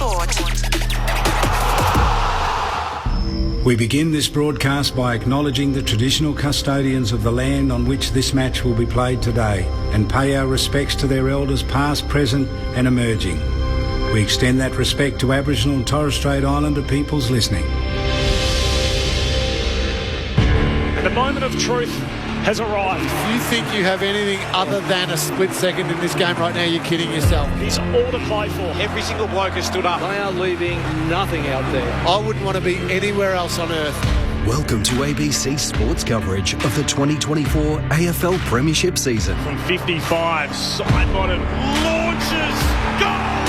Sport. We begin this broadcast by acknowledging the traditional custodians of the land on which this match will be played today and pay our respects to their elders past, present and emerging. We extend that respect to Aboriginal and Torres Strait Islander peoples listening. And the moment of truth has arrived. If you think you have anything other than a split second in this game right now, you're kidding yourself. It's all to play for. Every single bloke has stood up. They are leaving nothing out there. I wouldn't want to be anywhere else on earth. Welcome to ABC Sports coverage of the 2024 AFL Premiership season. From 55, Sidebottom launches, goal!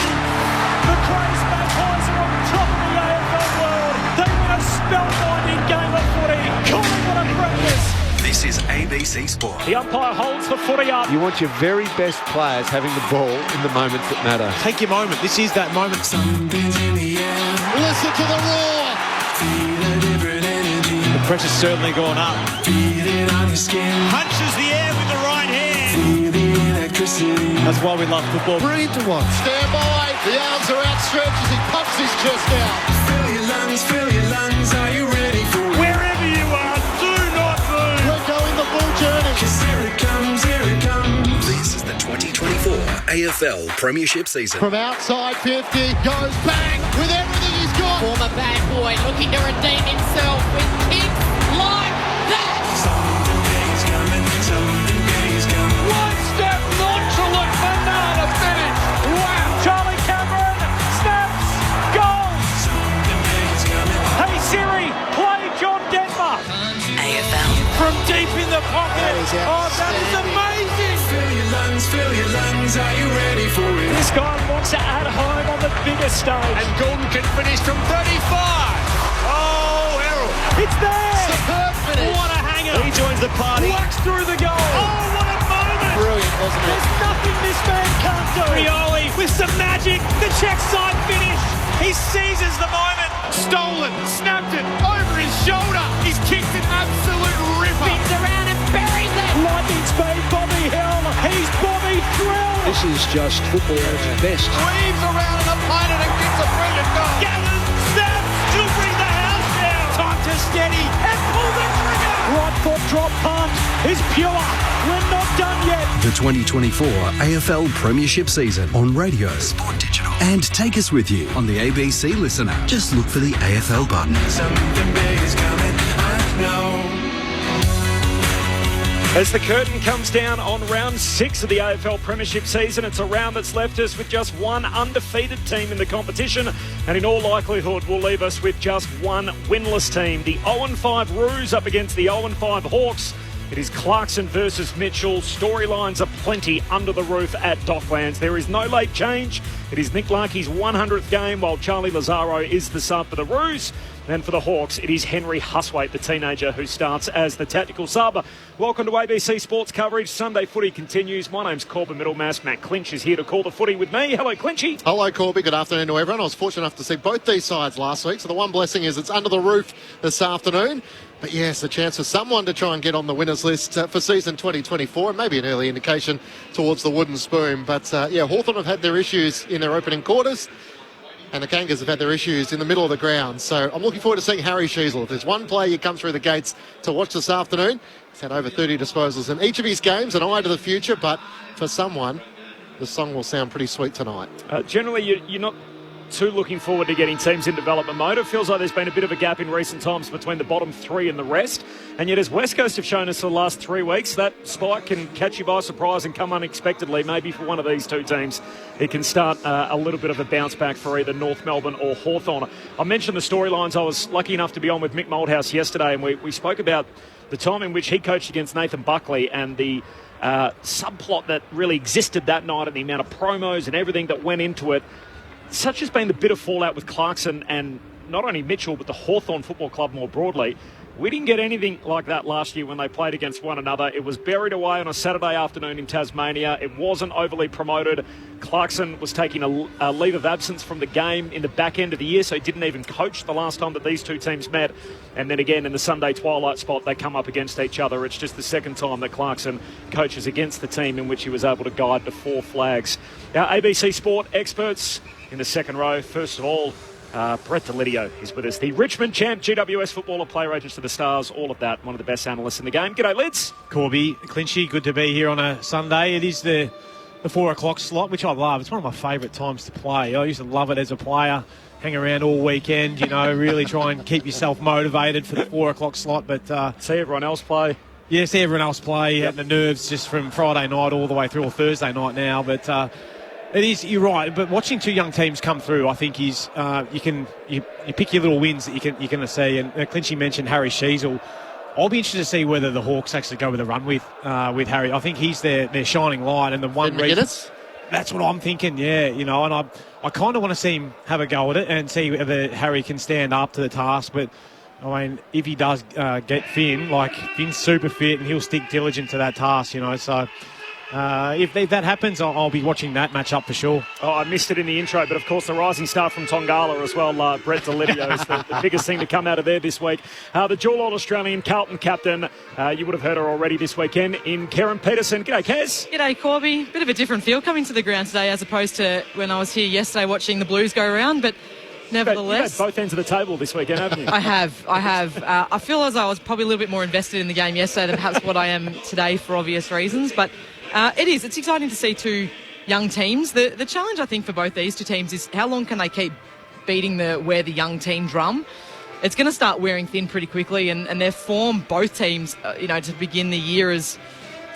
The Craze Magpies are on top of the AFL world. They win a spellbinding game of footy. Calling it a practice. This is ABC Sport. The umpire holds the footy up. You want your very best players having the ball in the moments that matter. Take your moment. This is that moment. Something's in the air. Listen to the roar. Feel a different energy. The pressure's certainly gone up. Feel it on your skin. Punches the air with the right hand. Feel the electricity. That's why we love football. Brilliant to watch. Stand by. The arms are outstretched as he pumps his chest out. Fill your lungs. Are you ready for it? Wherever you are, do not move. We're going the full journey. 'Cause here it comes. This is the 2024 AFL Premiership season. From outside 50, goes bang with everything he's got. Former bad boy looking to redeem himself with kicks like that. Something big is coming. One step nonchalant banana finish. Wow. Charlie Cameron snaps. Goal. Something big is coming. Hey Siri, play John Denver. AFL. From deep in the pocket. Oh, that is amazing. Fill your lungs. Are you ready for it? This guy wants it at home on the biggest stage. And Gordon can finish from 35. Oh, Errol. It's there. Superb finish. What a hanger. He joins the party. Walks through the goal. Oh, what a moment. Brilliant, wasn't it? There's nothing this man can't do. Rioli with some magic. The check side finish. He seizes the moment. Stolen. Snapped it over his shoulder. He's kicked an absolute ripper. Spins around and buries it. Lightning speed, Bobby Hill. He's Bobby Thrill. This is just football at its best. Weaves around an opponent and gets a brilliant goal. Gavin snaps. She'll bring the house down. Time to steady. And pull the trigger. Right foot drop punt is pure. We're not done yet. The 2024 AFL Premiership season on radio, Sport Digital, and take us with you on the ABC Listen app. Just look for the AFL button. Something big is coming. I know. As the curtain comes down on round 6 of the AFL Premiership season, it's a round that's left us with just one undefeated team in the competition, and in all likelihood will leave us with just one winless team. The 0-5 Roos up against the 0-5 Hawks. It is Clarkson versus Mitchell. Storylines are plenty under the roof at Docklands. There is no late change. It is Nick Larkey's 100th game, while Charlie Lazaro is the sub for the Roos. And for the Hawks, it is Henry Huswaite, the teenager, who starts as the tactical sub. Welcome to ABC Sports coverage. Sunday footy continues. My name's Corbin Middlemass. Matt Clinch is here to call the footy with me. Hello, Clinchy. Hello, Corby. Good afternoon to everyone. I was fortunate enough to see both these sides last week. So the one blessing is it's under the roof this afternoon. But yes, a chance for someone to try and get on the winners list for season 2024, and maybe an early indication towards the wooden spoon. But Hawthorn have had their issues in their opening quarters, and the Kangas have had their issues in the middle of the ground. So I'm looking forward to seeing Harry Sheasel. If there's one player you come through the gates to watch this afternoon, he's had over 30 disposals in each of his games, an eye to the future. But for someone, the song will sound pretty sweet tonight. Generally, you're not too looking forward to getting teams in development mode. It feels like there's been a bit of a gap in recent times between the bottom 3 and the rest. And yet, as West Coast have shown us for the last 3 weeks, that spike can catch you by surprise and come unexpectedly. Maybe for one of these two teams, it can start a little bit of a bounce back for either North Melbourne or Hawthorn. I mentioned the storylines. I was lucky enough to be on with Mick Moldhouse yesterday, and we spoke about the time in which he coached against Nathan Buckley and the subplot that really existed that night and the amount of promos and everything that went into it. Such has been the bit of fallout with Clarkson and not only Mitchell, but the Hawthorn Football Club more broadly. We didn't get anything like that last year when they played against one another. It was buried away on a Saturday afternoon in Tasmania. It wasn't overly promoted. Clarkson was taking a leave of absence from the game in the back end of the year, so he didn't even coach the last time that these two teams met. And then again, in the Sunday twilight spot, they come up against each other. It's just the second time that Clarkson coaches against the team in which he was able to guide to 4 flags. Our ABC Sport experts in the second row. First of all, Brett Delidio is with us, the Richmond champ, GWS footballer, player agents to the Stars, all of that. One of the best analysts in the game. G'day, Lids. Corby, Clinchy, good to be here on a Sunday. It is the 4 o'clock slot, which I love. It's one of my favourite times to play. I used to love it as a player. Hang around all weekend, really try and keep yourself motivated for the 4 o'clock slot. But see everyone else play. Yeah, see everyone else play. Yep. And the nerves just from Friday night all the way through, or Thursday night now. But it is, you're right, but watching two young teams come through, I think is you pick your little wins that you're going to see. And Clinchy mentioned Harry Sheasel. I'll be interested to see whether the Hawks actually go with a run with Harry. I think he's their shining light, and the one reason. That's what I'm thinking, yeah. And I kind of want to see him have a go at it and see whether Harry can stand up to the task. But I mean, if he does get Finn, Finn's super fit and he'll stick diligent to that task, So. If that happens, I'll be watching that match up for sure. Oh, I missed it in the intro, but of course the rising star from Tongala as well, Brett Delidio, is the biggest thing to come out of there this week. The dual-old Australian Carlton captain, you would have heard her already this weekend in Karen Peterson. G'day, Kaz. G'day, Corby. Bit of a different feel coming to the ground today as opposed to when I was here yesterday watching the Blues go around, but nevertheless. You've had both ends of the table this weekend, haven't you? I have. I feel as though I was probably a little bit more invested in the game yesterday than perhaps what I am today for obvious reasons, but it's exciting to see two young teams. The challenge, I think, for both these two teams is how long can they keep beating the young team drum. It's going to start wearing thin pretty quickly, and their form, both teams, to begin the year it's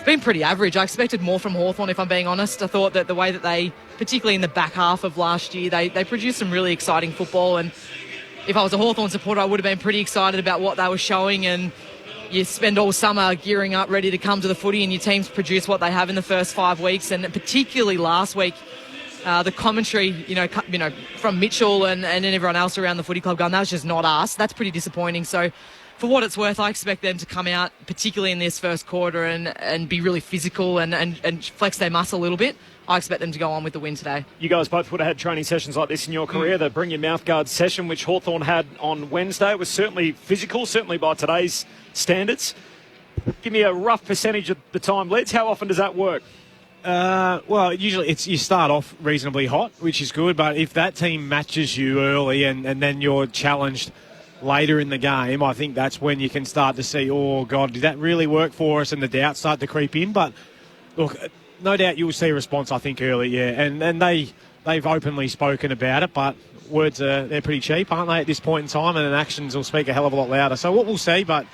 been pretty average. I expected more from Hawthorn, if I'm being honest. I thought that the way that they, particularly in the back half of last year, they produced some really exciting football, and if I was a Hawthorn supporter, I would have been pretty excited about what they were showing. And you spend all summer gearing up, ready to come to the footy, and your teams produce what they have in the first 5 weeks. And particularly last week, the commentary, from Mitchell and everyone else around the footy club going, that was just not us. That's pretty disappointing. So for what it's worth, I expect them to come out, particularly in this first quarter, and be really physical and flex their muscle a little bit. I expect them to go on with the win today. You guys both would have had training sessions like this in your career. The Bring Your Mouth Guard session, which Hawthorn had on Wednesday, was certainly physical, certainly by today's standards. Give me a rough percentage of the time, Lids. How often does that work? Well, usually you start off reasonably hot, which is good, but if that team matches you early and then you're challenged later in the game, I think that's when you can start to see, oh, God, did that really work for us? And the doubts start to creep in. But, look, no doubt you'll see a response, I think, early, yeah. And they've openly spoken about it, but words they're pretty cheap, aren't they, at this point in time? And actions will speak a hell of a lot louder. So what we'll see, but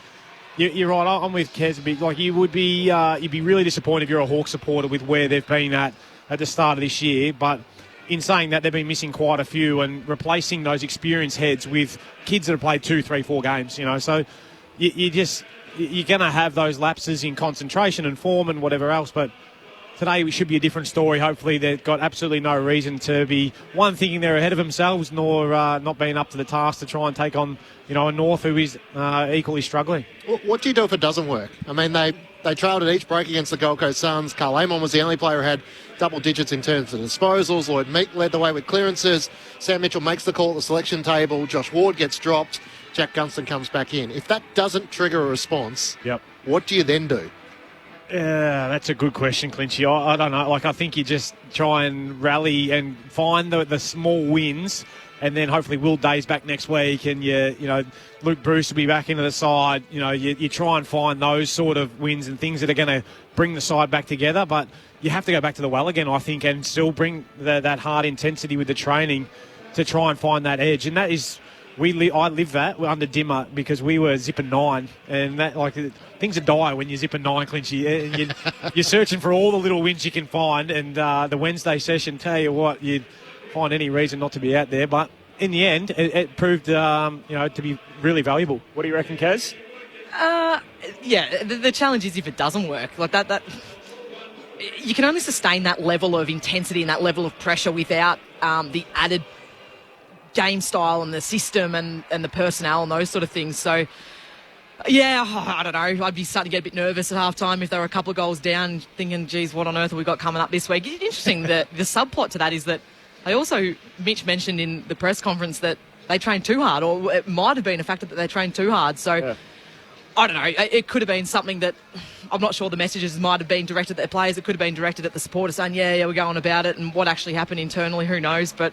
you're right, I'm with Kez a bit. You'd be really disappointed if you're a Hawk supporter with where they've been at the start of this year. But in saying that, they've been missing quite a few and replacing those experienced heads with kids that have played 2, 3, 4 games, So you're going to have those lapses in concentration and form and whatever else. But today we should be a different story. Hopefully they've got absolutely no reason to be, one, thinking they're ahead of themselves, nor not being up to the task to try and take on, a North who is equally struggling. What do you do if it doesn't work? I mean, they trailed at each break against the Gold Coast Suns. Carl Amon was the only player who had double digits in terms of disposals. Lloyd Meek led the way with clearances. Sam Mitchell makes the call at the selection table. Josh Ward gets dropped. Jack Gunston comes back in. If that doesn't trigger a response, what do you then do? That's a good question, Clinchy. I don't know. I think you just try and rally and find the small wins, and then hopefully Will Day's back next week, and Luke Bruce will be back into the side. You try and find those sort of wins and things that are going to bring the side back together. But you have to go back to the well again, I think, and still bring that hard intensity with the training to try and find that edge. And that is, I lived that under Dimmer because we were zipping 9, and that things are dire when you're zipping 9, Clinchy. You're searching for all the little wins you can find, and the Wednesday session, tell you what, you'd find any reason not to be out there. But in the end, it proved to be really valuable. What do you reckon, Kaz? The challenge is if it doesn't work like that. You can only sustain that level of intensity and that level of pressure without the added game style and the system and the personnel and those sort of things. So Yeah, I don't know. I'd be starting to get a bit nervous at halftime if there were a couple of goals down, thinking, geez, what on earth have we got coming up this week? Interesting that the subplot to that is that Mitch mentioned in the press conference that they trained too hard, or it might have been a factor that they trained too hard. So, yeah. I don't know. It could have been something that I'm not sure the messages might have been directed at the players. It could have been directed at the supporters saying, yeah, we're going about it. And what actually happened internally, who knows? But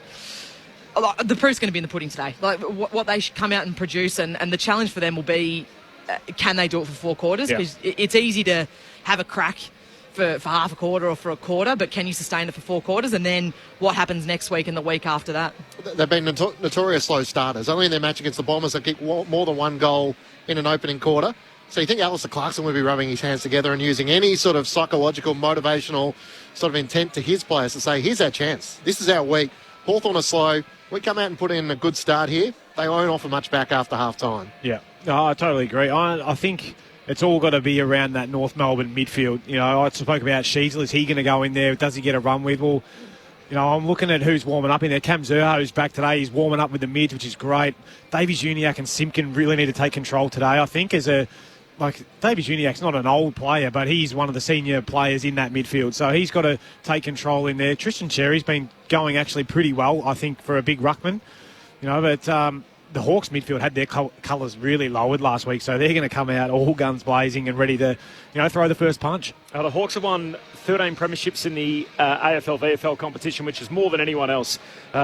the proof's going to be in the pudding today. Like what they should come out and produce, and the challenge for them will be, can they do it for 4 quarters? Because it's easy to have a crack for half a quarter or for a quarter, but can you sustain it for 4 quarters? And then what happens next week and the week after that? They've been notorious slow starters. Only in their match against the Bombers, they kicked more than 1 goal in an opening quarter. So you think Alistair Clarkson would be rubbing his hands together and using any sort of psychological, motivational sort of intent to his players to say, here's our chance. This is our week. Hawthorn are slow. We come out and put in a good start here. They won't offer much back after half-time. Yeah, no, I totally agree. I think it's all got to be around that North Melbourne midfield. You know, I spoke about Sheasel. Is he going to go in there? Does he get a run with? Well, you know, I'm looking at who's warming up in there. Cam Zerho's back today. He's warming up with the mids, which is great. Davies Uniacke and Simpkin really need to take control today, I think, Davies Uniacke's not an old player, but he's one of the senior players in that midfield. So he's got to take control in there. Tristan Cherry's been going actually pretty well, I think, for a big ruckman. You know, but the Hawks midfield had their colours really lowered last week, so they're going to come out all guns blazing and ready to, throw the first punch. The Hawks have won 13 premierships in the AFL-VFL competition, which is more than anyone else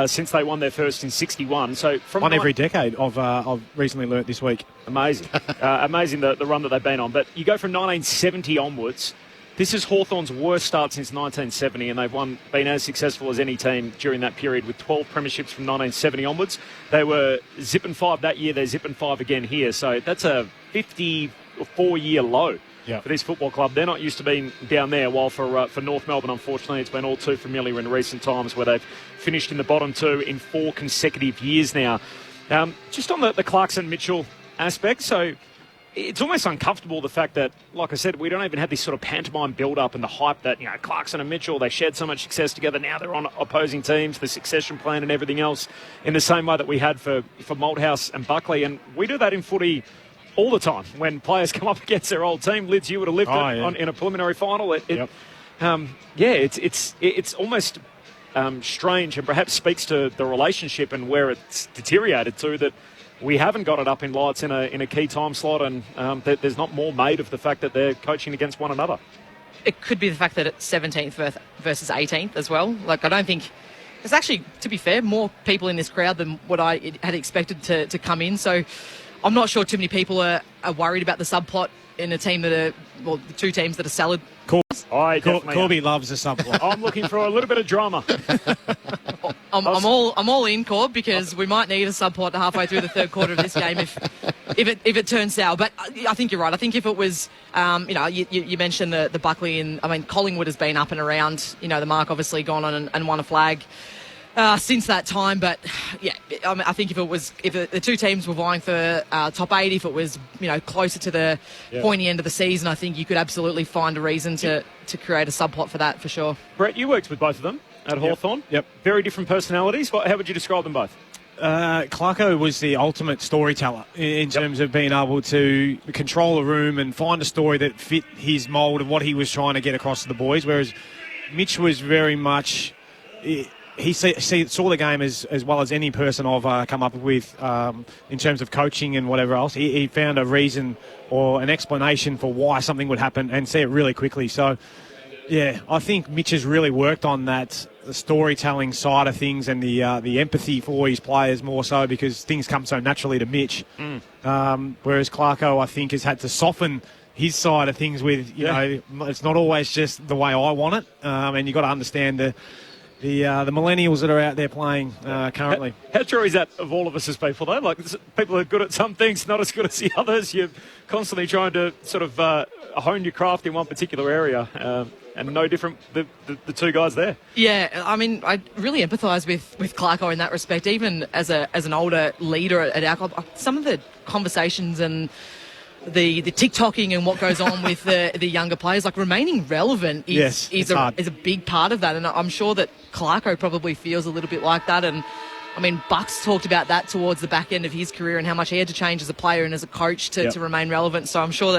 since they won their first in 61. So from every decade, I've recently learnt this week. Amazing. Amazing the run that they've been on. But you go from 1970 onwards. This is Hawthorn's worst start since 1970, and they've been as successful as any team during that period with 12 premierships from 1970 onwards. They were zipping 5 that year. They're zipping 5 again here. So that's a 54-year low for this football club. They're not used to being down there, while for North Melbourne, unfortunately, it's been all too familiar in recent times where they've finished in the bottom 2 in 4 consecutive years now. Just on the Clarkson-Mitchell aspect, so it's almost uncomfortable, the fact that, like I said, we don't even have this sort of pantomime build-up and the hype that, Clarkson and Mitchell, they shared so much success together. Now they're on opposing teams, the succession plan and everything else, in the same way that we had for Malthouse and Buckley. And we do that in footy all the time when players come up against their old team. Lids, you would have lived in a preliminary final. It's almost strange, and perhaps speaks to the relationship and where it's deteriorated to, that we haven't got it up in lights in a key time slot, and there's not more made of the fact that they're coaching against one another. It could be the fact that it's 17th versus 18th as well. Like, I don't think there's actually, to be fair, more people in this crowd than what I had expected to come in. So I'm not sure too many people are worried about the subplot in a team the 2 teams that are salad. Corby loves a subplot. I'm looking for a little bit of drama. I'm all in, Corb, because we might need a subplot halfway through the 3rd quarter of this game if it turns sour. But I think you're right. I think if it was, you mentioned the Buckley, and Collingwood has been up and around. The mark obviously gone on and won a flag since that time. But I think if the 2 teams were vying for top 8, if it was closer to the pointy end of the season, I think you could absolutely find a reason to create a subplot for that, for sure. Brett, you worked with both of them at Hawthorn. Yep. Very different personalities. How would you describe them both? Clarko was the ultimate storyteller in terms of being able to control a room and find a story that fit his mould of what he was trying to get across to the boys, whereas Mitch was very much... He saw the game as well as any person I've come up with in terms of coaching and whatever else. He found a reason or an explanation for why something would happen and see it really quickly. So, I think Mitch has really worked on that, the storytelling side of things, and the empathy for his players more so, because things come so naturally to Mitch. Whereas Clarko, I think, has had to soften his side of things with, it's not always just the way I want it, and you've got to understand the millennials that are out there playing currently. How true is that of all of us as people, though? Like, people are good at some things, not as good as the others. You're constantly trying to sort of hone your craft in one particular area, and no different the 2 guys there. Yeah, I really empathise with Clarko in that respect, even as an older leader at our club. Some of the conversations and the TikToking and what goes on with the younger players, like, remaining relevant is a big part of that, and I'm sure that Clarko probably feels a little bit like that. And I mean, Bucks talked about that towards the back end of his career and how much he had to change as a player and as a coach to remain relevant. So I'm sure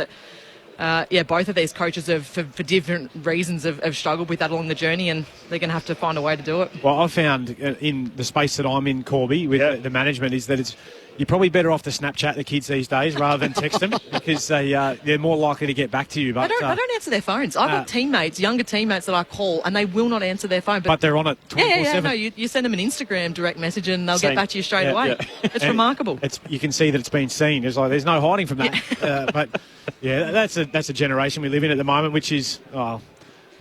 that, both of these coaches have, for different reasons, have struggled with that along the journey, and they're going to have to find a way to do it. Well, I've found in the space that I'm in, Corby, with the management, is that you're probably better off to Snapchat the kids these days rather than text them because they're more likely to get back to you. But they don't answer their phones. I've got younger teammates that I call, and they will not answer their phone. But they're on it 24/7. No, you send them an Instagram direct message and they'll get back to you straight away. Yeah. It's remarkable. You can see that it's been seen. It's like there's no hiding from that. But that's a generation we live in at the moment, which is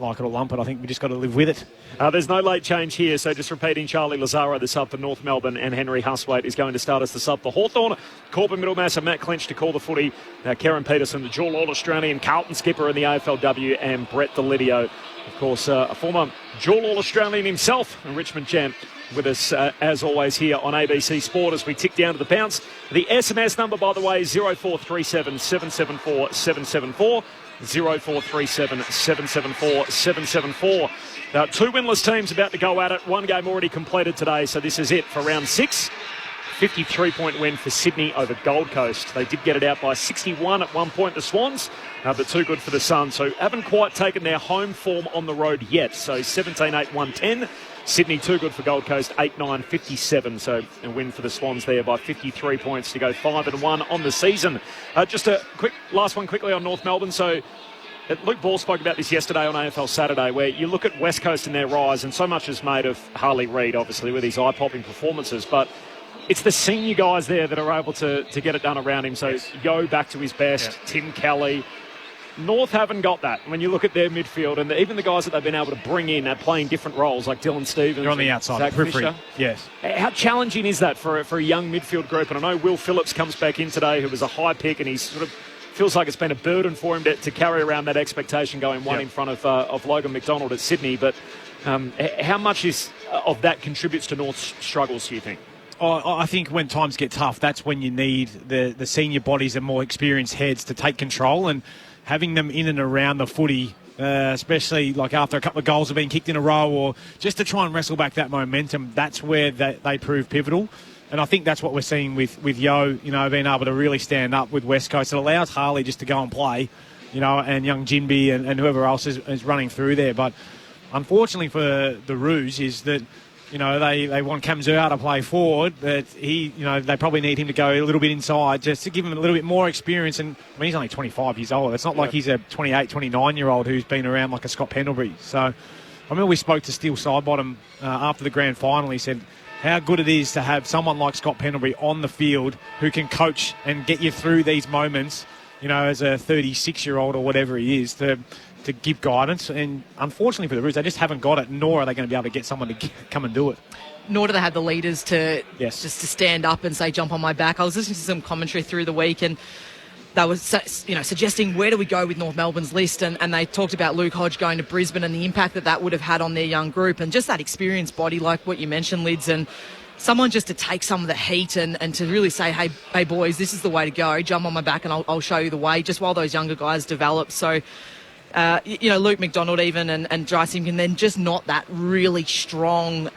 like it or lump it. I think we just got to live with it. There's no late change here, so just repeating, Charlie Lazaro, the sub for North Melbourne, and Henry Huswaite is going to start as the sub for Hawthorn. Corbin Middlemass and Matt Clinch to call the footy. Karen Peterson, the dual All-Australian, Carlton skipper in the AFLW, and Brett Delidio, of course, a former dual All-Australian himself, and Richmond champ, with us as always here on ABC Sport as we tick down to the bounce. The SMS number, by the way, is 0437 774 774. 0437 774 774. Two winless teams about to go at it. One game already completed today, so this is it for round 6. 53-point win for Sydney over Gold Coast. They did get it out by 61 at one point, the Swans, but too good for the Suns, so haven't quite taken their home form on the road yet. So 17-8, 110. Sydney too good for Gold Coast, 8-9, 57. So a win for the Swans there by 53 points to go 5-1 on the season. Just a quick last one quickly on North Melbourne. So Luke Ball spoke about this yesterday on AFL Saturday, where you look at West Coast and their rise, and so much is made of Harley Reid, obviously, with his eye-popping performances, but it's the senior guys there that are able to get it done around him. So Yo back to his best, Tim Kelly. North haven't got that. When you look at their midfield, and even the guys that they've been able to bring in are playing different roles, like Dylan Stevens. They're on the outside, Zach periphery. Fisher. Yes. How challenging is that for a young midfield group? And I know Will Phillips comes back in today, who was a high pick, and he's sort of feels like it's been a burden for him to carry around that expectation going one in front of Logan McDonald at Sydney. But how much of that contributes to North's struggles, do you think? I think when times get tough, that's when you need the senior bodies and more experienced heads to take control, and having them in and around the footy, especially like after a couple of goals have been kicked in a row, or just to try and wrestle back that momentum, that's where they prove pivotal. And I think that's what we're seeing with Yo, being able to really stand up with West Coast. It allows Harley just to go and play, and young Jinby and whoever else is running through there. But unfortunately for the Roos is that, they want Kamzua to play forward, but they probably need him to go a little bit inside just to give him a little bit more experience. And I mean, he's only 25 years old. It's not like he's a 28, 29-year-old who's been around like a Scott Pendlebury. So I remember we spoke to Steele Sidebottom after the grand final. He said how good it is to have someone like Scott Pendlebury on the field who can coach and get you through these moments, as a 36-year-old or whatever he is, to give guidance. And unfortunately for the Roos, they just haven't got it, nor are they going to be able to get someone to come and do it. Nor do they have the leaders to just to stand up and say, jump on my back. I was listening to some commentary through the week, and they were suggesting where do we go with North Melbourne's list, and they talked about Luke Hodge going to Brisbane and the impact that would have had on their young group, and just that experienced body, like what you mentioned, Lids, and someone just to take some of the heat and to really say, hey boys, this is the way to go. Jump on my back and I'll show you the way, just while those younger guys develop. So Luke McDonald even and Dry Simpkin, then just not that really strong,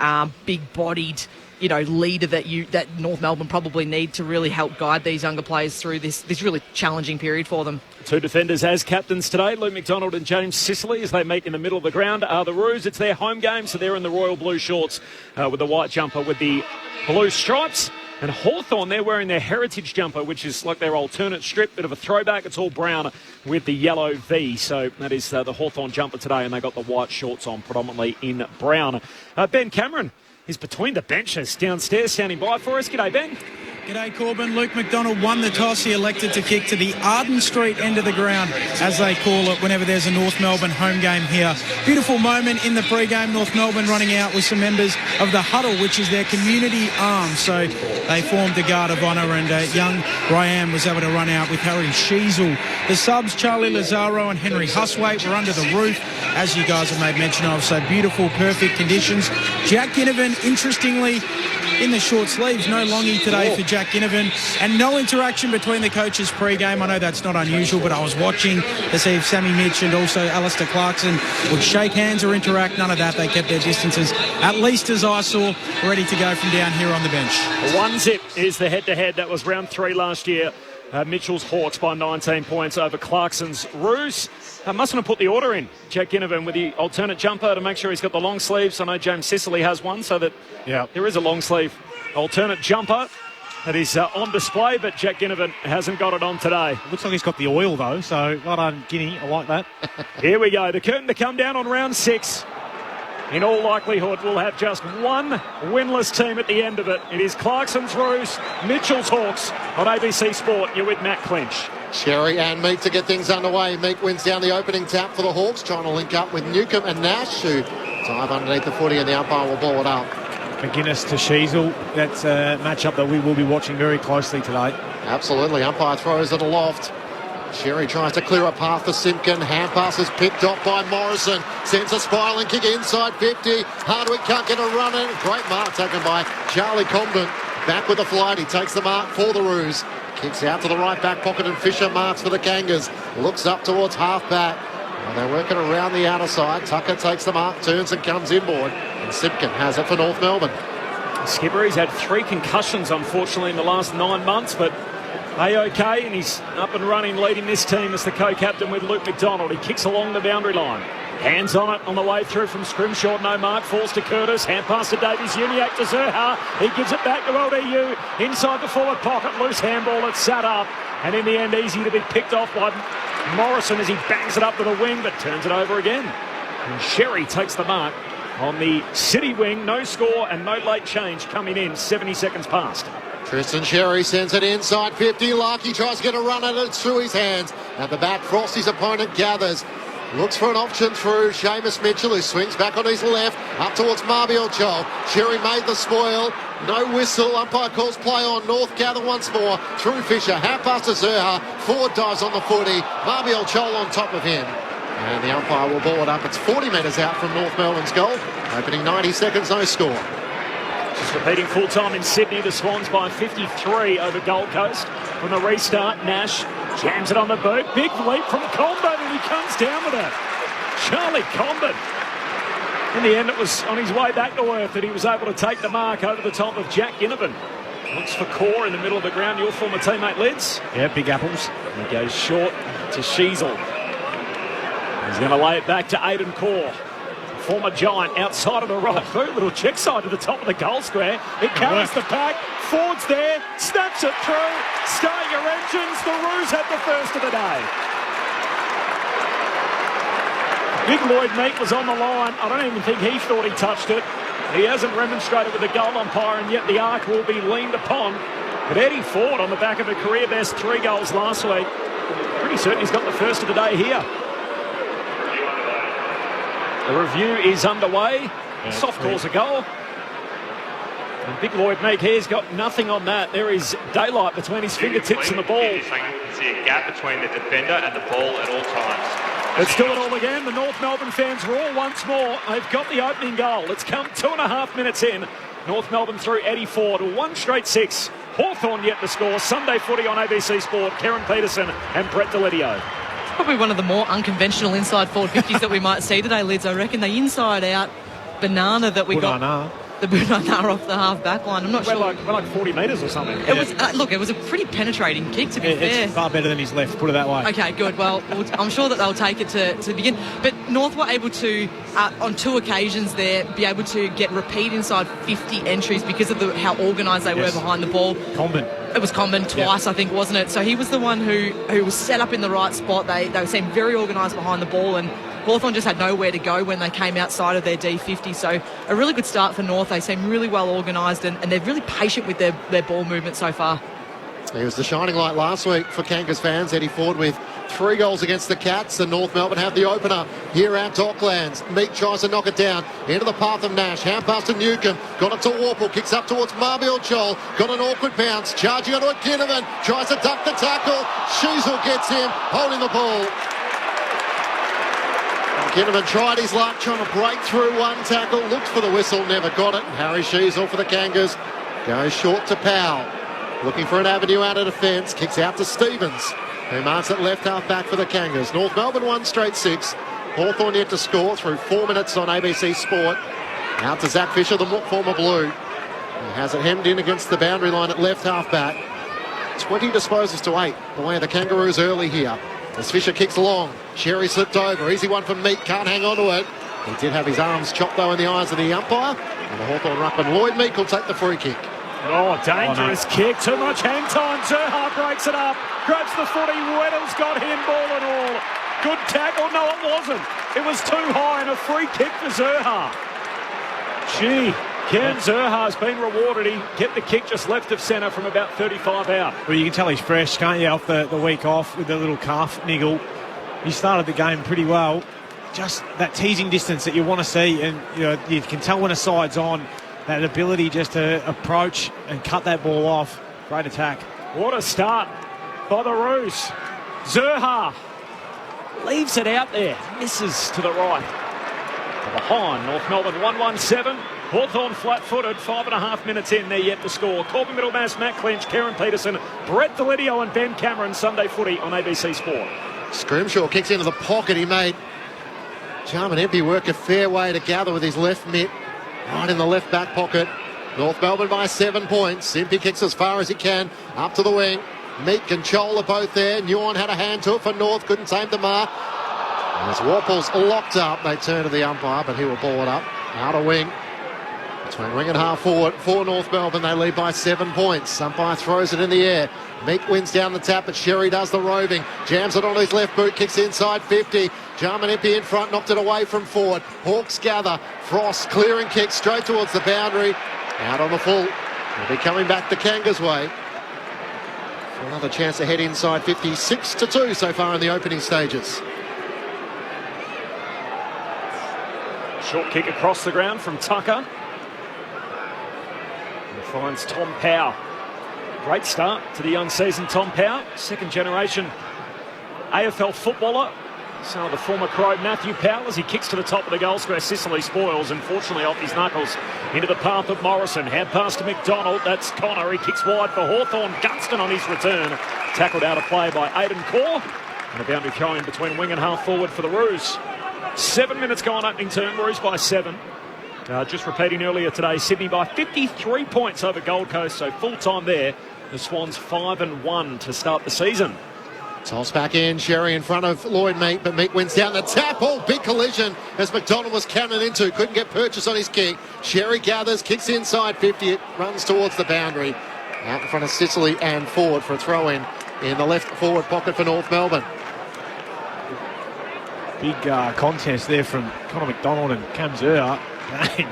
big-bodied, leader that North Melbourne probably need to really help guide these younger players through this really challenging period for them. Two defenders as captains today, Luke McDonald and James Sicily, as they meet in the middle of the ground. The Roos, it's their home game, so they're in the royal blue shorts with the white jumper with the blue stripes. And Hawthorn, they're wearing their heritage jumper, which is like their alternate strip, bit of a throwback. It's all brown with the yellow V. So that is the Hawthorn jumper today, and they got the white shorts on, predominantly in brown. Ben Cameron is between the benches downstairs, standing by for us. G'day, Ben. G'day, Corbin. Luke McDonald won the toss. He elected to kick to the Arden Street end of the ground, as they call it, whenever there's a North Melbourne home game here. Beautiful moment in the pre-game. North Melbourne running out with some members of the Huddle, which is their community arm. So they formed a guard of honour, and young Ryan was able to run out with Harry Sheasel. The subs, Charlie Lazaro and Henry Huswaite, were under the roof, as you guys have made mention of. So beautiful, perfect conditions. Jack Ginnivan, interestingly, in the short sleeves. No longie today for Jack Ginnivan, and no interaction between the coaches pre-game. I know that's not unusual, but I was watching to see if Sammy Mitch and also Alistair Clarkson would shake hands or interact. None of that. They kept their distances, at least as I saw, ready to go from down here on the bench. 1-0 is the head-to-head. That was round 3 last year. Mitchell's Hawks by 19 points over Clarkson's Roos. Mustn't have put the order in. Jack Ginnivan with the alternate jumper to make sure he's got the long sleeves. I know James Sicily has one, so that there is a long sleeve alternate jumper that is on display, but Jack Ginnivan hasn't got it on today. Looks like he's got the oil, though, so well done, Guinea. I like that. Here we go. The curtain to come down on round 6. In all likelihood, we'll have just one winless team at the end of it. It is Clarkson's Roos, Mitchell's Hawks on ABC Sport. You're with Matt Clinch. Sherry and Meek to get things underway. Meek wins down the opening tap for the Hawks, trying to link up with Newcomb and Nash, who dive underneath the footy, and the umpire will ball it up. McGuinness to Sheasel. That's a matchup that we will be watching very closely today. Absolutely. Umpire throws it aloft. Sherry tries to clear a path for Simpkin. Hand pass is picked off by Morrison. Sends a spiraling kick inside 50. Hardwick can't get a run in. Great mark taken by Charlie Comden. Back with the flight. He takes the mark for the Roos. Kicks out to the right back pocket, and Fisher marks for the Kangas. Looks up towards half back. And they're working around the outer side. Tucker takes the mark, turns and comes inboard. And Simpkin has it for North Melbourne. Skipper, he's had 3 concussions, unfortunately, in the last 9 months, but A-OK, and he's up and running, leading this team as the co-captain with Luke McDonald. He kicks along the boundary line. Hands on it on the way through from Scrimshaw. No mark. Falls to Curtis. Hand pass to Davies Uniacke to Zerha. He gives it back to LDU. Inside the forward pocket. Loose handball. It's sat up. And in the end, easy to be picked off by Morrison as he bangs it up to the wing, but turns it over again. And Sherry takes the mark on the City wing. No score and no late change coming in 70 seconds past. Tristan Sherry sends it inside 50. Larkey tries to get a run at it. It's through his hands. At the back, Frosty's opponent gathers. Looks for an option through Seamus Mitchell, who swings back on his left, up towards Marbiel Chol. Sherry made the spoil. No whistle. Umpire calls play on. North gather once more. Through Fisher. Half pass to Zerha. Forward dives on the footy. Marbiel Chol on top of him. And the umpire will ball it up. It's 40 metres out from North Melbourne's goal. Opening 90 seconds, no score. Just repeating full time in Sydney. The Swans by 53 over Gold Coast. From the restart, Nash jams it on the boot. Big leap from Comben, and he comes down with it. Charlie Comben. In the end, it was on his way back to earth that he was able to take the mark over the top of Jack Ginnivan. Looks for Core in the middle of the ground. Your former teammate, Lids. Yeah, Big Apples. He goes short to Sheasel. He's going to lay it back to Aidan Core. Former Giant outside of the right boot. Little check side to the top of the goal square. It carries the pack. Ford's there. Snaps it through. Start your engines. The Roos had the first of the day. Big Lloyd Meek was on the line. I don't even think he thought he touched it. He hasn't remonstrated with the goal umpire, and yet the arc will be leaned upon. But Eddie Ford on the back of a career best 3 goals last week. Pretty certain he's got the first of the day here. The review is underway. Soft calls a goal. And Big Lloyd Meek here's got nothing on that. There is daylight between his fingertips and the ball. You can see a gap between the defender and the ball at all times. Let's do it all again. The North Melbourne fans roar once more. They've got the opening goal. It's come 2.5 minutes in. North Melbourne through Eddie Ford. 1 straight 6. Hawthorn yet to score. Sunday footy on ABC Sport. Karen Peterson and Brett Delidio. Probably one of the more unconventional inside forward 50s that we might see today, Lids. I reckon the inside out banana that we got. The banana off the half back line. I'm not sure. We're like 40 metres or something. It was look, it was a pretty penetrating kick, to be fair. It's far better than his left, put it that way. Okay, good. Well, I'm sure that they'll take it to begin. But North were able to, on 2 occasions there, be able to get repeat inside 50 entries because of how organised they were behind the ball. Comben. It was Comben twice, I think, wasn't it? So he was the one who was set up in the right spot. They seemed very organised behind the ball, and Hawthorn just had nowhere to go when they came outside of their D50. So a really good start for North. They seem really well organised, and they're really patient with their ball movement so far. He was the shining light last week for Kangas fans. Eddie Ford with 3 goals against the Cats, and North Melbourne have the opener here at Docklands. Meek tries to knock it down into the path of Nash. Hand pass to Newcomb. Got it to Warple. Kicks up towards Marbiel Chol. Got an awkward bounce. Charging onto it. Ginnivan tries to duck the tackle. Sheasel gets him holding the ball. Ginnivan tried his luck trying to break through one tackle. Looked for the whistle. Never got it. Harry Sheasel for the Kangas Goes short to Powell. Looking for an avenue out of defence. Kicks out to Stevens, who marks at left half back for the Kangas. North Melbourne 1 straight 6. Hawthorn yet to score through 4 minutes on ABC Sport. Out to Zach Fisher, the former Blue. He has it hemmed in against the boundary line at left half back. 20 disposals to 8. The way of the Kangaroos early here. As Fisher kicks long, Sherry slipped over. Easy one from Meek, can't hang on to it. He did have his arms chopped though in the eyes of the umpire. And the Hawthorn ruckman Lloyd Meek will take the free kick. Oh, dangerous kick. Too much hang time. Zerha breaks it up. Grabs the footy. Weddell's got him, ball and all. Good tackle. No, it wasn't. It was too high and a free kick for Zerha. Gee, Ken Zerha's been rewarded. He get the kick just left of centre from about 35 out. Well, you can tell he's fresh, can't you, off the week off with the little calf niggle. He started the game pretty well. Just that teasing distance that you want to see, and you can tell when a side's on, that ability just to approach and cut that ball off. Great attack. What a start by the Roos. Zerha leaves it out there. Misses to the right. Behind North Melbourne 117. Hawthorn flat-footed. 5.5 minutes in. They're yet to score. Corbin Middlemass, Matt Clinch, Kieran Peterson, Brett Delidio and Ben Cameron. Sunday footy on ABC Sport. Scrimshaw kicks into the pocket. He made Jarman Empey work a fair way to gather with his left mitt. Right in the left back pocket. North Melbourne by 7 points. Impey kicks as far as he can. Up to the wing. Meek and Chol are both there. Nguyen had a hand to it for North. Couldn't tame the mark. As Warple's locked up, they turn to the umpire, but he will ball it up. Out of wing. Between wing and half forward for North Melbourne. They lead by 7 points. Umpire throws it in the air. Meek wins down the tap, but Sherry does the roving. Jams it on his left boot, kicks inside 50. Jarman Empey in front, knocked it away from forward. Hawks gather. Frost clearing kick straight towards the boundary. Out on the full. He'll be coming back the Kangas way. For another chance to head inside 50. 6-2 so far in the opening stages. Short kick across the ground from Tucker. And finds Tom Powell. Great start to the unseasoned Tom Powell. Second generation AFL footballer. So the former Crow Matthew Powell, as he kicks to the top of the goal square. Sicily spoils, unfortunately off his knuckles into the path of Morrison. Hand pass to McDonald. That's Connor. He kicks wide for Hawthorn. Gunston on his return. Tackled out of play by Aidan Corr. And a boundary throw in between wing and half forward for the Roos. 7 minutes gone opening term. Roos by 7. Just repeating earlier today, Sydney by 53 points over Gold Coast. So full time there. The Swans 5-1 to start the season. Toss back in, Sherry in front of Lloyd Meek, but Meek wins down the tap. Oh, big collision as McDonald was counted into. Couldn't get purchase on his kick. Sherry gathers, kicks inside 50. It runs towards the boundary. Out in front of Sicily and forward for a throw-in the left forward pocket for North Melbourne. Big contest there from Connor McDonald and Cam Zerha. Bang.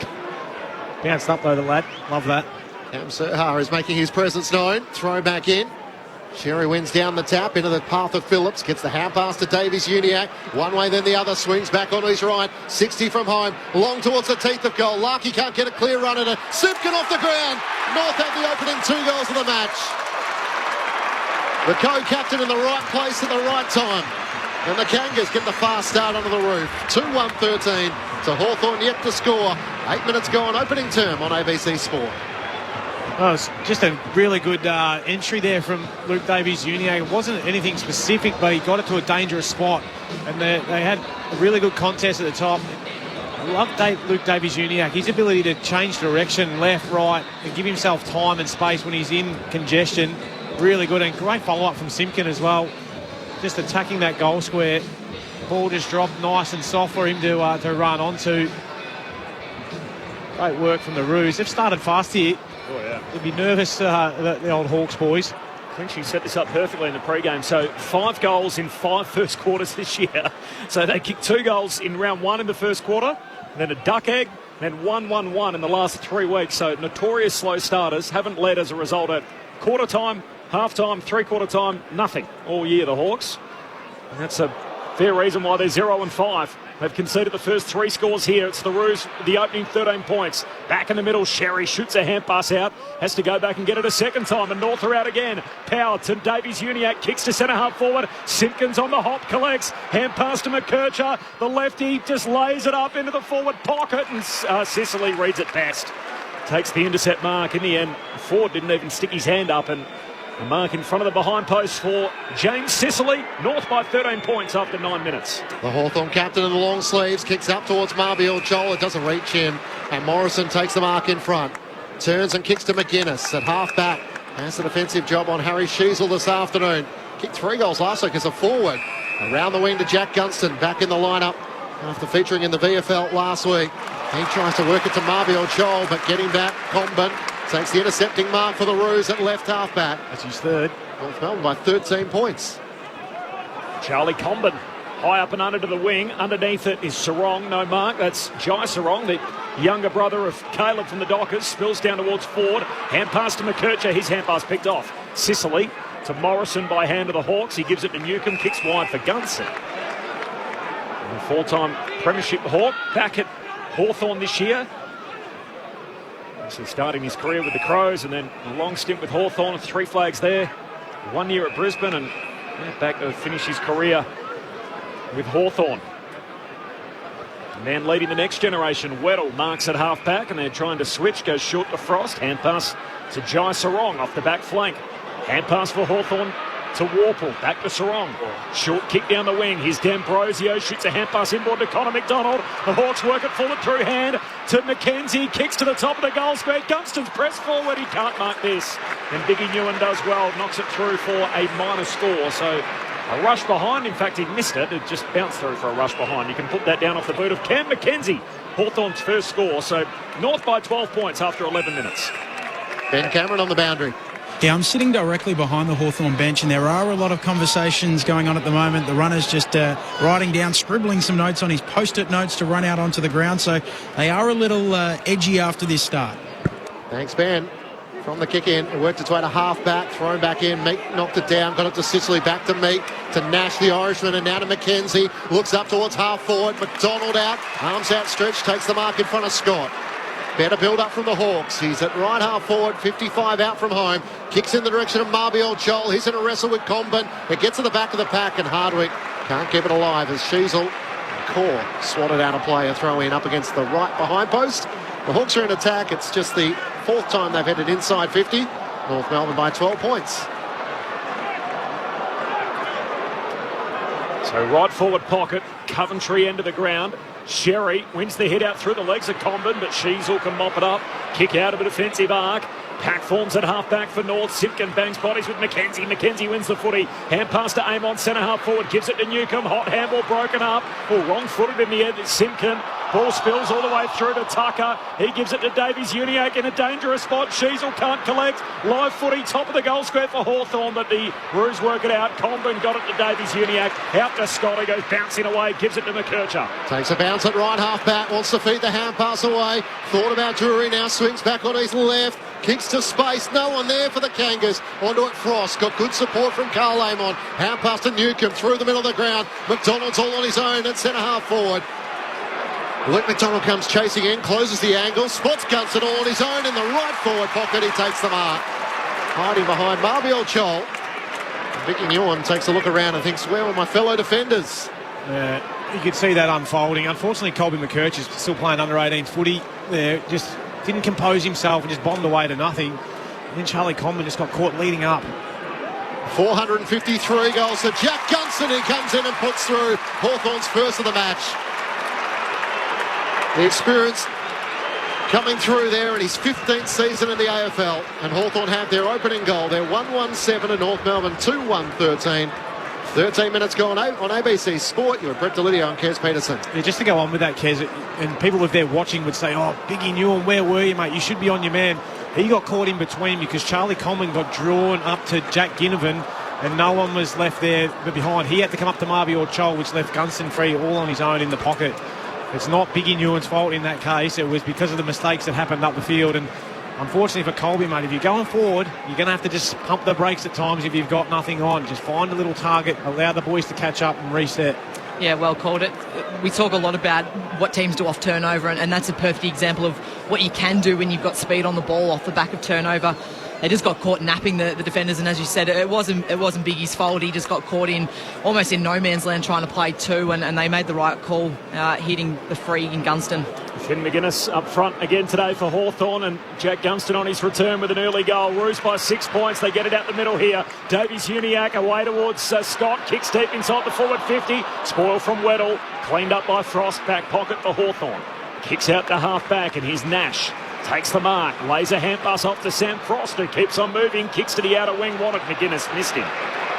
Bounced up though, the lad. Love that. Cam Zerha is making his presence known. Throw back in. Sherry wins down the tap into the path of Phillips. Gets the hand pass to Davies-Uniacke. One way then the other. Swings back on his right. 60 from home. Long towards the teeth of goal. Larkey can't get a clear run at it. Simpkin off the ground. North had the opening 2 goals of the match. The co-captain in the right place at the right time. And the Kangas get the fast start under the roof. 2-1-13 to Hawthorn yet to score. 8 minutes gone. Opening term on ABC Sport. Oh, it's just a really good entry there from Luke Davies-Uniacke. It wasn't anything specific, but he got it to a dangerous spot. And they had a really good contest at the top. I love Luke Davies-Uniacke. His ability to change direction, left, right, and give himself time and space when he's in congestion. Really good. And great follow-up from Simpkin as well. Just attacking that goal square. Ball just dropped nice and soft for him to run onto. Great work from the Roos. They've started fast here. Oh, yeah. They'd be nervous, the old Hawks boys. Clinching set this up perfectly in the pre-game. So 5 goals in 5 first quarters this year. So they kicked 2 goals in round 1 in the first quarter, then a duck egg, then 1-1-1 in the last 3 weeks. So notorious slow starters. Haven't led as a result at quarter time, half time, 3/4 time, nothing all year, the Hawks. And that's a fair reason why they're 0-5. They've conceded the first 3 scores here. It's the Roos, the opening 13 points. Back in the middle, Sherry shoots a hand pass out. Has to go back and get it a second time. And North are out again. Power to Davies-Uniacke. Kicks to centre half forward. Simpkins on the hop, collects. Hand pass to McKercher. The lefty just lays it up into the forward pocket. And Sicily reads it best. takes the intercept mark. In the end, Ford didn't even stick his hand up, and a mark in front of the behind post for James Sicily. North by 13 points after 9 minutes. The Hawthorn captain in the long sleeves kicks up towards Marbiel Joel. It doesn't reach in, and Morrison takes the mark in front. Turns and kicks to McGuinness at half-back. Has a defensive job on Harry Sheasel this afternoon. Kicked 3 goals last week as a forward. Around the wing to Jack Gunston, back in the lineup after featuring in the VFL last week. He tries to work it to Marbiel Joel, but getting back, Comben takes the intercepting mark for the Roos at left half-back. That's his third. North Melbourne by 13 points. Charlie Comben, high up and under to the wing. Underneath it is Sarong, no mark. That's Jai Sarong, the younger brother of Caleb from the Dockers. Spills down towards Ford. Hand pass to McKercher. His hand pass picked off. Sicily to Morrison by hand of the Hawks. He gives it to Newcomb. Kicks wide for Gunson. And a four-time premiership Hawk back at Hawthorn this year. So starting his career with the Crows and then a long stint with Hawthorn, 3 flags there. 1 year at Brisbane and back to finish his career with Hawthorn. And then leading the next generation, Weddle marks at half-back and they're trying to switch, goes short to Frost. Hand pass to Jai Sarong off the back flank. Hand pass for Hawthorn to Warple, back to Sarong. Short kick down the wing. Here's D'Ambrosio, shoots a hand pass inboard to Connor McDonald. The Hawks work it forward through hand to McKenzie, kicks to the top of the goal square. Gunston's press forward, he can't mark this. And Biggie Newen does well, knocks it through for a minor score. So a rush behind, in fact he missed it. It just bounced through for a rush behind. You can put that down off the boot of Cam McKenzie. Hawthorn's first score, so North by 12 points after 11 minutes. Ben Cameron on the boundary. Yeah, I'm sitting directly behind the Hawthorn bench, and there are a lot of conversations going on at the moment. The runner's just writing down, scribbling some notes on his post-it notes to run out onto the ground, so they are a little edgy after this start. Thanks, Ben. From the kick in, it worked its way to half-back, thrown back in. Meek knocked it down, got it to Sicily, back to Meek, to Nash, the Irishman, and now to McKenzie. Looks up towards half-forward. McDonald out, arms outstretched, takes the mark in front of Scott. Better build up from the Hawks. He's at right half forward, 55 out from home. Kicks in the direction of Marbiel Joel. He's in a wrestle with Comben. It gets to the back of the pack and Hardwick can't keep it alive as Sheasel, Core, swatted out a play, a throw in up against the right behind post. The Hawks are in attack. It's just the 4th time they've headed inside 50. North Melbourne by 12 points. So right forward pocket, Coventry end of the ground. Sherry wins the hit out through the legs of Comben, but Sheasel can mop it up. Kick out of a defensive arc. Pack forms at half-back for North. Simpkin bangs bodies with McKenzie. McKenzie wins the footy. Hand pass to Amon, centre half forward. Gives it to Newcomb. Hot handball broken up. Oh, wrong-footed in the end. It's Simpkin. Ball spills all the way through to Tucker. He gives it to Davies Uniacke in a dangerous spot. Sheasel can't collect. Live footy, top of the goal square for Hawthorn, but the Roos work it out. Comben got it to Davies Uniacke. Out to Scott. He goes bouncing away. Gives it to McKercher. Takes a bounce at right half-back. Wants to feed the hand pass away. Thought about Drury now. Swings back on his left. Kicks to space. No one there for the Kangas. Onto it Frost. Got good support from Carl Amon. Hand pass to Newcomb through the middle of the ground. McDonald's all on his own at centre half forward. Luke McDonald comes chasing in, closes the angle, spots Gunston all on his own in the right forward pocket. He takes the mark. Hiding behind Marbiel Joel. Vicky Newen takes a look around and thinks, where were my fellow defenders? You could see that unfolding. Unfortunately, Colby McKerch is still playing under 18 footy there. Just didn't compose himself and just bombed away to nothing. And then Charlie Comben just got caught leading up. 453 goals to Jack Gunston, who comes in and puts through Hawthorn's first of the match. The experience coming through there in his 15th season in the AFL. And Hawthorn have their opening goal. They're 1-1-7 and North Melbourne 2-1-13. 13 minutes gone on ABC Sport. You're Brett Delidio and Kez Peterson. Yeah, just to go on with that, Kez, and people if they're watching would say, oh, Biggie Newen, where were you, mate? You should be on your man. He got caught in between because Charlie Comben got drawn up to Jack Ginnivan and no one was left there behind. He had to come up to Marbiel Joel, which left Gunston free all on his own in the pocket. It's not Biggie Newen's fault in that case. It was because of the mistakes that happened up the field. And unfortunately for Colby, mate, if you're going forward, you're going to have to just pump the brakes at times if you've got nothing on. Just find a little target, allow the boys to catch up and reset. Yeah, well called it. We talk a lot about what teams do off turnover, and that's a perfect example of what you can do when you've got speed on the ball off the back of turnover. they just got caught napping the defenders, and as you said, it wasn't Biggie's fault. He just got caught almost in no man's land trying to play two, and they made the right call, hitting the free in Gunston. Finn McGuinness up front again today for Hawthorn, and Jack Gunston on his return with an early goal. Roos by 6 points. They get it out the middle here. Davies Uniacke away towards Scott. Kicks deep inside the forward 50. Spoil from Weddle. Cleaned up by Frost. Back pocket for Hawthorn. Kicks out to half back, and here's Nash. Takes the mark. Lays a hand pass off to Sam Frost, who keeps on moving. Kicks to the outer wing. Wanted McGuinness. Missed him.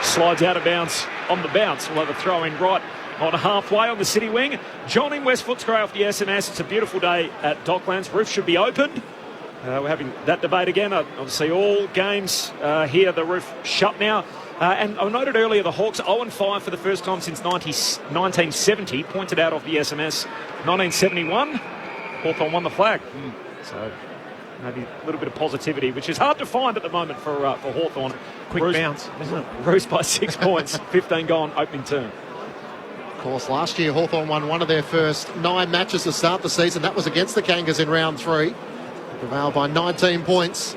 Slides out of bounds on the bounce. We'll have a throw in right on halfway on the city wing. John in West Footscray off the SMS. It's a beautiful day at Docklands. Roof should be opened. We're having that debate again. Obviously, all games here, the roof shut now. And I noted earlier the Hawks 0-5 for the first time since 1970. Pointed out off the SMS. 1971, Hawthorn won the flag. So maybe a little bit of positivity, which is hard to find at the moment for Hawthorn. Quick bounce, isn't it? Roos by 6 points. 15 gone, opening term. Of course, last year Hawthorn won one of their first 9 matches to start the season. That was against the Kangas in round 3. Prevailed by 19 points.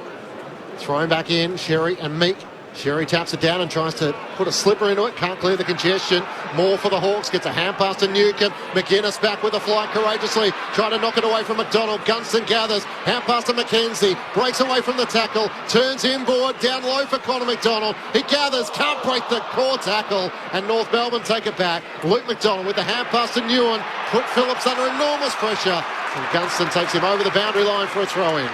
Thrown back in, Sherry and Meek. Sherry taps it down and tries to put a slipper into it. Can't clear the congestion. More for the Hawks. Gets a hand pass to Newcomb. McGuinness back with a flight courageously. Trying to knock it away from McDonald. Gunston gathers. Hand pass to McKenzie. Breaks away from the tackle. Turns inboard. Down low for Connor McDonald. He gathers. Can't break the core tackle. And North Melbourne take it back. Luke McDonald with the hand pass to Newen. Put Phillips under enormous pressure. And Gunston takes him over the boundary line for a throw-in.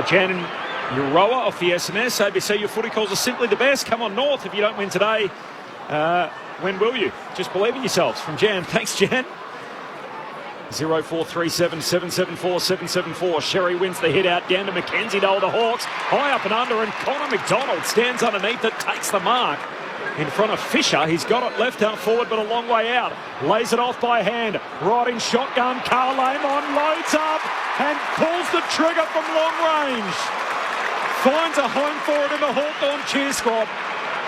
Jan Euroa off the SMS. ABC, your footy calls are simply the best. Come on, North. If you don't win today, when will you? Just believe in yourselves. From Jan. Thanks, Jan. 0437 774 774. Sherry wins the hit out down to McKenzie to hold the Hawks. High up and under, and Connor McDonald stands underneath it, takes the mark. In front of Fisher. He's got it left out forward, but a long way out. Lays it off by hand. Right in shotgun. Carl Amon loads up and pulls the trigger from long range. Finds a home for it in the Hawthorn cheer squad.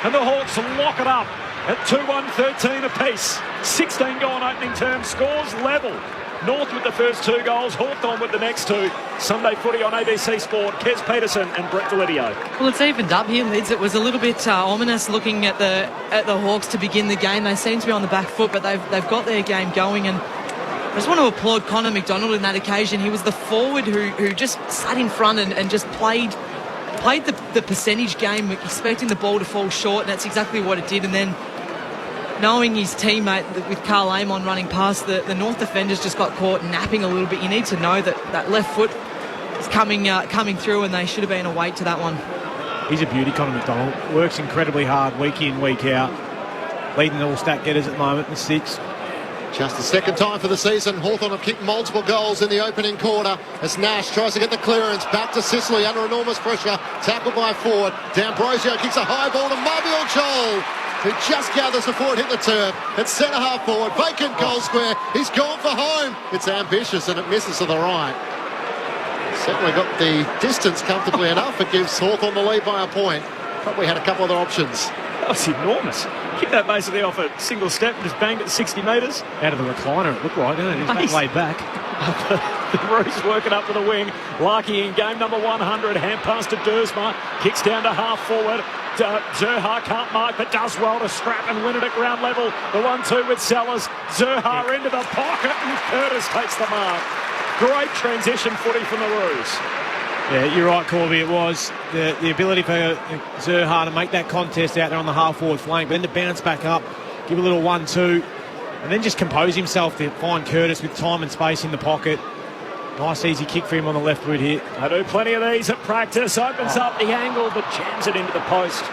And the Hawks lock it up at 2-1-13 apiece. 16 gone opening term. Scores level. North with the first 2 goals. Hawthorn with the next 2. Sunday footy on ABC Sport. Kes Peterson and Brett Delidio. Well, it's evened up here, Lids. It was a little bit ominous looking at the Hawks to begin the game. They seem to be on the back foot, but they've got their game going. And I just want to applaud Connor McDonald in that occasion. He was the forward who just sat in front and just played the percentage game, expecting the ball to fall short, and that's exactly what it did. And then knowing his teammate with Carl Amon running past, the North defenders just got caught napping a little bit. You need to know that left foot is coming through, and they should have been awake to that one. He's a beauty, Connor McDonald. Works incredibly hard week in, week out. Leading all stat getters at the moment, the 6. Just the second time for the season. Hawthorn have kicked multiple goals in the opening quarter as Nash tries to get the clearance. Back to Sicily under enormous pressure. Tackled by Ford. D'Ambrosio kicks a high ball to Mobile Joel, who just gathers before it hit the turf. It's centre half forward. Vacant goal square. He's gone for home. It's ambitious and it misses to the right. Certainly got the distance comfortably enough. It gives Hawthorn the lead by a point. Probably had a couple other options. That was enormous. Kicked that basically off a single step and just banged it 60 metres. Out of the recliner, it looked like, didn't it? He's laid back. Roos working up to the wing. Larkey in game number 100. Hand pass to Dersma. Kicks down to half forward. Zerha can't mark, but does well to scrap and win it at ground level. The 1-2 with Sellers. Zerha into the pocket, and Curtis takes the mark. Great transition footy from the Roos. Yeah, you're right, Corby. It was the ability for Zerha to make that contest out there on the half-forward flank, but then to bounce back up, give a little 1-2, and then just compose himself to find Curtis with time and space in the pocket. Nice easy kick for him on the left boot here. I do plenty of these at practice. Opens up the angle, but jams it into the post.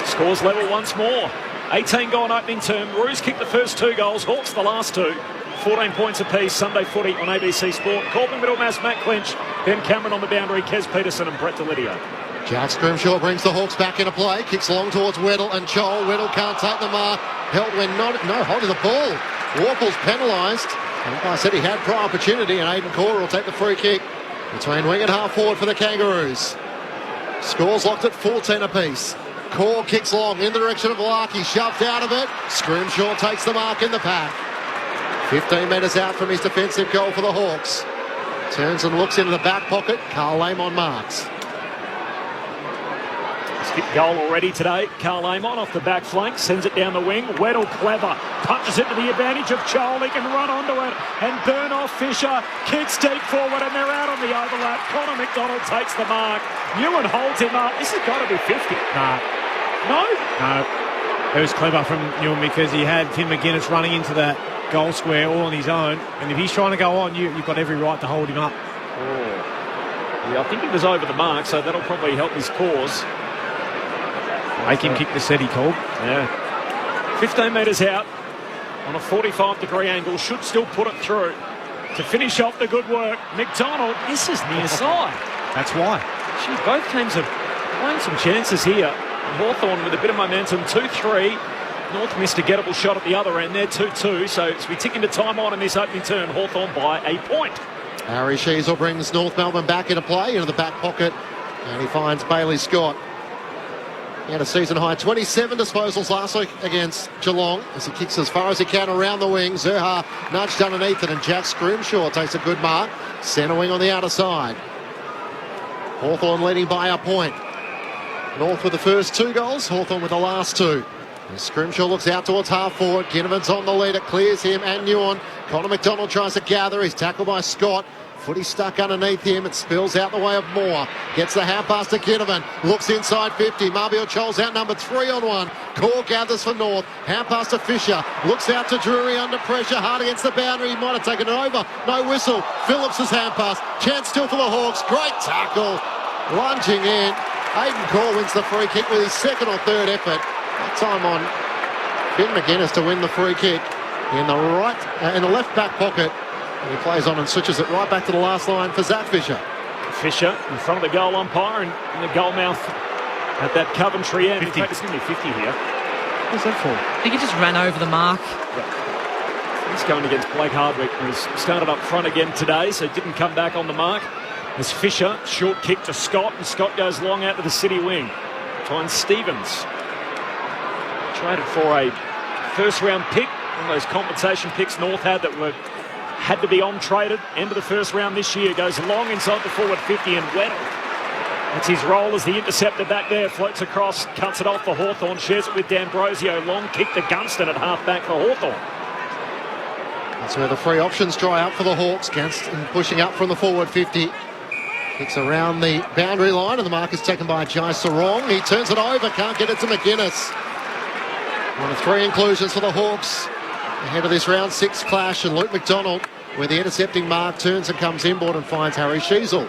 Scores level once more. 18 gone opening term. Roos kicked the first 2 goals. Hawks the last 2. 14 points apiece. Sunday footy on ABC Sport. Corbin Middlemass, Matt Clinch, Ben Cameron on the boundary, Kes Peterson and Brett Delidio. Jack Scrimshaw brings the Hawks back into play. Kicks long towards Weddle and Joel. Weddle can't take the mark. Held when no hold of the ball. Warple's penalised. And like I said, he had prior opportunity, and Aidan Corr will take the free kick between wing and half forward for the Kangaroos. Scores locked at 14 apiece. Corr kicks long in the direction of Larkey. Shoved out of it. Scrimshaw takes the mark in the pack. 15 metres out from his defensive goal for the Hawks. Turns and looks into the back pocket. Carl Lamont marks. Goal already today. Carl Amon off the back flank, sends it down the wing. Weddle clever, punches it to the advantage of Joel. He can run onto it and burn off Fisher. Kicks deep forward and they're out on the overlap. Connor McDonald takes the mark. Ewan holds him up. This has got to be 50. No? No. It was clever from Ewan because he had Finn McGuinness running into that goal square all on his own. And if he's trying to go on, you've got every right to hold him up. Oh. Yeah, I think he was over the mark, so that'll probably help his cause. Make him kick the set, he called. Yeah. 15 metres out on a 45-degree angle. Should still put it through to finish off the good work. McDonald, this is near side. That's why. Gee, both teams have playing some chances here. Hawthorn with a bit of momentum, 2-3. North missed a gettable shot at the other end. They're 2-2. So as we tick into time on in this opening turn, Hawthorn by a point. Harry Sheasel brings North Melbourne back into play, into the back pocket. And he finds Bailey Scott. He had a season-high 27 disposals last week against Geelong as he kicks as far as he can around the wing. Zerha nudged underneath it and Jack Scrimshaw takes a good mark. Centre wing on the outer side. Hawthorn leading by a point. North with the first 2 goals, Hawthorn with the last 2. And Scrimshaw looks out towards half forward. Ginnivan's on the lead. It clears him and Nguyen. Connor McDonald tries to gather. He's tackled by Scott. Footy stuck underneath him. It spills out the way of Moore. Gets the hand pass to Ginnivan. Looks inside 50. Marbiel Chol's out number 3 on 1. Core gathers for North. Hand pass to Fisher. Looks out to Drury under pressure. Hard against the boundary. He might have taken it over. No whistle. Phillips' hand pass. Chance still for the Hawks. Great tackle. Lunging in. Aidan Core wins the free kick with his second or third effort. That time on Finn McGuinness to win the free kick in the left back pocket. And he plays on and switches it right back to the last line for Zach Fisher. Fisher in front of the goal umpire and in the goal mouth at that Coventry end. 50. In fact, it's going to be 50 here. What's that for? I think he just ran over the mark. Yep. He's going against Blake Hardwick, who's started up front again today, so didn't come back on the mark. As Fisher, short kick to Scott, and Scott goes long out to the city wing. Finds Stevens. Traded for a first-round pick, one of those compensation picks North had that had to be on-traded. End of the first round this year. Goes long inside the forward 50 and Weddle. That's his role as the interceptor back there. Floats across, cuts it off for Hawthorn. Shares it with D'Ambrosio. Long kick to Gunston at half-back for Hawthorn. That's where the free options dry up for the Hawks. Gunston pushing up from the forward 50. Kicks around the boundary line and the mark is taken by Jai Sarong. He turns it over, can't get it to McGuinness. One of 3 inclusions for the Hawks ahead of this round 6 clash, and Luke McDonald, where the intercepting mark turns and comes inboard and finds Harry Sheasel.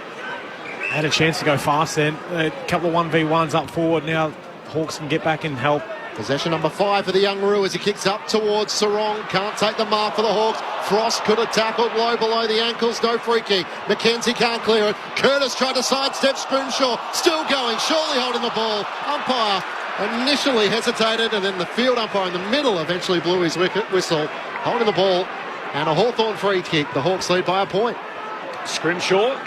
Had a chance to go fast then. A couple of 1v1s up forward. Now Hawks can get back and help. Possession number 5 for the young Roo as he kicks up towards Sarong. Can't take the mark for the Hawks. Frost could have tackled low below the ankles. No free kick. McKenzie can't clear it. Curtis tried to sidestep Scrimshaw. Still going. Surely holding the ball. Umpire initially hesitated, and then the field umpire in the middle eventually blew his whistle. Holding the ball. And a Hawthorn free kick. The Hawks lead by a point. Scrimshaw.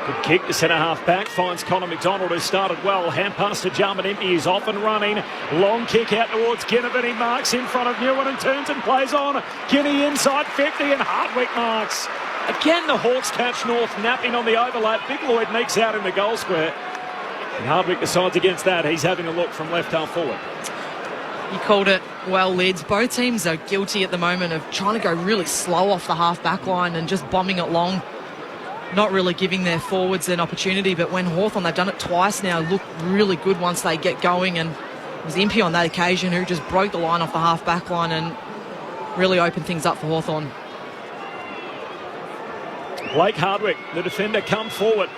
Good kick to centre half back. Finds Connor McDonald, who started well. Hand pass to Jarman Impey. He's off and running. Long kick out towards Ginnivan. He marks in front of Nguyen and turns and plays on. Guinea inside 50 and Hardwick marks. Again, the Hawks catch North napping on the overlap. Big Lloyd meeks out in the goal square. And Hardwick decides against that. He's having a look from left half forward. You called it well, Lids. Both teams are guilty at the moment of trying to go really slow off the half-back line and just bombing it long. Not really giving their forwards an opportunity, but when Hawthorn, they've done it twice now, look really good once they get going, and it was Impey on that occasion who just broke the line off the half-back line and really opened things up for Hawthorn. Blake Hardwick, the defender, come forward.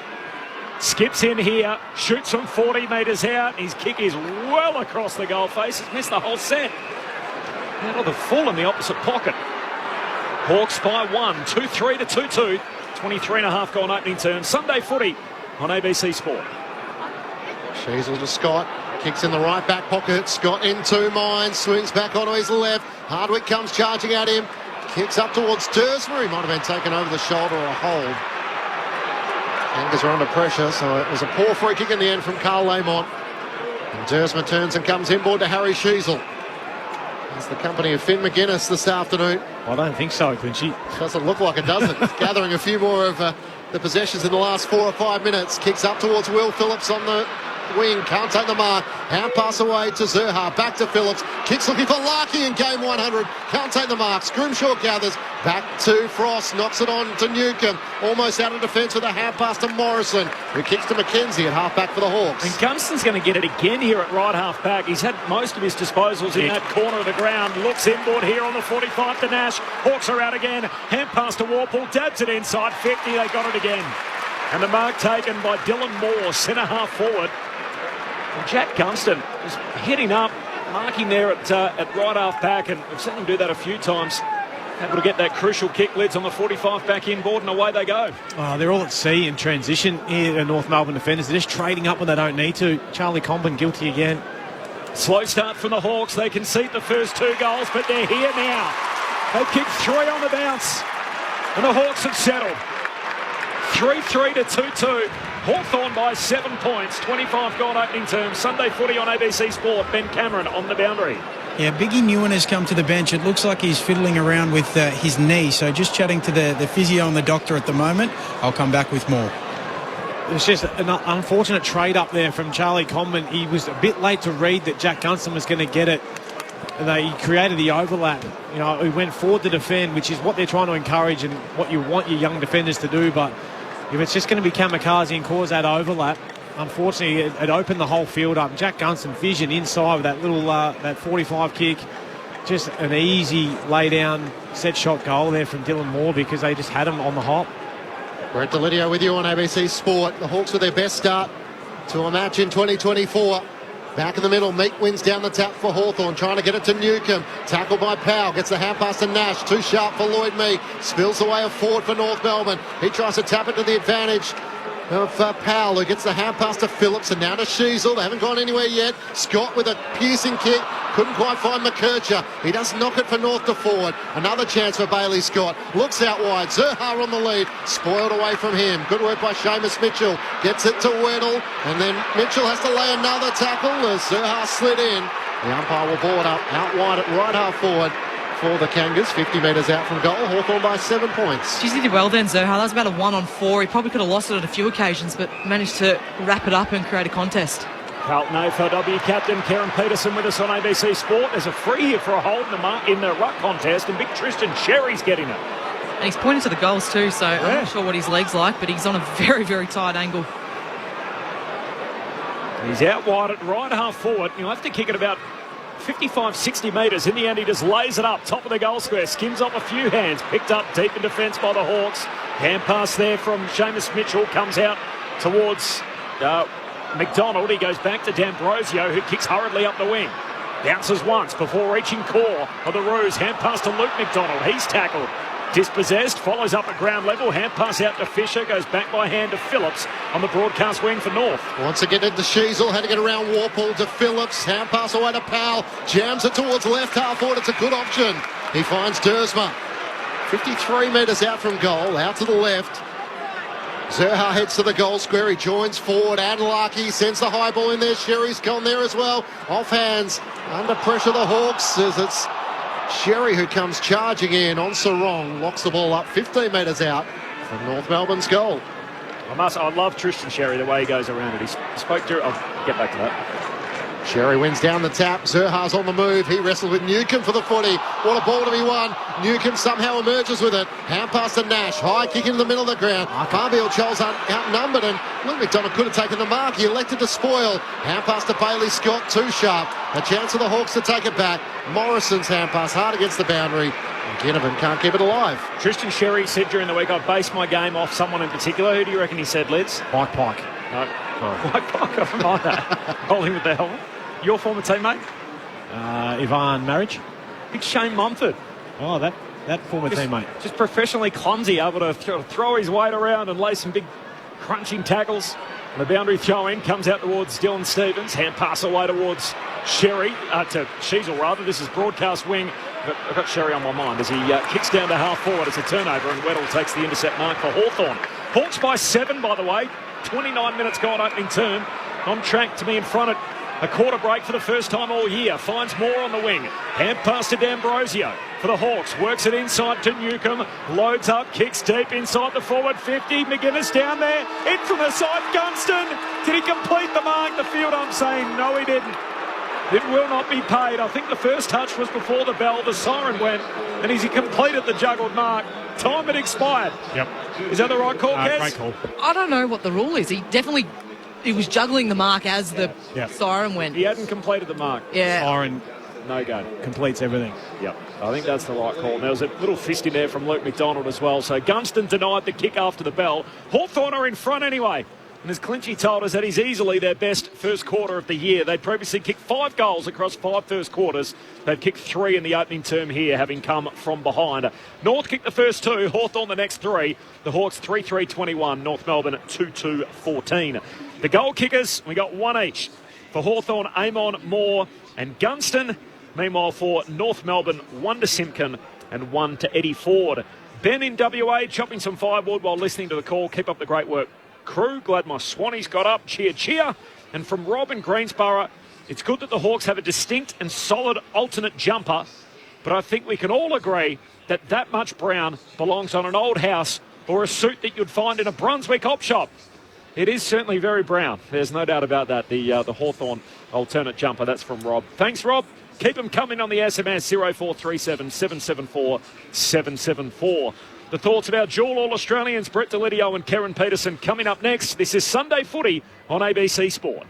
Skips in here, shoots from 40 metres out. His kick is well across the goal face. He's missed the whole set. Out of the full in the opposite pocket. Hawks by 1, 2-3 to 2-2. 23.5 goal opening turn. Sunday footy on ABC Sport. Sheasel to Scott. Kicks in the right back pocket. Scott in 2 minds. Swings back onto his left. Hardwick comes charging at him. Kicks up towards Dursmer. He might have been taken over the shoulder or a hold. Angers are under pressure, so it was a poor free kick in the end from Carl Lamont. And Dursmer turns and comes inboard to Harry Sheasel. It's the company of Finn McGuinness this afternoon. I don't think so, Clinchy. Doesn't look like it, does it? He's gathering a few more of the possessions in the last 4 or 5 minutes. Kicks up towards Will Phillips on the wing. Can't take the mark. Hand pass away to Zerha. Back to Phillips. Kicks looking for Larkey in game 100. Can't take the mark. Scrimshaw gathers. Back to Frost. Knocks it on to Newcomb. Almost out of defence with a hand pass to Morrison, who kicks to McKenzie at half-back for the Hawks. And Gunston's going to get it again here at right half-back. He's had most of his disposals in that corner of the ground. Looks inboard here on the 45 to Nash. Hawks are out again. Hand pass to Warple. Dabs it inside 50. They got it again. And the mark taken by Dylan Moore, centre half forward. And Jack Gunston is heading up, marking there at right half back, and we've seen him do that a few times. Able to get that crucial kick, lids on the 45 back inboard, and away they go. Oh, they're all at sea in transition here, the North Melbourne defenders. They're just trading up when they don't need to. Charlie Comben guilty again. Slow start from the Hawks. They concede the first 2 goals, but they're here now. They've kicked 3 on the bounce, and the Hawks have settled. 3-3 to 2-2. Hawthorn by 7 points. 25 goal opening term. Sunday footy on ABC Sport. Ben Cameron on the boundary. Yeah, Biggie Newen has come to the bench. It looks like he's fiddling around with his knee. So just chatting to the physio and the doctor at the moment. I'll come back with more. It was just an unfortunate trade up there from Charlie Comben. He was a bit late to read that Jack Gunston was going to get it. And he created the overlap. You know, he went forward to defend, which is what they're trying to encourage and what you want your young defenders to do. But if it's just going to be kamikaze and cause that overlap, unfortunately, it opened the whole field up. Jack Gunston vision inside with that little that 45 kick. Just an easy lay-down set shot goal there from Dylan Moore because they just had him on the hop. Brett Delidio with you on ABC Sport. The Hawks with their best start to a match in 2024. Back in the middle, Meek wins down the tap for Hawthorn, trying to get it to Newcomb. Tackled by Powell, gets the hand pass to Nash. Too sharp for Lloyd Meek. Spills away a forward for North Melbourne. He tries to tap it to the advantage of Powell, who gets the hand pass to Phillips, and now to Sheasel. They haven't gone anywhere yet. Scott with a piercing kick. Couldn't quite find McKercher. He does knock it for North to forward. Another chance for Bailey Scott. Looks out wide. Zerha on the lead. Spoiled away from him. Good work by Seamus Mitchell. Gets it to Weddle. And then Mitchell has to lay another tackle as Zerha slid in. The umpire will board up out wide at right half forward for the Kangas. 50 metres out from goal. Hawthorn by 7 points. Geez, he did well then, Zerha. That was about a 1-on-4. He probably could have lost it at a few occasions, but managed to wrap it up and create a contest. Carlton AFLW captain Karen Peterson with us on ABC Sport. There's a free here for a hold in the ruck contest, and big Tristan Sherry's getting it. And he's pointing to the goals too, so I'm not sure what his leg's like, but he's on a very, very tight angle. He's out wide at right half forward. He'll have to kick it about 55, 60 metres. In the end, he just lays it up, top of the goal square, skims off a few hands, picked up deep in defence by the Hawks. Hand pass there from Seamus Mitchell, comes out towards McDonald. He goes back to D'Ambrosio, who kicks hurriedly up the wing. Bounces once before reaching core of the Roos. Hand pass to Luke McDonald. He's tackled. Dispossessed, follows up at ground level. Hand pass out to Fisher, goes back by hand to Phillips on the broadcast wing for North. Wants to get into Sheasel, had to get around Warple to Phillips. Hand pass away to Powell. Jams it towards left half forward. It's a good option. He finds Dersma. 53 metres out from goal, out to the left. Zerha heads to the goal square. He joins forward. Adlarkey sends the high ball in there. Sherry's gone there as well. Off hands. Under pressure the Hawks as it's Sherry who comes charging in on Sarong. Locks the ball up 15 metres out from North Melbourne's goal. I love Tristan Sherry, the way he goes around it. He spoke to... I'll get back to that. Sherry wins down the tap. Zerha's on the move. He wrestles with Newcomb for the footy. What a ball to be won. Newcomb somehow emerges with it. Hand pass to Nash. High kick into the middle of the ground. Barbiel Charles outnumbered, and Luke McDonald could have taken the mark. He elected to spoil. Hand pass to Bailey Scott. Too sharp. A chance for the Hawks to take it back. Morrison's hand pass hard against the boundary. Ginnivan can't keep it alive. Tristan Sherry said during the week, I based my game off someone in particular. Who do you reckon he said, Lids? Mike Pike. No. Mike Pike, I don't like that. Holding with the helmet. Your former teammate? Ivan Marriage. Big Shane Mumford. Oh, that former teammate. Just professionally clumsy, able to throw his weight around and lay some big crunching tackles. The boundary throw in comes out towards Dylan Stevens. Hand pass away towards Sherry, to Sheasel rather. This is broadcast wing. I've got Sherry on my mind as he kicks down to half forward. It's a turnover, and Weddle takes the intercept mark for Hawthorn. Hawks by 7, by the way. 29 minutes gone opening term. On track to be in front at A quarter break for the first time all year. Finds Moore on the wing. Hand pass to D'Ambrosio for the Hawks. Works it inside to Newcomb. Loads up, kicks deep inside the forward 50. McGuinness down there. In from the side, Gunston. Did he complete the mark? The field ump saying no, he didn't. It will not be paid. I think the first touch was before the bell. The siren went, and as he completed the juggled mark, time had expired. Yep. Is that the right call, Kes? Great call. I don't know what the rule is. He was juggling the mark as the siren went. He hadn't completed the mark. Yeah. Siren No go. completes everything. Yep. I think that's the right call. There was a little fist in there from Luke McDonald as well. So Gunston denied the kick after the bell. Hawthorn are in front anyway. And as Clinchy told us, that is easily their best first quarter of the year. They'd previously kicked 5 goals across 5 first quarters. They've kicked 3 in the opening term here, having come from behind. North kicked the first 2, Hawthorn the next 3. The Hawks 3-3-21, North Melbourne 2-2-14. The goal kickers, we got 1 each. For Hawthorn, Amon, Moore and Gunston. Meanwhile for North Melbourne, 1 to Simpkin and 1 to Eddie Ford. Ben in WA chopping some firewood while listening to the call. Keep up the great work, crew. Glad my Swannies got up. Cheer, cheer. And from Rob in Greensborough, it's good that the Hawks have a distinct and solid alternate jumper, but I think we can all agree that that much brown belongs on an old house or a suit that you'd find in a Brunswick op shop. It is certainly very brown. There's no doubt about that. The Hawthorn alternate jumper. That's from Rob. Thanks, Rob. Keep them coming on the SMS 0437 774 774. The thoughts of our dual All-Australians, Brett Delidio and Karen Peterson, coming up next. This is Sunday Footy on ABC Sport.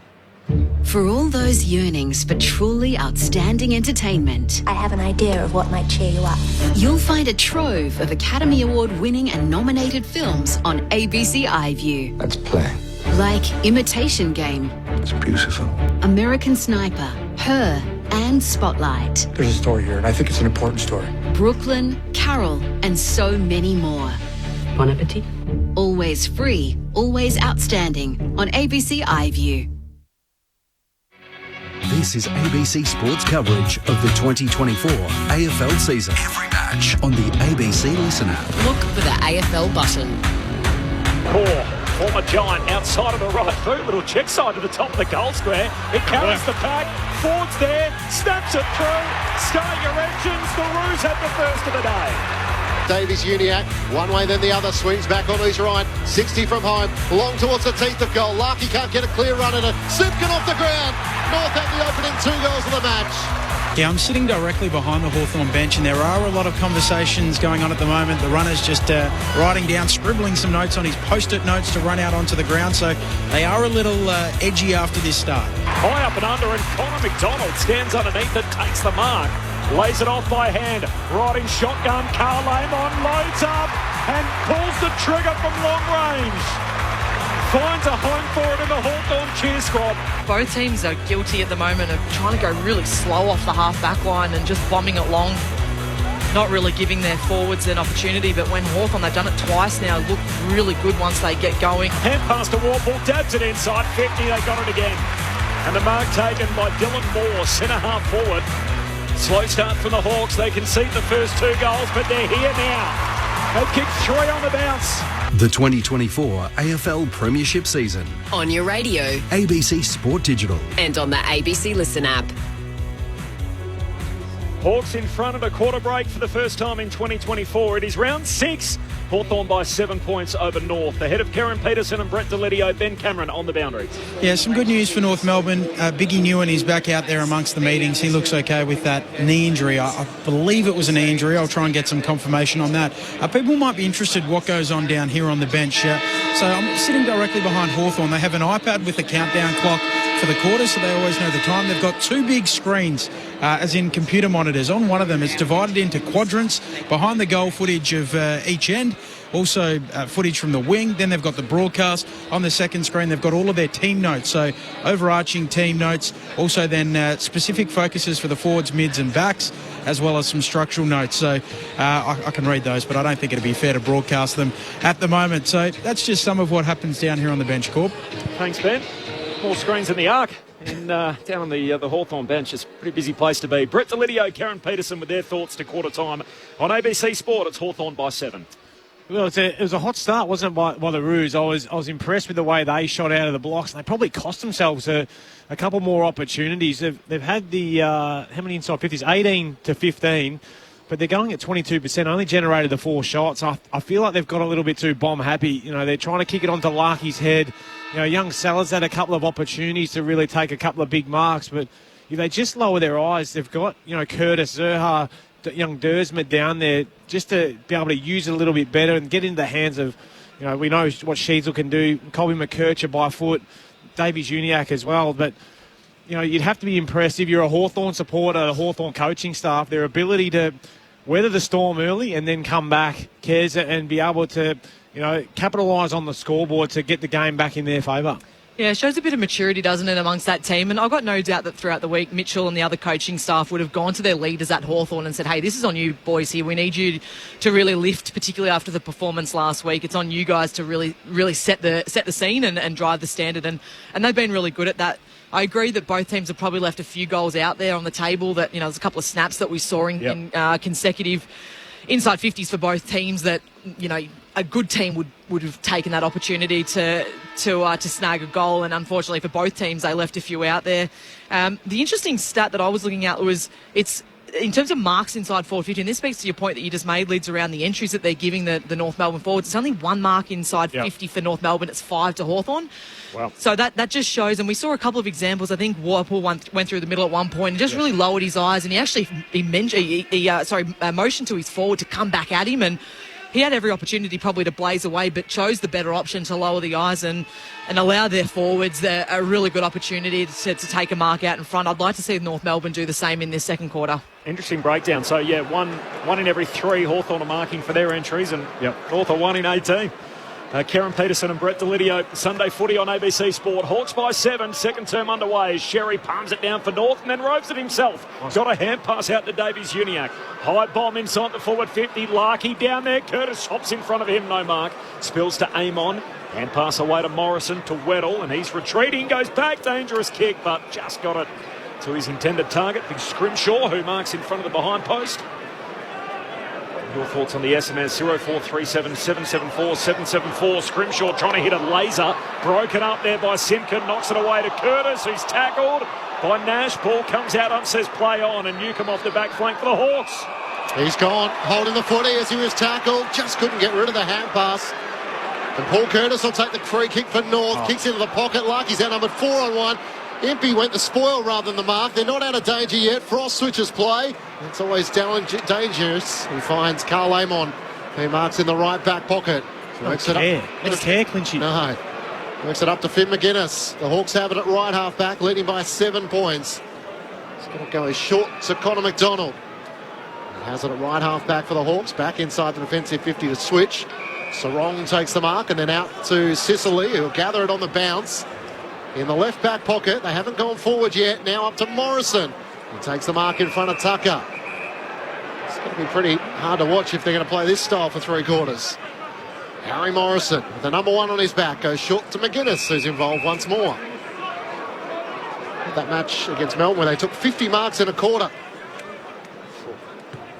For all those yearnings for truly outstanding entertainment, I have an idea of what might cheer you up. You'll find a trove of Academy Award-winning and nominated films on ABC iView. Let's play. Like Imitation Game. It's beautiful. American Sniper, Her, and Spotlight. There's a story here, and I think it's an important story. Brooklyn, Carol, and so many more. Bon appetit. Always free, always outstanding on ABC iView. This is ABC Sports coverage of the 2024 AFL season. Every match on the ABC Listen app. Look for the AFL button. Core, former Giant, outside of the right boot. Little check side to the top of the goal square. It carries the pack. Ford's there. Snaps it through. Start your engines. The Roos have the first of the day. Davies Uniac, one way then the other, swings back on his right, 60 from home, long towards the teeth of goal. Larky can't get a clear run at it. Simpkin off the ground. North had the opening 2 goals of the match. Yeah, I'm sitting directly behind the Hawthorn bench, and there are a lot of conversations going on at the moment. The runner's just writing down, scribbling some notes on his post-it notes to run out onto the ground, so they are a little edgy after this start. High up and under, and Connor McDonald stands underneath it, takes the mark, lays it off by hand, riding shotgun. Carl Amon loads up and pulls the trigger from long range. Finds a home for it in the Hawthorn cheer squad. Both teams are guilty at the moment of trying to go really slow off the half-back line and just bombing it long, not really giving their forwards an opportunity. But when Hawthorn, they've done it twice now, look really good once they get going. Hand pass to Warple, dabs it inside 50, they got it again. And the mark taken by Dylan Moore, centre-half forward. Slow start from the Hawks. They concede the first 2 goals, but they're here now. They've kicked 3 on the bounce. The 2024 AFL Premiership season. On your radio. ABC Sport Digital. And on the ABC Listen app. Hawks in front of a quarter break for the first time in 2024. It is round 6. Hawthorn by 7 points over North. Ahead of Karen Peterson and Brett Delidio, Ben Cameron on the boundaries. Yeah, some good news for North Melbourne. Biggie Newen is back out there amongst the meetings. He looks okay with that knee injury. I believe it was a knee injury. I'll try and get some confirmation on that. People might be interested what goes on down here on the bench. So I'm sitting directly behind Hawthorn. They have an iPad with a countdown clock for the quarters, so they always know the time. They've got 2 big screens, as in computer monitors. On one of them, it's divided into quadrants. Behind the goal, footage of each end. Also, footage from the wing. Then they've got the broadcast. On the second screen, they've got all of their team notes. So, overarching team notes. Also, then specific focuses for the forwards, mids and backs, as well as some structural notes. So, I can read those, but I don't think it'd be fair to broadcast them at the moment. So, that's just some of what happens down here on the bench, Corb. Thanks, Ben. More screens in the arc. And down on the Hawthorn bench, it's a pretty busy place to be. Brett Delidio, Karen Peterson with their thoughts to quarter time on ABC Sport. It's Hawthorn by 7. Well, it was a hot start, wasn't it, by the Roos? I was impressed with the way they shot out of the blocks. They probably cost themselves a couple more opportunities. They've had the, how many inside 50s? 18 to 15, but they're going at 22%, only generated the 4 shots. I feel like they've got a little bit too bomb happy. You know, they're trying to kick it onto Larky's head. You know, young Sellers had a couple of opportunities to really take a couple of big marks, but if they just lower their eyes, they've got, you know, Curtis, Zerha, young Dersma down there just to be able to use it a little bit better and get into the hands of, you know, we know what Sheasel can do, Colby McKercher by foot, Davies Uniacke as well, but, you know, you'd have to be impressed if you're a Hawthorn supporter, a Hawthorn coaching staff, their ability to weather the storm early and then come back, Kez, and be able to, you know, capitalise on the scoreboard to get the game back in their favour. Yeah, it shows a bit of maturity, doesn't it, amongst that team? And I've got no doubt that throughout the week, Mitchell and the other coaching staff would have gone to their leaders at Hawthorn and said, hey, this is on you boys here. We need you to really lift, particularly after the performance last week. It's on you guys to really set the scene and drive the standard. And they've been really good at that. I agree that both teams have probably left a few goals out there on the table that, you know, there's a couple of snaps that we saw in consecutive inside 50s for both teams that, you know, a good team would have taken that opportunity to snag a goal, and unfortunately for both teams, they left a few out there. The interesting stat that I was looking at was it's in terms of marks inside 450, and this speaks to your point that you just made, Lids, around the entries that they're giving the North Melbourne forwards. It's only 1 mark inside 50 for North Melbourne. It's 5 to Hawthorn. Wow. So that just shows, and we saw a couple of examples. I think Warple went through the middle at one point and just really lowered his eyes, and he actually motioned to his forward to come back at him, and he had every opportunity probably to blaze away, but chose the better option to lower the eyes and allow their forwards a really good opportunity to take a mark out in front. I'd like to see North Melbourne do the same in this second quarter. Interesting breakdown. So, yeah, one in every 3 Hawthorn are marking for their entries, and North are 1 in 18. Karen Peterson and Brett Delidio, Sunday footy on ABC Sport. Hawks by 7, second term underway. Sherry palms it down for North and then roves it himself. Got a hand pass out to Davies Uniacke. High bomb inside the forward 50. Larky down there. Curtis hops in front of him. No mark. Spills to Amon. Hand pass away to Morrison to Weddle, and he's retreating. Goes back. Dangerous kick, but just got it to his intended target. Big Scrimshaw, who marks in front of the behind post. Your thoughts on the SMS? 0437 774 774. Scrimshaw trying to hit a laser. Broken up there by Simkin. Knocks it away to Curtis, who's tackled by Nash. Ball comes out and says play on, and Newcomb off the back flank for the Hawks. He's gone, holding the footy as he was tackled. Just couldn't get rid of the hand pass. And Paul Curtis will take the free kick for North. Kicks into the pocket. Larky's outnumbered 4-on-1. Impey went the spoil rather than the mark. They're not out of danger yet. Frost switches play. It's always dangerous. He finds Carl Amon, who marks in the right back pocket. Works it up. It's care, Clinchy. No. Works it up to Finn McGuinness. The Hawks have it at right half back, leading by 7 points. He's going to go as short to Connor McDonald. He has it at right half back for the Hawks. Back inside the defensive 50 to switch. Sarong takes the mark and then out to Sicily, who'll gather it on the bounce. In the left back pocket, they haven't gone forward yet. Now up to Morrison. He takes the mark in front of Tucker. It's going to be pretty hard to watch if they're going to play this style for 3 quarters. Harry Morrison, with the number 1 on his back, goes short to McGuinness, who's involved once more. That match against Melbourne, where they took 50 marks in a quarter.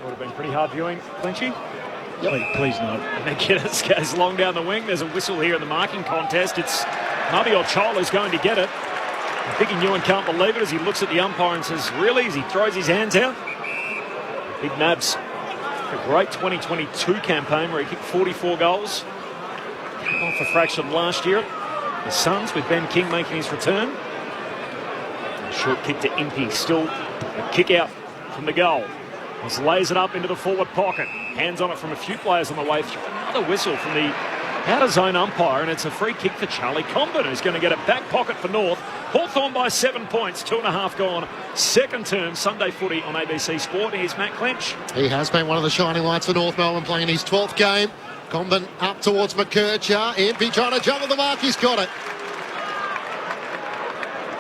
Would have been pretty hard viewing, Clinchy. Yep. Please no. McGuinness goes long down the wing. There's a whistle here in the marking contest. It's Mubby or Chol who's going to get it. Biggie Newen can't believe it as he looks at the umpire and says, really? As he throws his hands out. Big Nabs. A great 2022 campaign where he kicked 44 goals. Came off a fraction last year. The Suns with Ben King making his return. A short kick to Impey. Still a kick out from the goal. He lays it up into the forward pocket. Hands on it from a few players on the way through. Another whistle from the out of zone umpire, and it's a free kick for Charlie Comben, who's going to get it back pocket for North. Hawthorn by 7 points, 2.5 gone. Second term Sunday footy on ABC Sport. Here's Matt Clinch. He has been one of the shining lights for North Melbourne, playing his 12th game. Comben up towards McKercher. Impey trying to juggle the mark. He's got it.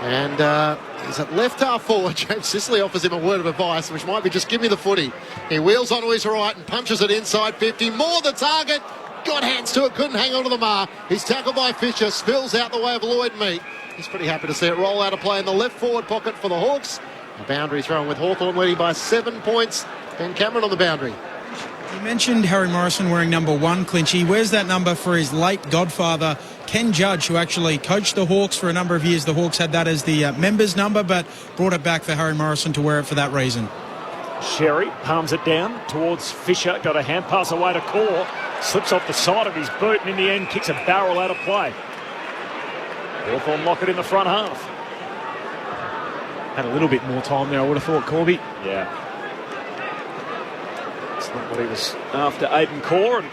And he's at left half forward. James Sicily offers him a word of advice, which might be just give me the footy. He wheels onto his right and punches it inside 50. More the target. Got hands to it, couldn't hang on to the mark. He's tackled by Fisher, spills out the way of Lloyd Meek. He's pretty happy to see it roll out of play in the left forward pocket for the Hawks. A boundary thrown with Hawthorn leading by 7 points. Ben Cameron on the boundary. You mentioned Harry Morrison wearing number 1, Clinchy. Where's that number for his late godfather, Ken Judge, who actually coached the Hawks for a number of years? The Hawks had that as the members' number, but brought it back for Harry Morrison to wear it for that reason. Sherry palms it down towards Fisher. Got a hand pass away to Core. Slips off the side of his boot and in the end kicks a barrel out of play. Hawthorn lock it in the front half. Had a little bit more time there, I would have thought, Corby. Yeah. It's not what he was after, Aiden Core, and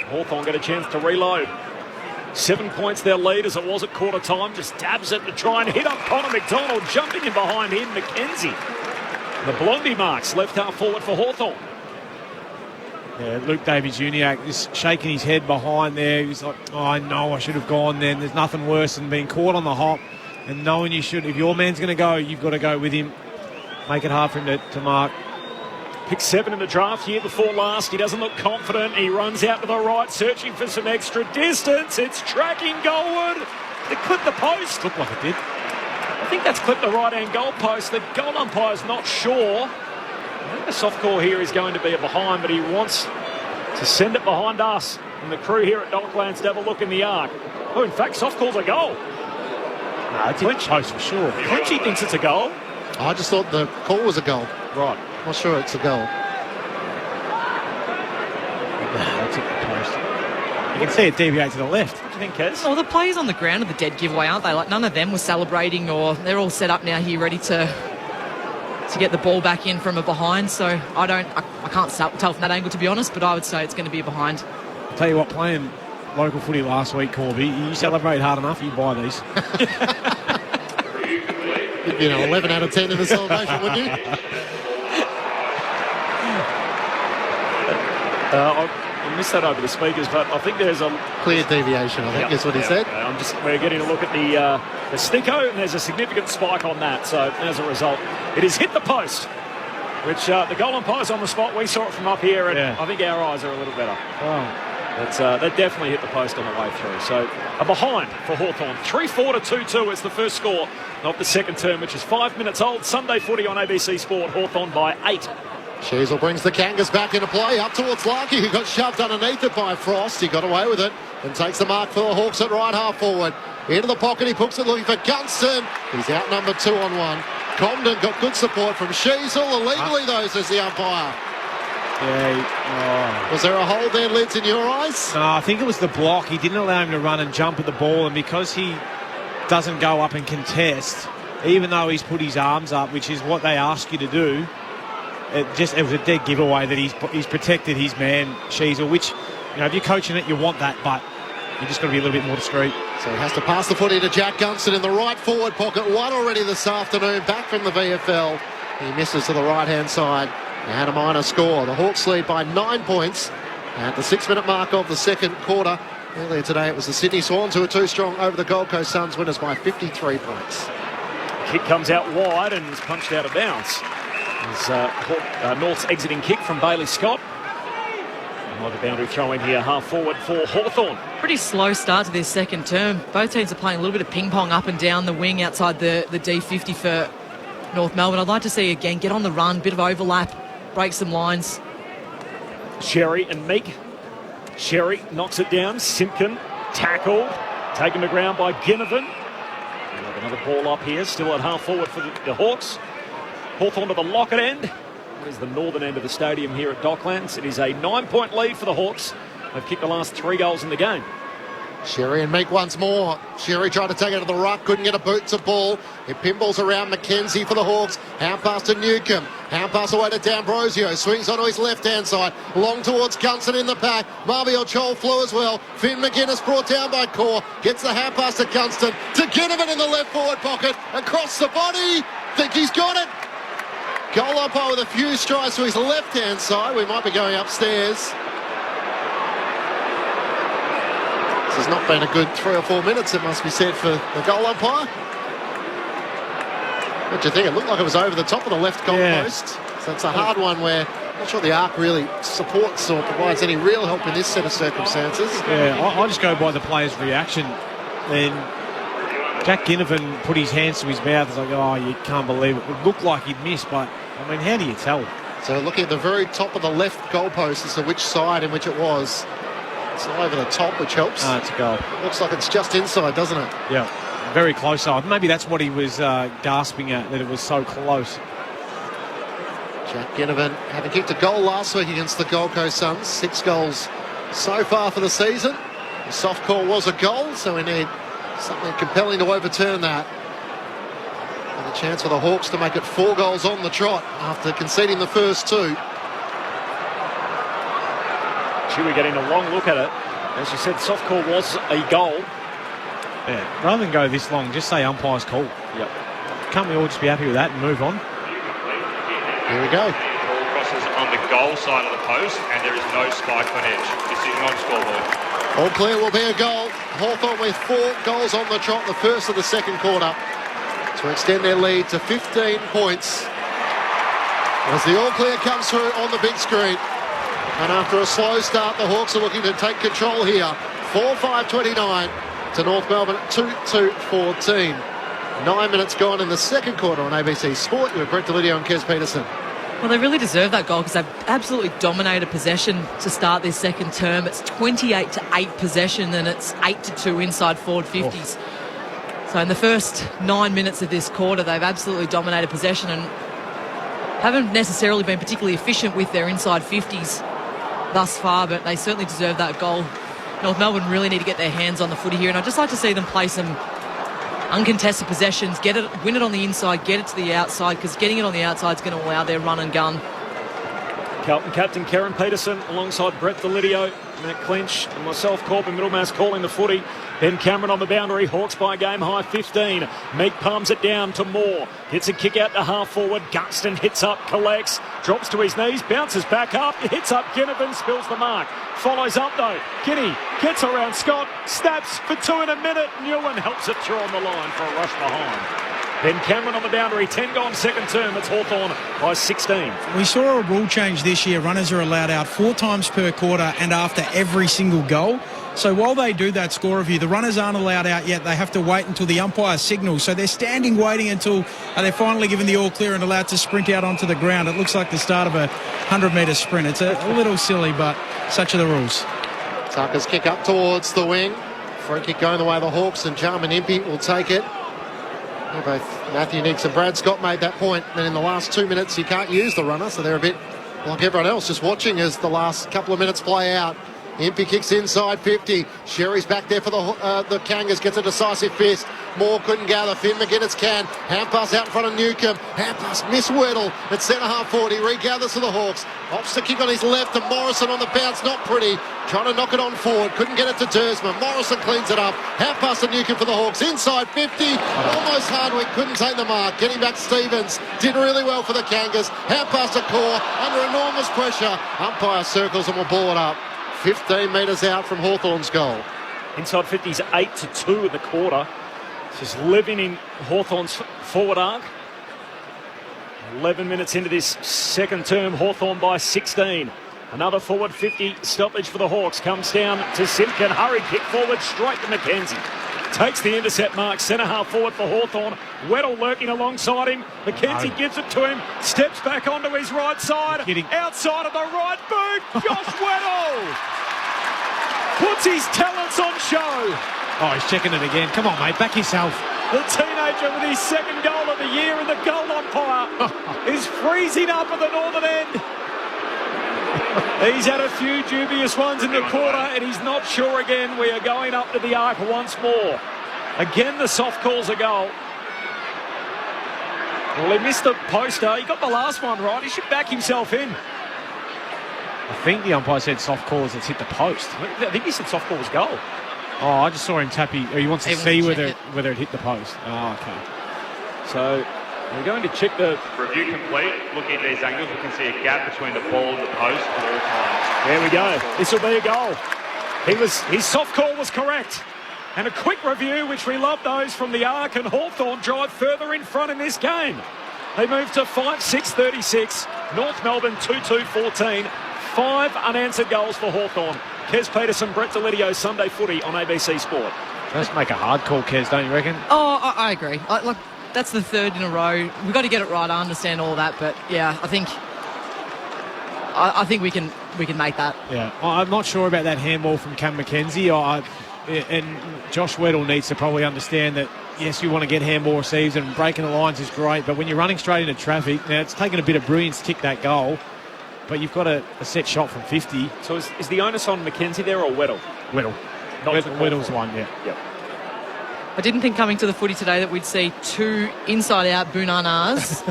Hawthorn got a chance to reload. 7 points their lead as it was at quarter time. Just dabs it to try and hit up Connor McDonald. Jumping in behind him, McKenzie. The Blondie marks, left half forward for Hawthorn. Yeah, Luke Davies-Uniacke is shaking his head behind there. He's like, oh, I know I should have gone then. There's nothing worse than being caught on the hop and knowing you should. If your man's going to go, you've got to go with him. Make it hard for him to mark. Picked 7 in the draft year before last. He doesn't look confident. He runs out to the right, searching for some extra distance. It's tracking goalward. It clipped the post. Looked like it did. I think that's clipped the right-hand goal post. The goal umpire's not sure. I think the soft call here is going to be a behind, but he wants to send it behind us and the crew here at Docklands to have a look in the arc. Oh, in fact, soft call's a goal. No, it's a post for sure. Clinchy thinks it's a goal. I just thought the call was a goal. Right. Not sure it's a goal. That's a post. You can see it deviate to the left. What do you think, Kez? Oh, the players on the ground are the dead giveaway, aren't they? Like, none of them were celebrating, or they're all set up now here ready to get the ball back in from a behind. So I can't tell from that angle, to be honest, but I would say it's going to be a behind. I'll tell you what, playing local footy last week, Corby, you celebrate hard enough, you buy these. 11 out of 10 in the celebration, wouldn't you? I missed that over the speakers, but I think there's a clear deviation, I think is what he said. We're getting a look at the sticko, and there's a significant spike on that. So as a result, it has hit the post, which the goal umpire's on the spot. We saw it from up here, and I think our eyes are a little better. Oh. That definitely hit the post on the way through. So a behind for Hawthorn. 3-4 to 2-2 is the first score of the second term, which is 5 minutes old. Sunday footy on ABC Sport. Hawthorn by 8. Sheasel brings the Kangas back into play, up towards Larky, who got shoved underneath it by Frost. He got away with it and takes the mark for the Hawks at right half forward. Into the pocket, he hooks it looking for Gunston. He's outnumbered 2-on-1. Comden got good support from Sheasel. Illegally, though, says the umpire. Yeah. Was there a hold there, Lids, in your eyes? No, I think it was the block. He didn't allow him to run and jump at the ball, and because he doesn't go up and contest, even though he's put his arms up, which is what they ask you to do, it was a dead giveaway that he's protected his man, Sheasel, which, if you're coaching it, you want that, but you just got to be a little bit more discreet. So he has to pass the footy to Jack Gunston in the right forward pocket. One already this afternoon, back from the VFL. He misses to the right-hand side. And a minor score. The Hawks lead by 9 points at the 6-minute mark of the second quarter. Earlier today, it was the Sydney Swans who were too strong over the Gold Coast Suns, winners by 53 points. Kick comes out wide and is punched out of bounds. North's exiting kick from Bailey Scott. Another boundary throw in here, half forward for Hawthorn. Pretty slow start to this second term. Both teams are playing a little bit of ping pong up and down the wing outside the D50 for North Melbourne. I'd like to see again get on the run, bit of overlap, break some lines. Sherry and Meek. Sherry knocks it down. Simpkin tackled, taken to ground by Ginnivan. Another ball up here, still at half forward for the Hawks. Hawthorn to the Lockett end. That is the northern end of the stadium here at Docklands. It is a 9-point lead for the Hawks. They've kicked the last 3 goals in the game. Sherry and Meek once more. Sherry tried to take it to the ruck, couldn't get a boot to ball. It pinballs around McKenzie for the Hawks. Hand pass to Newcomb. Hand pass away to D'Ambrosio. Swings onto his left-hand side. Long towards Gunston in the pack. Marviel Chol flew as well. Finn McGuinness brought down by Core. Gets the hand pass to Gunston. To Ginnivan in the left forward pocket. Across the body. Think he's got it. Goal umpire with a few strides to his left-hand side. We might be going upstairs. This has not been a good 3 or 4 minutes, it must be said, for the goal umpire. What do you think? It looked like it was over the top of the left goal post. So it's a hard one where I'm not sure the arc really supports or provides any real help in this set of circumstances. Yeah, I just go by the player's reaction. And Jack Ginnivan put his hands to his mouth. It's like, oh, you can't believe it. It looked like he'd missed, but, I mean, how do you tell? So looking at the very top of the left goalpost as to which side in which it was. It's not over the top, which helps. It's a goal. Looks like it's just inside, doesn't it? Yeah, very close. Maybe that's what he was gasping at, that it was so close. Jack Ginnivan having kicked a goal last week against the Gold Coast Suns. 6 goals so far for the season. The soft call was a goal, so we need something compelling to overturn that. And a chance for the Hawks to make it 4 goals on the trot after conceding the first 2. We're getting a long look at it. As you said, soft call was a goal. Yeah, rather than go this long, just say umpire's call. Yep. Can't we all just be happy with that and move on? Here we go. Ball crosses on the goal side of the post, and there is no spike on edge. Decision on scoreboard. All clear will be a goal. Hawthorn with 4 goals on the trot, the first of the second quarter, to extend their lead to 15 points. As the all clear comes through on the big screen. And after a slow start, the Hawks are looking to take control here. 4-5-29 to North Melbourne, 2-2-14. 9 minutes gone in the second quarter on ABC Sport. With Brett Delidio and Kes Peterson. Well, they really deserve that goal because they've absolutely dominated possession to start this second term. It's 28-8 possession and it's 8-2 inside forward 50s. Oh. So in the first 9 minutes of this quarter, they've absolutely dominated possession and haven't necessarily been particularly efficient with their inside 50s thus far, but they certainly deserve that goal. North Melbourne really need to get their hands on the footy here, and I'd just like to see them play some uncontested possessions, get it, win it on the inside, get it to the outside, because getting it on the outside is going to allow their run and gun. Carlton captain Karen Peterson alongside Brett Delidio, Matt Clinch and myself, Corbin Middlemass, calling the footy. Ben Cameron on the boundary. Hawks by game high 15. Meek palms it down to Moore. Hits a kick out to half forward. Gunston hits up, collects, drops to his knees, bounces back up, hits up Ginnivan, spills the mark. Follows up though. Kinney gets around Scott, snaps for 2 in a minute. Newen helps it through on the line for a rush behind. Ben Cameron on the boundary, 10 gone second term. It's Hawthorn by 16. We saw a rule change this year. Runners are allowed out 4 times per quarter and after every single goal. So while they do that score review, the runners aren't allowed out yet. They have to wait until the umpire signals. So they're standing waiting until they're finally given the all clear and allowed to sprint out onto the ground. It looks like the start of a 100-metre sprint. It's a little silly, but such are the rules. Tucker's kick up towards the wing. Free kick going the way of the Hawks, and Jarman Impey will take it. Both Matthew Nicks and Brad Scott made that point. Then in the last 2 minutes, you can't use the runner, so they're a bit like everyone else, just watching as the last couple of minutes play out. Impey kicks inside 50. Sherry's back there for the Kangas, gets a decisive fist. Moore couldn't gather. Finn McGuinness can. Hand pass out in front of Newcomb. Hand pass, Miss Weddle at centre half 40. Regathers for the Hawks. Opts to kick on his left to Morrison on the bounce. Not pretty. Trying to knock it on forward. Couldn't get it to Dersman. Morrison cleans it up. Hand pass to Newcomb for the Hawks. Inside 50. Almost Hardwick. Couldn't take the mark. Getting back Stevens. Did really well for the Kangas. Hand pass to Core. Under enormous pressure. Umpire circles and will ball it up. 15 metres out from Hawthorn's goal. Inside 50's 8-2 in the quarter. Just living in Hawthorn's forward arc. 11 minutes into this second term, Hawthorn by 16. Another forward 50 stoppage for the Hawks. Comes down to Simpkin. Hurry kick forward straight to McKenzie. Takes the intercept mark. Centre half forward for Hawthorn. Weddle lurking alongside him. McKenzie gives it to him. Steps back onto his right side. Outside of the right boot. Josh Weddle puts his talents on show. Oh, he's checking it again. Come on, mate. Back yourself. The teenager with his second goal of the year, and the goal umpire is freezing up at the northern end. He's had a few dubious ones in the quarter, and he's not sure again. We are going up to the arc once more. Again, the soft calls a goal. Well, he missed the poster. He got the last one right. He should back himself in. I think the umpire said soft calls that's hit the post. I think he said soft call was goal. Oh, I just saw him tapping. He wants to see whether it hit the post. Oh, okay. So we're going to check the review complete. Looking at these angles, we can see a gap between the ball and the post at all times. There we go. This will be a goal. His soft call was correct. And a quick review, which we love those from the arc, and Hawthorn drive further in front in this game. They move to 5-6-36. North Melbourne 2-2-14. 5 unanswered goals for Hawthorn. Kes Peterson, Brett Delidio, Sunday Footy on ABC Sport. Let's make a hard call, Kes, don't you reckon? Oh, I agree. Look, that's the third in a row. We've got to get it right. I understand all that, but yeah, I think I think we can make that. Yeah, I'm not sure about that handball from Cam McKenzie. And Josh Weddle needs to probably understand that, yes, you want to get handball receives and breaking the lines is great, but when you're running straight into traffic, now it's taken a bit of brilliance to kick that goal, but you've got a set shot from 50. So is the onus on McKenzie there or Weddle? Weddle. Weddle's one, yeah. Yep. I didn't think coming to the footy today that we'd see two inside-out Bunanas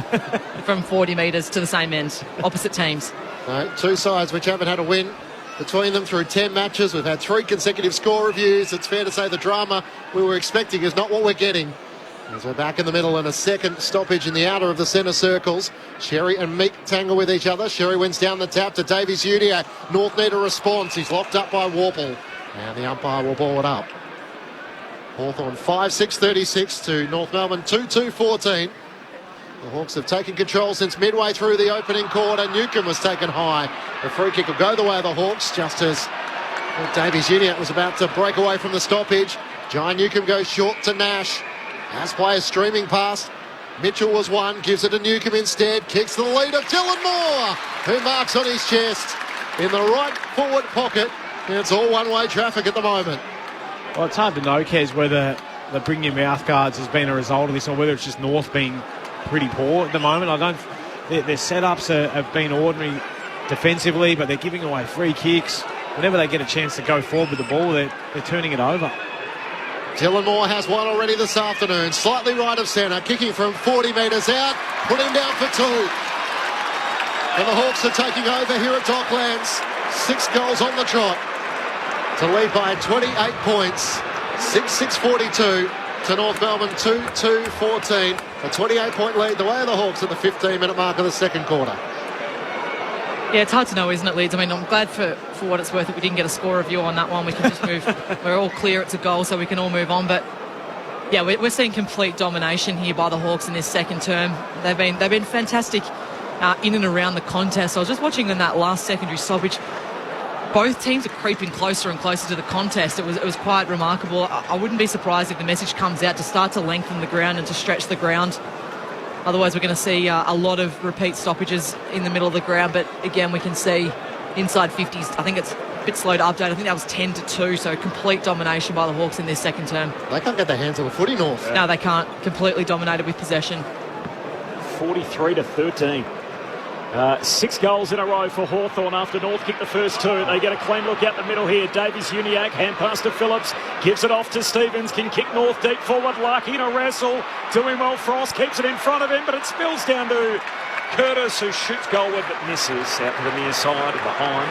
from 40 metres to the same end, opposite teams. No, two sides which haven't had a win between them through 10 matches. We've had 3 consecutive score reviews. It's fair to say the drama we were expecting is not what we're getting. As we're back in the middle and a second stoppage in the outer of the centre circles. Sherry and Meek tangle with each other. Sherry wins down the tap to Davies Udiak. North need a response. He's locked up by Warple. And the umpire will ball it up. Hawthorn 5-6-36 to North Melbourne 2-2-14. The Hawks have taken control since midway through the opening quarter. Newcomb was taken high. The free kick will go the way of the Hawks, just as Davies Udiak was about to break away from the stoppage. John Newcomb goes short to Nash. As players streaming past. Mitchell was one, gives it to Newcomb instead. Kicks the lead of Dylan Moore, who marks on his chest in the right forward pocket. And it's all one-way traffic at the moment. Well, it's hard to know, Kez, whether the bring your mouth guards has been a result of this or whether it's just North being pretty poor at the moment. Their setups have been ordinary defensively, but they're giving away free kicks. Whenever they get a chance to go forward with the ball, they're turning it over. Dylan Moore has one already this afternoon. Slightly right of centre, kicking from 40 metres out. Put him down for 2. And the Hawks are taking over here at Docklands. 6 goals on the trot to lead by 28 points. 6-6-42 to North Melbourne 2-2-14. A 28-point lead the way of the Hawks at the 15-minute mark of the second quarter. Yeah, it's hard to know, isn't it, Leeds? I mean, I'm glad for what it's worth that we didn't get a score review on that one. We can just move. We're all clear it's a goal, so we can all move on. But yeah, we're seeing complete domination here by the Hawks in this second term. They've been fantastic in and around the contest. I was just watching in that last secondary stoppage. Both teams are creeping closer and closer to the contest. It was quite remarkable. I wouldn't be surprised if the message comes out to start to lengthen the ground and to stretch the ground. Otherwise, we're going to see a lot of repeat stoppages in the middle of the ground. But again, we can see inside 50s. I think it's a bit slow to update. I think that was 10-2, so complete domination by the Hawks in this second term. They can't get their hands on the footy, North. Yeah. No, they can't. Completely dominated with possession. 43-13. 6 goals in a row for Hawthorn after North kicked the first 2. They get a clean look out the middle here. Davies Udiak, hand pass to Phillips, gives it off to Stevens, can kick North deep forward. Larky in a wrestle, doing well. Frost keeps it in front of him, but it spills down to Curtis, who shoots goalward but misses out to the near side and behind.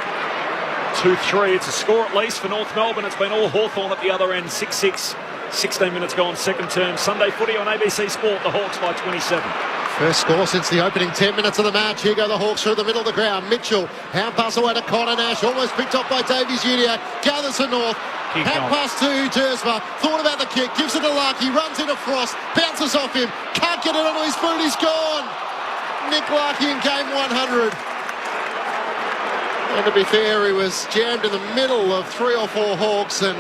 2-3. It's a score at least for North Melbourne. It's been all Hawthorn at the other end. 6-6. 16 minutes gone, second term. Sunday footy on ABC Sport. The Hawks by 27. First score since the opening 10 minutes of the match. Here go the Hawks through the middle of the ground. Mitchell, hand pass away to Connor Nash, almost picked up by Davies Udiak. Gathers for North. Hand pass to Dersma. Thought about the kick, gives it to Larky, runs into Frost, bounces off him, can't get it onto his foot, he's gone. Nick Larky in game 100. And to be fair, he was jammed in the middle of 3 or 4 Hawks, and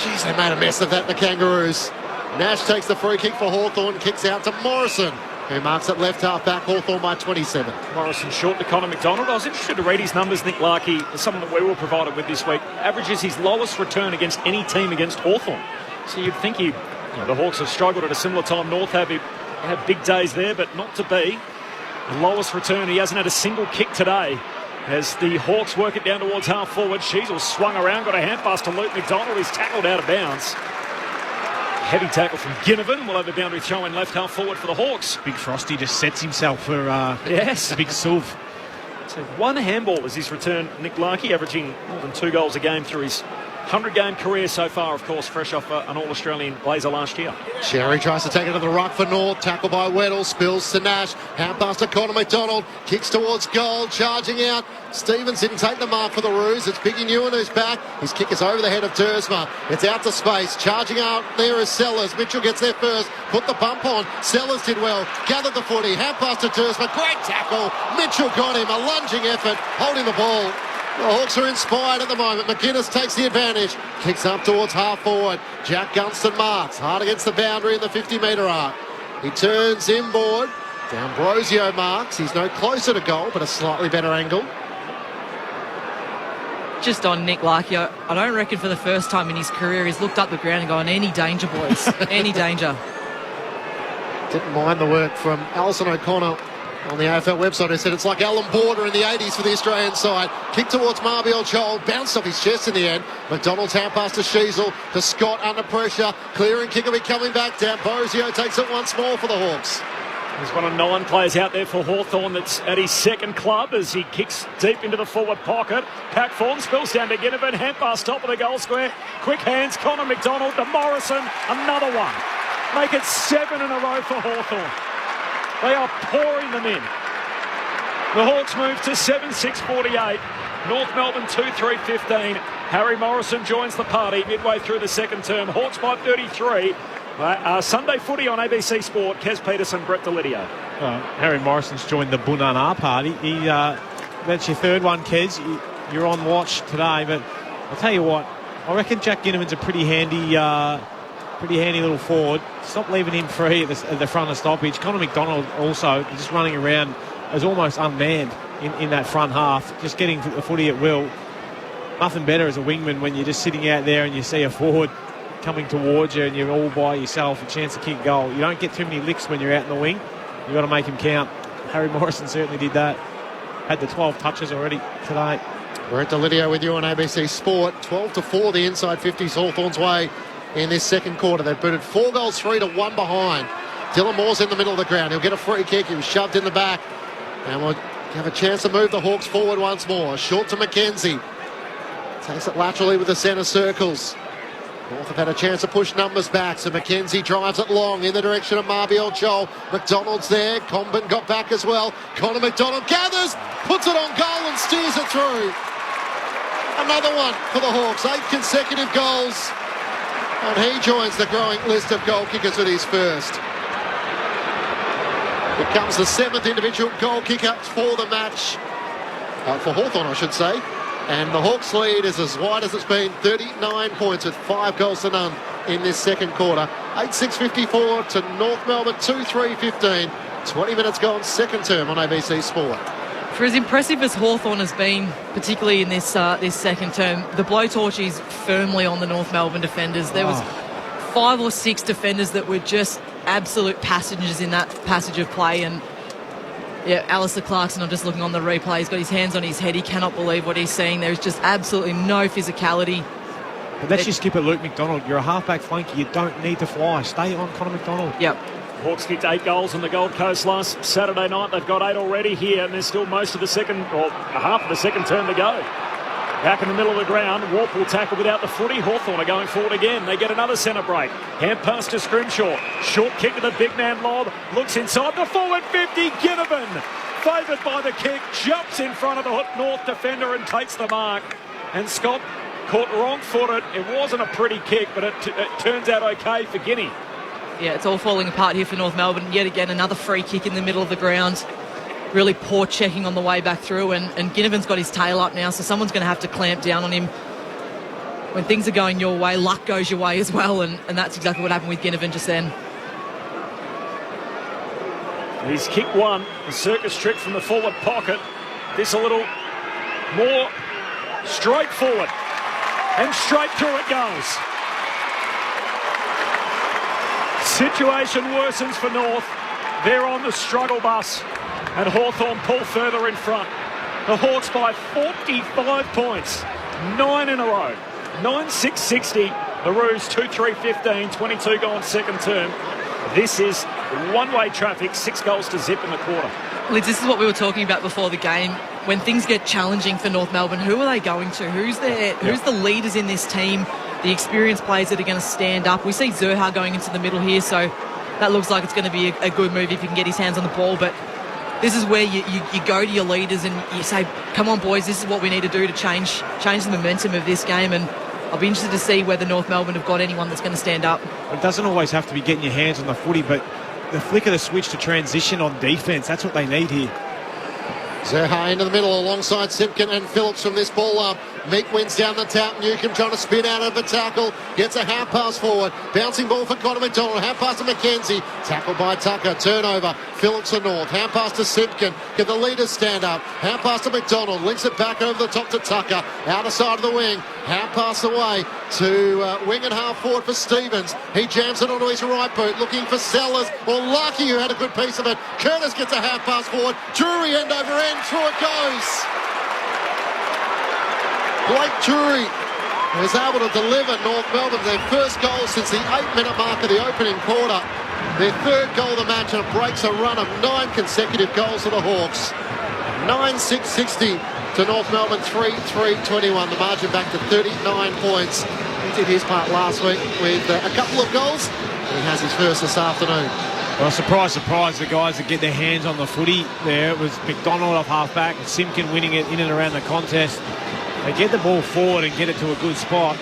geez, they made a mess of that, the Kangaroos. Nash takes the free kick for Hawthorn, kicks out to Morrison, who marks at left half back. Hawthorn by 27. Morrison short to Connor McDonald. I was interested to read his numbers. Nick Larky, someone that we were provided with this week, averages his lowest return against any team against Hawthorn. So you'd think the Hawks have struggled at a similar time. North have big days there, but not to be. The lowest return. He hasn't had a single kick today. As the Hawks work it down towards half forward, Sheasel swung around, got a hand pass to Luke McDonald. He's tackled out of bounds. Heavy tackle from Ginnivan. We'll have a boundary throw in left half forward for the Hawks. Big Frosty just sets himself for a big Silv. So 1 handball is his return. Nick Larky averaging more than 2 goals a game through his 100-game career so far, of course, fresh off an All-Australian blazer last year. Sherry tries to take it to the ruck for North. Tackle by Weddle. Spills to Nash. Hand pass to Connor McDonald. Kicks towards goal. Charging out. Stevens didn't take the mark for the Roos. It's Biggie Newen who's back. His kick is over the head of Dersma. It's out to space. Charging out there is Sellers. Mitchell gets there first. Put the bump on. Sellers did well. Gathered the footy. Hand pass to Dersma. Great tackle. Mitchell got him. A lunging effort. Holding the ball. The Hawks are inspired at the moment. McGuinness takes the advantage. Kicks up towards half forward. Jack Gunston marks. Hard against the boundary in the 50-metre arc. He turns inboard. D'Ambrosio marks. He's no closer to goal, but a slightly better angle. just on Nick Larkey, I don't reckon for the first time in his career he's looked up the ground and gone, any danger, boys, any danger. Didn't mind the work from Alison O'Connor on the AFL website, who said it's like Alan Border in the 80s for the Australian side. Kick towards Marbiel Chol, bounced off his chest in the end. McDonald's hand pass to Sheasel, to Scott under pressure. Clearing kick will be coming back down. Bozio takes it once more for the Hawks. He's one of 9 players out there for Hawthorn that's at his second club as he kicks deep into the forward pocket. Packthorn spills down to Ginnivan. Hand pass top of the goal square. Quick hands, Connor McDonald to Morrison. Another one. Make it 7 in a row for Hawthorn. They are pouring them in. The Hawks move to 7-6-48. North Melbourne 2-3-15. Harry Morrison joins the party midway through the second term. Hawks by 33. Sunday footy on ABC Sport. Kez Peterson, Brett Delidio. Harry Morrison's joined the Bunana party. That's your third one, Kez. You're on watch today, but I'll tell you what, I reckon Jack Ginnivan's a pretty handy little forward. Stop leaving him free at the front of stoppage. Connor McDonald also just running around as almost unmanned in that front half, just getting the footy at will. Nothing better as a wingman when you're just sitting out there and you see a forward coming towards you and you're all by yourself, a chance to kick goal. You don't get too many licks when you're out in the wing. You've got to make him count. Harry Morrison certainly did that. Had the 12 touches already today. Brett Delidio with you on ABC Sport. 12-4 the inside 50s Hawthorn's way in this second quarter. They've booted 4 goals, 3-1 behind. Dylan Moore's in the middle of the ground. He'll get a free kick. He was shoved in the back. And we'll have a chance to move the Hawks forward once more. Short to McKenzie. Takes it laterally with the centre circles. North have had a chance to push numbers back, so McKenzie drives it long in the direction of Marbiel Chol. McDonald's there. Comben got back as well. Connor McDonald gathers, puts it on goal and steers it through. Another one for the Hawks. 8 consecutive goals. And he joins the growing list of goal kickers with his first. Becomes the 7th individual goal kicker for the match. For Hawthorn, I should say. And the Hawks lead is as wide as it's been, 39 points with 5 goals to none in this second quarter. 8-6-54 to North Melbourne, 2-3-15. 20 minutes gone, second term on ABC Sport. For as impressive as Hawthorn has been, particularly in this second term, the blowtorch is firmly on the North Melbourne defenders. There was 5 or 6 defenders that were just absolute passengers in that passage of play. And yeah, Alistair Clarkson, I'm just looking on the replay, he's got his hands on his head. He cannot believe what he's seeing. There's just absolutely no physicality. But that's your skipper, Luke McDonald. You're a halfback flanker. You don't need to fly. Stay on Connor McDonald. Yep. Hawks kicked 8 goals on the Gold Coast last Saturday night. They've got 8 already here, and there's still most of the second, or half of the second term to go. Back in the middle of the ground, Warp will tackle without the footy. Hawthorn are going forward again. They get another centre break. Hand pass to Scrimshaw. Short kick to the big man lob. Looks inside the forward 50. Ginnivan, favoured by the kick, jumps in front of the North defender and takes the mark. And Scott caught wrong-footed. It wasn't a pretty kick, but it turns out okay for Guinea. Yeah, it's all falling apart here for North Melbourne. Yet again, another free kick in the middle of the ground. Really poor checking on the way back through, and Ginnivan's got his tail up now, so someone's going to have to clamp down on him. When things are going your way, luck goes your way as well, and that's exactly what happened with Ginnivan just then. He's kick one, a circus trick from the forward pocket. This a little more straightforward, and straight through it goes. Situation worsens for North. They're on the struggle bus, and Hawthorn pull further in front. The Hawks by 45 points, 9 in a row. 9-6-60. The Roos 2-3-15, 22 gone second term. This is one-way traffic, 6 goals to zip in the quarter. Liz, this is what we were talking about before the game. When things get challenging for North Melbourne, who are they going to? Who's the leaders in this team? The experienced players that are going to stand up. We see Zerha going into the middle here, so that looks like it's going to be a good move if he can get his hands on the ball. But this is where you go to your leaders and you say, come on, boys, this is what we need to do to change the momentum of this game. And I'll be interested to see whether North Melbourne have got anyone that's going to stand up. It doesn't always have to be getting your hands on the footy, but the flick of the switch to transition on defence, that's what they need here. Zerha into the middle alongside Simpkin and Phillips from this ball up. Meek wins down the tap. Newcomb trying to spin out of the tackle. Gets a half pass forward. Bouncing ball for Connor McDonald. Half pass to McKenzie. Tackled by Tucker. Turnover. Phillips to North. Half pass to Simpkin. Get the leaders stand up. Half pass to McDonald. Links it back over the top to Tucker. Outer side of the wing. Half pass away to wing and half forward for Stevens. He jams it onto his right boot. Looking for Sellers. Or Lucky, who had a good piece of it. Curtis gets a half pass forward. Drury end over end. Through it goes. Blake Drury was able to deliver North Melbourne their first goal since the 8-minute mark of the opening quarter. Their third goal of the match, and it breaks a run of 9 consecutive goals for the Hawks. 9-6-60 to North Melbourne, 3-3-21. The margin back to 39 points. He did his part last week with a couple of goals. He has his first this afternoon. Well, surprise, the guys that get their hands on the footy there. It was McDonald off half-back and Simpkin winning it in and around the contest. They get the ball forward and get it to a good spot,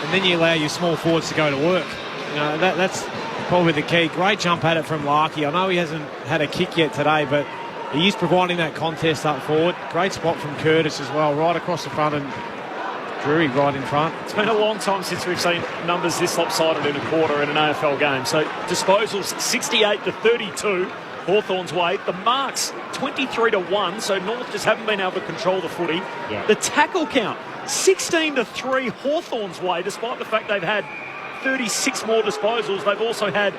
and then you allow your small forwards to go to work. You know, that's probably the key. Great jump at it from Larkey. I know he hasn't had a kick yet today, but he is providing that contest up forward. Great spot from Curtis as well, right across the front, and Drury right in front. It's been a long time since we've seen numbers this lopsided in a quarter in an AFL game. So disposals 68-32. Hawthorn's way. The marks 23-1, so North just haven't been able to control the footy. Yeah. The tackle count 16-3 Hawthorn's way, despite the fact they've had 36 more disposals. They've also had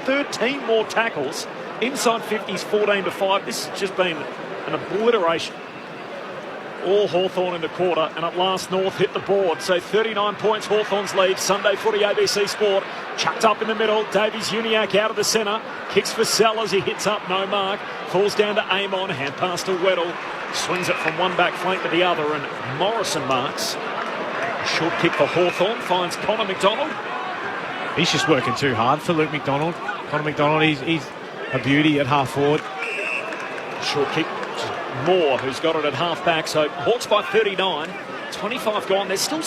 13 more tackles. Inside 50s 14-5. This has just been an obliteration. All Hawthorn in the quarter, and at last North hit the board. So 39 points, Hawthorn's lead. Sunday footy, ABC Sport. Chucked up in the middle. Davies-Uniacke out of the centre. Kicks for Sellers. He hits up, no mark. Falls down to Amon. Hand pass to Weddle. Swings it from one back flank to the other, and Morrison marks. Short kick for Hawthorn. Finds Connor McDonald. He's just working too hard for Luke McDonald. Connor McDonald, he's a beauty at half forward. Short kick. Moore, who's got it at half-back. So Hawks by 39, 25 gone. There's still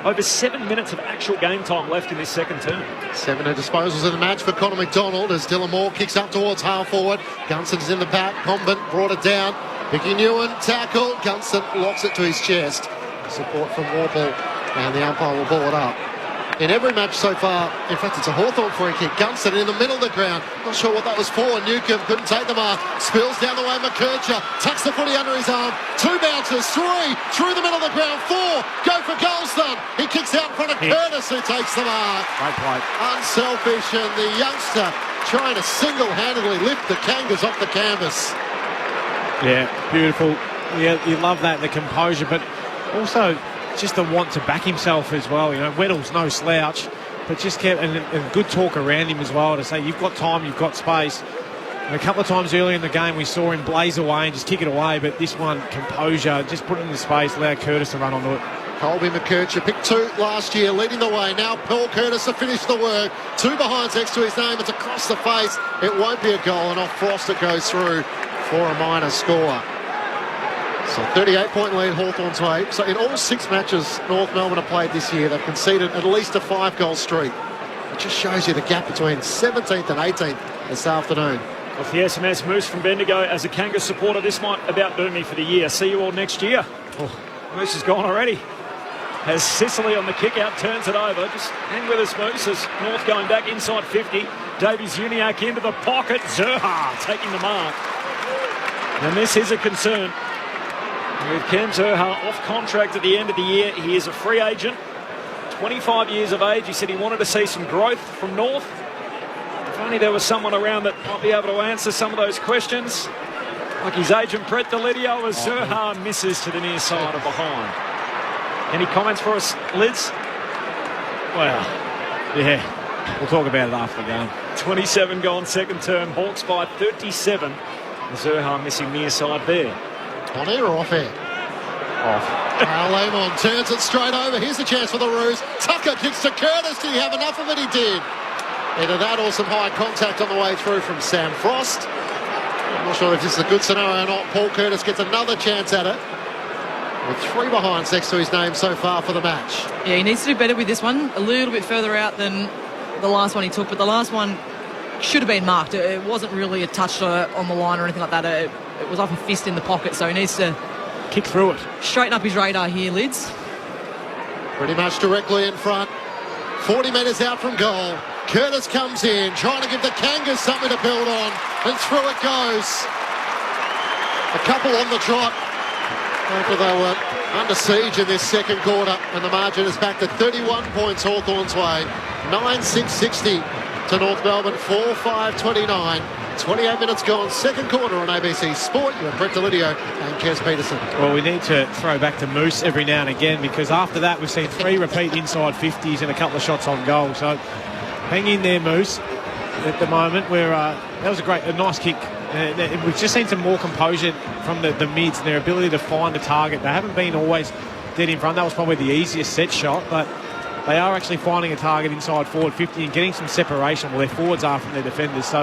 over 7 minutes of actual game time left in this second term. 7 disposals in the match for Connor McDonald as Dylan Moore kicks up towards half-forward. Gunson's in the back. Combin brought it down. Mickey Newen tackle. Gunson locks it to his chest. Support from Warple, and the umpire will ball it up. In every match so far, in fact, it's a Hawthorn free kick. Gunston in the middle of the ground. Not sure what that was for. Newcomb couldn't take the mark. Spills down the way. McKercher tucks the footy under his arm. 2 bounces. 3 through the middle of the ground. 4 go for Golston. He kicks out in front of Curtis, who takes the mark. Great play. Unselfish, and the youngster trying to single-handedly lift the Kangas off the canvas. Yeah, beautiful. Yeah, you love that, the composure, but also just the want to back himself as well. You know, Weddle's no slouch, but just kept and good talk around him as well to say you've got time, you've got space. And a couple of times earlier in the game we saw him blaze away and just kick it away, but this one, composure, just put it in the space, allow Curtis to run onto it. Colby McKercher picked 2 last year, leading the way. Now Paul Curtis to finish the work. 2 behinds next to his name. It's across the face. It won't be a goal, and off Frost it goes through for a minor score. So 38-point lead Hawthorn's way. So in all 6 matches North Melbourne have played this year, they've conceded at least a 5-goal streak. It just shows you the gap between 17th and 18th this afternoon. Off the SMS, Moose from Bendigo. As a Kangas supporter, this might about do me for the year. See you all next year. Oh, Moose is gone already. Has Sicily on the kick-out, turns it over. Just hang with us, Moose, as North going back inside 50. Davies-Uniacke into the pocket. Zerha taking the mark. And this is a concern. With Ken Zerha off contract at the end of the year, he is a free agent, 25 years of age. He said he wanted to see some growth from North. If only there was someone around that might be able to answer some of those questions, like his agent Brett Delidio, as Zerha misses to the near side of behind. Any comments for us, Liz? Well, yeah, we'll talk about it after the game. 27 gone second term, Hawks by 37. Zerha missing near side there. On air or off air? Off. Lamon turns it straight over. Here's a chance for the Roos. Tucker kicks to Curtis. Did he have enough of it? He did. Either that or some high contact on the way through from Sam Frost. I'm not sure if this is a good scenario or not. Paul Curtis gets another chance at it, with 3 behinds next to his name so far for the match. Yeah, he needs to do better with this one. A little bit further out than the last one he took, but the last one should have been marked. It wasn't really a touch on the line or anything like that. It was off a fist in the pocket, so he needs to kick through it. Straighten up his radar here, Lids. Pretty much directly in front. 40 metres out from goal. Curtis comes in, trying to give the Kangas something to build on, and through it goes. A couple on the trot after they were under siege in this second quarter, and the margin is back to 31 points Hawthorn's way. 9-6-60 to North Melbourne, 4-5-29. 28 minutes gone, second quarter on ABC Sport. You have Brett Delidio and Kes Peterson. Well, we need to throw back to Moose every now and again, because after that we've seen 3 repeat inside 50s and a couple of shots on goal. So hang in there, Moose. At the moment, that was a nice kick. We've just seen some more composure from the mids and their ability to find the target. They haven't been always dead in front. That was probably the easiest set shot, but they are actually finding a target inside forward 50 and getting some separation. Well, their forwards are from their defenders. So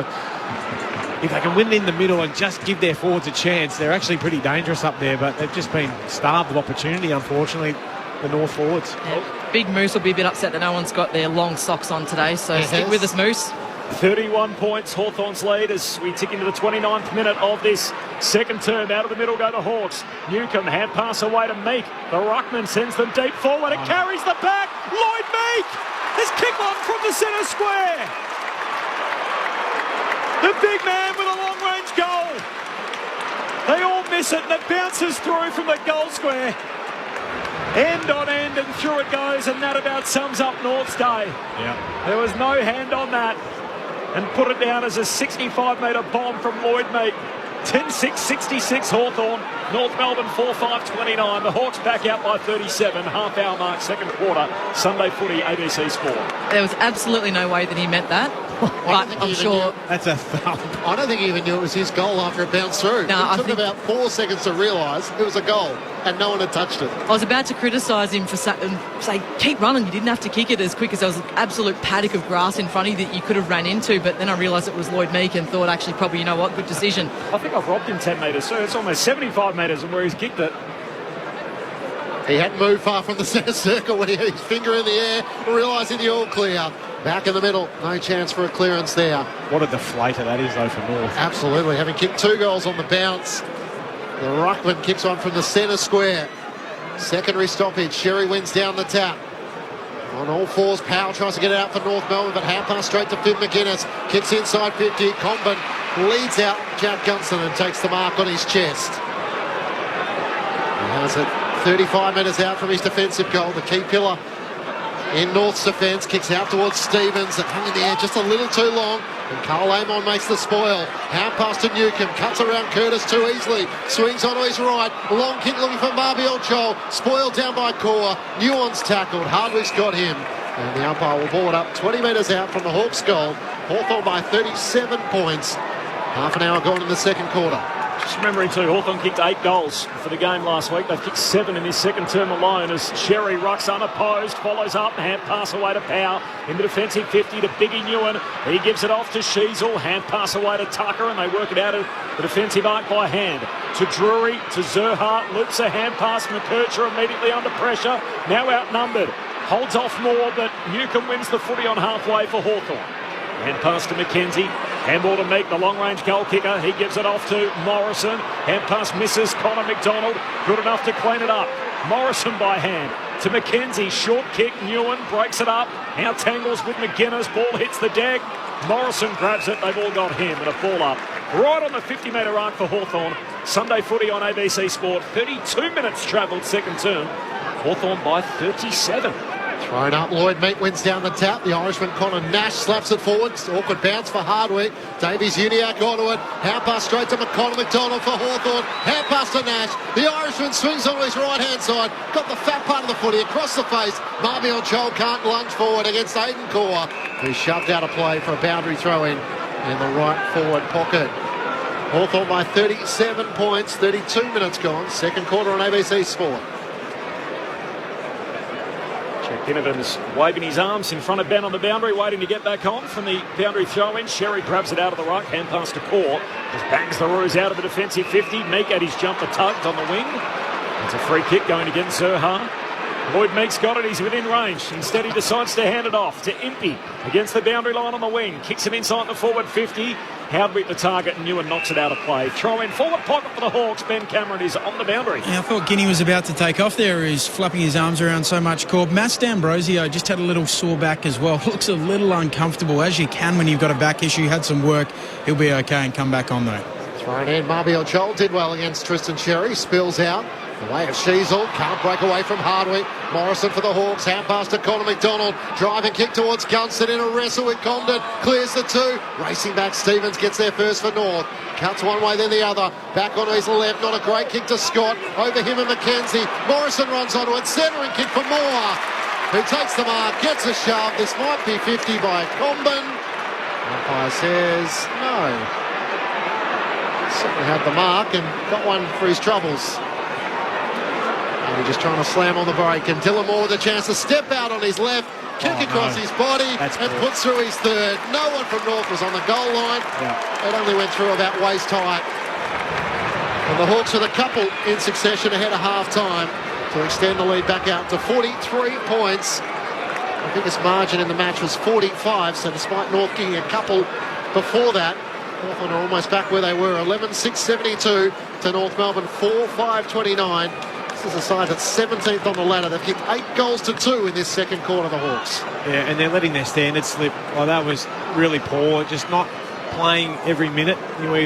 if they can win in the middle and just give their forwards a chance, they're actually pretty dangerous up there, but they've just been starved of opportunity, unfortunately, the North forwards. Yeah, Big Moose will be a bit upset that no one's got their long socks on today, so stick with us, Moose. 31 points, Hawthorn's lead as we tick into the 29th minute of this second term. Out of the middle go the Hawks. Newcomb, hand pass away to Meek. The ruckman sends them deep forward. It carries the back. Lloyd Meek has kicked one from the centre square. The big man with a long-range goal. They all miss it, and it bounces through from the goal square. End on end, and through it goes, and that about sums up North's day. Yeah. There was no hand on that. And put it down as a 65-metre bomb from Lloyd Meek. 10-6-66 Hawthorn. North Melbourne 4-5-29. The Hawks back out by 37. Half-hour mark, second quarter. Sunday footy, ABC Sport. There was absolutely no way that he meant that. But I'm sure that's a foul. I don't think he even knew it was his goal after it bounced through. No, it took about 4 seconds to realise it was a goal, and no one had touched it. I was about to criticise him for say, keep running. You didn't have to kick it as quick as there was an absolute paddock of grass in front of you that you could have ran into. But then I realised it was Lloyd Meek and thought, actually, probably, you know what, good decision. I think I've robbed him 10 metres, so it's almost 75 metres and where he's kicked it. He hadn't moved far from the centre circle when he had his finger in the air, realising the all clear. Back in the middle, no chance for a clearance there. What a deflator that is, though, for North. Absolutely, having kicked 2 goals on the bounce. The ruckman kicks on from the centre square. Secondary stoppage, Sherry wins down the tap. On all fours, Powell tries to get it out for North Melbourne, but hand pass straight to Finn McGuinness. Kicks inside 50, Comben leads out Jack Gunson and takes the mark on his chest. He has it 35 metres out from his defensive goal, the key pillar in North's defence. Kicks out towards Stevens. It hung in the air just a little too long, and Carl Amon makes the spoil. Hand pass to Newcomb, cuts around Curtis too easily, swings onto his right, long kick looking for Marbiel Chol, spoiled down by Core. Nuon's tackled, Hardwick's got him, and the umpire will ball it up 20 metres out from the Hawks' goal. Hawthorn by 37 points. Half an hour gone in the second quarter. Just remembering too, Hawthorn kicked 8 goals for the game last week. They've kicked 7 in this second term alone as Sherry rucks unopposed, follows up, hand pass away to Powell, in the defensive 50 to Biggie Newen. He gives it off to Sheasel, hand pass away to Tucker, and they work it out of the defensive arc by hand. To Drury, to Zerhart, loops a hand pass, McKercher immediately under pressure, now outnumbered. Holds off more, but Newcomb wins the footy on halfway for Hawthorn. Hand pass to McKenzie. Handball to Meek, the long-range goal kicker. He gives it off to Morrison. Hand pass misses. Connor McDonald good enough to clean it up. Morrison by hand to McKenzie. Short kick. Newen breaks it up. Now tangles with McGuinness. Ball hits the deck. Morrison grabs it. They've all got him. And a ball up right on the 50-metre arc for Hawthorn. Sunday footy on ABC Sport. 32 minutes travelled second term. Hawthorn by 37. Thrown up, Lloyd Meek wins down the tap. The Irishman Connor Nash slaps it forward. Awkward bounce for Hardwick. Davies Uniacke onto it. Hand pass straight to McConnell McDonald for Hawthorn. Hand pass to Nash. The Irishman swings on his right-hand side. Got the fat part of the footy across the face. Marbiel Chol can't lunge forward against Aiden Core, who's shoved out of play for a boundary throw-in the right forward pocket. Hawthorn by 37 points. 32 minutes gone. Second quarter on ABC Sport. Ginnivan's waving his arms in front of Ben on the boundary, waiting to get back on from the boundary throw-in. Sherry grabs it out of the ruck, hand pass to Core. Just bangs the Roos out of the defensive 50. Meek at his jumper tugged on the wing. It's a free kick going against Zerha. Lloyd Meeks got it. He's within range. Instead, he decides to hand it off to Impey against the boundary line on the wing. Kicks it inside the forward 50. Howard the target and Ewan knocks it out of play. Throw in forward pocket for the Hawks. Ben Cameron is on the boundary. Yeah, I thought Guinea was about to take off there. He's flapping his arms around so much. Corb. Mass D'Ambrosio just had a little sore back as well. Looks a little uncomfortable, as you can when you've got a back issue. Had some work. He'll be okay and come back on though. Thrown in. Marbiel Joel did well against Tristan Sherry. Spills out. The way of Sheasel. Can't break away from Hardwick. Morrison for the Hawks. Hand pass to Conor McDonald. Driving kick towards Gunston in a wrestle with Condon. Clears the two. Racing back. Stevens gets there first for North. Cuts one way then the other. Back on his left. Not a great kick to Scott. Over him and McKenzie. Morrison runs onto it. Centering kick for Moore, who takes the mark. Gets a shove. This might be 50 by Combin. Umpire says no. Certainly had the mark and got one for his troubles. And he's just trying to slam on the break. And Dylan Moore with a chance to step out on his left, kick across his body, and puts through his third. No one from North was on the goal line. It only went through about waist height. And the Hawks with a couple in succession ahead of half-time to extend the lead back out to 43 points. The biggest margin in the match was 45, so despite North getting a couple before that, Hawthorn are almost back where they were. 11-6-72 to North Melbourne 4-5-29. This is a side that's 17th on the ladder. They've kicked 8 goals to 2 in this second quarter, the Hawks. Yeah, and they're letting their standards slip. Well, that was really poor. Just not playing every minute.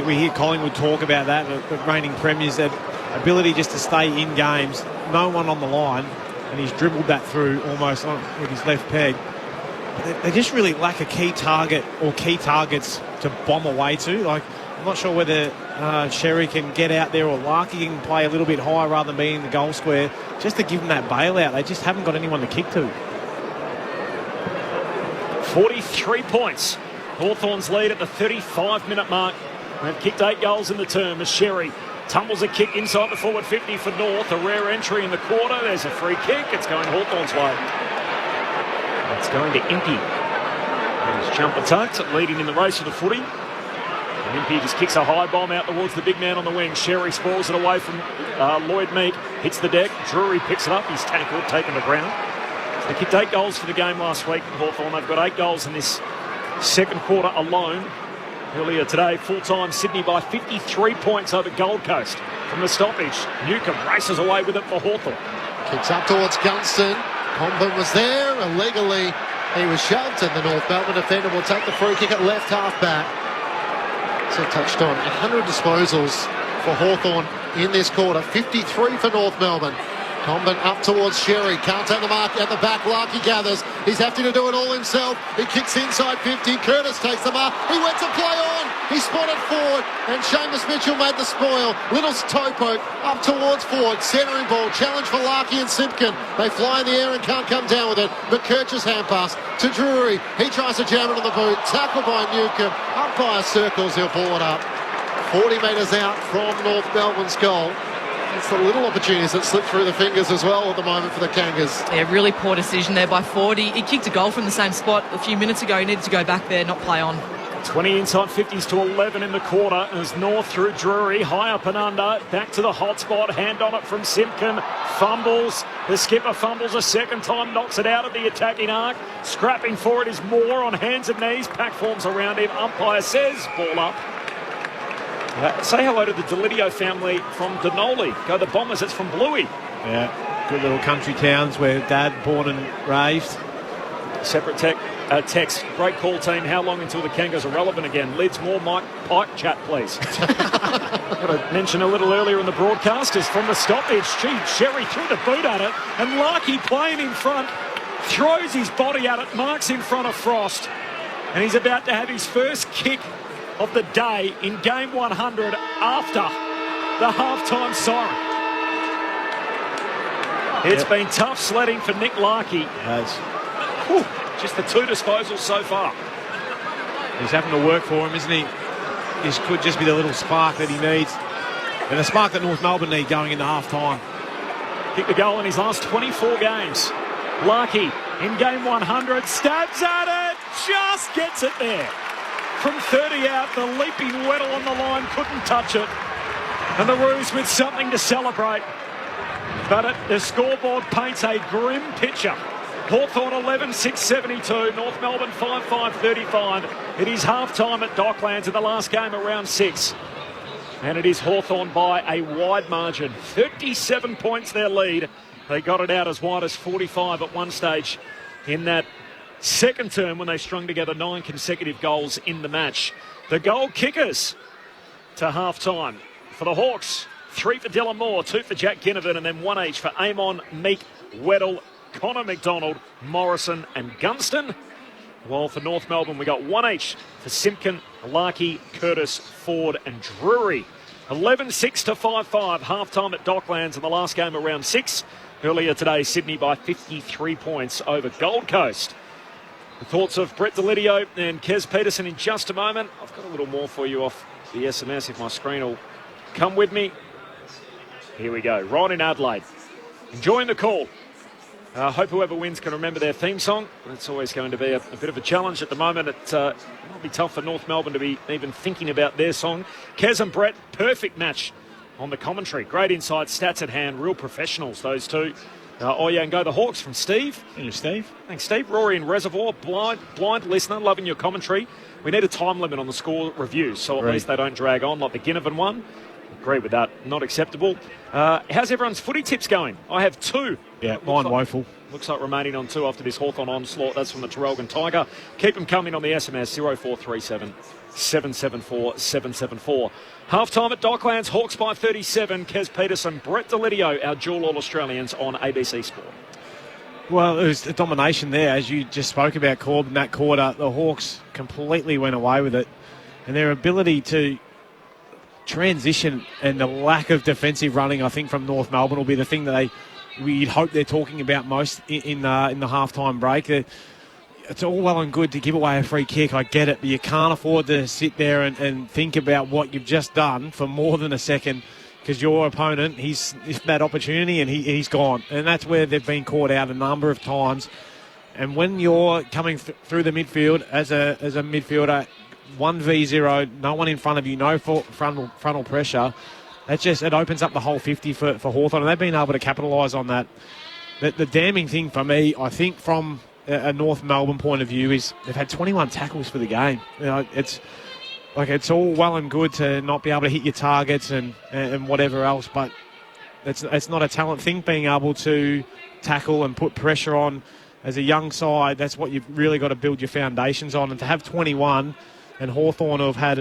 We hear Collingwood talk about that, the reigning premiers, that ability just to stay in games, no one on the line, and he's dribbled that through almost with his left peg. They just really lack a key target or key targets to bomb away to. Like, I'm not sure whether Sherry can get out there or Larky can play a little bit higher rather than being in the goal square just to give them that bailout. They just haven't got anyone to kick to. 43 points. Hawthorn's lead at the 35-minute mark. They've kicked 8 goals in the term as Sherry tumbles a kick inside the forward 50 for North. A rare entry in the quarter. There's a free kick. It's going Hawthorn's way. It's going to Impey. And his jumper tucked, leading in the race for the footy. And Impey just kicks a high bomb out towards the big man on the wing. Sherry spoils it away from Lloyd Meek. Hits the deck. Drury picks it up. He's tackled, taken the ground. So they kicked 8 goals for the game last week. Hawthorn, they've got 8 goals in this second quarter alone. Earlier today, full-time Sydney by 53 points over Gold Coast. From the stoppage, Newcomb races away with it for Hawthorn. Kicks up towards Gunston. Combin was there. Illegally, he was shoved, and the North Melbourne defender will take the free kick at left half back. So touched on 100 disposals for Hawthorn in this quarter. 53 for North Melbourne. Combin up towards Sherry. Can't take the mark at the back. Larky gathers. He's having to do it all himself. He kicks inside 50. Curtis takes the mark. He went to play on. He spotted forward. And Seamus Mitchell made the spoil. Little toe poke up towards forward. Centering ball. Challenge for Larky and Simpkin. They fly in the air and can't come down with it. McKercher's hand pass to Drury. He tries to jam it on the boot. Tackled by Newcomb. Umpire circles. He'll pull it up. 40 metres out from North Melbourne's goal. It's the little opportunities that slip through the fingers as well at the moment for the Kangas. Yeah, really poor decision there by Ford. He kicked a goal from the same spot a few minutes ago. He needed to go back there, not play on. 20 inside 50s to 11 in the quarter as North through Drury, high up and under, back to the hot spot, hand on it from Simpkin, fumbles, the skipper fumbles a second time, knocks it out of the attacking arc, scrapping for it is Moore on hands and knees, pack forms around him, umpire says, ball up. Say hello to the Delidio family from Denali. Go the Bombers, it's from Bluey. Yeah, good little country towns where Dad born and raised. Separate text. Great call, team. How long until the Kangas are relevant again? Lids, more Mike Pike chat, please. What I mentioned a little earlier in the broadcast is from the stoppage. Gee, Sherry threw the boot at it, and Larky playing in front throws his body at it, marks in front of Frost, and he's about to have his first kick of the day in game 100 after the halftime siren. It's been tough sledding for Nick Larky. Just the 2 disposals so far. He's having to work for him, isn't he? This could just be the little spark that he needs. And the spark that North Melbourne need going into half-time. Kicked the goal in his last 24 games. Larky in game 100, stabs at it, just gets it there. From 30 out, the leaping Weddle on the line couldn't touch it. And the Roos with something to celebrate. But the scoreboard paints a grim picture. Hawthorn 11, 672. North Melbourne 5, 535. It is half-time at Docklands in the last game of round 6. And it is Hawthorn by a wide margin. 37 points their lead. They got it out as wide as 45 at one stage in that second term when they strung together 9 consecutive goals in the match. The goal kickers to half-time. For the Hawks, 3 for Dylan Moore, 2 for Jack Ginnivan, and then 1 each for Amon, Meek, Weddle, Connor McDonald, Morrison and Gunston. While for North Melbourne, we got 1 each for Simpkin, Larkey, Curtis, Ford and Drury. 11-6 to 5-5, half-time at Docklands in the last game of round 6. Earlier today, Sydney by 53 points over Gold Coast. The thoughts of Brett Delidio and Kez Peterson in just a moment. I've got a little more for you off the SMS if my screen will come with me. Here we go. Ron in Adelaide. Enjoying the call. Hope whoever wins can remember their theme song. It's always going to be a bit of a challenge at the moment. It might be tough for North Melbourne to be even thinking about their song. Kez and Brett, perfect match on the commentary. Great insight, stats at hand, real professionals, those two. And go the Hawks from Steve. Thank you, Steve. Thanks, Steve. Rory in Reservoir, blind listener, loving your commentary. We need a time limit on the score reviews, so at least they don't drag on like the Ginnivan one. Agree with that. Not acceptable. How's everyone's footy tips going? I have 2. Yeah, mine woeful. Looks like remaining on 2 after this Hawthorn onslaught. That's from the Terrelgan Tiger. Keep them coming on the SMS 0437 774 774. Half-time at Docklands, Hawks by 37. Kez Peterson, Brett Delidio, our dual All-Australians on ABC Sport. Well, it was a domination there, as you just spoke about, Corb, in that quarter. The Hawks completely went away with it. And their ability to transition and the lack of defensive running, I think, from North Melbourne will be the thing that we'd hope they're talking about most in the half-time break. It's all well and good to give away a free kick, I get it, but you can't afford to sit there and think about what you've just done for more than a second, because your opponent, he's that opportunity and he's gone. And that's where they've been caught out a number of times. And when you're coming through the midfield as a midfielder, 1v0, no one in front of you, no frontal pressure, it opens up the whole 50 for Hawthorn, and they've been able to capitalise on that. The damning thing for me, I think, from a North Melbourne point of view, is they've had 21 tackles for the game. It's all well and good to not be able to hit your targets and whatever else, but it's not a talent thing. Being able to tackle and put pressure on as a young side, that's what you've really got to build your foundations on. And to have 21, and Hawthorn have had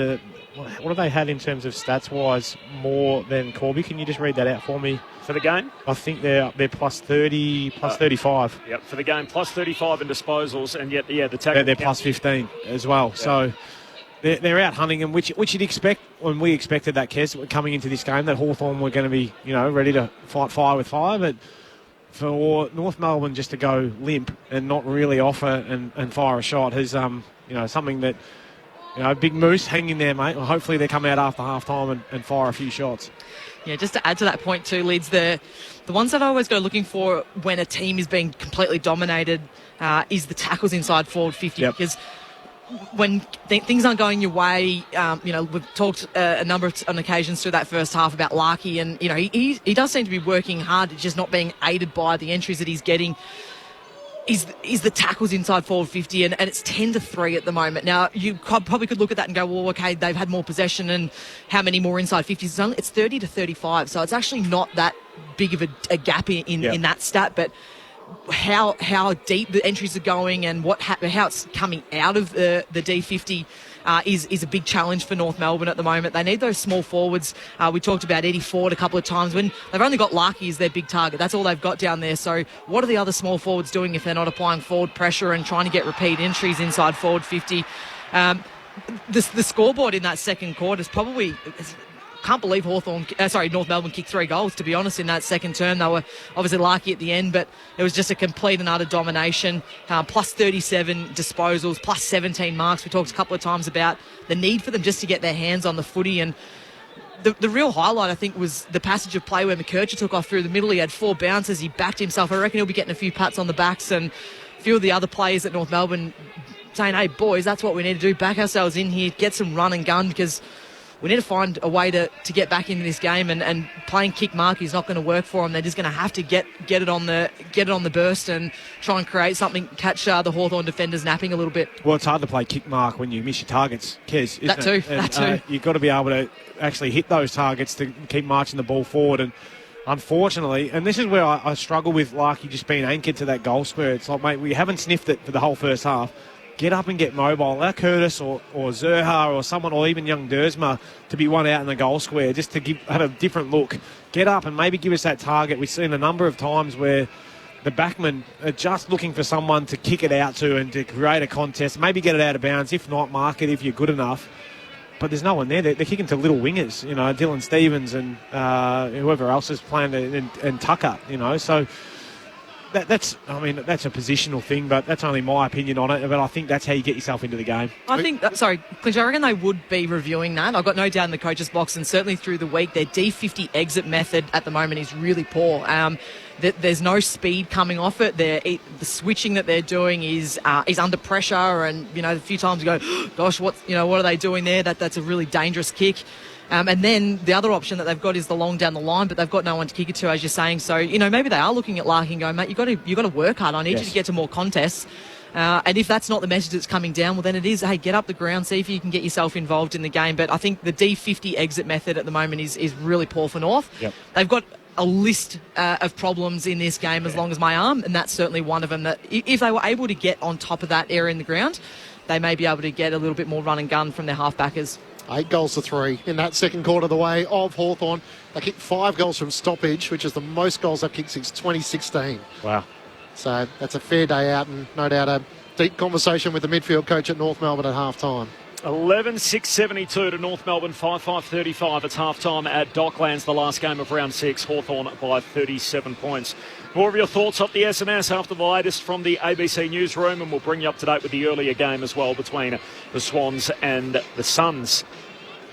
what have they had in terms of stats-wise more than Corby? Can you just read that out for me? For the game? I think they're plus 30, plus 35. Yep, for the game, plus 35 in disposals, and yet, the tackle. They're plus 15 as well. Yeah. So they're out hunting them, which you'd expect when we expected that, Kes, coming into this game, that Hawthorn were going to be, ready to fight fire with fire. But for North Melbourne just to go limp and not really offer and fire a shot is, something that, Big Moose hanging there, mate. Well, hopefully they come out after half-time and fire a few shots. Yeah, just to add to that point too, Lids, the ones that I always go looking for when a team is being completely dominated is the tackles inside forward 50. Yep. Because when things aren't going your way, we've talked a number of on occasions through that first half about Larkey, and he does seem to be working hard, just not being aided by the entries that he's getting. Is the tackles inside forward 50, and it's 10-3 at the moment. Now, you probably could look at that and go, well, okay, they've had more possession, and how many more inside 50s? It's 30-35, so it's actually not that big of a gap in that stat, but how deep the entries are going and how it's coming out of the D50 is a big challenge for North Melbourne at the moment. They need those small forwards. We talked about Eddie Ford a couple of times when they've only got Larkey as their big target. That's all they've got down there. So what are the other small forwards doing if they're not applying forward pressure and trying to get repeat entries inside forward 50? The scoreboard in that second quarter is probably... Can't believe North Melbourne kicked 3 goals, to be honest, in that second term. They were obviously lucky at the end, but it was just a complete and utter domination. Plus 37 disposals, plus 17 marks. We talked a couple of times about the need for them just to get their hands on the footy. And the real highlight, I think, was the passage of play where McKercher took off through the middle. He had 4 bounces. He backed himself. I reckon he'll be getting a few pats on the backs, and a few of the other players at North Melbourne saying, hey, boys, that's what we need to do. Back ourselves in here, get some run and gun, because we need to find a way to get back into this game, and playing kick mark is not going to work for them. They're just going to have to get it on the burst and try and create something, catch the Hawthorn defenders napping a little bit. Well, it's hard to play kick mark when you miss your targets, Kez, isn't that too, it? And, that too. You've got to be able to actually hit those targets to keep marching the ball forward. And unfortunately, and this is where I struggle with Larky just being anchored to that goal square. It's like, mate, we haven't sniffed it for the whole first half. Get up and get mobile. Allow Curtis or Zerha or someone, or even young Dersma, to be one out in the goal square just to have a different look. Get up and maybe give us that target. We've seen a number of times where the backmen are just looking for someone to kick it out to and to create a contest, maybe get it out of bounds. If not, mark it if you're good enough. But there's no one there. They're kicking to little wingers, Dylan Stevens and whoever else is playing, and Tucker, So that's a positional thing, but that's only my opinion on it. But I think that's how you get yourself into the game. I think, Clinch, I reckon they would be reviewing that. I've got no doubt in the coach's box, and certainly through the week, their D50 exit method at the moment is really poor. There's no speed coming off it. The switching that they're doing is under pressure, and a few times you go, gosh, what are they doing there? That's a really dangerous kick. And then the other option that they've got is the long down the line, but they've got no one to kick it to, as you're saying. So maybe they are looking at Larkin going, mate, you got to work hard. I need you to get to more contests. And if that's not the message that's coming down, well, then it is, hey, get up the ground, see if you can get yourself involved in the game. But I think the D50 exit method at the moment is really poor for North. Yep. They've got a list of problems in this game as long as my arm, and that's certainly one of them. That if they were able to get on top of that area in the ground, they may be able to get a little bit more run and gun from their halfbackers. 8 goals to 3 in that second quarter the way of Hawthorn. They kicked 5 goals from stoppage, which is the most goals they've kicked since 2016. Wow. So that's a fair day out, and no doubt a deep conversation with the midfield coach at North Melbourne at half-time. 11-6-72 to North Melbourne, 5-5-35. It's half-time at Docklands, the last game of round 6. Hawthorn by 37 points. More of your thoughts off the SMS after the latest from the ABC newsroom, and we'll bring you up to date with the earlier game as well between the Swans and the Suns.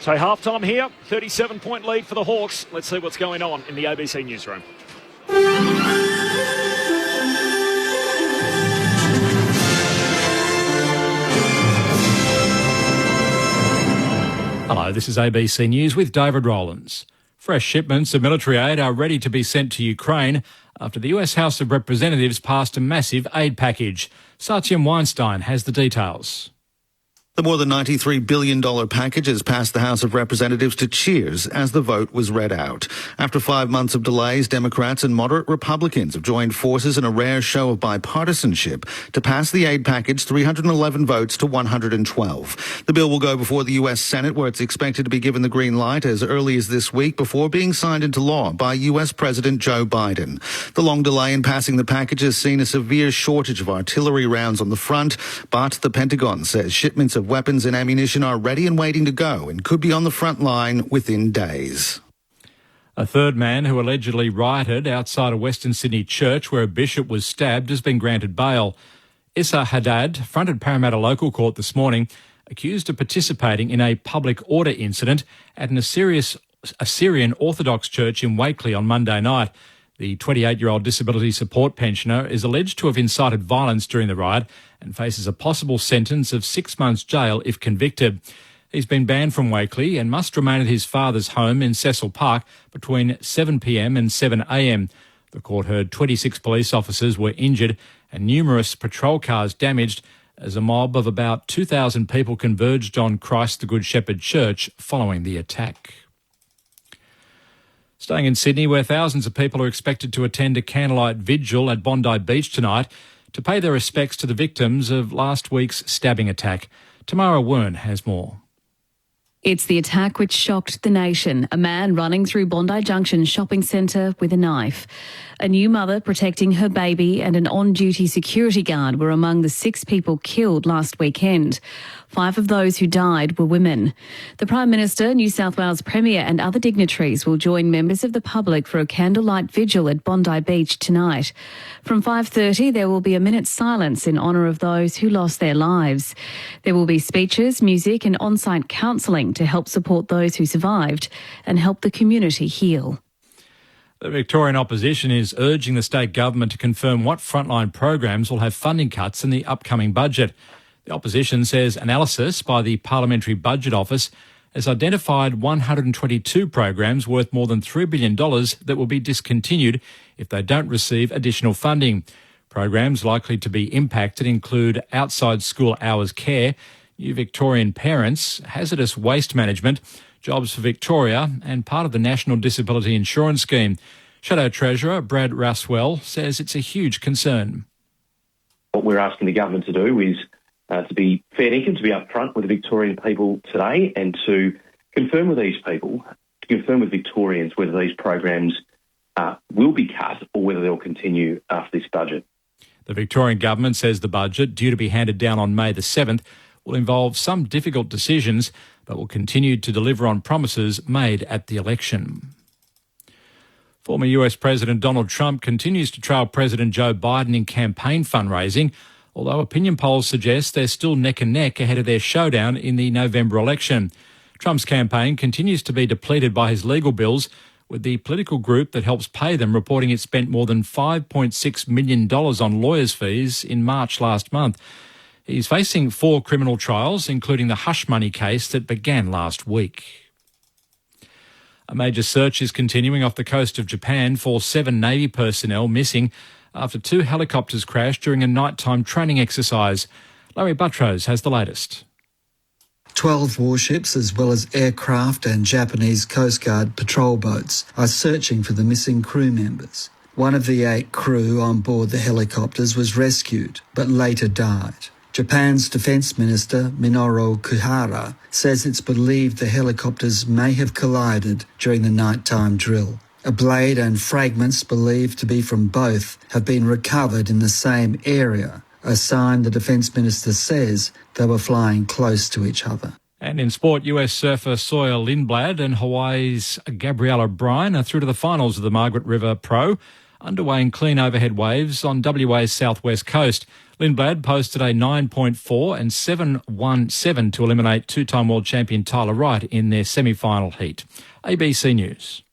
So half-time here, 37-point lead for the Hawks. Let's see what's going on in the ABC newsroom. Hello, this is ABC News with David Rowlands. Fresh shipments of military aid are ready to be sent to Ukraine after the US House of Representatives passed a massive aid package. Satyam Weinstein has the details. The more than $93 billion package has passed the House of Representatives to cheers as the vote was read out. After 5 months of delays, Democrats and moderate Republicans have joined forces in a rare show of bipartisanship to pass the aid package 311 votes to 112. The bill will go before the U.S. Senate, where it's expected to be given the green light as early as this week before being signed into law by U.S. President Joe Biden. The long delay in passing the package has seen a severe shortage of artillery rounds on the front, but the Pentagon says shipments of weapons and ammunition are ready and waiting to go and could be on the front line within days. A third man who allegedly rioted outside a Western Sydney church where a bishop was stabbed has been granted bail. Issa Haddad fronted Parramatta Local Court this morning, accused of participating in a public order incident at an Assyrian Orthodox church in Wakeley on Monday night. The 28-year-old disability support pensioner is alleged to have incited violence during the riot and faces a possible sentence of 6 months jail if convicted. He's been banned from Wakeley and must remain at his father's home in Cecil Park between 7pm and 7am. The court heard 26 police officers were injured and numerous patrol cars damaged as a mob of about 2,000 people converged on Christ the Good Shepherd Church following the attack. Staying in Sydney, where thousands of people are expected to attend a candlelight vigil at Bondi Beach tonight to pay their respects to the victims of last week's stabbing attack. Tamara Wern has more. It's the attack which shocked the nation. A man running through Bondi Junction shopping centre with a knife. A new mother protecting her baby and an on-duty security guard were among the 6 people killed last weekend. 5 of those who died were women. The Prime Minister, New South Wales Premier and other dignitaries will join members of the public for a candlelight vigil at Bondi Beach tonight. From 5:30 there will be a minute's silence in honour of those who lost their lives. There will be speeches, music and on-site counselling to help support those who survived and help the community heal. The Victorian opposition is urging the state government to confirm what frontline programs will have funding cuts in the upcoming budget. The opposition says analysis by the Parliamentary Budget Office has identified 122 programs worth more than $3 billion that will be discontinued if they don't receive additional funding. Programs likely to be impacted include outside school hours care, New Victorian Parents, hazardous waste management, Jobs for Victoria and part of the National Disability Insurance Scheme. Shadow Treasurer Brad Raswell says it's a huge concern. What we're asking the government to do is to be fair dinkum, to be upfront with the Victorian people today and to confirm with these people, to confirm with Victorians whether these programs will be cut or whether they'll continue after this budget. The Victorian government says the budget, due to be handed down on May the 7th, will involve some difficult decisions but will continue to deliver on promises made at the election. Former US President Donald Trump continues to trail President Joe Biden in campaign fundraising, although opinion polls suggest they're still neck and neck ahead of their showdown in the November election. Trump's campaign continues to be depleted by his legal bills, with the political group that helps pay them reporting it spent more than $5.6 million on lawyers' fees in March last month. He's facing 4 criminal trials, including the hush money case that began last week. A major search is continuing off the coast of Japan for 7 Navy personnel missing after 2 helicopters crashed during a nighttime training exercise. Larry Buttrose has the latest. 12 warships as well as aircraft and Japanese Coast Guard patrol boats are searching for the missing crew members. One of the 8 crew on board the helicopters was rescued but later died. Japan's Defence Minister Minoru Kuhara says it's believed the helicopters may have collided during the nighttime drill. A blade and fragments believed to be from both have been recovered in the same area, a sign the Defence Minister says they were flying close to each other. And in sport, US surfer Sawyer Lindblad and Hawaii's Gabriella Bryan are through to the finals of the Margaret River Pro, underway in clean overhead waves on WA's southwest coast. Lindblad posted a 9.4 and 7.17 to eliminate 2-time world champion Tyler Wright in their semi-final heat. ABC News.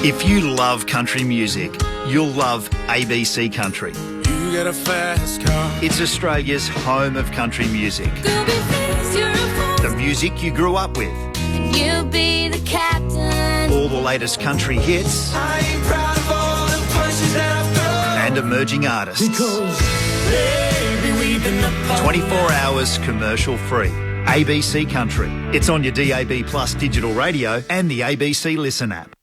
If you love country music, you'll love ABC Country. You get a fast car. It's Australia's home of country music. The music you grew up with. You'll be the captain. All the latest country hits. I ain't proud of all the punches that I've thrown. And emerging artists. Because, baby, we've been apart. 24 hours commercial free. ABC Country. It's on your DAB Plus digital radio and the ABC Listen app.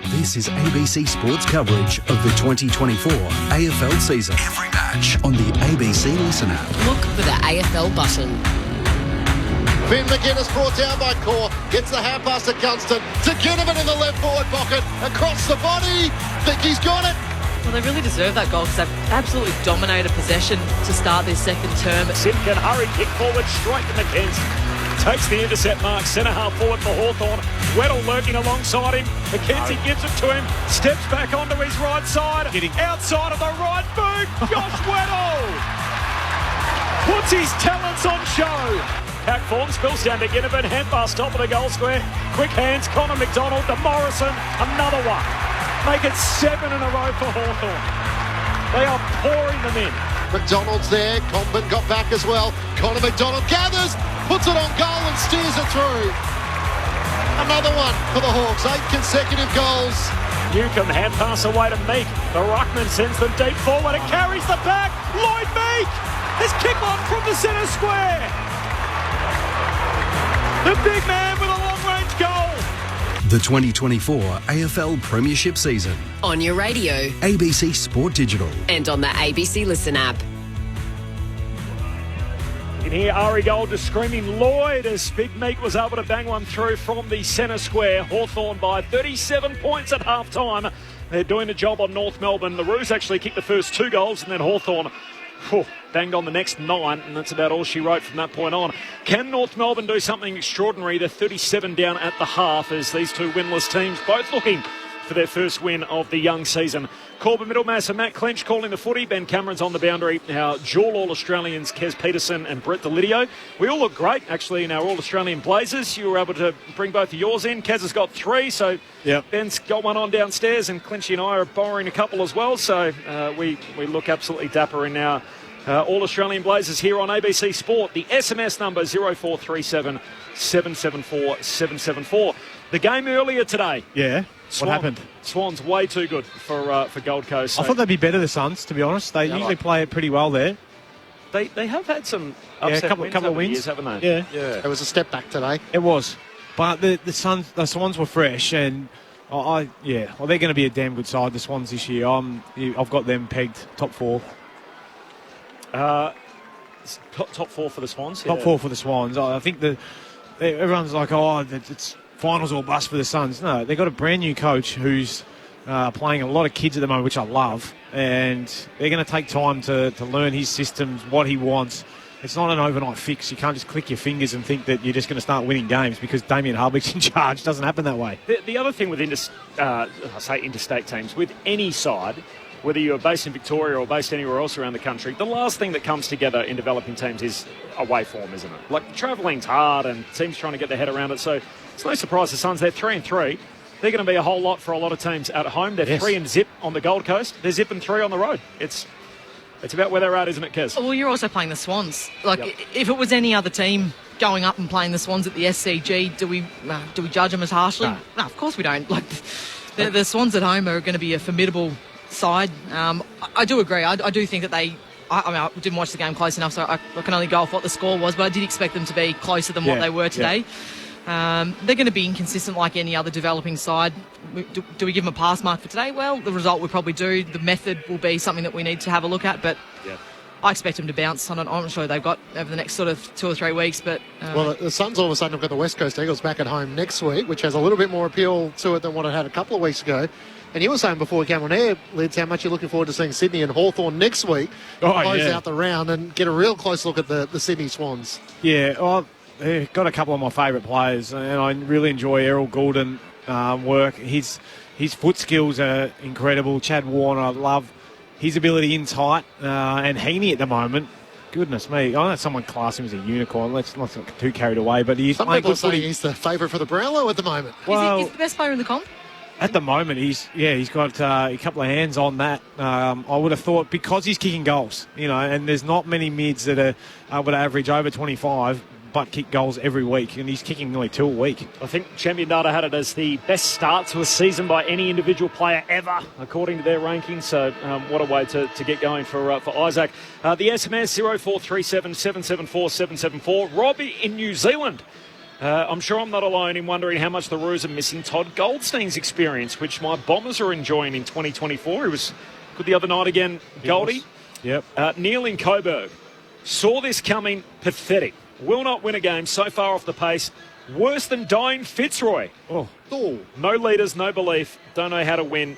This is ABC Sports coverage of the 2024 AFL season. Every match on the ABC Listen app. Look for the AFL button. Finn McGuinness brought down by Core, gets the hand pass to Gunston, to Ginnivan in the left forward pocket, across the body, think he's got it. Well, they really deserve that goal because they've absolutely dominated possession to start their second term. Simpkin hurry kick forward straight to McKenzie. Takes the intercept mark, centre half forward for Hawthorn. Weddle lurking alongside him. McKenzie gives it to him, steps back onto his right side. Outside of the right boot, Josh Weddle puts his talents on show. Hackthorn spills down to Ginnivan, hand pass top of the goal square. Quick hands, Connor McDonald to Morrison, another one. Make it 7 in a row for Hawthorn. They are pouring them in. McDonald's there, Comben got back as well. Connor McDonald gathers, puts it on goal and steers it through. Another one for the Hawks, 8 consecutive goals. Newcomb hand pass away to Meek. The ruckman sends them deep forward and carries the back. Lloyd Meek has kicked on from the centre square. The big man with a long-range goal. The 2024 AFL Premiership season. On your radio. ABC Sport Digital. And on the ABC Listen app. You can hear Ari Gold just screaming Lloyd as Big Meek was able to bang one through from the centre square. Hawthorn by 37 points at half-time. They're doing the job on North Melbourne. The Roos actually kicked the first 2 goals and then Hawthorn banged on the next 9, and that's about all she wrote from that point on. Can North Melbourne do something extraordinary? They're 37 down at the half as these 2 winless teams both looking for their first win of the young season. Corbin Middlemass and Matt Clench calling the footy. Ben Cameron's on the boundary. Our dual All-Australians, Kez Peterson and Brett Delidio. We all look great, actually, in our All-Australian blazers. You were able to bring both of yours in. Kez has got 3, so yep. Ben's got one on downstairs, and Clinchy and I are borrowing a couple as well. So we look absolutely dapper in our All Australian Blazers here on ABC Sport. The SMS number 0437 774 774. The game earlier today. Yeah. What happened? Swans way too good for Gold Coast. So I thought they'd be better, the Suns, to be honest. They usually play it pretty well there. They have had some a couple of wins, years, haven't they? Yeah. It was a step back today. It was. But the Swans were fresh, and they're going to be a damn good side, the Swans, this year. I've got them pegged top 4. Top 4 for the Swans? Top 4 for the Swans. I think everyone's like, it's finals or bust for the Suns. No, they've got a brand new coach who's playing a lot of kids at the moment, which I love, and they're going to take time to learn his systems, what he wants. It's not an overnight fix. You can't just click your fingers and think that you're just going to start winning games because Damien Hardwick's in charge. It doesn't happen that way. The other thing with interstate teams, with any side, whether you're based in Victoria or based anywhere else around the country, the last thing that comes together in developing teams is away form, isn't it? Like, travelling's hard and teams trying to get their head around it. So it's no surprise the Suns, they're 3-3. They're going to be a whole lot for a lot of teams at home. They're 3 and zip on the Gold Coast. They're zip and 3 on the road. It's about where they're at, isn't it, Kez? Well, you're also playing the Swans. If it was any other team going up and playing the Swans at the SCG, do we judge them as harshly? No, of course we don't. The Swans at home are going to be a formidable side. I do agree. I do think that I didn't watch the game close enough, so I can only go off what the score was, but I did expect them to be closer than what they were today. Yeah. They're going to be inconsistent like any other developing side. Do we give them a pass mark for today? Well, the result we probably do. The method will be something that we need to have a look at, but I expect them to bounce. I'm not sure they've got over the next sort of 2 or 3 weeks. But well, the Suns all of a sudden have got the West Coast Eagles back at home next week, which has a little bit more appeal to it than what it had a couple of weeks ago. And you were saying before we came on air, Lids, how much you're looking forward to seeing Sydney and Hawthorn next week close out the round and get a real close look at the Sydney Swans. Yeah, they've got a couple of my favourite players, and I really enjoy Errol Goulden work. His foot skills are incredible. Chad Warner, I love his ability in tight, and Heaney at the moment. Goodness me, I know someone class him as a unicorn. Let's not get too carried away, but he's some playing people good say footy. He's the favourite for the Brownlow at the moment. Well, is he the best player in the comp? At the moment, he's got a couple of hands on that. I would have thought because he's kicking goals, and there's not many mids that are able to average over 25 but kick goals every week, and he's kicking nearly 2 a week. I think Champion Data had it as the best start to a season by any individual player ever, according to their rankings. So what a way to get going for Isaac. The SMS 0437 774 774. Robbie in New Zealand. I'm sure I'm not alone in wondering how much the Roos are missing Todd Goldstein's experience, which my Bombers are enjoying in 2024. He was good the other night again, Goldie. Yep. Neil in Coburg saw this coming. Pathetic. Will not win a game, so far off the pace. Worse than dying Fitzroy. Oh. No leaders, no belief. Don't know how to win.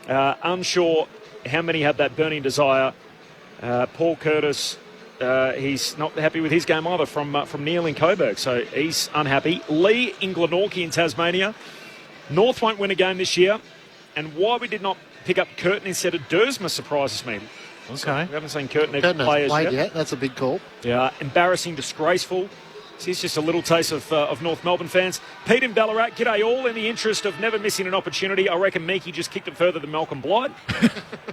Unsure how many have that burning desire. Paul Curtis, he's not happy with his game either from Neil in Coburg, so he's unhappy. Lee in Glenorchy in Tasmania. North won't win a game this year, and why we did not pick up Curtin instead of Dersma surprises me. Okay. So we haven't seen Curtin even play as yet. That's a big call. Yeah, embarrassing, disgraceful. Here's just a little taste of North Melbourne fans. Pete in Ballarat, g'day all. In the interest of never missing an opportunity, I reckon Meekie just kicked it further than Malcolm Blight.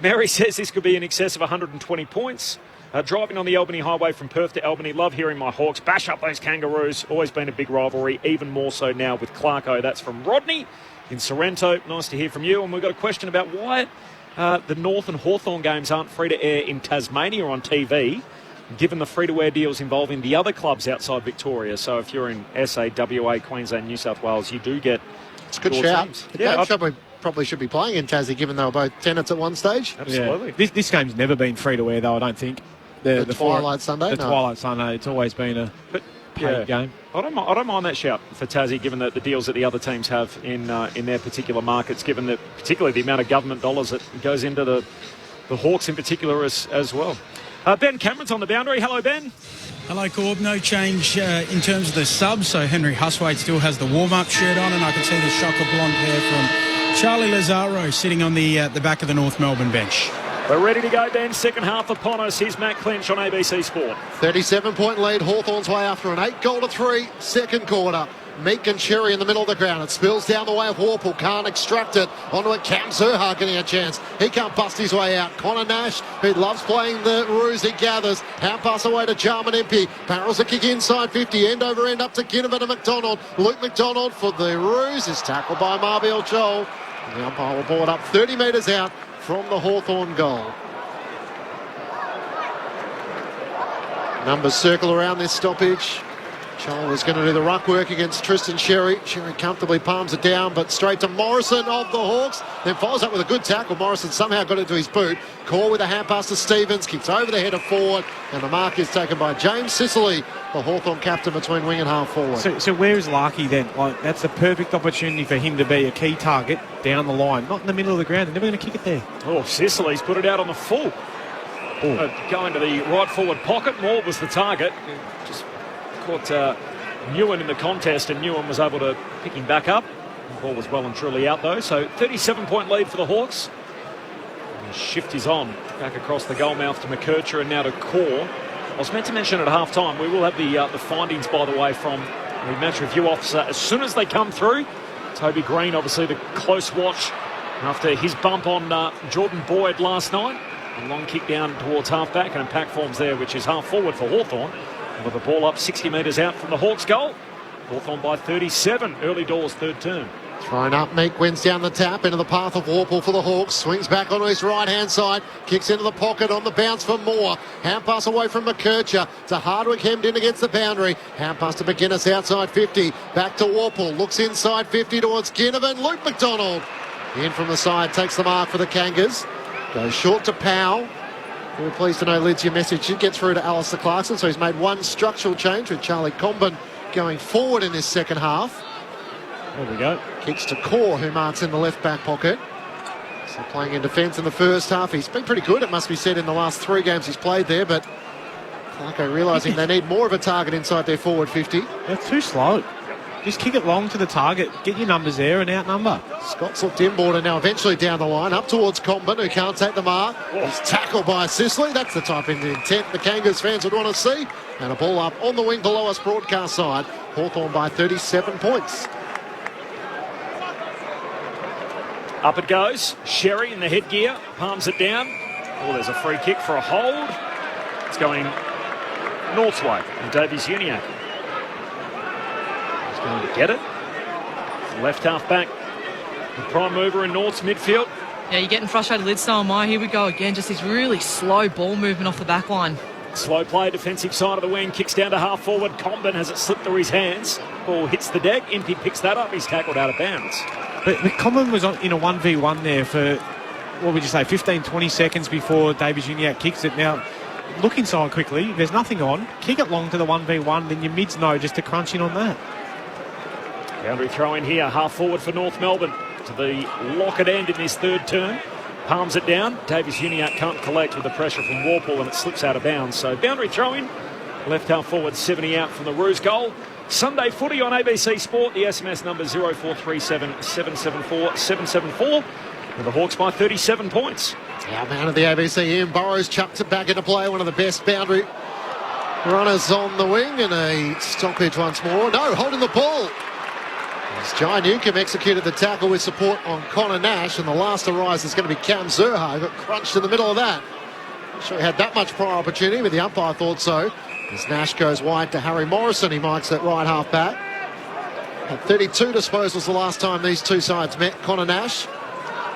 Mary says this could be in excess of 120 points. Driving on the Albany Highway from Perth to Albany, love hearing my Hawks bash up those Kangaroos. Always been a big rivalry, even more so now with Clarko. That's from Rodney in Sorrento. Nice to hear from you. And we've got a question about why the North and Hawthorn games aren't free to air in Tasmania on TV, given the free-to-air deals involving the other clubs outside Victoria. So if you're in SA, WA, Queensland, New South Wales, you do get... It's a good shout. Probably should be playing in Tassie, given they were both tenants at one stage. Absolutely. Yeah. This game's never been free-to-air, though, I don't think. The Twilight Sunday? The Twilight Sunday. It's always been a paid game. I don't mind that shout for Tassie, given the deals that the other teams have in their particular markets, given that particularly the amount of government dollars that goes into the Hawks in particular as well. Ben Cameron's on the boundary. Hello, Ben. Hello, Corb. No change in terms of the subs. So Henry Huswaite still has the warm-up shirt on, and I can see the shocker blonde hair from Charlie Lazaro sitting on the back of the North Melbourne bench. We're ready to go, Ben. Second half upon us. Here's Matt Clinch on ABC Sport. 37-point lead. Hawthorn's way after an 8-3 second quarter. Meek and Cherry in the middle of the ground. It spills down the way of Warple. Can't extract it. Onto it. Cam Zurha getting a chance. He can't bust his way out. Connor Nash, who loves playing the ruse, he gathers. Hand pass away to Jarman Impey. Barrels a kick inside 50. End over end up to Ginnivan and McDonald. Luke McDonald for the ruse is tackled by Marbiel Joel. The umpire will board up 30 metres out from the Hawthorn goal. Numbers circle around this stoppage. Joel is going to do the ruck work against Tristan Sherry. Sherry comfortably palms it down, but straight to Morrison of the Hawks. Then follows up with a good tackle. Morrison somehow got into his boot. Core with a hand pass to Stevens. Kicks over the head of forward. And the mark is taken by James Sicily, the Hawthorn captain between wing and half forward. So where is Larkey then? Like, that's the perfect opportunity for him to be a key target down the line. Not in the middle of the ground. They're never going to kick it there. Oh, Sicily's put it out on the full. Going to the right forward pocket. Moore was the target. Just caught Newen in the contest, and Newen was able to pick him back up. The ball was well and truly out though. So 37-point lead for the Hawks. And the shift is on. Back across the goal mouth to McKercher and now to Core. I was meant to mention at half time, we will have the findings, by the way, from the match review officer as soon as they come through. Toby Green, obviously the close watch after his bump on Jordan Boyd last night. A long kick down towards half-back and impact forms there, which is half-forward for Hawthorn. With the ball up 60 metres out from the Hawks' goal. Hawthorn by 37, early doors, third term. Thrown up, Meek wins down the tap into the path of Warple for the Hawks. Swings back onto his right-hand side. Kicks into the pocket on the bounce for Moore. Hand pass away from McKercher to Hardwick, hemmed in against the boundary. Hand pass to McGuinness outside 50. Back to Warple. Looks inside 50 towards Ginnivan. Luke McDonald in from the side. Takes the mark for the Kangas. Goes short to Powell. We're pleased to know, Lids, your message did get through to Alistair Clarkson, so he's made one structural change with Charlie Comben going forward in this second half. There we go. Kicks to Core, who marks in the left back pocket. So playing in defence in the first half. He's been pretty good, it must be said, in the last 3 games he's played there, but Clarko realising they need more of a target inside their forward 50. They're too slow. Just kick it long to the target, get your numbers there and outnumber. Scott's looked inboard and now eventually down the line, up towards Comben, who can't take the mark. He's tackled by Sicily. That's the type of intent the Kangas fans would want to see. And a ball up on the wing below us broadcast side. Hawthorn by 37 points. Up it goes. Sherry in the headgear, palms it down. Oh, there's a free kick for a hold. It's going North's way. And Davies Uniac going to get it. Left half back. The prime mover in North's midfield. Yeah, you're getting frustrated, Lid. So am I. Here we go again. Just this really slow ball movement off the back line. Slow play, defensive side of the wing. Kicks down to half forward. Comben has it slipped through his hands. Ball hits the deck. Impey picks that up. He's tackled out of bounds. But Comben was in a 1v1 there for, what would you say, 15, 20 seconds before Davies Uniac kicks it. Now, look inside quickly. There's nothing on. Kick it long to the 1v1. Then your mids know just to crunch in on that. Boundary throw in here, half forward for North Melbourne to the locket end in this third term. Palms it down. Davies Uniac can't collect with the pressure from Warple and it slips out of bounds. So boundary throw in. Left half forward, 70 out from the Roos goal. Sunday footy on ABC Sport. The SMS number 0437 774 774. And the Hawks by 37 points. Our man of the ABC, Ian Burrows, chucks it back into play. One of the best boundary runners on the wing. And a stoppage once more. No, holding the ball. As Jai Newcomb executed the tackle with support on Connor Nash, and the last to rise is going to be Cam Zurha, who got crunched in the middle of that. Not sure he had that much prior opportunity, but the umpire thought so. As Nash goes wide to Harry Morrison, he marks that right half back. Had 32 disposals the last time these two sides met. Connor Nash.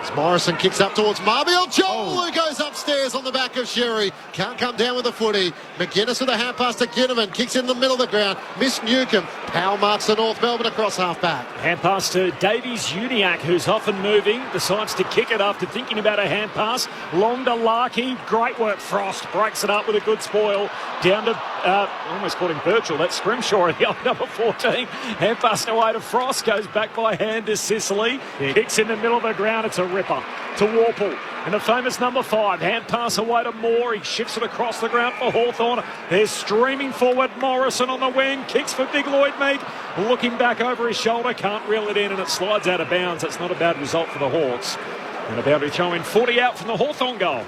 As Morrison kicks up towards Marbiel Joel, who goes upstairs on the back of Sherry. Can't come down with the footy. McGuinness with a hand pass to Ginnivan. Kicks in the middle of the ground. Miss Newcomb. Powell marks the North Melbourne across half back. Hand pass to Davies Uniac, who's often moving. Decides to kick it after thinking about a hand pass. Long to Larkey. Great work. Frost breaks it up with a good spoil. Down to, almost called him Birchall. That's Scrimshaw, the old number 14. Hand pass away to Frost. Goes back by hand to Sicily. Yeah. Kicks in the middle of the ground. It's a ripper to Warple. And the famous number 5. Hand pass away to Moore. He shifts it across the ground for Hawthorn. They're streaming forward. Morrison on the wing. Kicks for Big Lloyd Meek. Looking back over his shoulder. Can't reel it in and it slides out of bounds. That's not a bad result for the Hawks. And a boundary throw in, 40 out from the Hawthorn goal.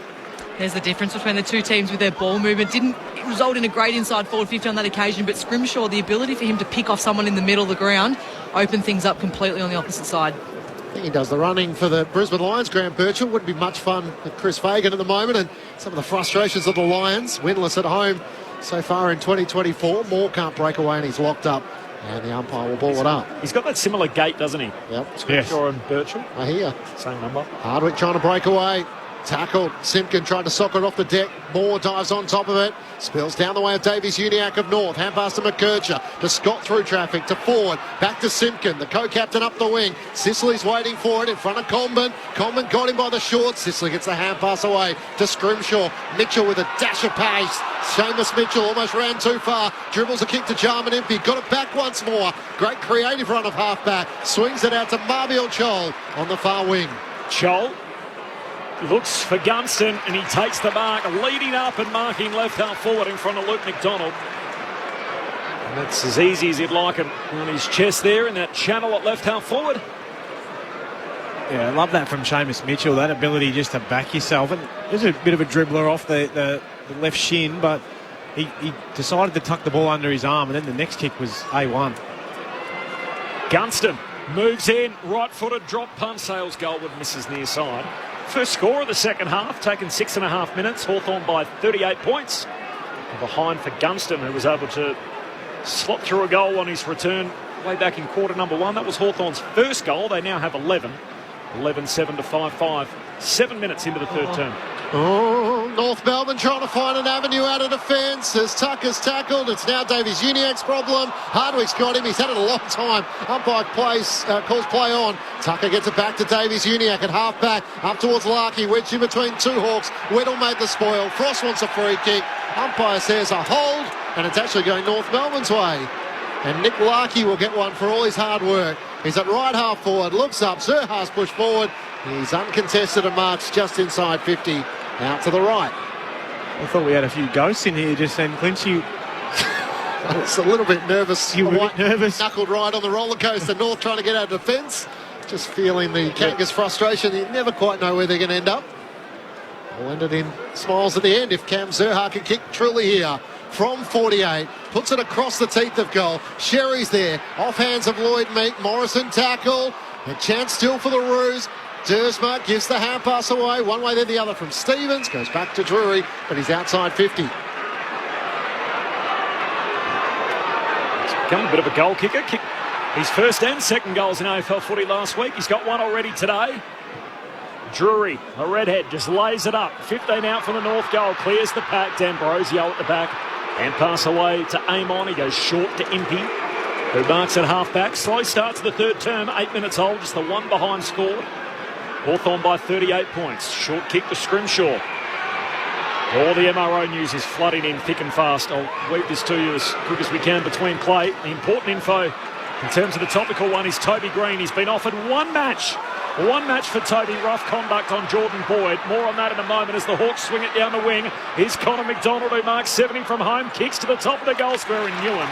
There's the difference between the two teams with their ball movement. Didn't result in a great inside forward 50 on that occasion, but Scrimshaw, the ability for him to pick off someone in the middle of the ground, opened things up completely on the opposite side. I think he does the running for the Brisbane Lions. Graham Birchall wouldn't be much fun with Chris Fagan at the moment, and some of the frustrations of the Lions, winless at home so far in 2024. Moore can't break away and he's locked up, and the umpire will ball it up. He's got that similar gait, doesn't he? Yep. Scrimshaw and Birchall. I hear. Same number. Hardwick trying to break away. Tackled. Simpkin tried to sock it off the deck. Moore dives on top of it. Spills down the way of Davies-Uniacke of North. Hand pass to McKercher. To Scott through traffic. To Ford. Back to Simpkin. The co-captain up the wing. Sicily's waiting for it in front of Comben. Comben got him by the short. Sicily gets the hand pass away to Scrimshaw. Mitchell with a dash of pace. Seamus Mitchell almost ran too far. Dribbles a kick to Jarman Impey. Got it back once more. Great creative run of halfback. Swings it out to Marbiel Chol on the far wing. Chol looks for Gunston and he takes the mark, leading up and marking left half forward in front of Luke McDonald. And that's as easy as he'd like it on his chest there in that channel at left half forward. Yeah, I love that from Seamus Mitchell, that ability just to back yourself. And there's a bit of a dribbler off the left shin, but he decided to tuck the ball under his arm, and then the next kick was A1. Gunston moves in, right-footed, drop punt, Sales Goldwood misses near side. First score of the second half, taken 6.5 minutes. Hawthorn by 38 points. Behind for Gunston, who was able to slot through a goal on his return way back in quarter number one. That was Hawthorn's first goal. They now have 11. 11-7 to 5-5. 7 minutes into the third term. Oh, North Melbourne trying to find an avenue out of defence as Tucker's tackled. It's now Davies-Uniacke's problem. Hardwick's got him. He's had it a long time. Umpire calls play on. Tucker gets it back to Davies-Uniacke at half-back. Up towards Larkey. Wedge in between two Hawks. Weddle made the spoil. Frost wants a free kick. Umpire says a hold, and it's actually going North Melbourne's way. And Nick Larkey will get one for all his hard work. He's at right half forward. Looks up. Zerha's pushed forward. He's uncontested and marched just inside 50. Out to the right. I thought we had a few ghosts in here just then, Clint. I was a little bit nervous. You were a bit nervous. Knuckled ride on the roller coaster. North trying to get out of defence. Just feeling the Kangas frustration. You never quite know where they're going to end up. Will end it in smiles at the end if Cam Zerha can kick truly here. From 48, puts it across the teeth of goal. Sherry's there, off hands of Lloyd Meek. Morrison tackle. A chance still for the Roos. Dersma gives the hand pass away. One way then the other from Stevens. Goes back to Drury, but he's outside 50. It's become a bit of a goal kicker. Kicked his first and second goals in AFL footy last week. He's got one already today. Drury, a redhead, just lays it up. 15 out from the North goal. Clears the pack. D'Ambrosio at the back. And pass away to Amon. He goes short to Impey, who marks at half-back. Slow start to the third term. 8 minutes old. Just the one behind score. Hawthorn by 38 points. Short kick to Scrimshaw. All the MRO news is flooding in thick and fast. I'll weave this to you as quick as we can between play. The important info in terms of the topical one is Toby Green. He's been offered one match. One match for Toby. Rough conduct on Jordan Boyd. More on that in a moment as the Hawks swing it down the wing. Here's Connor McDonald, who marks 70 from home. Kicks to the top of the goal square, and Newen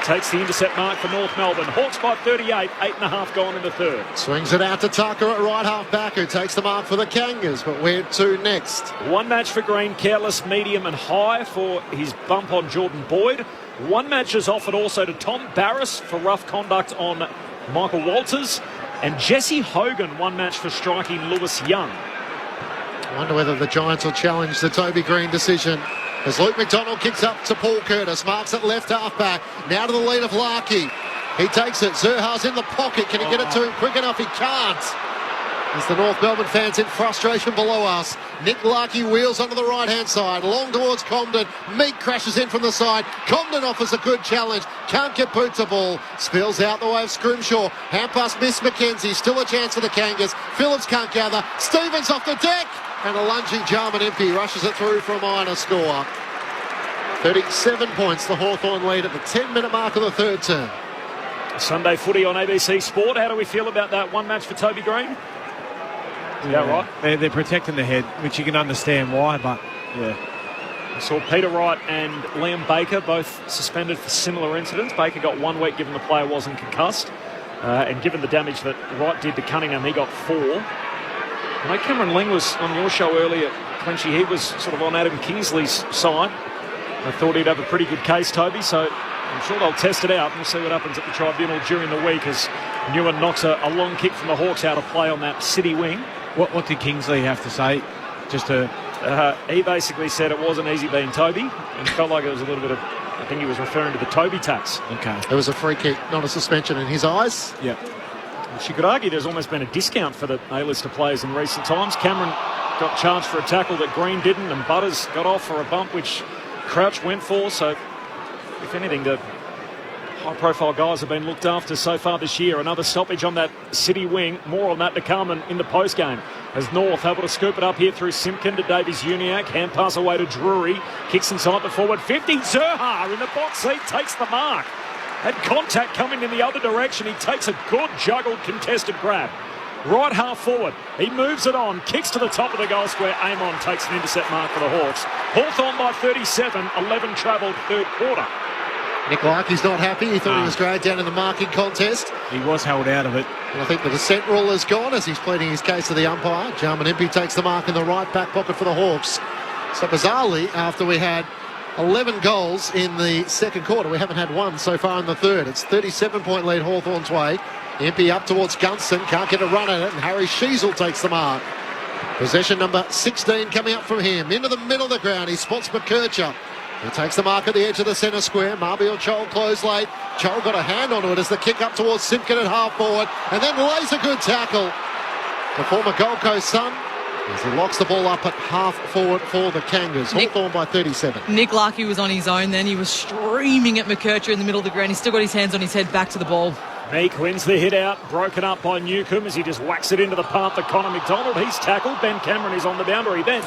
takes the intercept mark for North Melbourne. Hawks by 38, 8.5 gone in the third. Swings it out to Tucker at right half back, who takes the mark for the Kangas, but where to next? One match for Green, careless, medium and high for his bump on Jordan Boyd. One match is offered also to Tom Barris for rough conduct on Michael Walters. And Jesse Hogan, one match for striking Lewis Young. I wonder whether the Giants will challenge the Toby Green decision. As Luke McDonald kicks up to Paul Curtis, marks at left half-back. Now to the lead of Larkey. He takes it. Zerha's in the pocket. Can he get it to him quick enough? He can't. As the North Melbourne fans in frustration below us. Nick Larkey wheels onto the right-hand side. Long towards Comden. Meek crashes in from the side. Comden offers a good challenge. Can't get boot to ball. Spills out the way of Scrimshaw. Hand pass miss McKenzie. Still a chance for the Kangas. Phillips can't gather. Stevens off the deck. And a lunging Jarman Impey rushes it through for a minor score. 37 points, the Hawthorn lead at the 10-minute mark of the third term. Sunday footy on ABC Sport. How do we feel about that one match for Toby Green? Is that right? They're protecting the head, which you can understand why, but yeah. I saw Peter Wright and Liam Baker both suspended for similar incidents. Baker got 1 week given the player wasn't concussed. And given the damage that Wright did to Cunningham, he got 4. I know Cameron Ling was on your show earlier, Clenchy. He was sort of on Adam Kingsley's side. I thought he'd have a pretty good case, Toby, so I'm sure they'll test it out. We'll see what happens at the tribunal during the week as Newen knocks a long kick from the Hawks out of play on that City wing. What did Kingsley have to say? Just to... he basically said it wasn't easy being Toby and felt like it was a little bit of... I think he was referring to the Toby tax. Okay. It was a free kick, not a suspension in his eyes. Yep. She could argue there's almost been a discount for the A-lister players in recent times. Cameron got charged for a tackle that Green didn't, and Butters got off for a bump which Crouch went for. So, if anything, the high-profile guys have been looked after so far this year. Another stoppage on that City wing. More on that to come in the post-game. As North able to scoop it up here through Simpkin to Davies-Uniacke. Hand pass away to Drury. Kicks inside the forward 50. Zerha in the box seat takes the mark. Had contact coming in the other direction. He takes a good juggled contested grab. Right half forward. He moves it on. Kicks to the top of the goal square. Amon takes an intercept mark for the Hawks. Hawthorn by 37. 11 travelled third quarter. Nick Larkey's not happy. He thought he was dragged down in the marking contest. He was held out of it. And I think the dissent rule is gone as he's pleading his case to the umpire. Jarman Impey takes the mark in the right back pocket for the Hawks. So bizarrely, after we had 11 goals in the second quarter, we haven't had one so far in the third. It's 37-point lead Hawthorn's way. Impey up towards Gunston, can't get a run at it, and Harry Sheasel takes the mark. Possession number 16 coming up from him. Into the middle of the ground, he spots McKercher. He takes the mark at the edge of the centre square. Marbiel Chol closed late. Chol got a hand onto it as the kick up towards Simpkin at half forward, and then lays a good tackle. The former Gold Coast son, as he locks the ball up at half forward for the Kangas. Hawthorn by 37. Nick Larkey was on his own then. He was streaming at McKercher in the middle of the ground. He's still got his hands on his head, back to the ball. Meek wins the hit out, broken up by Newcombe as he just whacks it into the path for Connor McDonald. He's tackled. Ben Cameron is on the boundary then.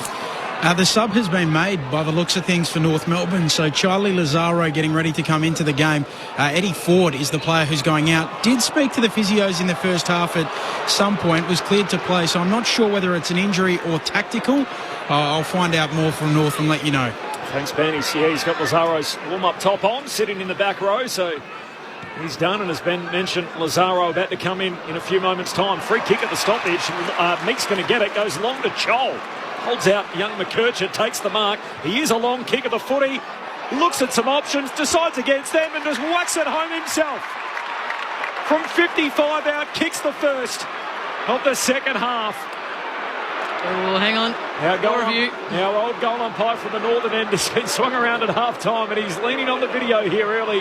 The sub has been made by the looks of things for North Melbourne, so Charlie Lazaro getting ready to come into the game. Eddie Ford is the player who's going out. Did speak to the physios in the first half at some point, was cleared to play, so I'm not sure whether it's an injury or tactical. I'll find out more from North and let you know. Thanks, Ben. He's got Lazaro's warm-up top on, sitting in the back row, so he's done. And as Ben mentioned, Lazaro about to come in a few moments' time. Free kick at the stoppage. Meek's going to get it, goes long to Chol. Holds out young McKercher, takes the mark. He is a long kick of the footy. Looks at some options, decides against them and just whacks it home himself. From 55 out, kicks the first of the second half. Oh, hang on. Our old goal umpire from the northern end has been swung around at half-time and he's leaning on the video here early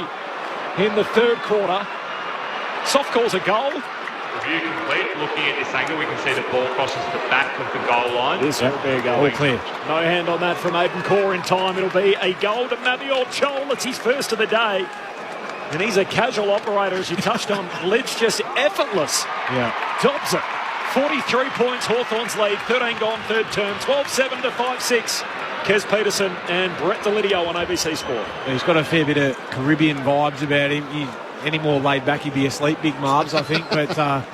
in the third quarter. Soft calls a goal. Review complete. Looking at this angle, we can see the ball crosses the back of the goal line. This will be a goal. All clear. No hand on that from Aidan Corr in time. It'll be a goal to Mabior Chol. It's his first of the day. And he's a casual operator, as you touched on. Lidge just effortless. Yeah. Tops it. 43 points, Hawthorn's lead. 13 gone, third term. 12-7 to 5-6. Kez Peterson and Brett Delidio on ABC Sport. He's got a fair bit of Caribbean vibes about him. Any more laid back, he'd be asleep, big Marbs, I think. But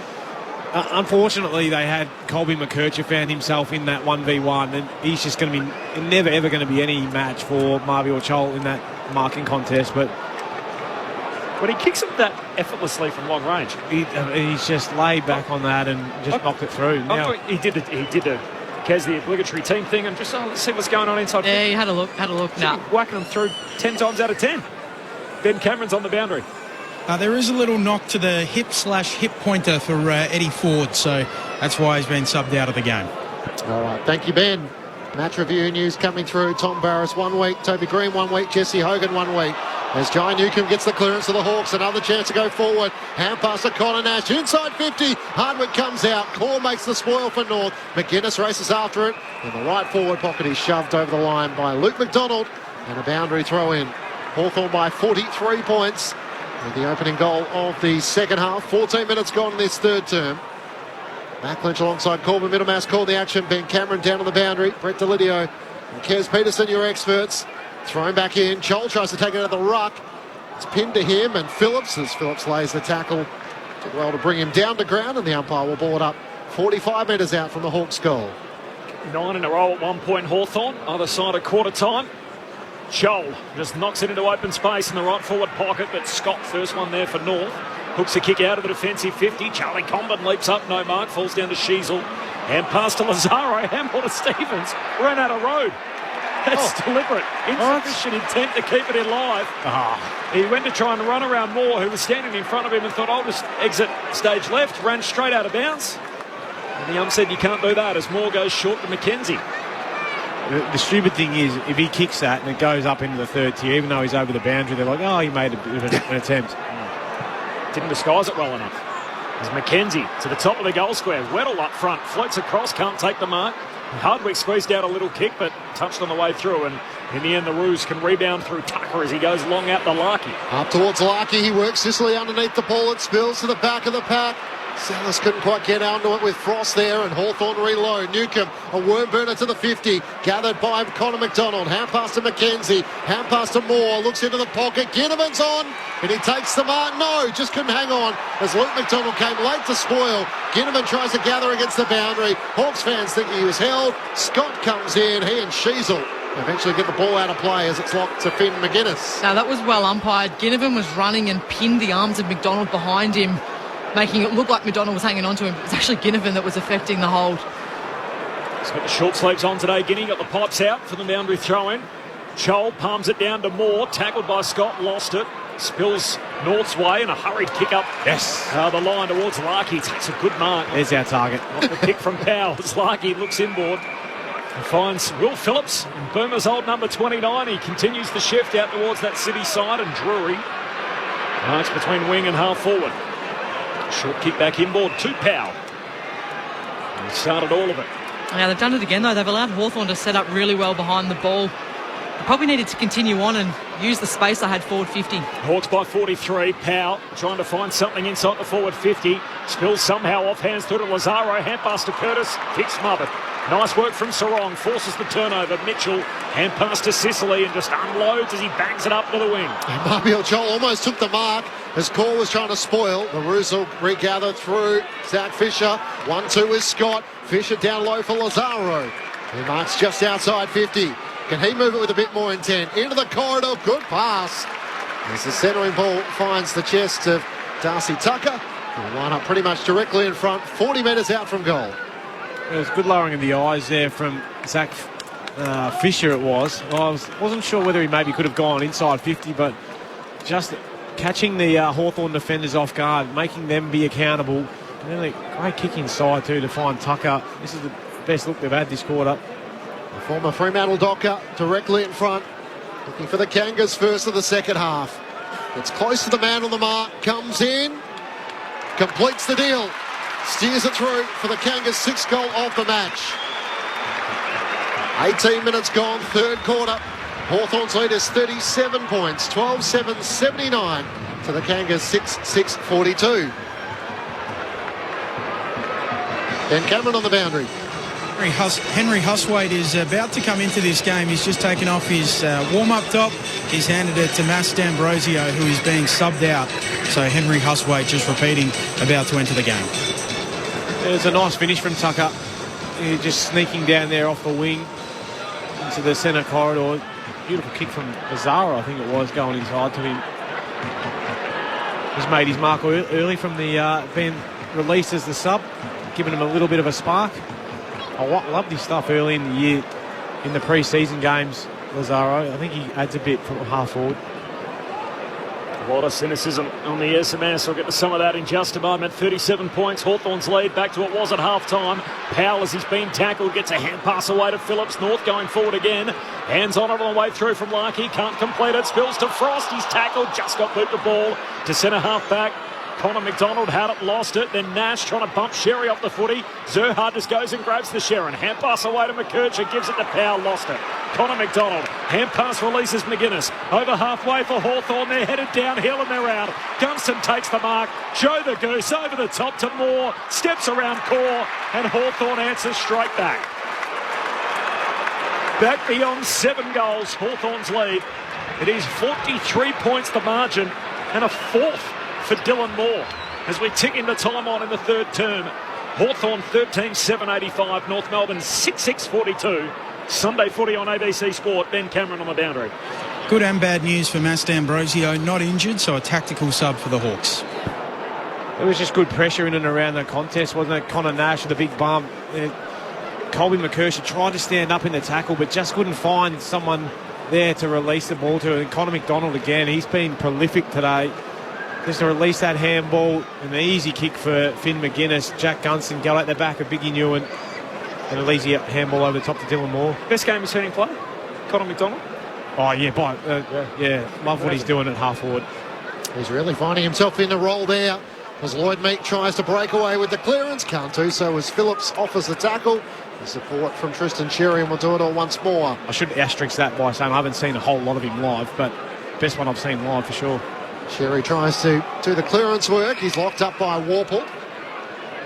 unfortunately, they had Colby McKercher found himself in that 1v1, and he's just going to be never ever going to be any match for Marbiel Chol in that marking contest. But he kicks it that effortlessly from long range. He's just laid back on that and just knocked it through. Now, he did the Kez, the obligatory team thing, and just let's see what's going on inside. Yeah, he had a look. Nah. Whacking them through 10 times out of 10. Ben Cameron's on the boundary. There is a little knock to the hip/hip pointer for Eddie Ford, so that's why he's been subbed out of the game. All right, thank you, Ben. Match review news coming through. Tom Barras 1 week, Toby Green 1 week, Jesse Hogan 1 week. As Jai Newcombe gets the clearance to the Hawks, another chance to go forward. Hand pass to Connor Nash, inside 50. Hardwick comes out. Corr makes the spoil for North. McGuinness races after it. In the right forward pocket, he's shoved over the line by Luke McDonald. And a boundary throw in. Hawthorn by 43 points. With the opening goal of the second half. 14 minutes gone in this third term. Matt Lynch alongside Corbin Middlemass called the action. Ben Cameron down on the boundary. Brett Delidio and Kez Peterson, your experts. Thrown back in. Chol tries to take it out of the ruck. It's pinned to him and Phillips, as Phillips lays the tackle. Did well to bring him down to ground, and the umpire will ball it up 45 metres out from the Hawks' goal. 9 in a row at 1 point Hawthorn. Other side of quarter time. Chol just knocks it into open space in the right forward pocket, but Scott, first one there for North. Hooks a kick out of the defensive 50. Charlie Comben leaps up, no mark, falls down to Sheasel. And pass to Lazaro, handball to Stevens, ran out of road. That's deliberate. Insufficient intent to keep it in live. He went to try and run around Moore, who was standing in front of him, and thought, I'll just exit stage left, ran straight out of bounds. And the ump said you can't do that as Moore goes short to McKenzie. The stupid thing is, if he kicks that and it goes up into the third tier, even though he's over the boundary, they're like, oh, he made a bit of an attempt. Didn't disguise it well enough. As McKenzie to the top of the goal square. Weddle up front, floats across, can't take the mark. Hardwick squeezed out a little kick, but touched on the way through. And in the end, the Roos can rebound through Tucker as he goes long out to Larkey. Up towards Larkey, he works Sicily underneath the ball. It spills to the back of the pack. Sellers couldn't quite get onto it with Frost there, and Hawthorn reload. Newcomb, a worm burner to the 50, gathered by Connor McDonald. Hand pass to McKenzie, hand pass to Moore, looks into the pocket. Ginnivan's on, and he takes the mark. No, just couldn't hang on as Luke McDonald came late to spoil. Ginnivan tries to gather against the boundary. Hawks fans think he was held. Scott comes in, he and Sheasel eventually get the ball out of play as it's locked to Finn McGuinness. Now that was well umpired. Ginnivan was running and pinned the arms of McDonald behind him, making it look like McDonald was hanging on to him. It was actually Ginnivan that was affecting the hold. He's got the short sleeves on today. Guinea got the pipes out for the boundary throw-in. Joel palms it down to Moore, tackled by Scott, lost it. Spills North's way and a hurried kick up. Yes. The line towards Larkey. Takes a good mark. There's our target. Off the pick from Powell as Larkey looks inboard. He finds Will Phillips in Boomer's old number 29. He continues the shift out towards that city side, and Drury marks between wing and half forward. Short kick back inboard to Powell. And he started all of it. Now they've done it again though. They've allowed Hawthorn to set up really well behind the ball. They probably needed to continue on and use the space they had forward 50. Hawks by 43. Powell trying to find something inside the forward 50. Spills somehow off hands through to Lazaro. Hand pass to Curtis. Kick smothered. Nice work from Sarong. Forces the turnover. Mitchell hand pass to Sicily and just unloads as he bangs it up to the wing. Marbiel Joel almost took the mark as Cole was trying to spoil. The Roos will regather through Zach Fisher. 1-2 with Scott. Fisher down low for Lazaro. He marks just outside 50. Can he move it with a bit more intent? Into the corridor. Good pass. As the centering ball finds the chest of Darcy Tucker. He'll line up pretty much directly in front. 40 metres out from goal. It was good lowering of the eyes there from Zach Fisher, it was. I wasn't sure whether he maybe could have gone inside 50, but just catching the Hawthorn defenders off guard, making them be accountable. Really great kick inside too to find Tucker. This is the best look they've had this quarter. The former Fremantle Docker directly in front, looking for the Kangas first of the second half. Gets close to the man on the mark, comes in, completes the deal, steers it through for the Kangas' 6th goal of the match. 18 minutes gone, third quarter. Hawthorn's lead is 37 points, 12-7-79 to the Kangas 6-6-42. Ben Cameron on the boundary. Henry Huswaite is about to come into this game. He's just taken off his warm-up top. He's handed it to Mass D'Ambrosio, who is being subbed out. So Henry Huswaite just repeating, about to enter the game. There's a nice finish from Tucker. He's just sneaking down there off the wing into the centre corridor. Beautiful kick from Lazaro, I think it was, going inside to him. He's made his mark early from the being released as the sub, giving him a little bit of a spark. I loved his stuff early in the year in the pre-season games, Lazaro. I think he adds a bit from half forward. A lot of cynicism on the SMS. We'll get to some of that in just a moment. 37 points. Hawthorn's lead back to what was at half-time. Powell, as he's been tackled, gets a hand pass away to Phillips. North going forward again. Hands on it on the way through from Larkey. Can't complete it. Spills to Frost. He's tackled. Just got boot the ball to centre half back. Connor McDonald had it, lost it. Then Nash trying to bump Sherry off the footy. Zerhard just goes and grabs the Sharon. Hand pass away to McKercher. Gives it to Powell. Lost it. Connor McDonald. Hand pass releases McGuinness. Over halfway for Hawthorn. They're headed downhill and they're out. Gunston takes the mark. Joe the Goose over the top to Moore. Steps around Core. And Hawthorn answers straight back. Back beyond 7 goals. Hawthorn's lead. It is 43 points the margin. And a 4th for Dylan Moore as we tick into time on in the third term. Hawthorn 13-7-85, North Melbourne 6-6-42. Sunday footy on ABC Sport. Ben Cameron on the boundary. Good and bad news for Mass D'Ambrosio, not injured, so a tactical sub for the Hawks. It was just good pressure in and around the contest, wasn't it? Connor Nash with a big bump. Colby McKershey tried to stand up in the tackle, but just couldn't find someone there to release the ball to. And Connor McDonald again, he's been prolific today. Just to release that handball, an easy kick for Finn McGuinness. Jack Gunston go at the back of Biggie Newen, and an easy handball over the top to Dylan Moore. Best game he's seen him play, Connor McDonald. Oh yeah, love what he's doing at half forward. He's really finding himself in the role there as Lloyd Meek tries to break away with the clearance. Can't do so as Phillips offers the tackle. The support from Tristan Cherry, and we'll do it all once more. I should asterisk that by saying I haven't seen a whole lot of him live, but best one I've seen live for sure. Cherry tries to do the clearance work. He's locked up by Warple.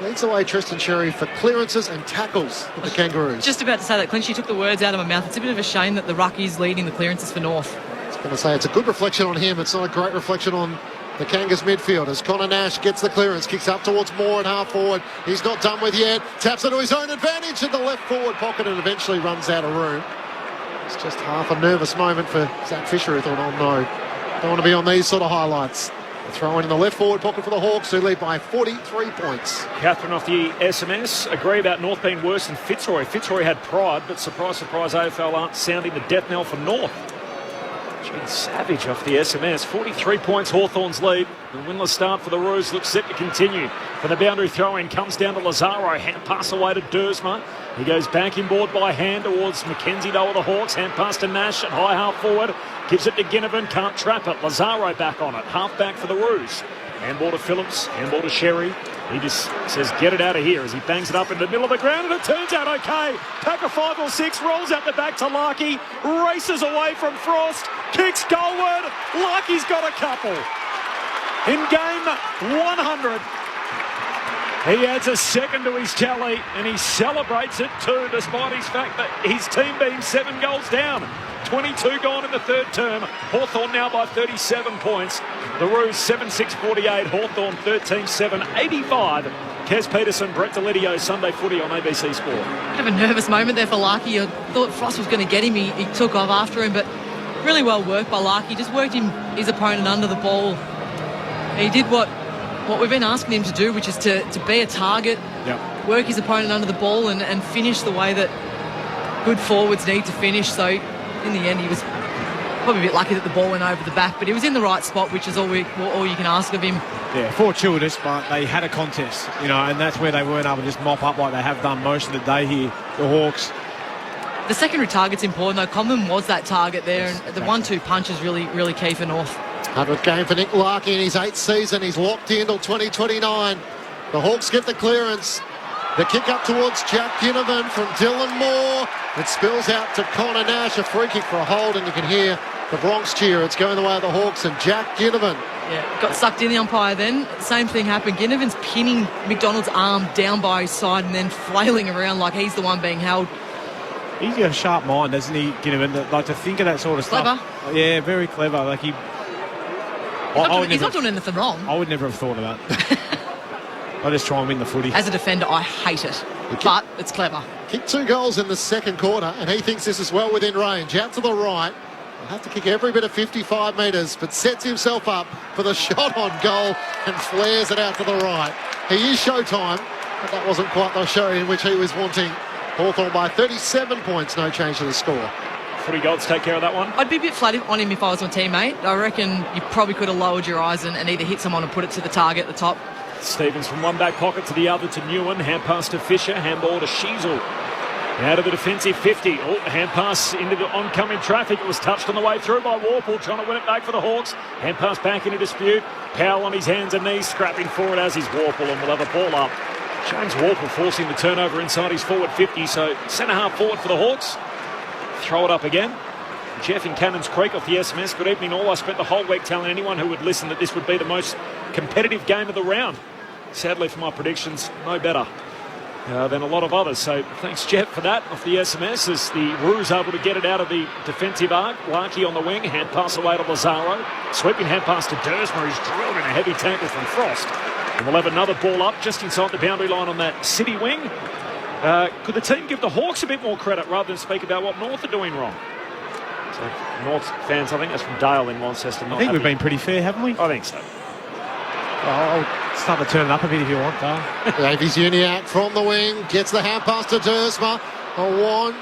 Leads away Tristan Cherry for clearances and tackles with the Kangaroos. Just about to say that, Clint, you took the words out of my mouth. It's a bit of a shame that the ruck is leading the clearances for North. I was going to say it's a good reflection on him. It's not a great reflection on the Kangas midfield as Connor Nash gets the clearance, kicks up towards Moore at half forward. He's not done with yet. Taps it to his own advantage in the left forward pocket and eventually runs out of room. It's just half a nervous moment for Zach Fisher, who thought, oh no, don't want to be on these sort of highlights. Throw in the left forward pocket for the Hawks, who lead by 43 points. Catherine off the SMS, agree about North being worse than Fitzroy. Fitzroy had pride, but surprise, surprise, AFL aren't sounding the death knell for North. Gene Savage off the SMS, 43 points Hawthorn's lead. The winless start for the Roos looks set to continue. For the boundary throw-in comes down to Lazaro, hand pass away to Dersma. He goes back inboard by hand towards Mackenzie Doe of the Hawks, hand pass to Nash at high half forward. Gives it to Ginnivan, can't trap it. Lazaro back on it, half back for the Roos. Handball to Phillips, handball to Sherry. He just says, get it out of here as he bangs it up in the middle of the ground, and it turns out okay. Pack of 5 or 6, rolls out the back to Larkey, races away from Frost, kicks goalward. Larkey's got a couple. In game 100, he adds a second to his tally, and he celebrates it too, despite his fact that his team being 7 goals down. 22 gone in the third term. Hawthorn now by 37 points. The Roos 7-6-48. Hawthorn 13-7, 85. Kez Peterson, Brett Delidio, Sunday Footy on ABC Sport. Bit of a nervous moment there for Larkey. I thought Frost was going to get him. He took off after him, but really well worked by Larkey. Just worked his opponent under the ball. He did what we've been asking him to do, which is to be a target, work his opponent under the ball and finish the way that good forwards need to finish. So in the end, he was probably a bit lucky that the ball went over the back, but he was in the right spot, which is all you can ask of him. Yeah, fortuitous, but they had a contest, and that's where they weren't able to just mop up like they have done most of the day here, the Hawks. The secondary target's important, though. Common was that target there, and the 1-2 punch is really, really key for North. 100th game for Nick Larkey in his 8th season. He's locked in till 2029. The Hawks get the clearance. The kick up towards Jack Ginnivan from Dylan Moore. It spills out to Connor Nash, a free kick for a hold, and you can hear the Bronx cheer. It's going the way of the Hawks and Jack Ginnivan. Yeah, got sucked in the umpire then. Same thing happened. Ginnivan's pinning McDonald's arm down by his side and then flailing around like he's the one being held. He's got a sharp mind, doesn't he, Ginnivan? Like to think of that sort of stuff. Clever. Yeah, very clever. Like he's not doing anything wrong. I would never have thought of that. I just try and win the footy. As a defender, I hate it, but it's clever. Kicked 2 goals in the second quarter, and he thinks this is well within range. Out to the right. He'll have to kick every bit of 55 metres, but sets himself up for the shot on goal and flares it out to the right. He is showtime, but that wasn't quite the show in which he was wanting. Hawthorn by 37 points, no change to the score. Footy gods take care of that one. I'd be a bit flat on him if I was my teammate. I reckon you probably could have lowered your eyes and either hit someone or put it to the target at the top. Stevens from one back pocket to the other to Newen. Hand pass to Fisher. Handball to Sheasel. Out of the defensive 50. Oh, hand pass into the oncoming traffic. It was touched on the way through by Warple, trying to win it back for the Hawks. Hand pass back into dispute. Powell on his hands and knees, scrapping forward as is Warple, and will have a ball up. James Warple forcing the turnover inside his forward 50, so centre half forward for the Hawks. Throw it up again. Jeff in Cannons Creek off the SMS. Good evening all. I spent the whole week telling anyone who would listen that this would be the most competitive game of the round. Sadly for my predictions, no better than a lot of others. So thanks Jeff for that off the SMS as the Roos able to get it out of the defensive arc. Larkey on the wing, hand pass away to Lazaro. Sweeping hand pass to Dersma, who's drilled in a heavy tackle from Frost. And we'll have another ball up just inside the boundary line on that City wing. Could the team give the Hawks a bit more credit rather than speak about what North are doing wrong? So North fans, I think that's from Dale in Launceston. I think we've been pretty fair, haven't we? I think so. I'll start to turn it up a bit if you want, though. Davies Uniacke from the wing, gets the hand pass to Dersma. Along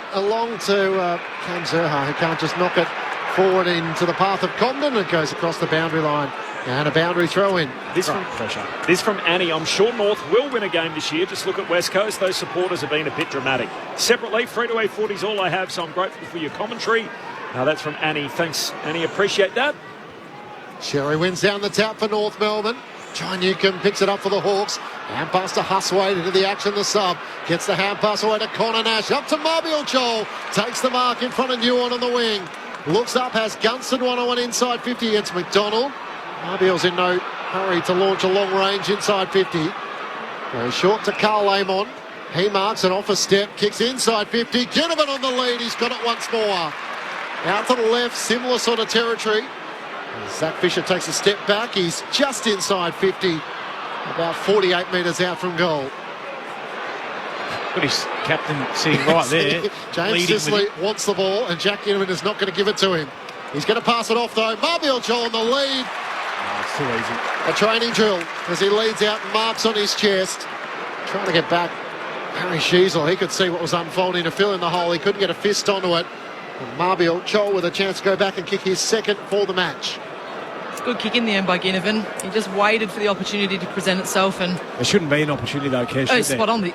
to Cam Zerha, who can't just knock it forward into the path of Comden. It goes across the boundary line. And a boundary throw in. This from Annie. I'm sure North will win a game this year. Just look at West Coast. Those supporters have been a bit dramatic. Separately, free-to-air footy's all I have, so I'm grateful for your commentary. Now that's from Annie. Thanks, Annie. Appreciate that. Sherry wins down the tap for North Melbourne. John Newcomb picks it up for the Hawks. Hand pass to Huswaite into the action, the sub. Gets the hand pass away to Connor Nash. Up to Marbiel Joel. Takes the mark in front of Newan on the wing. Looks up, has Gunston 1-on-1 inside 50 against McDonald. Marbiel's in no hurry to launch a long range inside 50. Goes short to Carl Amon. He marks it off a step, kicks inside 50. Ginnivan on the lead, he's got it once more. Out to the left, similar sort of territory. Zach Fisher takes a step back, he's just inside 50. About 48 metres out from goal. Got his captain sitting right there. James Sisley wants the ball and Jack Ginnivan is not going to give it to him. He's going to pass it off though. Marbiel Joel on the lead. It's too easy. A training drill as he leads out and marks on his chest. Trying to get back. Harry Sheasel, he could see what was unfolding to fill in the hole. He couldn't get a fist onto it. And Marbiel Joel with a chance to go back and kick his second for the match. Good kick in the end by Ginnivan. He just waited for the opportunity to present itself, and there shouldn't be an opportunity though, Kesh. Oh, spot on. The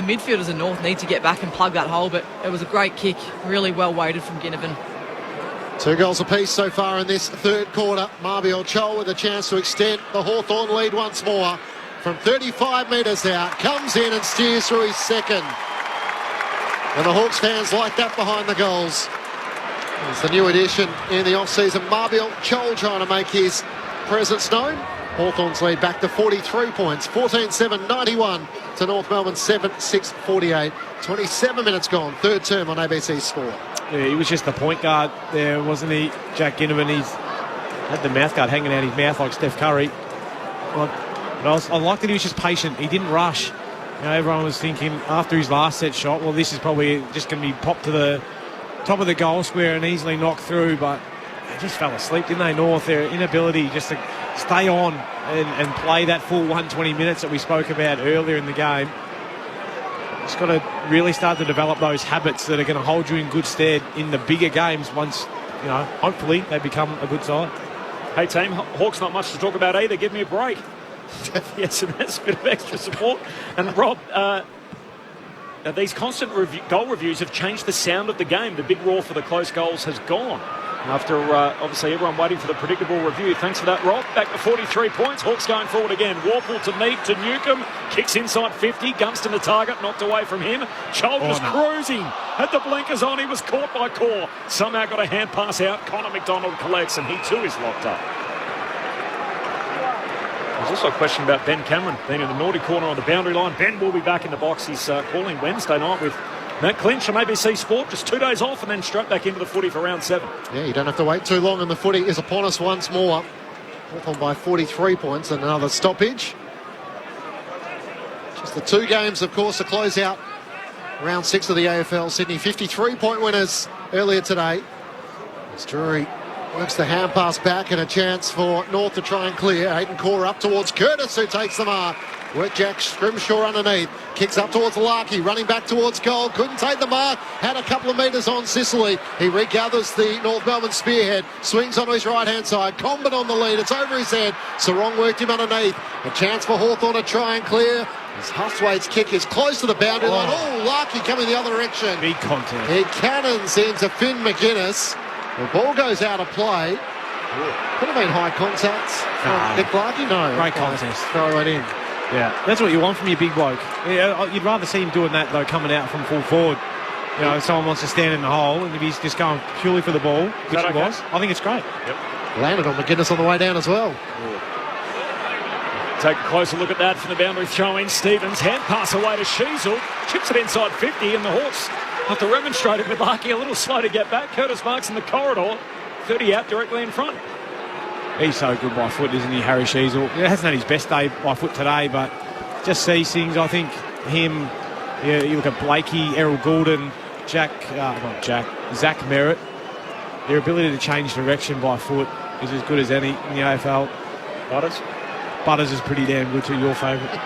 midfielders in North need to get back and plug that hole, but it was a great kick, really well weighted from Ginnivan. 2 goals apiece so far in this third quarter. Marbiel Joel with a chance to extend the Hawthorn lead once more. From 35 metres out, comes in and steers through his second. And the Hawks fans like that behind the goals. It's the new addition in the off-season. Marbiel Joel trying to make his presence known. Hawthorn's lead back to 43 points. 14-7, 91 to North Melbourne 7-6, 48. 27 minutes gone. Third term on ABC Sport. Yeah, he was just the point guard there, wasn't he? Jack Ginnivan, he's had the mouth guard hanging out his mouth like Steph Curry. I liked that he was just patient. He didn't rush. You know, everyone was thinking after his last set shot, well, this is probably just going to be popped to the top of the goal square and easily knocked through, but they just fell asleep, didn't they, North? Their inability just to stay on and play that full 120 minutes that we spoke about earlier in the game. Just got to really start to develop those habits that are going to hold you in good stead in the bigger games once, you know, hopefully they become a good side. Hey team, Hawks not much to talk about either. Give me a break. Yes, and that's a bit of extra support. And Rob, these constant goal reviews have changed the sound of the game. The big roar for the close goals has gone after obviously everyone waiting for the predictable review. Thanks for that, Rob. Back to 43 points. Hawks going forward again. Warple to Mead to Newcomb. Kicks inside 50. Gunston the target. Knocked away from him. Chol just cruising. Had the blinkers on. He was caught by Core. Somehow got a hand pass out. Connor McDonald collects and he too is locked up. There's also a question about Ben Cameron being in the naughty corner on the boundary line. Ben will be back in the box. He's calling Wednesday night with Matt Clinch on ABC Sport. Just 2 days off and then straight back into the footy for round 7. Yeah, you don't have to wait too long and the footy is upon us once more. Hawthorn by 43 points and another stoppage. Just the 2 games, of course, to close out round 6 of the AFL. Sydney 53-point winners earlier today. As Drury works the hand pass back and a chance for North to try and clear. Hayden Core up towards Curtis, who takes the mark. Work Jack Scrimshaw underneath. Kicks up towards Larkey, running back towards goal. Couldn't take the mark. Had a couple of metres on Sicily. He regathers the North Melbourne spearhead. Swings onto his right-hand side. Combat on the lead. It's over his head. Sarong worked him underneath. A chance for Hawthorn to try and clear. As Huswaite's kick is close to the boundary line. Oh, Larkey coming the other direction. Big contact. He cannons into Finn McGuinness. The ball goes out of play. Could have been high contact from Nick Larkey. No. Great contest. Throw it in. Yeah, that's what you want from your big bloke. Yeah, you'd rather see him doing that, though, coming out from full forward. You know, if someone wants to stand in the hole, and if he's just going purely for the ball, which he was, I think it's great. Yep. Landed on McGuinness on the way down as well. Take a closer look at that from the boundary throw-in. Stevens, hand pass away to Sheasel. Chips it inside 50, and the Hawks have to remonstrate it with Larkey a little slow to get back. Curtis Marks in the corridor. 30 out directly in front. He's so good by foot, isn't he, Harry Sheasel? He hasn't had his best day by foot today, but just sees things. I think him, you look at Blakey, Errol Goulden, Zach Merritt. Their ability to change direction by foot is as good as any in the AFL. Butters. Butters is pretty damn good too, your favourite.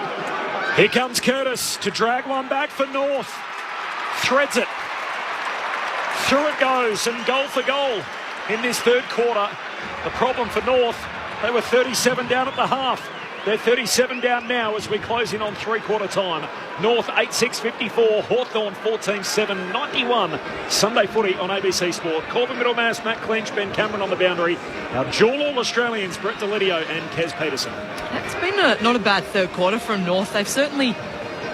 Here comes Curtis to drag one back for North. Threads it. Through it goes, and goal for goal in this third quarter. The problem for North, they were 37 down at the half. They're 37 down now as we close in on three-quarter time. North 8-6-54, Hawthorn 14-7-91. Sunday footy on ABC Sport. Corbin Middlemass, Matt Clinch, Ben Cameron on the boundary. Our dual All-Australians, Brett Delidio and Kez Peterson. It's been not a bad third quarter from North. They've certainly,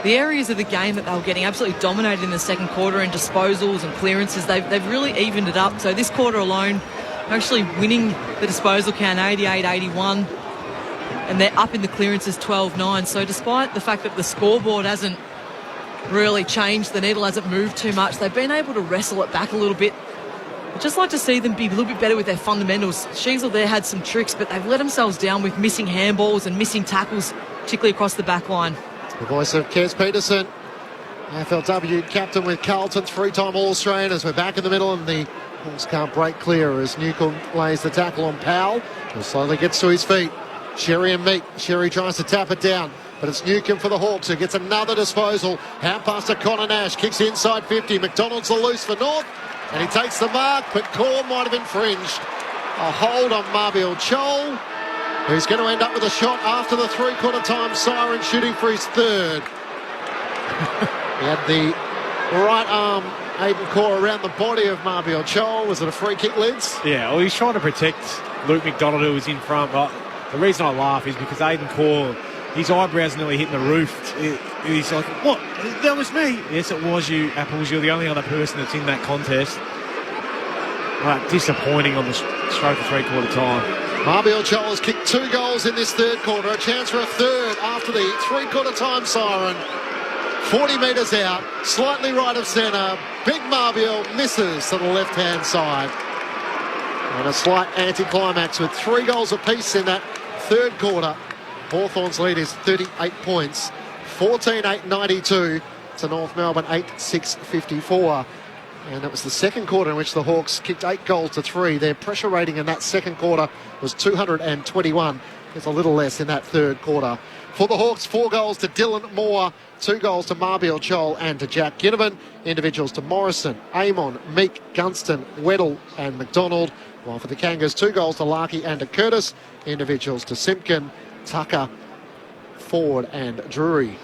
the areas of the game that they were getting absolutely dominated in the second quarter in disposals and clearances, they've really evened it up. So this quarter alone, actually winning the disposal count 88-81. And they're up in the clearances 12-9. So despite the fact that the scoreboard hasn't really changed, the needle hasn't moved too much, they've been able to wrestle it back a little bit. I'd just like to see them be a little bit better with their fundamentals. Sheasel there had some tricks, but they've let themselves down with missing handballs and missing tackles, particularly across the back line. The voice of Kez Peterson, AFLW captain with Carlton, three-time All-Australian, as we're back in the middle, and the Hawks can't break clear as Newcomb lays the tackle on Powell, who slowly gets to his feet. Sherry and Meek. Sherry tries to tap it down, but it's Newcomb for the Hawks, who gets another disposal. Hand pass to Connor Nash. Kicks inside 50. McDonald's the loose for North, and he takes the mark, but Core might have infringed. A hold on Marbiel Chol, who's going to end up with a shot after the three-quarter time siren, shooting for his third. He had the right arm, Aiden Core, around the body of Marbiel Chol. Was it a free kick, Lids? Yeah, well, he's trying to protect Luke McDonald, who was in front, but the reason I laugh is because Aiden Core, his eyebrows nearly hitting the roof. He's like, what? That was me. Yes, it was you, Apples. You're the only other person that's in that contest. Right, disappointing on the stroke of three-quarter time. Marbiel Chol has kicked 2 goals in this third quarter. A chance for a third after the three-quarter time siren. 40 metres out, slightly right of centre. Big Marbiel misses to the left-hand side. And a slight anticlimax with 3 goals apiece in that third quarter. Hawthorn's lead is 38 points. 14-8-92 to North Melbourne 8-6-54. And it was the second quarter in which the Hawks kicked 8 goals to 3. Their pressure rating in that second quarter was 221. There's a little less in that third quarter. For the Hawks, 4 goals to Dylan Moore, 2 goals to Marbiel Chol and to Jack Ginnivan. Individuals to Morrison, Amon, Meek, Gunston, Weddle and McDonald. While for the Kangas, 2 goals to Larkey and to Curtis. Individuals to Simpkin, Tucker, Ford and Drury.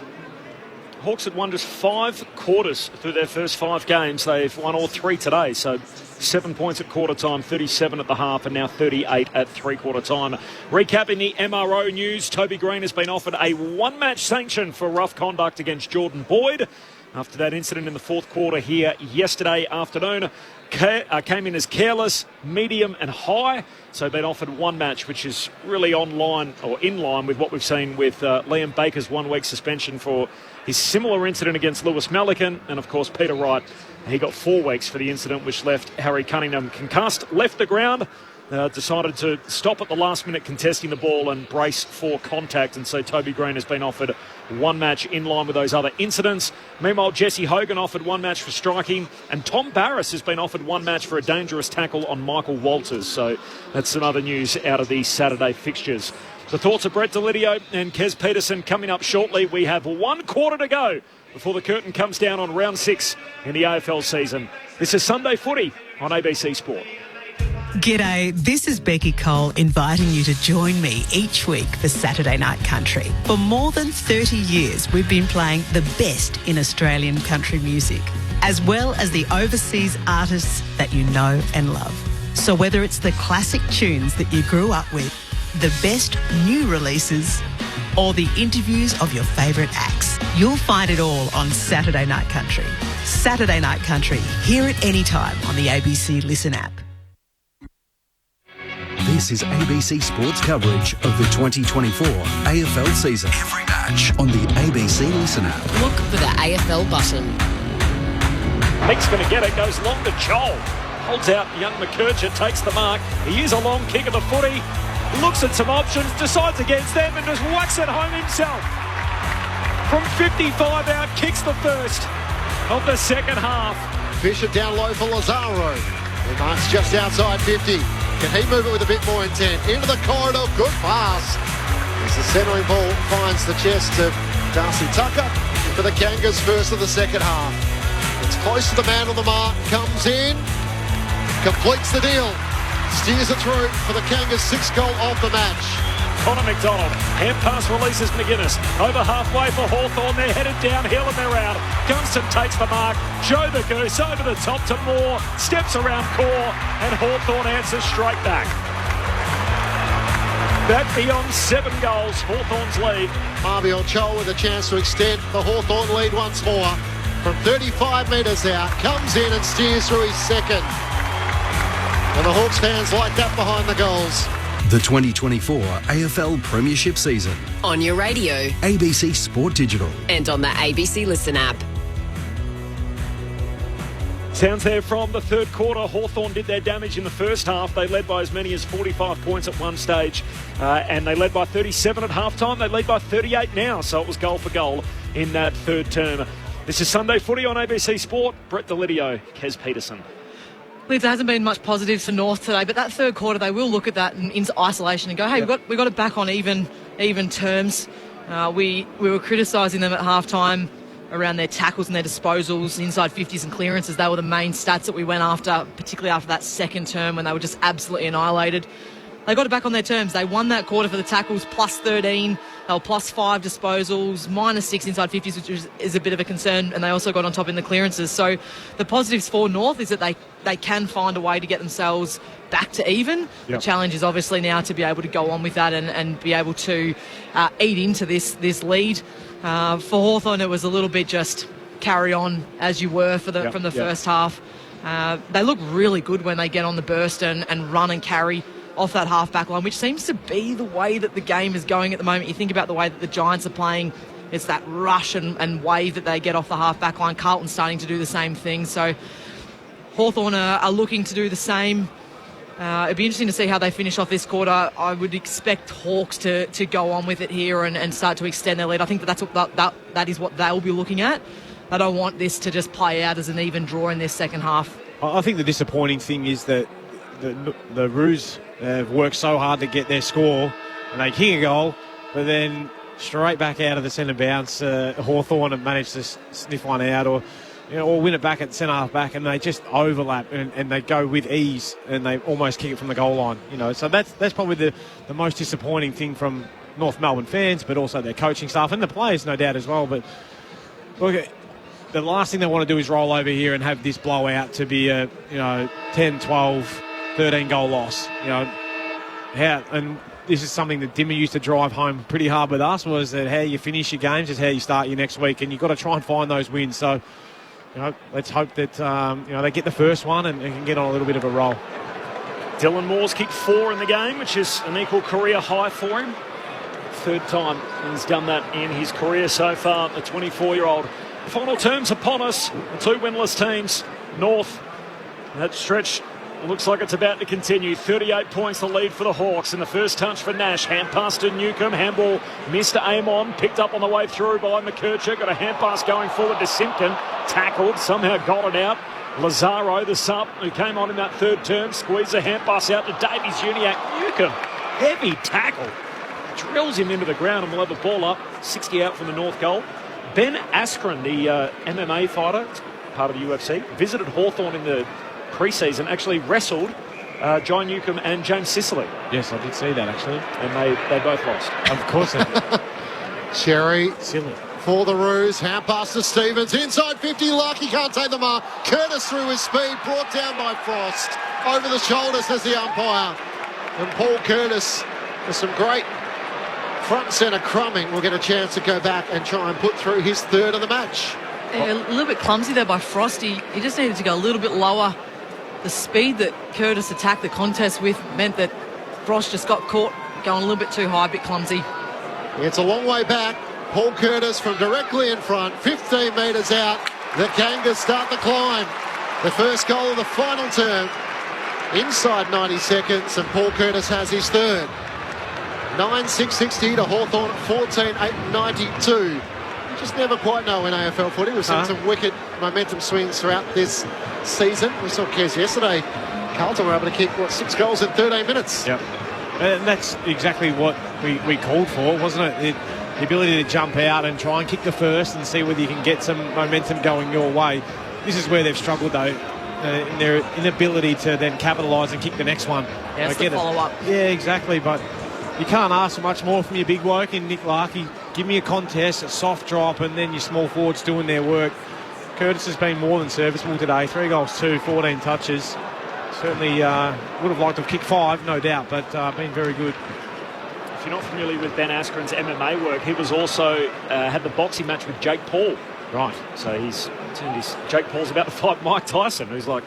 Hawks had won just 5 quarters through their first 5 games. They've won all 3 today, so 7 points at quarter time, 37 at the half, and now 38 at three-quarter time. Recapping the MRO news, Toby Green has been offered a 1-match sanction for rough conduct against Jordan Boyd after that incident in the fourth quarter here yesterday afternoon. Came in as careless, medium and high, so been offered 1 match, which is really in line with what we've seen with Liam Baker's 1-week suspension for his similar incident against Lewis Melican, and of course Peter Wright, he got 4 weeks for the incident which left Harry Cunningham concussed, left the ground, decided to stop at the last minute contesting the ball and brace for contact, and so Toby Green has been offered 1 match in line with those other incidents. Meanwhile, Jesse Hogan offered 1 match for striking, and Tom Barris has been offered 1 match for a dangerous tackle on Michael Walters. So that's some other news out of the Saturday fixtures. The thoughts of Brett Delidio and Kez Peterson coming up shortly. We have 1 quarter to go before the curtain comes down on round 6 in the AFL season. This is Sunday Footy on ABC Sport. G'day, this is Becky Cole inviting you to join me each week for Saturday Night Country. For more than 30 years, we've been playing the best in Australian country music, as well as the overseas artists that you know and love. So whether it's the classic tunes that you grew up with, the best new releases, or the interviews of your favourite acts, you'll find it all on Saturday Night Country. Saturday Night Country, hear it anytime on the ABC Listen app. This is ABC Sports coverage of the 2024 AFL season. Every match on the ABC Listen app. Look for the AFL button. Meek's going to get it, goes long to Joel. Holds out, young McKercher takes the mark. He is a long kick of the footy. Looks at some options, decides against them and just whacks it home himself. From 55 out, kicks the first of the second half. Fisher down low for Lazaro. He marks just outside 50. Can he move it with a bit more intent? Into the corridor, good pass. As the centering ball finds the chest of Darcy Tucker for the Kangas first of the second half. It's close to the man on the mark, comes in, completes the deal, steers it through for the Kangas' 6th goal of the match. Connor McDonald, hand pass releases McGuinness. Over halfway for Hawthorn, they're headed downhill and they're out. Gunston takes the mark. Joe the Goose over the top to Moore, steps around Core, and Hawthorn answers straight back. Back beyond 7 goals, Hawthorn's lead. Marvion Chol with a chance to extend the Hawthorn lead once more. From 35 metres out, comes in and steers through his second. And the Hawks fans like that behind the goals. The 2024 AFL Premiership season. On your radio. ABC Sport Digital. And on the ABC Listen app. Sounds there from the third quarter. Hawthorn did their damage in the first half. They led by as many as 45 points at one stage. And they led by 37 at halftime. They lead by 38 now. So it was goal for goal in that third term. This is Sunday Footy on ABC Sport. Brett Delidio, Kez Peterson. There hasn't been much positives for North today, but that third quarter they will look at that in isolation and go, hey, we've got it back on even terms. We were criticising them at halftime around their tackles and their disposals, inside 50s and clearances. They were the main stats that we went after, particularly after that second term when they were just absolutely annihilated. They got it back on their terms. They won that quarter for the tackles, plus 13. They were plus 5 disposals, minus 6 inside 50s, which is a bit of a concern. And they also got on top in the clearances. So the positives for North is that they can find a way to get themselves back to even. Yep. The challenge is obviously now to be able to go on with that and be able to eat into this lead. For Hawthorn, it was a little bit just carry on as you were from the first half. They look really good when they get on the burst and run and carry off that half-back line, which seems to be the way that the game is going at the moment. You think about the way that the Giants are playing, it's that rush and wave that they get off the half-back line. Carlton's starting to do the same thing. So Hawthorn are looking to do the same. It'd be interesting to see how they finish off this quarter. I would expect Hawks to go on with it here and start to extend their lead. I think that is what they'll be looking at. I don't want this to just play out as an even draw in this second half. I think the disappointing thing is that the Roos have worked so hard to get their score and they kick a goal, but then straight back out of the centre bounce, Hawthorn have managed to sniff one out or win it back at centre half back, and they just overlap and they go with ease and they almost kick it from the goal line. So that's probably the most disappointing thing from North Melbourne fans, but also their coaching staff and the players, no doubt as well. But look, the last thing they want to do is roll over here and have this blowout to be a 10, 12, 13 goal loss. And this is something that Dimmer used to drive home pretty hard with us, was that how you finish your games is how you start your next week, and you've got to try and find those wins. So let's hope that they get the first one and can get on a little bit of a roll. Dylan Moore's kicked 4 in the game, which is an equal career high for him. Third time he's done that in his career so far, the 24-year-old. Final terms upon us, the 2 winless teams. North, that stretch looks like it's about to continue. 38 points the lead for the Hawks. And the first touch for Nash. Hand pass to Newcomb. Handball missed to Amon. Picked up on the way through by McKercher. Got a hand pass going forward to Simpkin. Tackled. Somehow got it out. Lazaro, the sub, who came on in that third term. Squeezed a hand pass out to Davies Uniacke. Newcomb, heavy tackle. Drills him into the ground and will have a ball up. 60 out from the North goal. Ben Askren, the MMA fighter, part of the UFC, visited Hawthorn in the pre-season, actually wrestled John Newcomb and James Sicily. Yes, I did see that, actually. And they both lost. Of course they did. Sherry Silly. For the Roos, hand pass to Stevens, inside 50, Lucky can't take the mark. Curtis through his speed, brought down by Frost. Over the shoulders as the umpire. And Paul Curtis, with some great front and centre crumbing, will get a chance to go back and try and put through his third of the match. A little bit clumsy there by Frost. He just needed to go a little bit lower. The speed that Curtis attacked the contest with meant that Frost just got caught going a little bit too high, a bit clumsy. It's a long way back. Paul Curtis from directly in front, 15 metres out. The Kangas start the climb. The first goal of the final term. Inside 90 seconds, and Paul Curtis has his third. 9-6-60 to Hawthorn, 14-8-92. You just never quite know in AFL footy. We've seen some wicked momentum swings throughout this season. We saw Kez yesterday. Carlton were able to kick, 6 goals in 13 minutes. Yep. And that's exactly what we called for, wasn't it? The ability to jump out and try and kick the first and see whether you can get some momentum going your way. This is where they've struggled, though, in their inability to then capitalise and kick the next one. Yeah, it's the follow-up. Yeah, exactly, but you can't ask for much more from your big bloke in Nick Larkey. Give me a contest, a soft drop, and then your small forwards doing their work. Curtis has been more than serviceable today. 3 goals, 2, 14 touches. Certainly would have liked to have kicked 5, no doubt, but been very good. If you're not familiar with Ben Askren's MMA work, he was also had the boxing match with Jake Paul. Right. So Jake Paul's about to fight Mike Tyson, who's like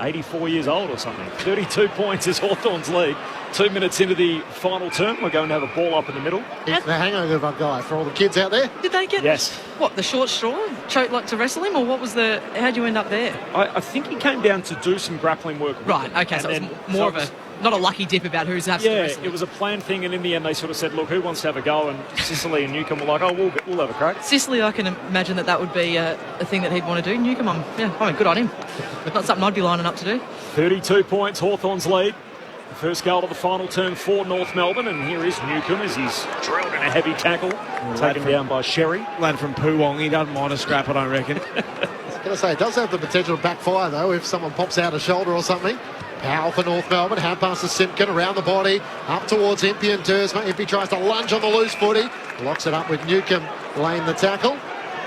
84 years old or something. 32 points is Hawthorn's lead. 2 minutes into the final term, we're going to have a ball up in the middle. He's the hangover guy for all the kids out there. Did they get the short straw? To wrestle him, or what was how'd you end up there? I think he came down to do some grappling work. Right, okay, so it was more of a, not a lucky dip about who's has to wrestle. Yeah, it was a planned thing, and in the end they sort of said, look, who wants to have a go? And Sicily and Newcombe were like, oh, we'll have a crack. Sicily, I can imagine that would be a thing that he'd want to do. Newcombe, good on him. Not something I'd be lining up to do. 32 points, Hawthorn's lead. The first goal of the final term for North Melbourne, and here is Newcombe as he's drilled in a heavy tackle, taken down by Sherry. Lad from Poowong, he doesn't mind a scrap, I don't reckon. I was going to say, it does have the potential to backfire, though, if someone pops out a shoulder or something. Powell for North Melbourne, hand pass to Simpkin, around the body, up towards Impey and Dersma. Impey tries to lunge on the loose footy, locks it up with Newcombe laying the tackle.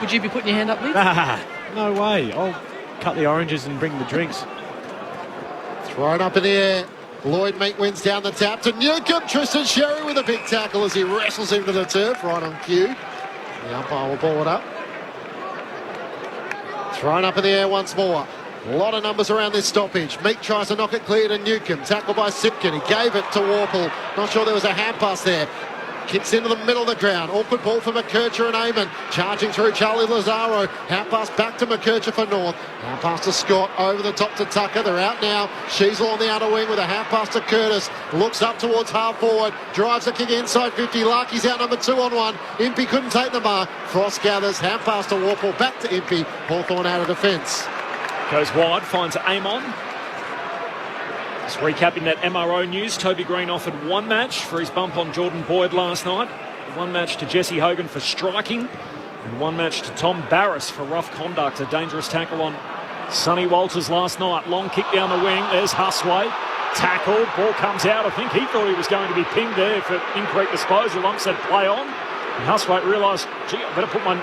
Would you be putting your hand up, Lee? No way. I'll cut the oranges and bring the drinks. Thrown up in the air. Lloyd Meek wins down the tap to Newcombe. Tristan Sherry with a big tackle as he wrestles him to the turf, right on cue. The umpire will ball it up. Thrown up in the air once more. A lot of numbers around this stoppage. Meek tries to knock it clear to Newcombe. Tackled by Simpkin. He gave it to Warple. Not sure there was a hand pass there. Kicks into the middle of the ground. Awkward ball for McKercher and Eamon. Charging through Charlie Lazaro. Hand pass back to McKercher for North. Hand pass to Scott. Over the top to Tucker. They're out now. Sheasel on the outer wing with a hand pass to Curtis. Looks up towards half forward. Drives a kick inside 50. Larky's out number 2 on 1. Impey couldn't take the mark. Frost gathers. Hand pass to Warple. Back to Impey. Hawthorn out of defence. Goes wide. Finds Amon. Just recapping that MRO news, Toby Green offered 1 match for his bump on Jordan Boyd last night, 1 match to Jesse Hogan for striking, and 1 match to Tom Barris for rough conduct. A dangerous tackle on Sonny Walters last night. Long kick down the wing. There's Husway. Tackled. Ball comes out. I think he thought he was going to be pinged there for incorrect disposal. Ump said play on. And Husway realised, gee, I better put my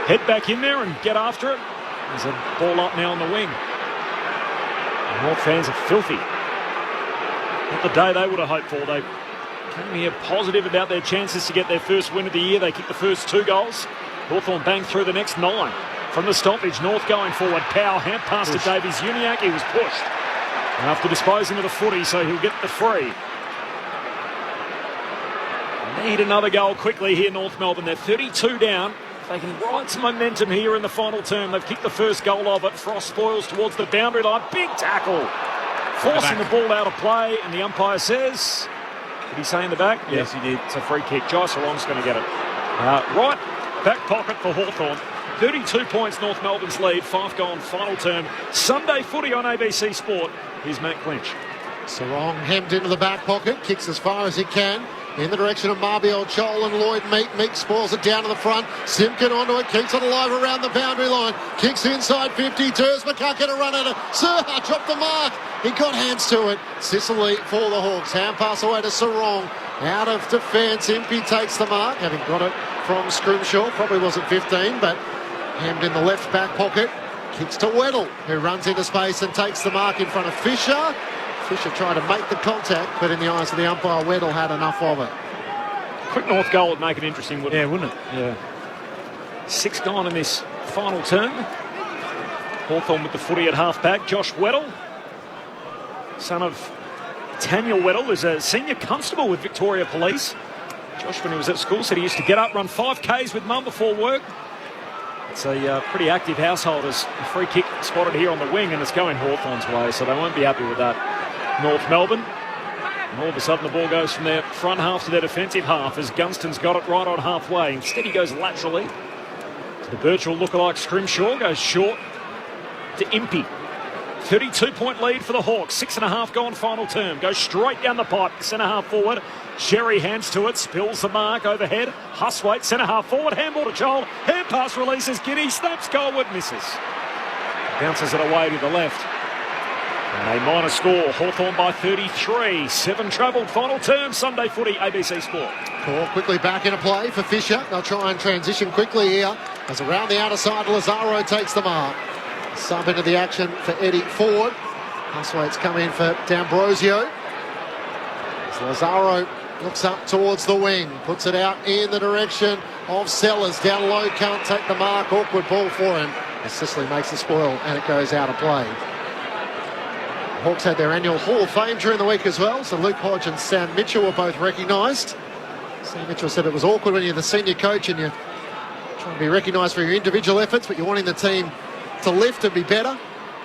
head back in there and get after it. There's a ball up now on the wing. And North fans are filthy. Not the day they would have hoped for. They came here positive about their chances to get their first win of the year. They kicked the first 2 goals. Hawthorn banged through the next 9. From the stoppage, North going forward. Powell, hand pass to Davies Uniac. He was pushed. And after disposing of the footy, so he'll get the free. Need another goal quickly here, North Melbourne. They're 32 down. They can ride some momentum here in the final term. They've kicked the first goal of it. Frost spoils towards the boundary line. Big tackle. Forcing the ball out of play, and the umpire says, did he say in the back? Yes, he did. It's a free kick. Jai Sarong's going to get it. Right back pocket for Hawthorn. 32 points, North Melbourne's lead. 5-goal final term. Sunday footy on ABC Sport. Here's Matt Clinch. Sarong hemmed into the back pocket, kicks as far as he can. In the direction of Marbiel, Chol and Lloyd Meek. Meek spoils it down to the front. Simpkin onto it, keeps it alive around the boundary line. Kicks inside 50. Dersma can't get a run at it. Sirha dropped the mark. He got hands to it. Sicily for the Hawks. Hand pass away to Sarong. Out of defence. Impey takes the mark, having got it from Scrimshaw. Probably wasn't 15, but hemmed in the left back pocket. Kicks to Weddle, who runs into space and takes the mark in front of Fisher. Fisher tried to make the contact, but in the eyes of the umpire, Weddle had enough of it. Quick North goal would make it interesting, wouldn't it? Yeah, wouldn't it? Yeah. 6 gone in this final term. Hawthorn with the footy at half-back. Josh Weddle, son of Daniel Weddle, is a senior constable with Victoria Police. Josh, when he was at school, said he used to get up, run 5Ks with mum before work. It's a pretty active household. As a free kick spotted here on the wing, and it's going Hawthorn's way, so they won't be happy with that. North Melbourne. And all of a sudden the ball goes from their front half to their defensive half as Gunston's got it right on halfway. Instead he goes laterally to the virtual lookalike Scrimshaw. Goes short to Impey. 32-point lead for the Hawks. 6.5 gone final term. Goes straight down the pipe. Centre half forward. Sherry hands to it. Spills the mark overhead. Huswaite, centre half forward. Handball to Joel. Hand pass releases. Giddy snaps goalward. Misses. Bounces it away to the left. And a minor score. Hawthorn by 33. 7 travelled final term. Sunday footy. ABC Sport. Call quickly back into play for Fisher. They'll try and transition quickly here as around the outer side Lazaro takes the mark. Sub into the action for Eddie Ford. Huswaite's come in for D'Ambrosio. As Lazaro looks up towards the wing, puts it out in the direction of Sellers. Down low, can't take the mark. Awkward ball for him as Sicily makes the spoil and it goes out of play. Hawks had their annual Hall of Fame during the week as well, so Luke Hodge and Sam Mitchell were both recognised. Sam Mitchell said it was awkward when you're the senior coach and you're trying to be recognised for your individual efforts, but you're wanting the team to lift and be better.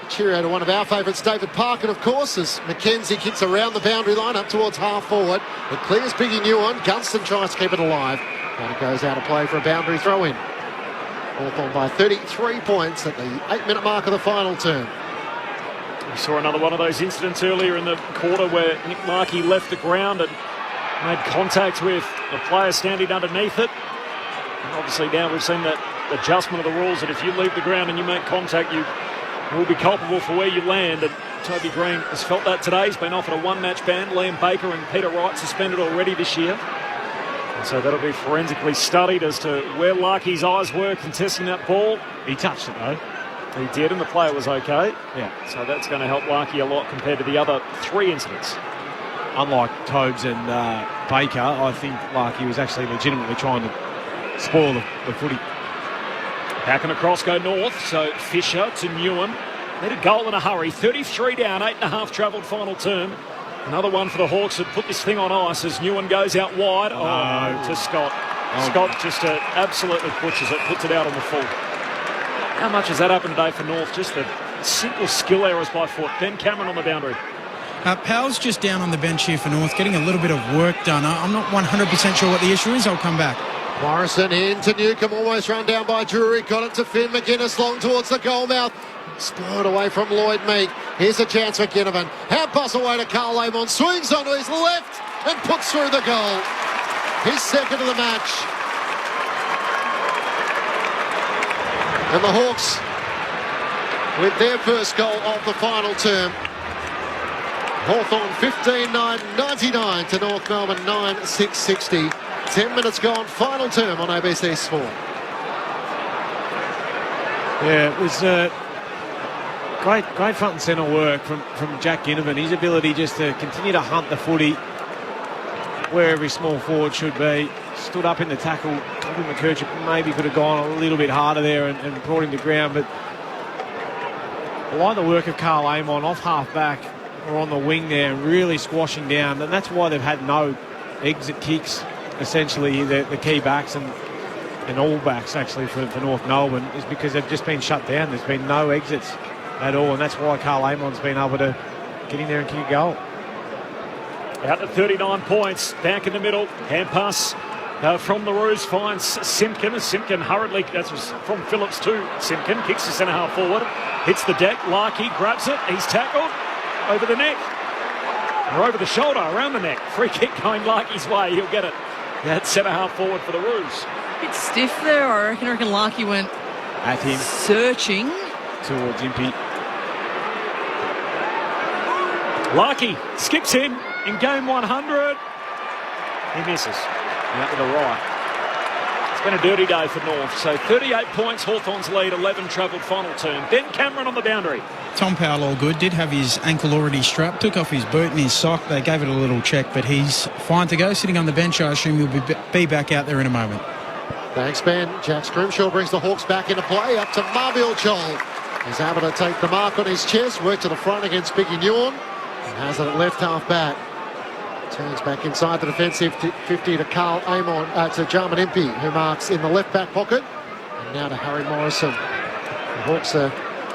Cheerio to one of our favourites, David Parkin, of course, as Mackenzie kicks around the boundary line up towards half forward. It clears Biggie Newan. Gunston tries to keep it alive, and it goes out of play for a boundary throw-in. Hawthorn by 33 points at the 8-minute mark of the final term. We saw another one of those incidents earlier in the quarter where Nick Larkey left the ground and made contact with the player standing underneath it. And obviously now we've seen that adjustment of the rules that if you leave the ground and you make contact, you will be culpable for where you land. And Toby Green has felt that today. He's been offered a one-match ban. Liam Baker and Peter Wright suspended already this year. And so that'll be forensically studied as to where Larkey's eyes were contesting that ball. He touched it though. He did, and the player was okay. Yeah. So that's going to help Larkey a lot compared to the other 3 incidents. Unlike Tobes and Baker, I think Larkey was actually legitimately trying to spoil the footy. Back and across go north, so Fisher to Newan. Need a goal in a hurry. 33 down, 8.5 travelled final term. Another one for the Hawks that put this thing on ice as Newan goes out wide. Oh, to Scott. Scott just absolutely butchers it, puts it out on the full. How much has that happened today for North? Just the simple skill errors by foot. Ben Cameron on the boundary. Powell's just down on the bench here for North, getting a little bit of work done. I'm not 100% sure what the issue is. I'll come back. Morrison into Newcomb, almost run down by Drury. Got it to Finn McGuinness, long towards the goal mouth. Spoiled away from Lloyd Meek. Here's a chance for Ginnivan. Hand pass away to Carl Amon. Swings onto his left and puts through the goal. His second of the match. And the Hawks with their first goal of the final term. Hawthorn 15-9-99 to North Melbourne 9-6-60. 10 minutes gone, final term on ABC Sport. Yeah, it was great front and centre work from Jack Ginnivan. His ability just to continue to hunt the footy where every small forward should be. Stood up in the tackle. Toby McKerchuk maybe could have gone a little bit harder there and brought him to ground, but I like the work of Carl Amon off half-back or on the wing there, really squashing down, and that's why they've had no exit kicks, essentially, the key backs and all backs, actually, for North Melbourne, is because they've just been shut down. There's been no exits at all, and that's why Carl Amon's been able to get in there and kick a goal. Out to 39 points, back in the middle, hand pass from the Roos finds Simpkin. Simpkin hurriedly, that was from Phillips to Simpkin, kicks the centre half forward, hits the deck, Larkey grabs it, he's tackled over the neck, or over the shoulder, around the neck. Free kick going Larkey's way, he'll get it. That's centre half forward for the Roos. Bit stiff there, I reckon Larkey went at him, searching towards Impey. Larkey skips him in game 100. He misses. Out to the right. It's been a dirty day for North. So 38 points, Hawthorn's lead, 11 travelled final term. Ben Cameron on the boundary. Tom Powell all good. Did have his ankle already strapped. Took off his boot and his sock. They gave it a little check, but he's fine to go. Sitting on the bench, I assume he'll be back out there in a moment. Thanks, Ben. Jack Scrimshaw brings the Hawks back into play. Up to Marville Joel. He's able to take the mark on his chest. Work to the front against Biggie Newan. And has it at left half back. Turns back inside the defensive 50 to Carl Amon, to Jarman Impey, who marks in the left back pocket. And now to Harry Morrison. The Hawks are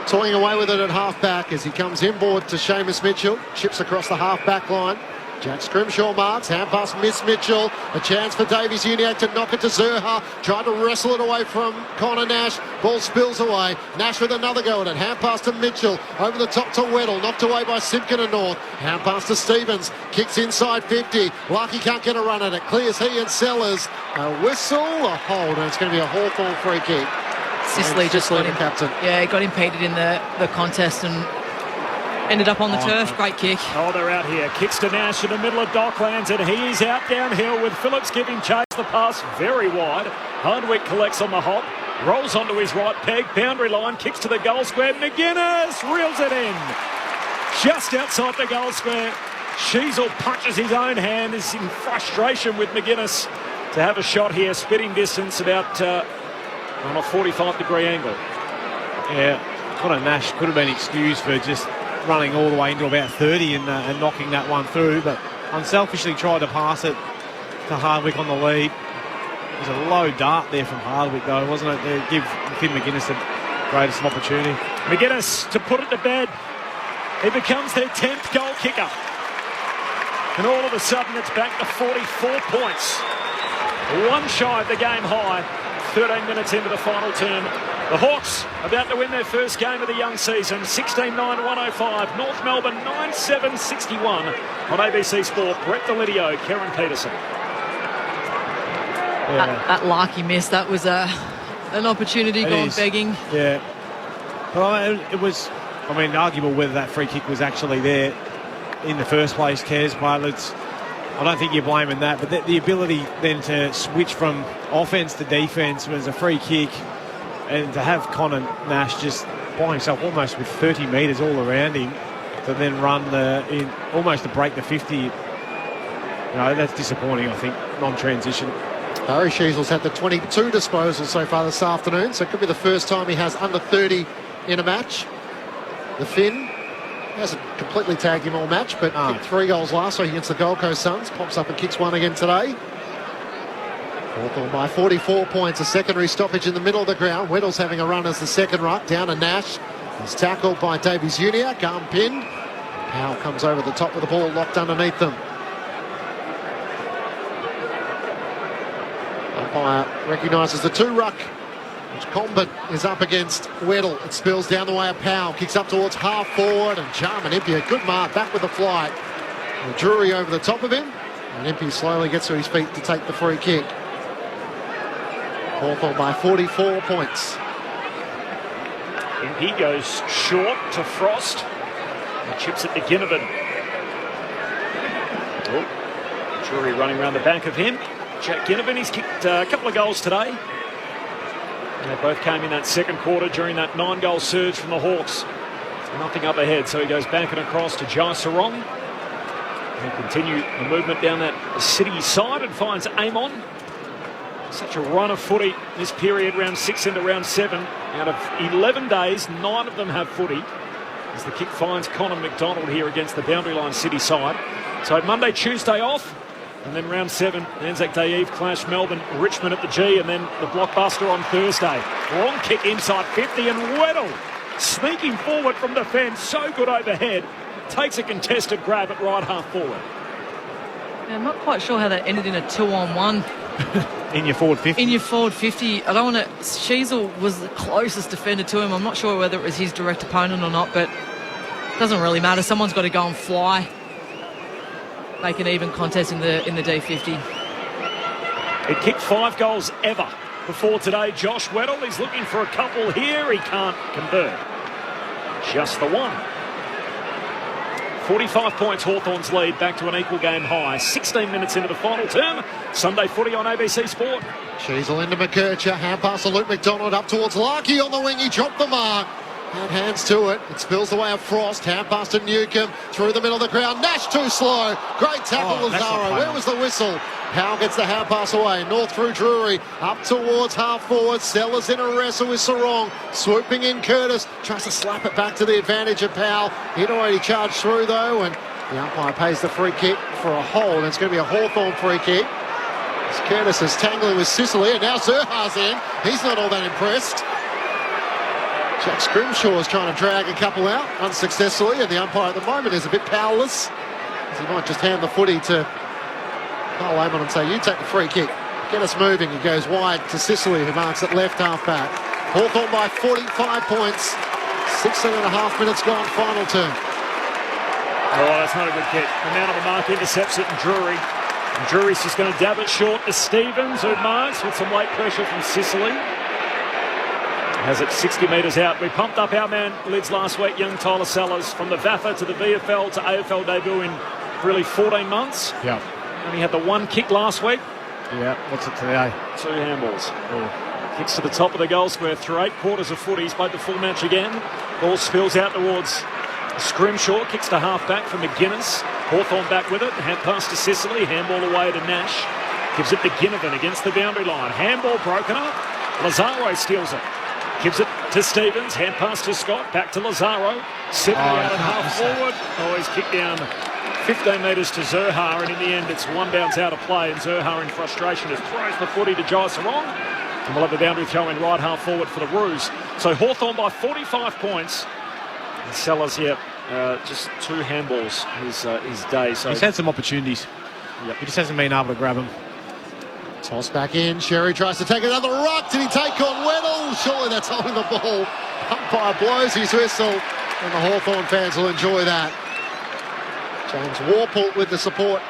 toying away with it at half back as he comes inboard to Seamus Mitchell. Chips across the half back line. Jack Scrimshaw marks, hand pass miss Mitchell. A chance for Davies-Uniacke to knock it to Zerha. Tried to wrestle it away from Connor Nash. Ball spills away. Nash with another go at it. Hand pass to Mitchell. Over the top to Weddle. Knocked away by Simpkin and North. Hand pass to Stevens. Kicks inside 50. Lucky can't get a run at it. Clears he and Sellers. A whistle, a hold, and it's going to be a Hawthorn free kick. Sicily just got captain. Yeah, got impeded in the contest and ended up on the turf. Great kick. Oh, they're out here. Kicks to Nash in the middle of Docklands, and he is out downhill with Phillips giving chase. The pass very wide. Hardwick collects on the hop. Rolls onto his right peg. Boundary line. Kicks to the goal square. McGuinness reels it in. Just outside the goal square. Sheasel punches his own hand. Is in frustration with McGuinness to have a shot here. Spitting distance about on a 45-degree angle. Yeah, Connor Nash could have been excused for just running all the way into about 30 and knocking that one through, but unselfishly tried to pass it to Hardwick on the lead. It was a low dart there from Hardwick, though, wasn't it? To give Finn McGuinness the greatest opportunity. McGuinness to put it to bed. He becomes their 10th goal kicker. And all of a sudden it's back to 44 points. One shy of the game high, 13 minutes into the final term. The Hawks about to win their first game of the young season, 16-9-105. North Melbourne 9-7-61 on ABC Sport. Brett Delidio, Karen Peterson. Yeah. That Larky miss, that was an opportunity gone begging. Yeah. Well, it was, arguable whether that free kick was actually there in the first place, Kez, but I don't think you're blaming that. But the ability then to switch from offence to defence was a free kick, and to have Connor Nash just by himself almost with 30 metres all around him to then run almost to break the 50, that's disappointing, I think, non-transition. Harry Sheasel's had the 22 disposals so far this afternoon, so it could be the first time he has under 30 in a match. The Finn hasn't completely tagged him all match, but kicked 3 goals last week against the Gold Coast Suns. Pops up and kicks one again today. Hawthorn by 44 points. A secondary stoppage in the middle of the ground. Weddle's having a run as the second ruck. Down to Nash. He's tackled by Davies-Uniacke. Arm pinned. Powell comes over the top with the ball locked underneath them. Umpire recognises the 2 ruck, which Combat is up against Weddle. It spills down the way of Powell. Kicks up towards half forward, and Jarman Impey, good mark, back with the flight. And Drury over the top of him, and Impey slowly gets to his feet to take the free kick. Hawthorn by 44 points. Impey goes short to Frost. And chips it to Ginnivan. Drury running around the back of him. Jack Ginnivan, he's kicked a couple of goals today. And they both came in that second quarter during that 9-goal surge from the Hawks. Nothing up ahead, so he goes back and across to Jai Sarong. He'll continue the movement down that city side and finds Amon. Such a run of footy this period, round 6 into round 7. Out of 11 days, 9 of them have footy. As the kick finds Connor McDonald here against the boundary line city side. So Monday, Tuesday off. And then round 7, Anzac Day Eve clash Melbourne, Richmond at the G, and then the blockbuster on Thursday. Long kick inside 50, and Weddle sneaking forward from defence, so good overhead, takes a contested grab at right half forward. Yeah, I'm not quite sure how that ended in a 2-on-1. In your forward 50? In your forward 50. I don't want to... Sheasel was the closest defender to him. I'm not sure whether it was his direct opponent or not, but it doesn't really matter. Someone's got to go and fly. Make an even contest in the D50. It kicked 5 goals ever before today. Josh Weddle, he's looking for a couple here. He can't convert. Just the one. 45 points Hawthorn's lead, back to an equal game high. 16 minutes into the final term. Sunday footy on ABC Sport. Sheasel into McKercher. Hand pass to Luke McDonald up towards Larky on the wing. He dropped the mark. And hands to it. It spills the way of Frost. Hand pass to Newcomb. Through the middle of the ground. Nash too slow. Great tackle, Lazaro. Where was the whistle? Powell gets the hand pass away. North through Drury. Up towards half forward. Sellers in a wrestle with Sarong. Swooping in Curtis. Tries to slap it back to the advantage of Powell. He'd already charged through though. And the umpire pays the free kick for a hold. And it's going to be a Hawthorn free kick. As Curtis is tangling with Sicily. And now Zerha's in. He's not all that impressed. Jack Scrimshaw is trying to drag a couple out unsuccessfully, and the umpire at the moment is a bit powerless. He might just hand the footy to Carl Amon and say, you take the free kick, get us moving. He goes wide to Sicily, who marks at left half back. Hawthorn by 45 points. 16.5 minutes gone, final turn. Oh, that's not a good kick. The man on the mark intercepts it, and Drury. And Drury's just going to dab it short to Stevens, who marks with some late pressure from Sicily. Has it 60 metres out. We pumped up our man Lids last week, young Tyler Sellers, from the VAFA to the VFL to AFL debut in really 14 months. Yeah. Only had the one kick last week. Yeah, what's it today? 2 handballs. Kicks to the top of the goal square through 8 quarters of footy. He's played the full match again. Ball spills out towards Scrimshaw. Kicks to half back for McGuinness. Hawthorn back with it. Hand pass to Sicily. Handball away to Nash. Gives it to Ginnivan against the boundary line. Handball broken up. Lazaro steals it. Gives it to Stevens. Hand pass to Scott. Back to Lazaro. Sitting out at half forward. Always kicked down 15 metres to Zurhaar, and in the end it's one bounce out of play, and Zurhaar in frustration has throws the footy to Jai Sarong, and we'll have the boundary throw in right half forward for the Roos. So Hawthorn by 45 points, and Sellers here just 2 handballs his day. So he's had some opportunities. Yep. He just hasn't been able to grab them. Toss back in. Sherry tries to take another ruck. Did he take on Weddle? Surely that's holding the ball. Umpire blows his whistle, and the Hawthorn fans will enjoy that. James Warple with the support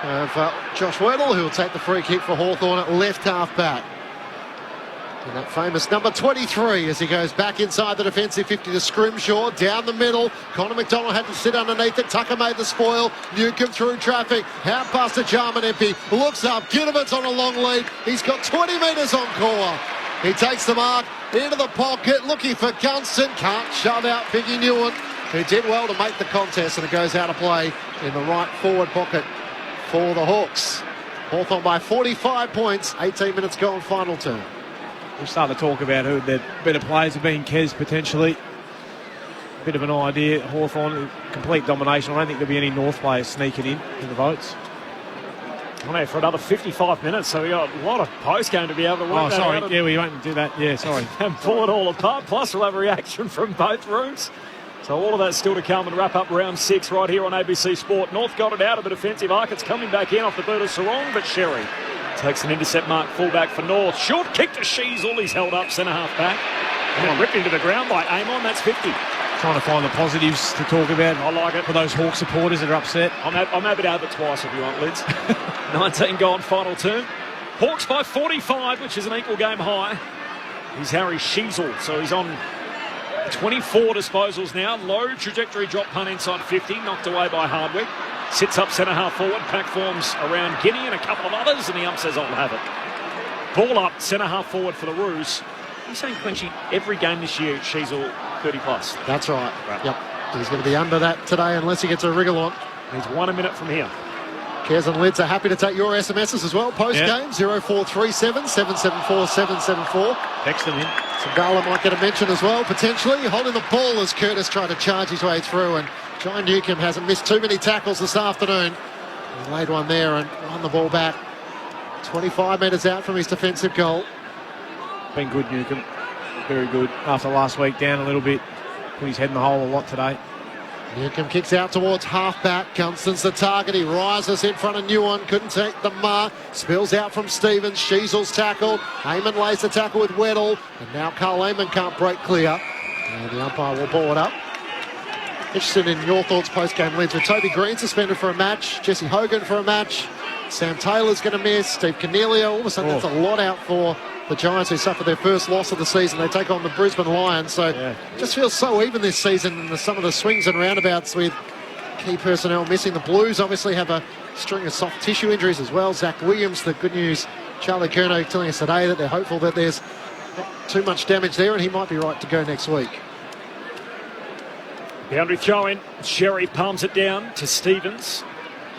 of Josh Weddle, who will take the free kick for Hawthorn at left half back. And that famous number 23 as he goes back inside the defensive 50 to Scrimshaw, down the middle. Connor McDonald had to sit underneath it. Tucker made the spoil. Newcomb through traffic. Hand pass to Jarman Empey. Looks up. Ginnivan's on a long lead. He's got 20 metres on core. He takes the mark into the pocket, looking for Gunston. Can't shove out Biggie Newen, who did well to make the contest, and it goes out of play in the right forward pocket for the Hawks. Hawthorn by 45 points, 18 minutes gone, final turn. We're starting to talk about who their better players have been. Kez potentially. Bit of an idea. Hawthorn, complete domination. I don't think there'll be any North players sneaking in the votes. On there for another 55 minutes, so we got a lot of post-game to be able to work that out. Yeah, we won't do that. Yeah, sorry. And pull it all apart, plus we'll have a reaction from both rooms. So all of that still to come and wrap up round 6 right here on ABC Sport. North got it out of the defensive arc. It's coming back in off the boot of Sarong, but Sherry takes an intercept mark fullback for North. Short kick to Sheasel. He's held up centre half back. And then ripped into the ground by Amon. That's 50. Trying to find the positives to talk about. I like it. For those Hawk supporters that are upset. I'm happy to have it twice if you want, Lids. 19 gone, final turn. Hawks by 45, which is an equal game high. He's Harry Sheasel, so he's on 24 disposals now. Low trajectory drop punt inside 50, knocked away by Hardwick. Sits up centre half forward. Pack forms around Guinea and a couple of others, and the ump says, I'll have it. Ball up, centre half forward for the Roos. He's saying, Quenchy, every game this year, Sheasel 30 plus. That's right. Yep. He's going to be under that today unless he gets a wriggle on. He's 1 a minute from here. Kez and Lids are happy to take your SMSs as well. Post-game, 0437 774 774. Text them in. Sangala might get a mention as well, potentially. Holding the ball as Curtis tried to charge his way through, and John Newcomb hasn't missed too many tackles this afternoon. He laid one there and won the ball back. 25 metres out from his defensive goal. Been good, Newcomb. Very good. After last week, down a little bit. Put his head in the hole a lot today. Newcomb kicks out towards half-back. Gunston's the target. He rises in front of Newen. Couldn't take the mark. Spills out from Stevens. Sheasel's tackled. Eamon lays the tackle with Weddle. And now Carl Eamon can't break clear. And the umpire will ball it up. Interested in your thoughts post-game, Lids, with Toby Green suspended for a match. Jesse Hogan for a match. Sam Taylor's going to miss. Steve Cornelio. All of a sudden, that's a lot out for the Giants, who suffered their first loss of the season. They take on the Brisbane Lions. So it just feels so even this season. And some of the swings and roundabouts with key personnel missing. The Blues obviously have a string of soft tissue injuries as well. Zach Williams, the good news, Charlie Curnow telling us today that they're hopeful that there's not too much damage there, and he might be right to go next week. Boundary throw in. Sherry palms it down to Stevens.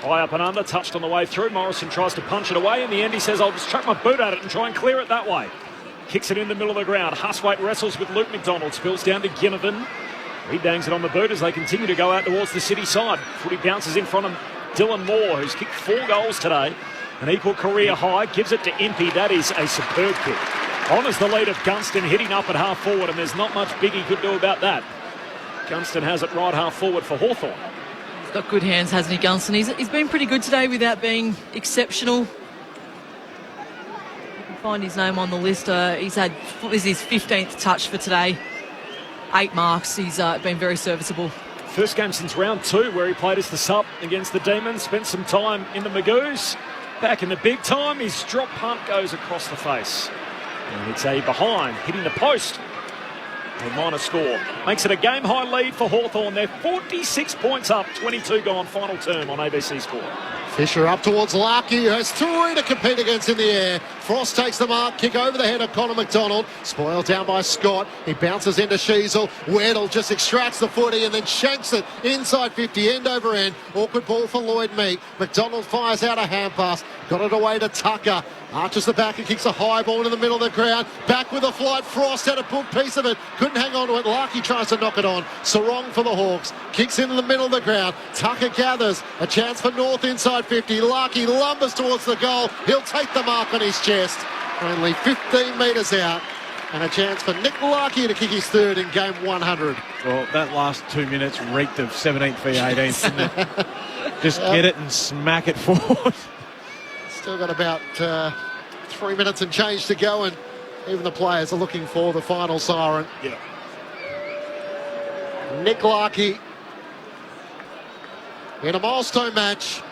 High up and under, touched on the way through. Morrison tries to punch it away. In the end, he says, I'll just chuck my boot at it and try and clear it that way. Kicks it in the middle of the ground. Huswaite wrestles with Luke McDonald. Spills down to Ginnivan. He bangs it on the boot as they continue to go out towards the city side. Footy bounces in front of Dylan Moore, who's kicked 4 goals today. An equal career high. Gives it to Impey. That is a superb kick. Honours the lead of Gunston, hitting up at half forward, and there's not much Biggie could do about that. Gunston has it right half forward for Hawthorn. got good hands, hasn't he, Gunston? He's been pretty good today without being exceptional. You can find his name on the list. This is his 15th touch for today. 8 marks. He's been very serviceable. First game since round 2 where he played as the sub against the Demons. Spent some time in the Magoos. Back in the big time, his drop punt goes across the face. And it's a behind, hitting the post. A minor score. Makes it a game-high lead for Hawthorn. They're 46 points up, 22 gone, final term on ABC Sport. Fisher up towards Larkey, who has 3 to compete against in the air. Frost takes the mark, kick over the head of Connor McDonald. Spoiled down by Scott. He bounces into Sheasel. Weddle just extracts the footy and then shanks it inside 50, end over end. Awkward ball for Lloyd Meek. McDonald fires out a hand pass. Got it away to Tucker. Arches the back and kicks a high ball in the middle of the ground. Back with a flight. Frost had a good piece of it. Couldn't hang on to it. Larkey tries to knock it on. Sarong for the Hawks. Kicks into the middle of the ground. Tucker gathers. A chance for North inside 50. Larkey lumbers towards the goal. He'll take the mark on his chest. Only 15 metres out. And a chance for Nick Larkey to kick his third in game 100. Well, that last 2 minutes reeked of 17th v 18th, didn't it? Just get it and smack it forward. Still got about 3 minutes and change to go, and even the players are looking for the final siren. Yeah. Nick Larkey in a milestone match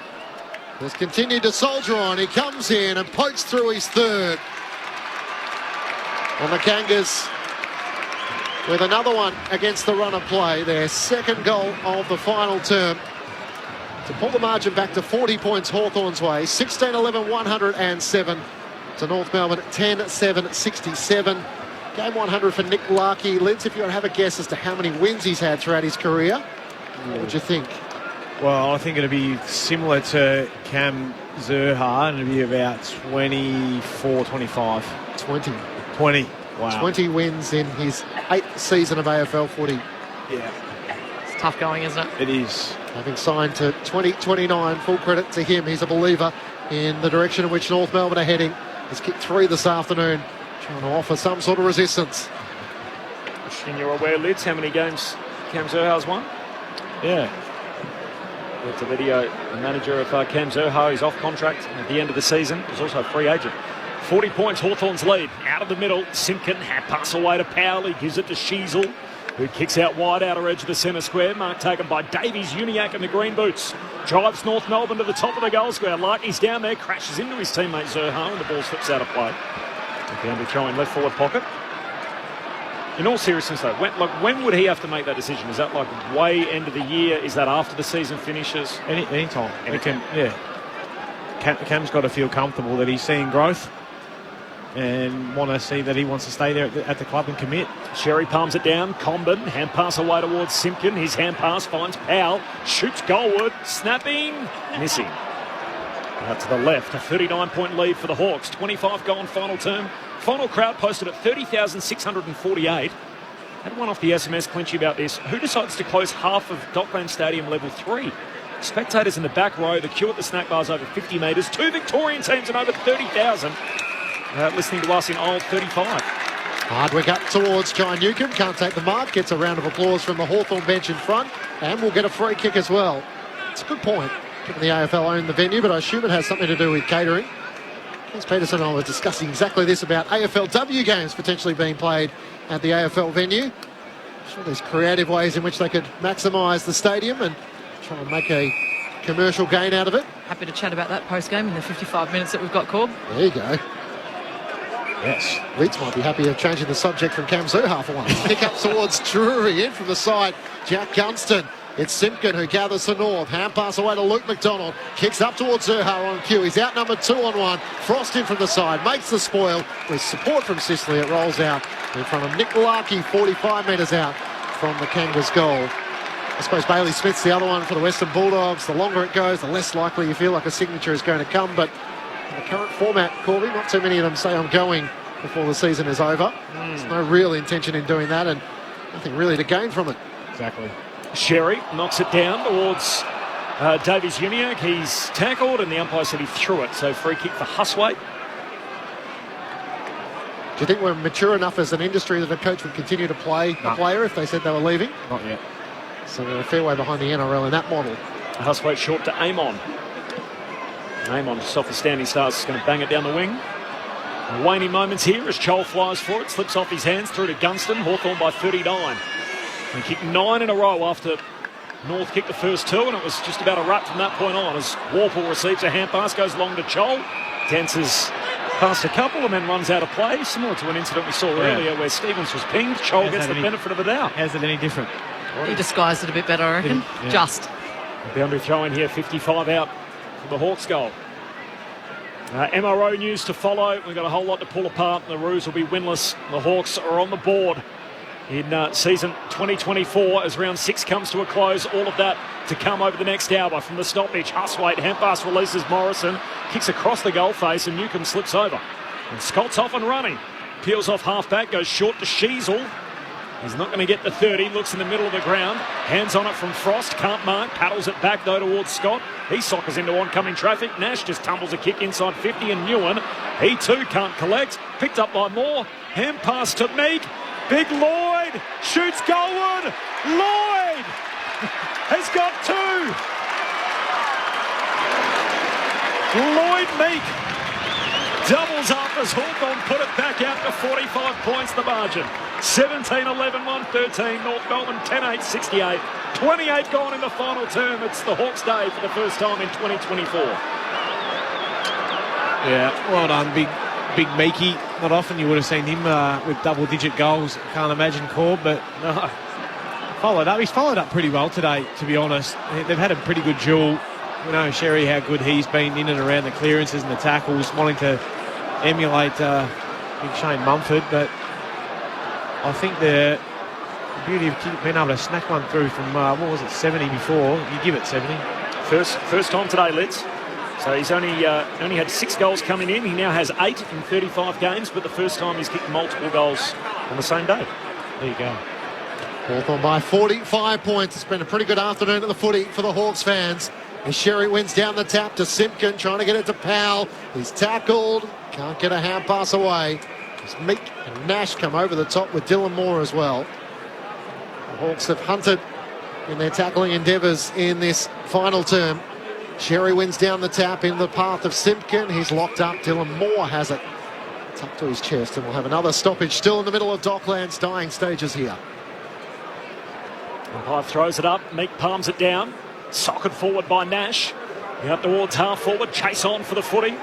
has continued to soldier on. He comes in and pokes through his third. And the Kangas with another one against the run of play. Their second goal of the final term to pull the margin back to 40 points Hawthorn's way. 16-11, 107 to North Melbourne, 10-7, 67. Game 100 for Nick Larkey. Linz, if you want to have a guess as to how many wins he's had throughout his career, what would you think? Well, I think it'd be similar to Cam Zurhaar, and it'd be about 24, 25. 20. Wow. 20 wins in his 8th season of AFL footy. Yeah. It's tough going, isn't it? It is. Having signed to 2029, full credit to him. He's a believer in the direction in which North Melbourne are heading. He's kicked 3 this afternoon, trying to offer some sort of resistance. And you're aware, Lids, how many games Cam Zurhaar's won? Yeah. It's a video. The manager of Cam Zurhaar is off contract at the end of the season. He's also a free agent. 40 points, Hawthorn's lead. Out of the middle, Simpkin, hand pass away to Powell. He gives it to Sheasel, who kicks out wide, outer edge of the centre square. Mark taken by Davies, Uniacke and the green boots. Drives North Melbourne to the top of the goal square. Larkey's down there, crashes into his teammate Zurhaar, and the ball slips out of play. Down to throw in left forward pocket. In all seriousness, though, when would he have to make that decision? Is that like way end of the year? Is that after the season finishes? Anytime. Cam's got to feel comfortable that he's seeing growth and want to see that he wants to stay there at the club and commit. Sherry palms it down. Comben, hand pass away towards Simpkin. His hand pass finds Powell. Shoots goalward. Snapping. Missing. Out to the left. A 39-point lead for the Hawks. 25 gone final term. Final crowd posted at 30,648. Had one off the SMS clinchy about this. Who decides to close half of Dockland Stadium level 3? Spectators in the back row. The queue at the snack bar's over 50 metres. 2 Victorian teams and over 30,000. Listening to us in aisle 35. Hardwick up towards John Newcomb. Can't take the mark. Gets a round of applause from the Hawthorn bench in front. And will get a free kick as well. It's a good point, given the AFL own the venue, but I assume it has something to do with catering. Chris Peterson and I were discussing exactly this about AFLW games potentially being played at the AFL venue. I'm sure there's creative ways in which they could maximise the stadium and try and make a commercial gain out of it. Happy to chat about that post-game in the 55 minutes that we've got called. There you go. Yes, Leeds might be happy of changing the subject from Cam Zurhaar for once. Kick up towards Drury, in from the side, Jack Gunston. It's Simpkin who gathers for North. Hand pass away to Luke McDonald. Kicks up towards Zurhaar on cue. He's outnumbered 2-on-1. Frost in from the side. Makes the spoil. With support from Sicily, it rolls out in front of Nick Larkey, 45 metres out from the Kangas goal. I suppose Bailey Smith's the other one for the Western Bulldogs. The longer it goes, the less likely you feel like a signature is going to come. But in the current format, Corby, not too many of them say I'm going before the season is over. There's no real intention in doing that and nothing really to gain from it. Exactly. Sherry knocks it down towards Davies Uniacke. He's tackled and the umpire said he threw it. So free kick for Huswaite. Do you think we're mature enough as an industry that a coach would continue to play a player if they said they were leaving? Not yet. So they're a fair way behind the NRL in that model. Huswaite short to Amon. Amon just off the standing stars is going to bang it down the wing. Waning moments here as Chol flies for it, slips off his hands through to Gunston. Hawthorn by 39. They kicked 9 in a row after North kicked the first 2, and it was just about a wrap from that point on as Warple receives a hand pass, goes long to Chol, dances past a couple and then runs out of play, similar to an incident we saw earlier where Stevens was pinged. Chol gets the benefit of the doubt. How's it any different? He disguised it a bit better, I reckon. Yeah. Just. Boundary throw in here, 55 out for the Hawks goal. MRO news to follow. We've got a whole lot to pull apart. The Roos will be winless. The Hawks are on the board in season 2024 as round 6 comes to a close. All of that to come over the next hour from the stoppage. Huswaite, hand pass releases Morrison, kicks across the goal face and Newcombe slips over. And Scott's off and running. Peels off half-back, goes short to Sheasel. He's not going to get the 30, looks in the middle of the ground. Hands on it from Frost, can't mark, paddles it back though towards Scott. He soccers into oncoming traffic. Nash just tumbles a kick inside 50 and Newen, he too can't collect. Picked up by Moore, hand pass to Meek. Big Lloyd shoots goalward. Lloyd has got 2. Lloyd Meek doubles up as Hawthorn put it back out to 45 points the margin. 17-11, 1-13, North Melbourne 10-8, 68. 28 gone in the final term. It's the Hawks' day for the first time in 2024. Yeah, well done, big Meekie. Not often you would have seen him with double-digit goals. Can't imagine Corb, but no. He's followed up pretty well today, to be honest. They've had a pretty good duel. You know, Sherry, how good he's been in and around the clearances and the tackles, wanting to emulate big Shane Mumford, but I think the beauty of being able to snack one through from, 70 before? You give it 70. First time today, Lids. So he's only had 6 goals coming in. He now has 8 in 35 games, but the first time he's kicked multiple goals on the same day. There you go. Hawthorn by 45 points. It's been a pretty good afternoon at the footy for the Hawks fans. As Sherry wins down the tap to Simpkin, trying to get it to Powell. He's tackled. Can't get a hand pass away. As Meek and Nash come over the top with Dylan Moore as well. The Hawks have hunted in their tackling endeavours in this final term. Sherry wins down the tap in the path of Simpkin. He's locked up. Dylan Moore has it tucked to his chest, and we'll have another stoppage still in the middle of Dockland's dying stages here. Umpire throws it up. Meek palms it down. Socked forward by Nash. Out towards half forward. Chase on for the footy.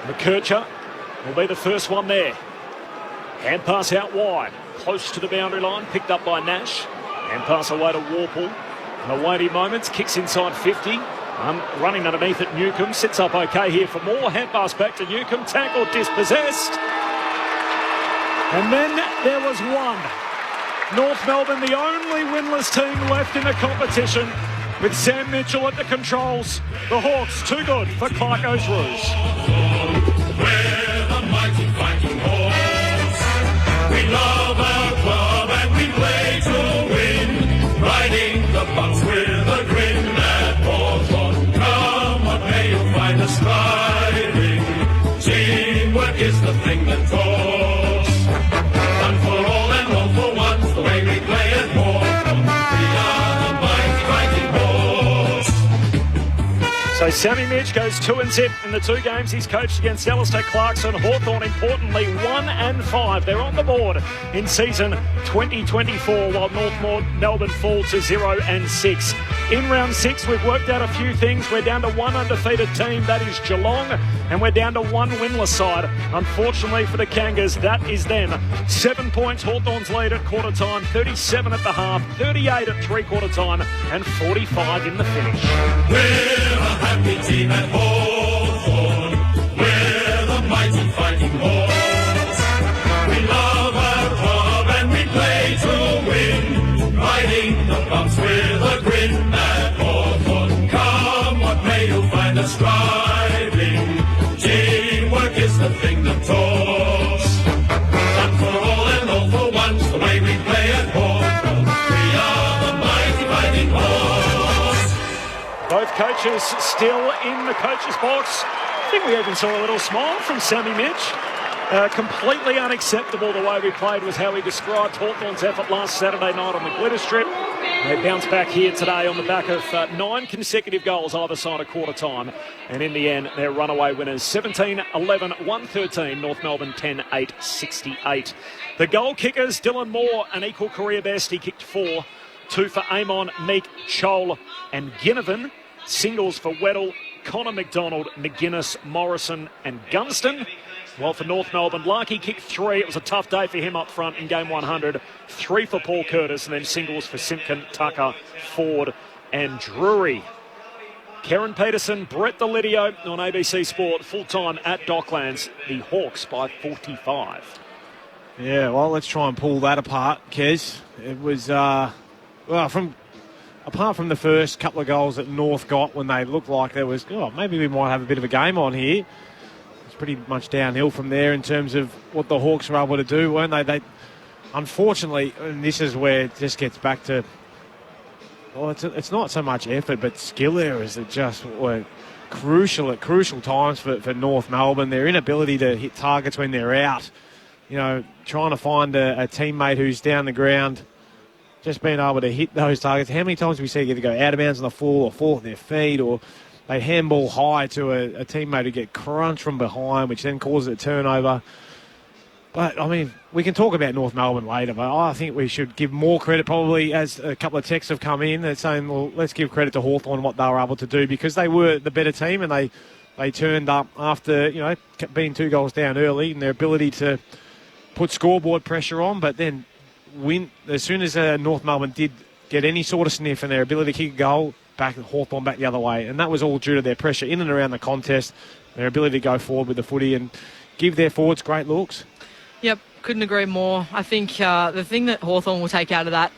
McKercher will be the first one there. Hand pass out wide. Close to the boundary line. Picked up by Nash. Hand pass away to Warple. And the weighty moments. Kicks inside 50. Running underneath it, Newcombe. Sits up okay here for more. Hand pass back to Newcombe. Tackled, dispossessed. And then there was one. North Melbourne, the only winless team left in the competition, with Sam Mitchell at the controls. The Hawks, too good for Clarko's Roos. We're the mighty fighting Hawks. We love our club and we play to win. Riding the bumps with a grin at Hawthorn. Come what may, you'll find us striving. Teamwork is the thing that talks. One for all and all for one, the way we play at Hawthorn. We are the mighty fighting Hawks. So Sammy Mitch goes 2-0 in the 2 games he's coached against Alistair Clarkson. Hawthorn, importantly, 1-5. They're on the board in season 2024, while North Melbourne fall to 0-6. In round 6, we've worked out a few things. We're down to 1 undefeated team, that is Geelong, and we're down to 1 winless side. Unfortunately for the Kangas, that is them. 7 points, Hawthorn's lead at quarter time, 37 at the half, 38 at three-quarter time, and 45 in the finish. We're a happy team at Hawthorn. We're the mighty fighting Hawks. We love our club and we play to win. Riding the bumps with a grin at Hawthorn. Come what may, you'll find us striving. Teamwork is the thing that talks. One for all and all for one, the way we play at Hawthorn. We are the mighty fighting Hawks. Both coaches still in the coach's box. I think we even saw a little smile from Sammy Mitch. Completely unacceptable the way we played was how he described Hawthorn's effort last Saturday night on the glitter strip. They bounce back here today on the back of 9 consecutive goals either side of quarter time. And in the end, they're runaway winners. 17-11, 113. North Melbourne 10-8, 68. The goal kickers, Dylan Moore, an equal career best. He kicked 4. 2 for Amon, Meek, Chol and Ginnivan. Singles for Weddle, Connor McDonald, McGuinness, Morrison and Gunston. Well, for North Melbourne, Larkey kicked 3. It was a tough day for him up front in game 100. 3 for Paul Curtis, and then singles for Simpkin, Tucker, Ford and Drury. Karen Peterson, Brett Delidio on ABC Sport, full-time at Docklands. The Hawks by 45. Yeah, well, let's try and pull that apart, Kez. It was, apart from the first couple of goals that North got when they looked like there was, maybe we might have a bit of a game on here. Pretty much downhill from there in terms of what the Hawks were able to do, weren't they? They, unfortunately, and this is where it just gets back to, it's not so much effort, but skill errors that just were crucial at crucial times for North Melbourne. Their inability to hit targets when they're out, trying to find a teammate who's down the ground, just being able to hit those targets. How many times do we see either go out of bounds on the full or fall at their feet, or they handball high to a teammate who get crunched from behind, which then causes a turnover. But, I mean, we can talk about North Melbourne later, but I think we should give more credit, probably, as a couple of texts have come in, they're saying, well, let's give credit to Hawthorn what they were able to do, because they were the better team and they turned up after, being 2 goals down early, and their ability to put scoreboard pressure on, but then win. As soon as North Melbourne did get any sort of sniff and their ability to kick a goal, Hawthorn back the other way. And that was all due to their pressure in and around the contest, their ability to go forward with the footy and give their forwards great looks. Yep, couldn't agree more. I think the thing that Hawthorn will take out of that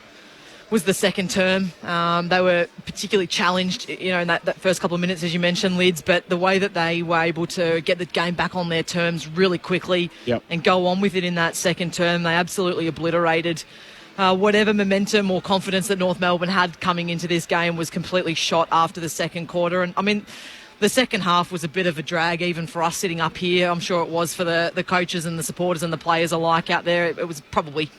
was the second term. They were particularly challenged, in that first couple of minutes, as you mentioned, Lids, but the way that they were able to get the game back on their terms really quickly and go on with it in that second term, they absolutely obliterated whatever momentum or confidence that North Melbourne had coming into this game was completely shot after the second quarter. And, I mean, the second half was a bit of a drag even for us sitting up here. I'm sure it was for the coaches and the supporters and the players alike out there. It was probably,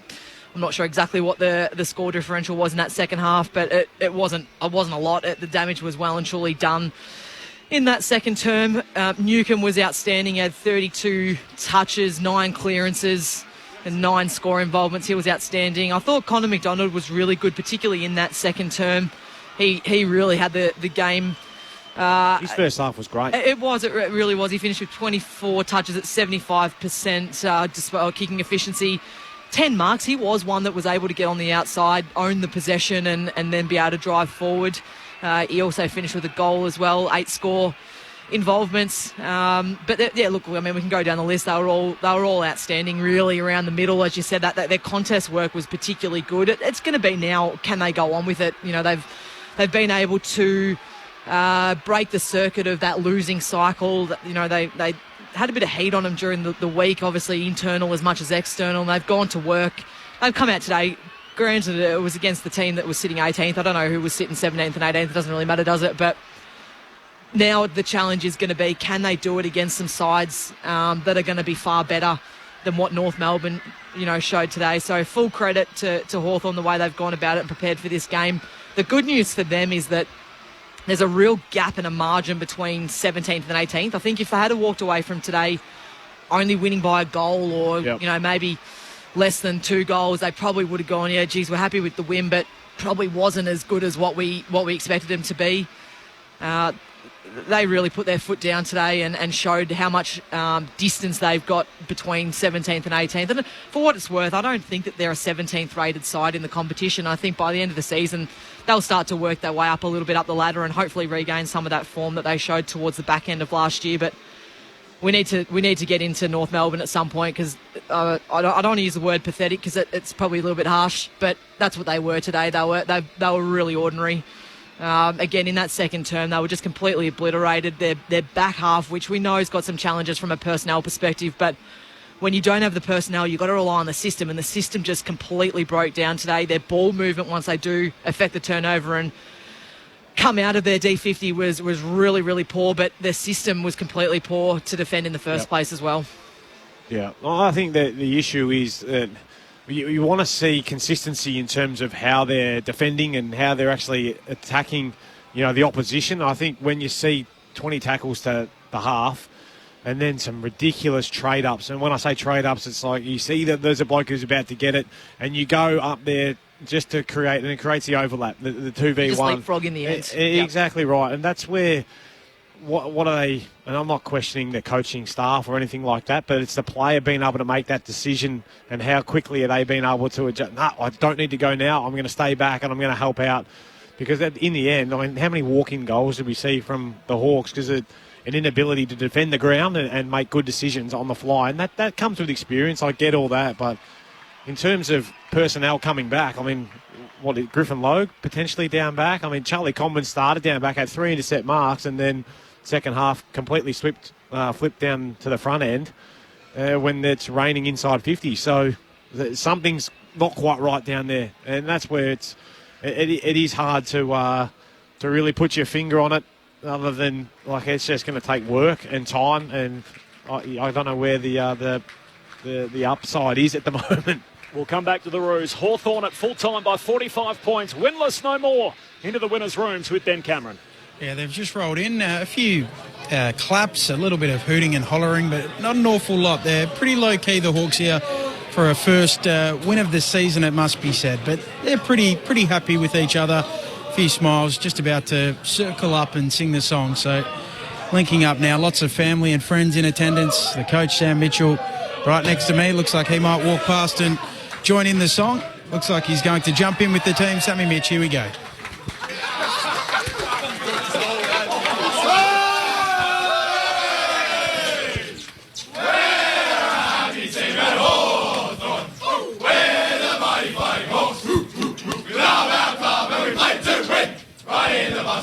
I'm not sure exactly what the score differential was in that second half, but it wasn't a lot. The damage was well and truly done in that second term. Newcombe was outstanding. He had 32 touches, 9 clearances, and 9 score involvements. He was outstanding. I thought Connor McDonald was really good, particularly in that second term. He really had the game. His first half was great. It really was. He finished with 24 touches at 75% despite kicking efficiency. 10 marks. He was one that was able to get on the outside, own the possession, and then be able to drive forward. He also finished with a goal as well, 8 score involvements. But look, I mean, we can go down the list. They were all outstanding, really, around the middle. As you said, that their contest work was particularly good. It's going to be now, can they go on with it? They've been able to break the circuit of that losing cycle. They had a bit of heat on them during the week, obviously internal as much as external. And they've gone to work. They've come out today. Granted, it was against the team that was sitting 18th. I don't know who was sitting 17th and 18th. It doesn't really matter, does it? But now the challenge is going to be, can they do it against some sides that are going to be far better than what North Melbourne, showed today. So full credit to Hawthorn, the way they've gone about it and prepared for this game. The good news for them is that there's a real gap and a margin between 17th and 18th. I think if they had walked away from today only winning by a goal or, maybe less than 2 goals, they probably would have gone, we're happy with the win, but probably wasn't as good as what we expected them to be. They really put their foot down today and showed how much distance they've got between 17th and 18th. And for what it's worth, I don't think that they're a 17th rated side in the competition. I think by the end of the season, they'll start to work their way up a little bit up the ladder and hopefully regain some of that form that they showed towards the back end of last year. But we need to get into North Melbourne at some point, because I don't want to use the word pathetic because it's probably a little bit harsh, but that's what they were today. They were really ordinary. Again, in that second term, they were just completely obliterated. Their back half, which we know has got some challenges from a personnel perspective, but when you don't have the personnel, you've got to rely on the system, and the system just completely broke down today. Their ball movement, once they do affect the turnover and come out of their D50, was really, really poor, but their system was completely poor to defend in the first place as well. Yeah, well, I think that the issue is that you want to see consistency in terms of how they're defending and how they're actually attacking, the opposition. I think when you see 20 tackles to the half and then some ridiculous trade-ups, and when I say trade-ups, it's like you see that there's a bloke who's about to get it and you go up there just to create, and it creates the overlap, the 2v1. Just leapfrog in the end. Exactly right. And that's where... What are they, and I'm not questioning the coaching staff or anything like that, but it's the player being able to make that decision and how quickly are they being able to adjust. No, I don't need to go now. I'm going to stay back and I'm going to help out. Because in the end, how many walk-in goals did we see from the Hawks? Because an inability to defend the ground and make good decisions on the fly. And that comes with experience. I get all that. But in terms of personnel coming back, Griffin Logue potentially down back? Charlie Comben started down back, had 3 intercept marks, and then second half completely flipped down to the front end when it's raining inside 50. So something's not quite right down there, and that's where it is hard to really put your finger on it. Other than it's just going to take work and time, and I don't know where the upside is at the moment. We'll come back to the Roos. Hawthorn at full time by 45 points. Winless no more. Into the winners' rooms with Ben Cameron. Yeah, they've just rolled in. A few claps, a little bit of hooting and hollering, but not an awful lot. They're pretty low-key, the Hawks here, for a first win of the season, it must be said. But they're pretty happy with each other. A few smiles, just about to circle up and sing the song. So linking up now. Lots of family and friends in attendance. The coach, Sam Mitchell, right next to me. Looks like he might walk past and join in the song. Looks like he's going to jump in with the team. Sammy Mitch, here we go.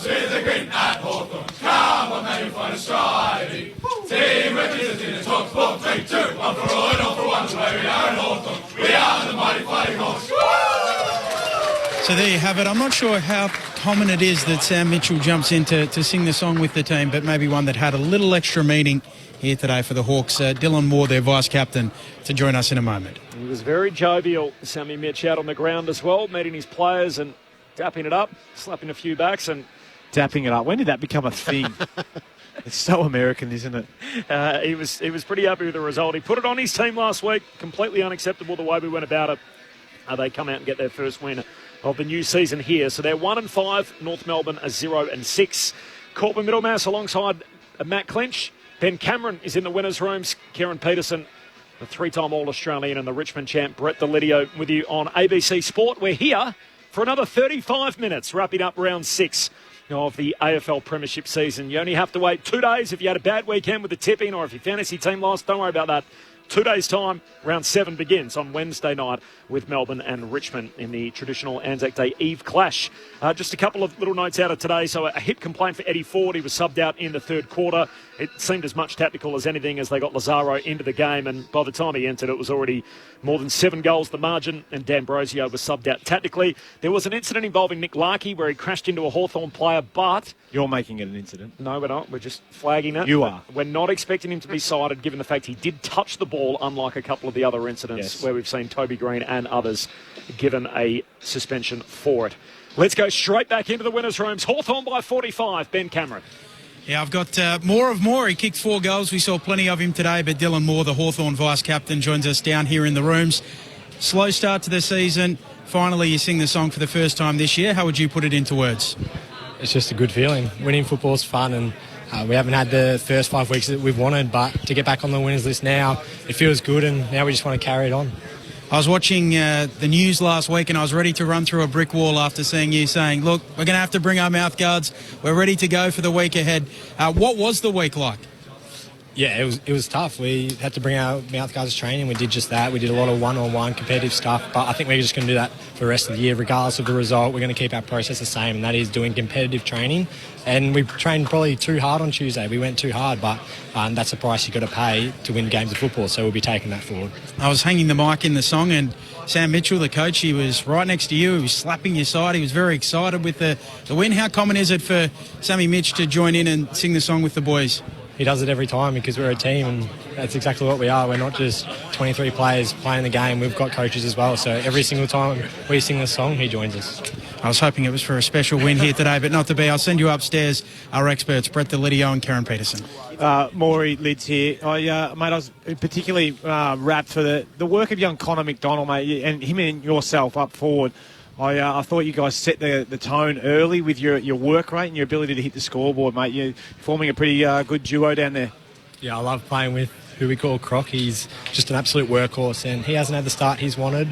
With a grin at Hawthorn. Come on, man, you'll find us striving. Team represents in the top 4, 3, 2, 1 for all and all for one. The way we are at Hawthorn. We are the mighty fighting Hawks. So there you have it. I'm not sure how common it is that Sam Mitchell jumps in to sing the song with the team, but maybe one that had a little extra meaning here today for the Hawks. Dylan Moore, their vice-captain, to join us in a moment. He was very jovial, Sammy Mitch, out on the ground as well, meeting his players and dapping it up, slapping a few backs and... Dapping it up. When did that become a thing? It's so American, isn't it? He was pretty happy with the result. He put it on his team last week. Completely unacceptable the way we went about it. They come out and get their first win of the new season here. So they're 1-5. North Melbourne are 0-6. Corbin Middlemass alongside Matt Clinch. Ben Cameron is in the winners' rooms. Kieran Peterson, the 3-time All-Australian, and the Richmond champ Brett Delidio with you on ABC Sport. We're here for another 35 minutes, wrapping up round 6 of the AFL Premiership season. You only have to wait 2 days if you had a bad weekend with the tipping or if your fantasy team lost. Don't worry about that. 2 days' time, round 7 begins on Wednesday night with Melbourne and Richmond in the traditional Anzac Day Eve clash. Just a couple of little notes out of today. So a hit complaint for Eddie Ford. He was subbed out in the third quarter. It seemed as much tactical as anything as they got Lazaro into the game, and by the time he entered, it was already more than 7 goals the margin, and D'Ambrosio was subbed out tactically. There was an incident involving Nick Larkey where he crashed into a Hawthorn player, but... You're making it an incident. No, we're not. We're just flagging it. You are. We're not expecting him to be cited, given the fact he did touch the ball, unlike a couple of the other incidents where we've seen Toby Green and others given a suspension for it. Let's go straight back into the winners' rooms. Hawthorn by 45. Ben Cameron. Yeah, I've got more of Moore. He kicked 4 goals. We saw plenty of him today, but Dylan Moore, the Hawthorn vice-captain, joins us down here in the rooms. Slow start to the season. Finally, you sing the song for the first time this year. How would you put it into words? It's just a good feeling. Winning football's fun, and we haven't had the first 5 weeks that we've wanted, but to get back on the winners list now, it feels good, and now we just want to carry it on. I was watching the news last week and I was ready to run through a brick wall after seeing you saying, look, we're going to have to bring our mouth guards. We're ready to go for the week ahead. What was the week like? Yeah, it was tough. We had to bring our mouth guards to training. We did just that. We did a lot of one-on-one competitive stuff, but I think we're just going to do that for the rest of the year. Regardless of the result, we're going to keep our process the same, and that is doing competitive training. And we trained probably too hard on Tuesday. We went too hard, but that's the price you've got to pay to win games of football, so we'll be taking that forward. I was hanging the mic in the song, and Sam Mitchell, the coach, he was right next to you. He was slapping your side. He was very excited with the win. How common is it for Sammy Mitch to join in and sing the song with the boys? he does it every time because we're a team, and that's exactly what we are. We're not just 23 players playing the game. We've got coaches as well. So every single time we sing the song, he joins us. I was hoping it was for a special win here today, but not to be. I'll send you upstairs our experts, Brett Delidio and Karen Peterson. Maury Lids here. Mate, I was particularly rapt for the work of young Connor McDonald, mate, and him and yourself up forward. I thought you guys set the tone early with your work rate and your ability to hit the scoreboard, mate. You're forming a pretty good duo down there. Yeah, I love playing with who we call Croc. He's just an absolute workhorse, and he hasn't had the start he's wanted.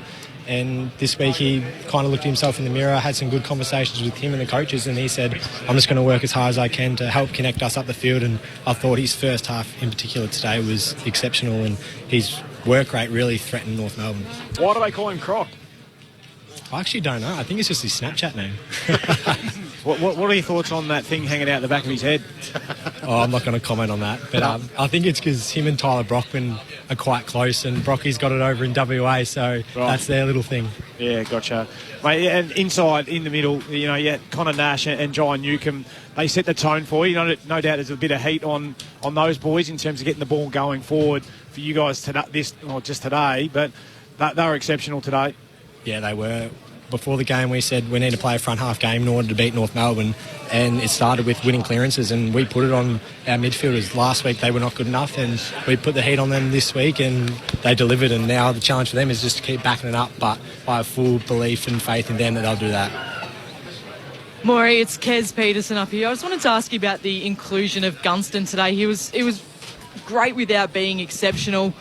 And this week he kind of looked at himself in the mirror, had some good conversations with him and the coaches, and he said, I'm just going to work as hard as I can to help connect us up the field. And I thought his first half in particular today was exceptional, and his work rate really threatened North Melbourne. Why do they call him Croc? I actually don't know. I think it's just his Snapchat name. What are your thoughts on that thing hanging out the back of his head? I'm not going to comment on that. But I think it's because him and Tyler Brockman are quite close, and Brocky's got it over in WA, so that's their little thing. Yeah, gotcha. Mate, and inside, in the middle, Connor Nash and John Newcomb, they set the tone for you. No doubt there's a bit of heat on those boys in terms of getting the ball going forward for you guys just today, but they were exceptional today. Yeah, they were. Before the game, we said we need to play a front half game in order to beat North Melbourne, and it started with winning clearances, and we put it on our midfielders. Last week they were not good enough, and we put the heat on them this week, and they delivered. And now the challenge for them is just to keep backing it up, but I have full belief and faith in them that they'll do that. Maury, it's Kez Peterson up here. I just wanted to ask you about the inclusion of Gunston today. It was great without being exceptional.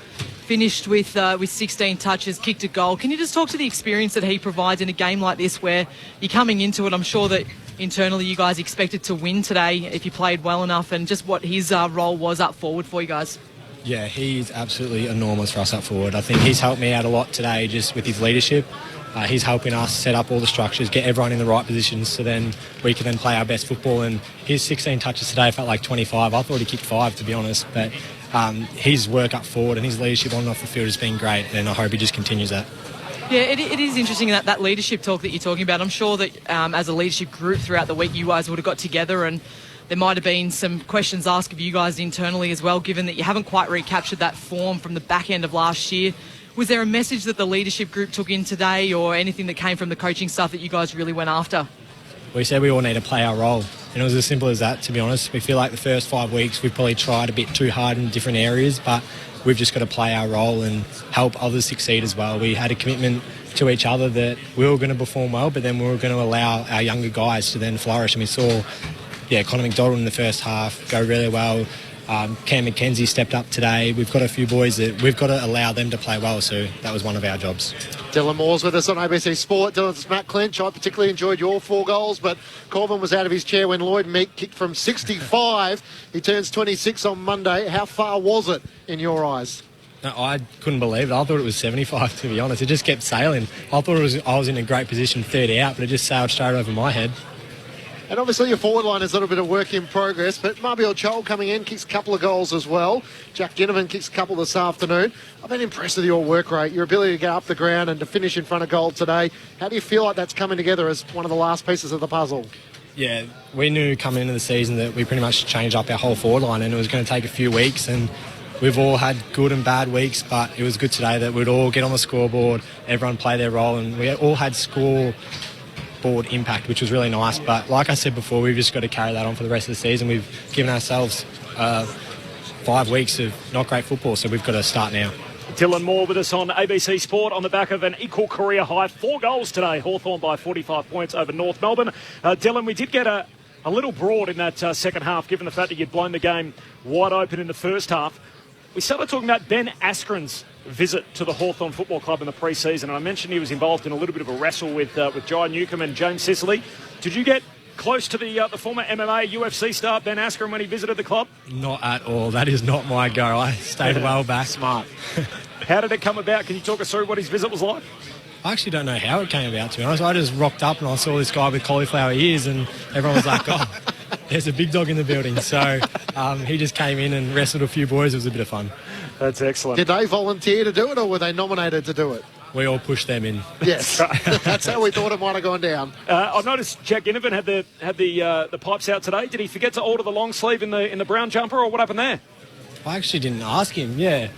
Finished with 16 touches, kicked a goal. Can you just talk to the experience that he provides in a game like this where you're coming into it? I'm sure that internally you guys expected to win today if you played well enough, and just what his role was up forward for you guys. Yeah, he's absolutely enormous for us up forward. I think he's helped me out a lot today just with his leadership. He's helping us set up all the structures, get everyone in the right positions, so then we can then play our best football. And his 16 touches today felt like 25. I thought he kicked 5, to be honest, but his work up forward and his leadership on and off the field has been great, and I hope he just continues that. Yeah, it is interesting that leadership talk that you're talking about. I'm sure that as a leadership group throughout the week, you guys would have got together, and there might have been some questions asked of you guys internally as well, given that you haven't quite recaptured that form from the back end of last year. Was there a message that the leadership group took in today, or anything that came from the coaching staff that you guys really went after? We said we all need to play our role, and it was as simple as that, to be honest. We feel like the first 5 weeks we've probably tried a bit too hard in different areas, but we've just got to play our role and help others succeed as well. We had a commitment to each other that we were going to perform well, but then we were going to allow our younger guys to then flourish, and we saw Connor McDonald in the first half go really well. Cam McKenzie stepped up today. We've got a few boys that we've got to allow them to play well, so that was one of our jobs. Dylan Moore's with us on ABC Sport. Dylan's Matt Clinch. I particularly enjoyed your 4 goals, but Corbin was out of his chair when Lloyd Meek kicked from 65. He turns 26 on Monday. How far was it in your eyes? No, I couldn't believe it. I thought it was 75, to be honest. It just kept sailing. I thought I was in a great position 30 out, but it just sailed straight over my head. And obviously your forward line is a little bit of work in progress, but Marbiel Chol coming in, kicks a couple of goals as well. Jack Ginnivan kicks a couple this afternoon. I've been impressed with your work rate, your ability to get up the ground and to finish in front of goal today. How do you feel like that's coming together as one of the last pieces of the puzzle? Yeah, we knew coming into the season that we pretty much changed up our whole forward line, and it was going to take a few weeks, and we've all had good and bad weeks, but it was good today that we'd all get on the scoreboard, everyone play their role, and we all had scoreboard impact, which was really nice. But like I said before, we've just got to carry that on for the rest of the season. We've given ourselves 5 weeks of not great football, so we've got to start now. Dylan Moore with us on ABC Sport on the back of an equal career high 4 goals today. Hawthorn by 45 points over North Melbourne. Dylan, we did get a little broad in that second half, given the fact that you'd blown the game wide open in the first half. We started talking about Ben Askren's visit to the Hawthorn Football Club in the pre-season, and I mentioned he was involved in a little bit of a wrestle with Jai Newcomb and James Sicily. Did you get close to the former MMA UFC star Ben Askren when he visited the club? Not at all. That is not my go. I stayed well back. Smart. How did it come about? Can you talk us through what his visit was like? I actually don't know how it came about, to be honest. I just rocked up and I saw this guy with cauliflower ears, and everyone was like, oh, there's a big dog in the building. So he just came in and wrestled a few boys. It was a bit of fun. That's excellent. Did they volunteer to do it, or were they nominated to do it? we all pushed them in. Yes, that's how we thought it might have gone down. I noticed Jack Ginnivan had the pipes out today. Did he forget to order the long sleeve in the brown jumper, or what happened there? I actually didn't ask him. Yeah,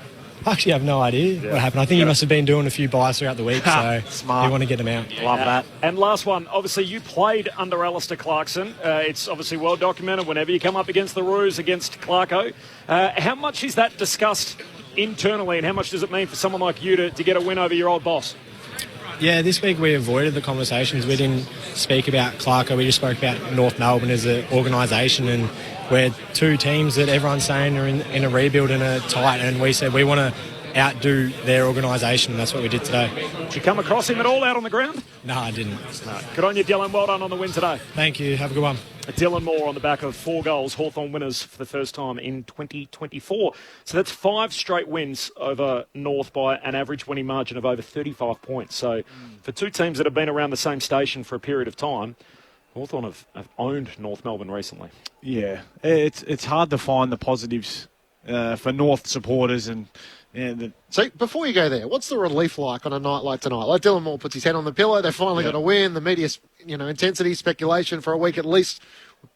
I actually have no idea what happened. I think he must have been doing a few buys throughout the week, so smart. You want to get them out. Love that. And last one, obviously you played under Alistair Clarkson. It's obviously well documented whenever you come up against the Roos, against Clarko. How much is that discussed internally, and how much does it mean for someone like you to get a win over your old boss? Yeah, this week we avoided the conversations. We didn't speak about Clarko. We just spoke about North Melbourne as an organisation, and we're two teams that everyone's saying are in a rebuild and are tight, and we said we want to outdo their organisation, and that's what we did today. Did you come across him at all out on the ground? No, I didn't. No. Good on you, Dylan. Well done on the win today. Thank you. Have a good one. Dylan Moore on the back of 4 goals. Hawthorn winners for the first time in 2024. So that's 5 straight wins over North by an average winning margin of over 35 points. So for two teams that have been around the same station for a period of time, Hawthorn have owned North Melbourne recently. Yeah, it's hard to find the positives for North supporters and. Yeah, So before you go there, what's the relief like on a night like tonight? Like Dylan Moore puts his head on the pillow, they finally got a win, the media's intensity, speculation for a week at least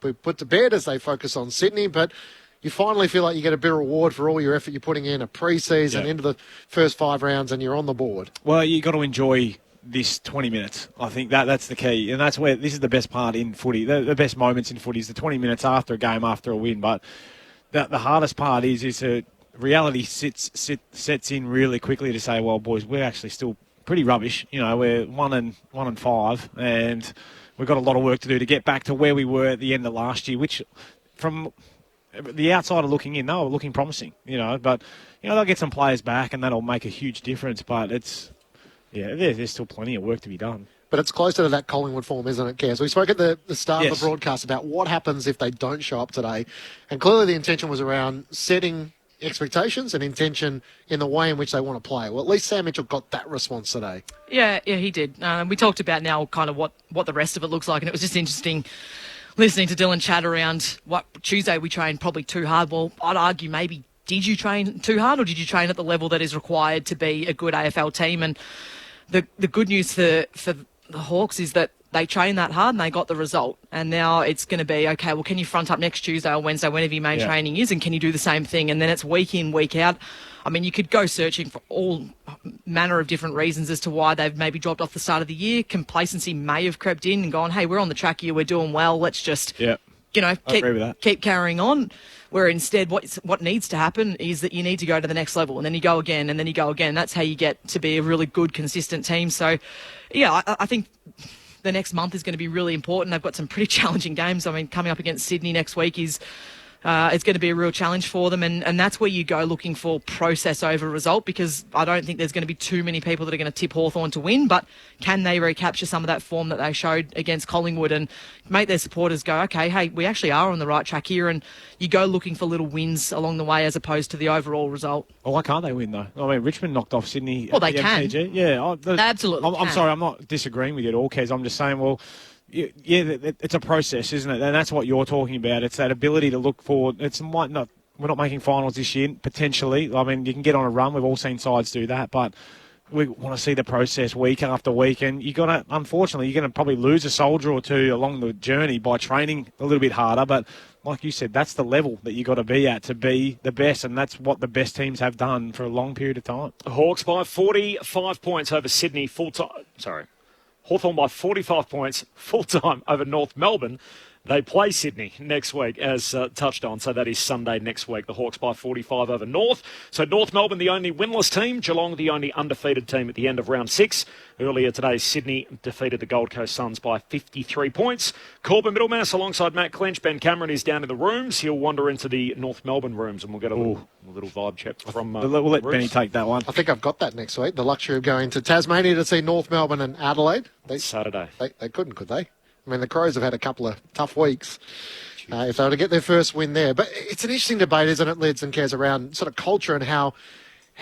we put to bed as they focus on Sydney, but you finally feel like you get a bit of reward for all your effort you're putting in a pre-season into the first 5 rounds and you're on the board. Well, you got to enjoy this 20 minutes. I think that's the key, and that's where this is the best part in footy. The best moments in footy is the 20 minutes after a game, after a win, but the hardest part is to reality sets in really quickly to say, well, boys, we're actually still pretty rubbish. We're 1-5, and we've got a lot of work to do to get back to where we were at the end of last year, which from the outsider looking in, they were looking promising, but, they'll get some players back and that'll make a huge difference, but there's still plenty of work to be done. But it's closer to that Collingwood form, isn't it, Kaz? We spoke at the start of the broadcast about what happens if they don't show up today, and clearly the intention was around setting expectations and intention in the way in which they want to play. Well, at least Sam Mitchell got that response today. Yeah, he did. We talked about now kind of what the rest of it looks like, and it was just interesting listening to Dylan chat around what Tuesday we trained probably too hard. Well, I'd argue maybe did you train too hard, or did you train at the level that is required to be a good AFL team? And the good news for the Hawks is that they trained that hard and they got the result. And now it's going to be, okay, well, can you front up next Tuesday or Wednesday, whenever your main training is, and can you do the same thing? And then it's week in, week out. I mean, you could go searching for all manner of different reasons as to why they've maybe dropped off the start of the year. Complacency may have crept in and gone, hey, we're on the track here, we're doing well, let's just, keep carrying on. Where instead what needs to happen is that you need to go to the next level, and then you go again, and then you go again. That's how you get to be a really good, consistent team. So, I think the next month is going to be really important. They've got some pretty challenging games. I mean, coming up against Sydney next week is it's going to be a real challenge for them, and that's where you go looking for process over result, because I don't think there's going to be too many people that are going to tip Hawthorn to win, but can they recapture some of that form that they showed against Collingwood and make their supporters go, okay, hey, we actually are on the right track here, and you go looking for little wins along the way as opposed to the overall result. Well, why can't they win, though? I mean, Richmond knocked off Sydney. Well, they can. MCG. Yeah. They absolutely I'm sorry, I'm not disagreeing with you at all, Kez. I'm just saying, well, yeah, it's a process, isn't it? And that's what you're talking about. It's that ability to look forward. We're not making finals this year, potentially. I mean, you can get on a run. We've all seen sides do that, but we want to see the process week after week. And unfortunately, you're going to probably lose a soldier or two along the journey by training a little bit harder. But like you said, that's the level that you got to be at to be the best, and that's what the best teams have done for a long period of time. Hawks by 45 points over Sydney Hawthorn by 45 points full-time over North Melbourne. They play Sydney next week, as touched on, so that is Sunday next week. The Hawks by 45 over North. So North Melbourne, the only winless team. Geelong, the only undefeated team at the end of round 6. Earlier today, Sydney defeated the Gold Coast Suns by 53 points. Corbin Middlemass alongside Matt Clinch. Ben Cameron is down in the rooms. He'll wander into the North Melbourne rooms, and we'll get a little vibe check from we'll let Benny take that one. I think I've got that next week. The luxury of going to Tasmania to see North Melbourne and Adelaide. Saturday. They couldn't, could they? I mean, the Crows have had a couple of tough weeks if they were to get their first win there. But it's an interesting debate, isn't it, Lids and Kez, around sort of culture and how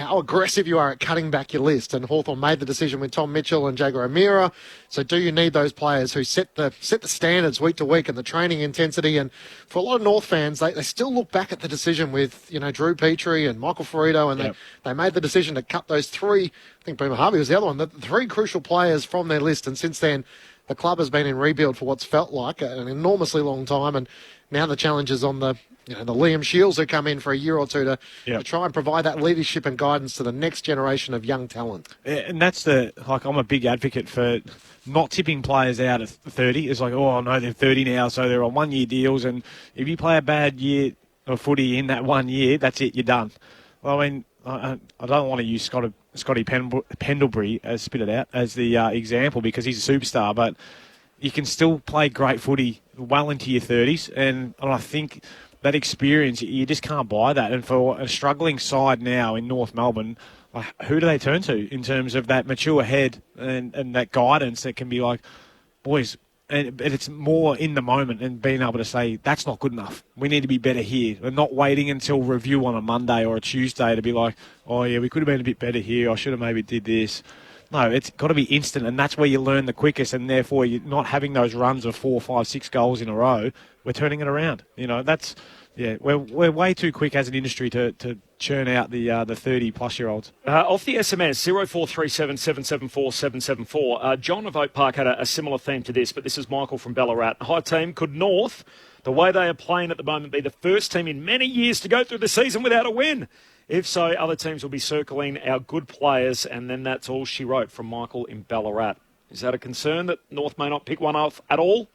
how aggressive you are at cutting back your list. And Hawthorn made the decision with Tom Mitchell and Jaguar O'Meara. So do you need those players who set the standards week to week and the training intensity? And for a lot of North fans, they still look back at the decision with, Drew Petrie and Michael Ferrito, and they made the decision to cut those three, I think Boomer Harvey was the other one, the three crucial players from their list. And since then, the club has been in rebuild for what's felt like an enormously long time. And now the challenge is on the Liam Shields who come in for a year or two to try and provide that leadership and guidance to the next generation of young talent. And that's I'm a big advocate for not tipping players out at 30. It's like, oh, no, they're 30 now, so they're on one-year deals. And if you play a bad year of footy in that 1 year, that's it, you're done. Well, I mean, I don't want to use Scotty Pendlebury, spit it out, as the example because he's a superstar, but you can still play great footy well into your 30s. And I think that experience, you just can't buy that. And for a struggling side now in North Melbourne, who do they turn to in terms of that mature head and that guidance that can be like, boys, and it's more in the moment and being able to say, that's not good enough. We need to be better here. And not waiting until review on a Monday or a Tuesday to be like, oh, yeah, we could have been a bit better here. I should have maybe did this. No, it's got to be instant, and that's where you learn the quickest, and therefore you're not having those runs of 4, 5, 6 goals in a row. We're turning it around. We're way too quick as an industry to churn out the 30-plus-year-olds. Off the SMS, 0437 774 774. John of Oak Park had a similar theme to this, but this is Michael from Ballarat. Hi, team. Could North, the way they are playing at the moment, be the first team in many years to go through the season without a win? If so, other teams will be circling our good players, and then that's all she wrote from Michael in Ballarat. Is that a concern that North may not pick one off at all?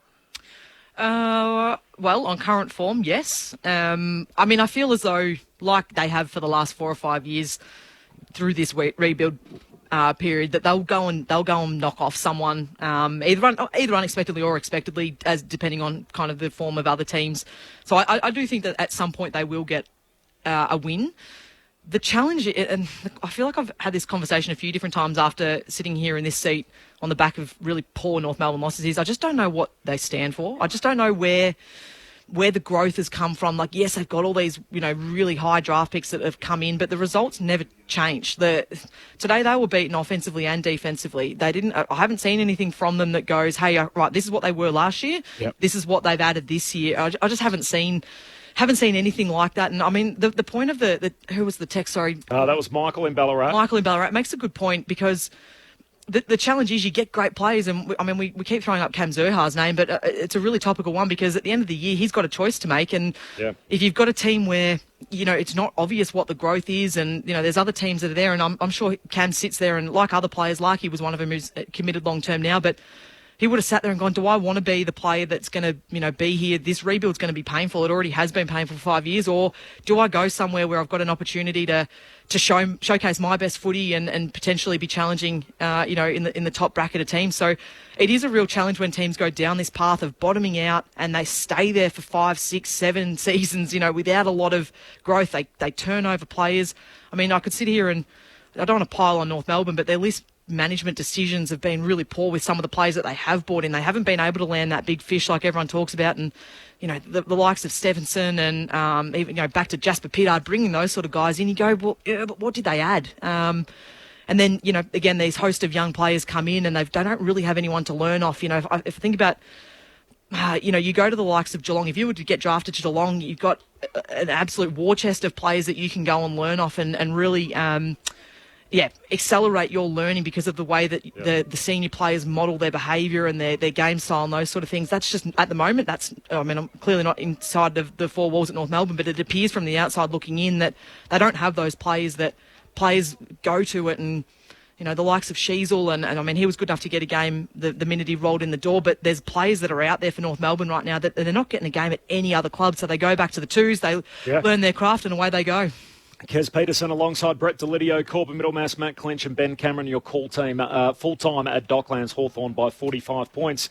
Well, on current form, yes. I feel as though, like they have for the last 4 or 5 years through this rebuild period, that they'll go and knock off someone, either unexpectedly or expectedly, as depending on kind of the form of other teams. So I do think that at some point they will get a win. The challenge, and I feel like I've had this conversation a few different times after sitting here in this seat on the back of really poor North Melbourne losses, is I just don't know what they stand for. I just don't know where the growth has come from. Like, yes, they've got all these, really high draft picks that have come in, but the results never change. Today they were beaten offensively and defensively. I haven't seen anything from them that goes, hey, right, this is what they were last year. Yep. This is what they've added this year. I just haven't seen anything like that. And I mean, the point of who was the text? Sorry. That was Michael in Ballarat. Michael in Ballarat makes a good point, because the challenge is you get great players. And we keep throwing up Cam Zurhaar's name, but it's a really topical one, because at the end of the year, he's got a choice to make. And if you've got a team where, it's not obvious what the growth is, and, there's other teams that are there, and I'm sure Cam sits there, and like other players, like he was one of them who's committed long term now, but he would have sat there and gone, do I want to be the player that's going to, be here? This rebuild's going to be painful. It already has been painful for 5 years. Or do I go somewhere where I've got an opportunity to showcase my best footy and potentially be challenging, in the top bracket of teams? So it is a real challenge when teams go down this path of bottoming out and they stay there for 5, 6, 7 seasons, without a lot of growth. They turn over players. I mean, I could sit here and I don't want to pile on North Melbourne, but their list management decisions have been really poor with some of the players that they have brought in. They haven't been able to land that big fish like everyone talks about, and the likes of Stevenson and even back to Jasper Pittard, bringing those sort of guys in. You go, well, yeah, but what did they add? And then again, these host of young players come in and they don't really have anyone to learn off. If I think about you go to the likes of Geelong. If you were to get drafted to Geelong, you've got an absolute war chest of players that you can go and learn off and really accelerate your learning because of the way that the senior players model their behaviour and their game style and those sort of things. That's just, at the moment, I'm clearly not inside the four walls at North Melbourne, but it appears from the outside looking in that they don't have those players that players go to it. And, the likes of Sheasel, and I mean, he was good enough to get a game the minute he rolled in the door, but there's players that are out there for North Melbourne right now that they're not getting a game at any other club, so they go back to the twos, they learn their craft, and away they go. Kez Peterson alongside Brett Delidio, Corbin Middlemass, Matt Clinch and Ben Cameron, your call team full-time at Docklands Hawthorn by 45 points.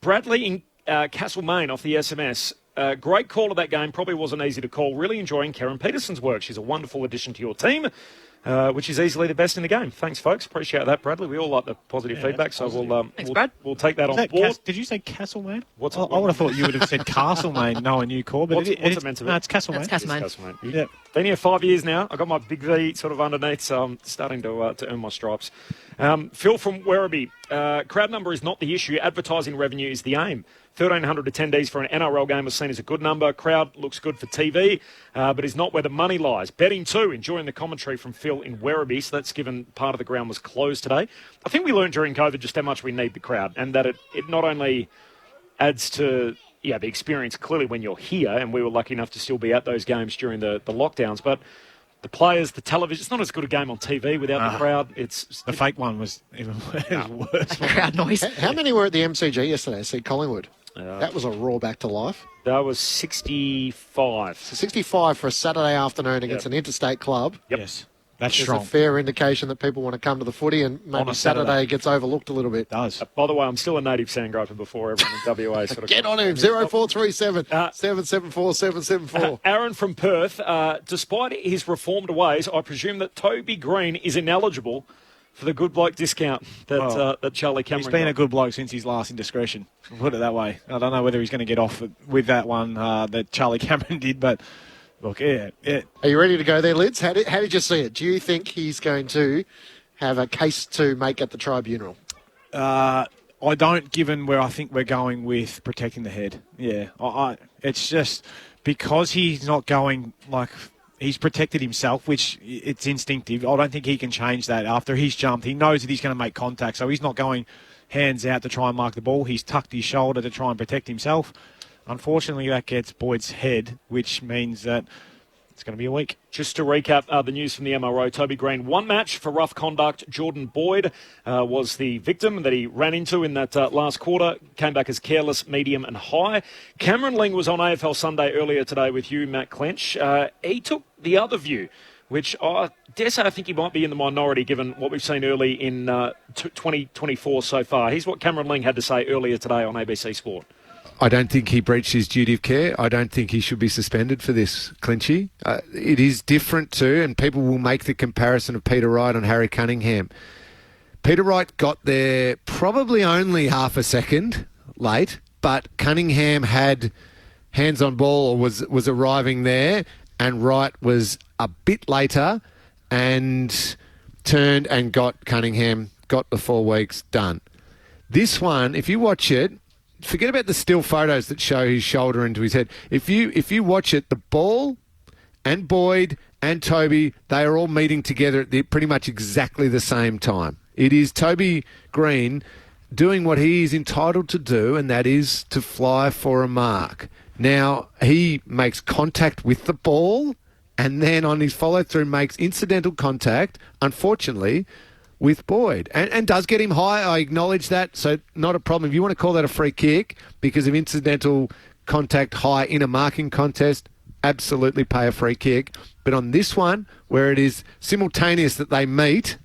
Bradley in Castlemaine off the SMS. Great call of that game. Probably wasn't easy to call. Really enjoying Karen Peterson's work. She's a wonderful addition to your team. which is easily the best in the game. Thanks, folks. Appreciate that, Bradley. We all like the positive feedback, so we'll take that on board. Did you say Castlemaine? What's I would have thought you would have said Castlemaine, knowing you, Core. But what's it meant to be? No, it's Castlemaine. That's Castlemaine. It's Castlemaine. Yeah. Been here 5 years now. I got my big V sort of underneath, so I'm starting to earn my stripes. Phil from Werribee. Crowd number is not the issue. Advertising revenue is the aim. 1,300 attendees for an NRL game was seen as a good number. Crowd looks good for TV, but is not where the money lies. Betting too, enjoying the commentary from Phil in Werribee. So that's given part of the ground was closed today. I think we learned during COVID just how much we need the crowd, and that it not only adds to the experience clearly when you're here, and we were lucky enough to still be at those games during the lockdowns, but the players, the television, it's not as good a game on TV without the crowd. The fake one was even worse. Crowd noise. How many were at the MCG yesterday? See Collingwood. That was a roar back to life. That was 65. So 65 for a Saturday afternoon against an interstate club. Yep. Yes, that's There's strong. a fair indication that people want to come to the footy, and maybe Saturday gets overlooked a little bit. It does. By the way, I'm still a native Sandgroper before everyone in WA sort of Get on him, 0437 774 774. Aaron from Perth, despite his reformed ways, I presume that Toby Green is ineligible for the good bloke discount that Charlie Cameron He's been got. a good bloke since his last indiscretion. Put it that way. I don't know whether he's going to get off with that one that Charlie Cameron did, but look, yeah. Are you ready to go there, Lids? How did you see it? Do you think he's going to have a case to make at the tribunal? I don't, given where I think we're going with protecting the head. Yeah, it's just because he's not going like... He's protected himself, which it's instinctive. I don't think he can change that after he's jumped. He knows that he's going to make contact, so he's not going hands out to try and mark the ball. He's tucked his shoulder to try and protect himself. Unfortunately, that gets Boyd's head, which means that it's going to be a week. Just to recap the news from the MRO, Toby Green, one match for rough conduct. Jordan Boyd was the victim that he ran into in that last quarter. Came back as careless, medium and high. Cameron Ling was on AFL Sunday earlier today with you, Matt Clench. He took the other view, which I dare say I think he might be in the minority given what we've seen early in 2024 so far. Here's what Cameron Ling had to say earlier today on ABC Sport. I don't think he breached his duty of care. I don't think he should be suspended for this, Clinchy. It is different too, and people will make the comparison of Peter Wright and Harry Cunningham. Peter Wright got there probably only half a second late, but Cunningham had hands on ball or was arriving there, and Wright was a bit later and turned and got Cunningham, got the 4 weeks done. This one, if you watch it, forget about the still photos that show his shoulder into his head. If you watch it, the ball and Boyd and Toby, they are all meeting together at pretty much exactly the same time. It is Toby Green doing what he is entitled to do, and that is to fly for a mark. Now, he makes contact with the ball and then on his follow-through makes incidental contact, unfortunately, with Boyd, and does get him high. I acknowledge that, so not a problem. If you want to call that a free kick because of incidental contact high in a marking contest, absolutely pay a free kick. But on this one, where it is simultaneous that they meet,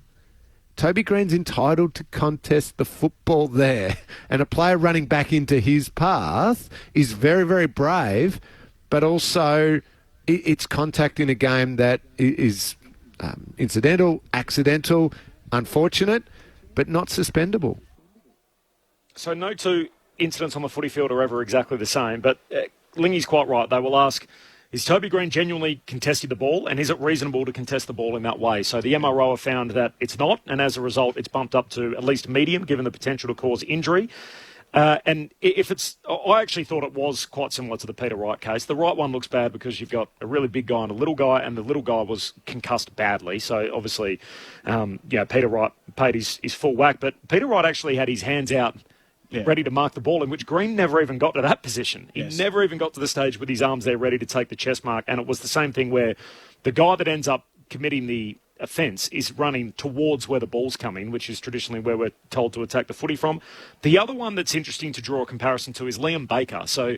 Toby Green's entitled to contest the football there. And a player running back into his path is very, very brave, but also it's contact in a game that is incidental, accidental, unfortunate, but not suspendable. So no two incidents on the footy field are ever exactly the same, but Lingy's quite right. They will ask, is Toby Green genuinely contesting the ball, and is it reasonable to contest the ball in that way? So the MRO have found that it's not, and as a result, it's bumped up to at least medium, given the potential to cause injury. And if it's, I actually thought it was quite similar to the Peter Wright case. The Wright one looks bad because you've got a really big guy and a little guy, and the little guy was concussed badly. So obviously, Peter Wright paid his full whack, but Peter Wright actually had his hands out ready to mark the ball, in which Green never even got to that position. He never even got to the stage with his arms there ready to take the chest mark. And it was the same thing where the guy that ends up committing the offence is running towards where the ball's coming, which is traditionally where we're told to attack the footy from. The other one that's interesting to draw a comparison to is Liam Baker. So,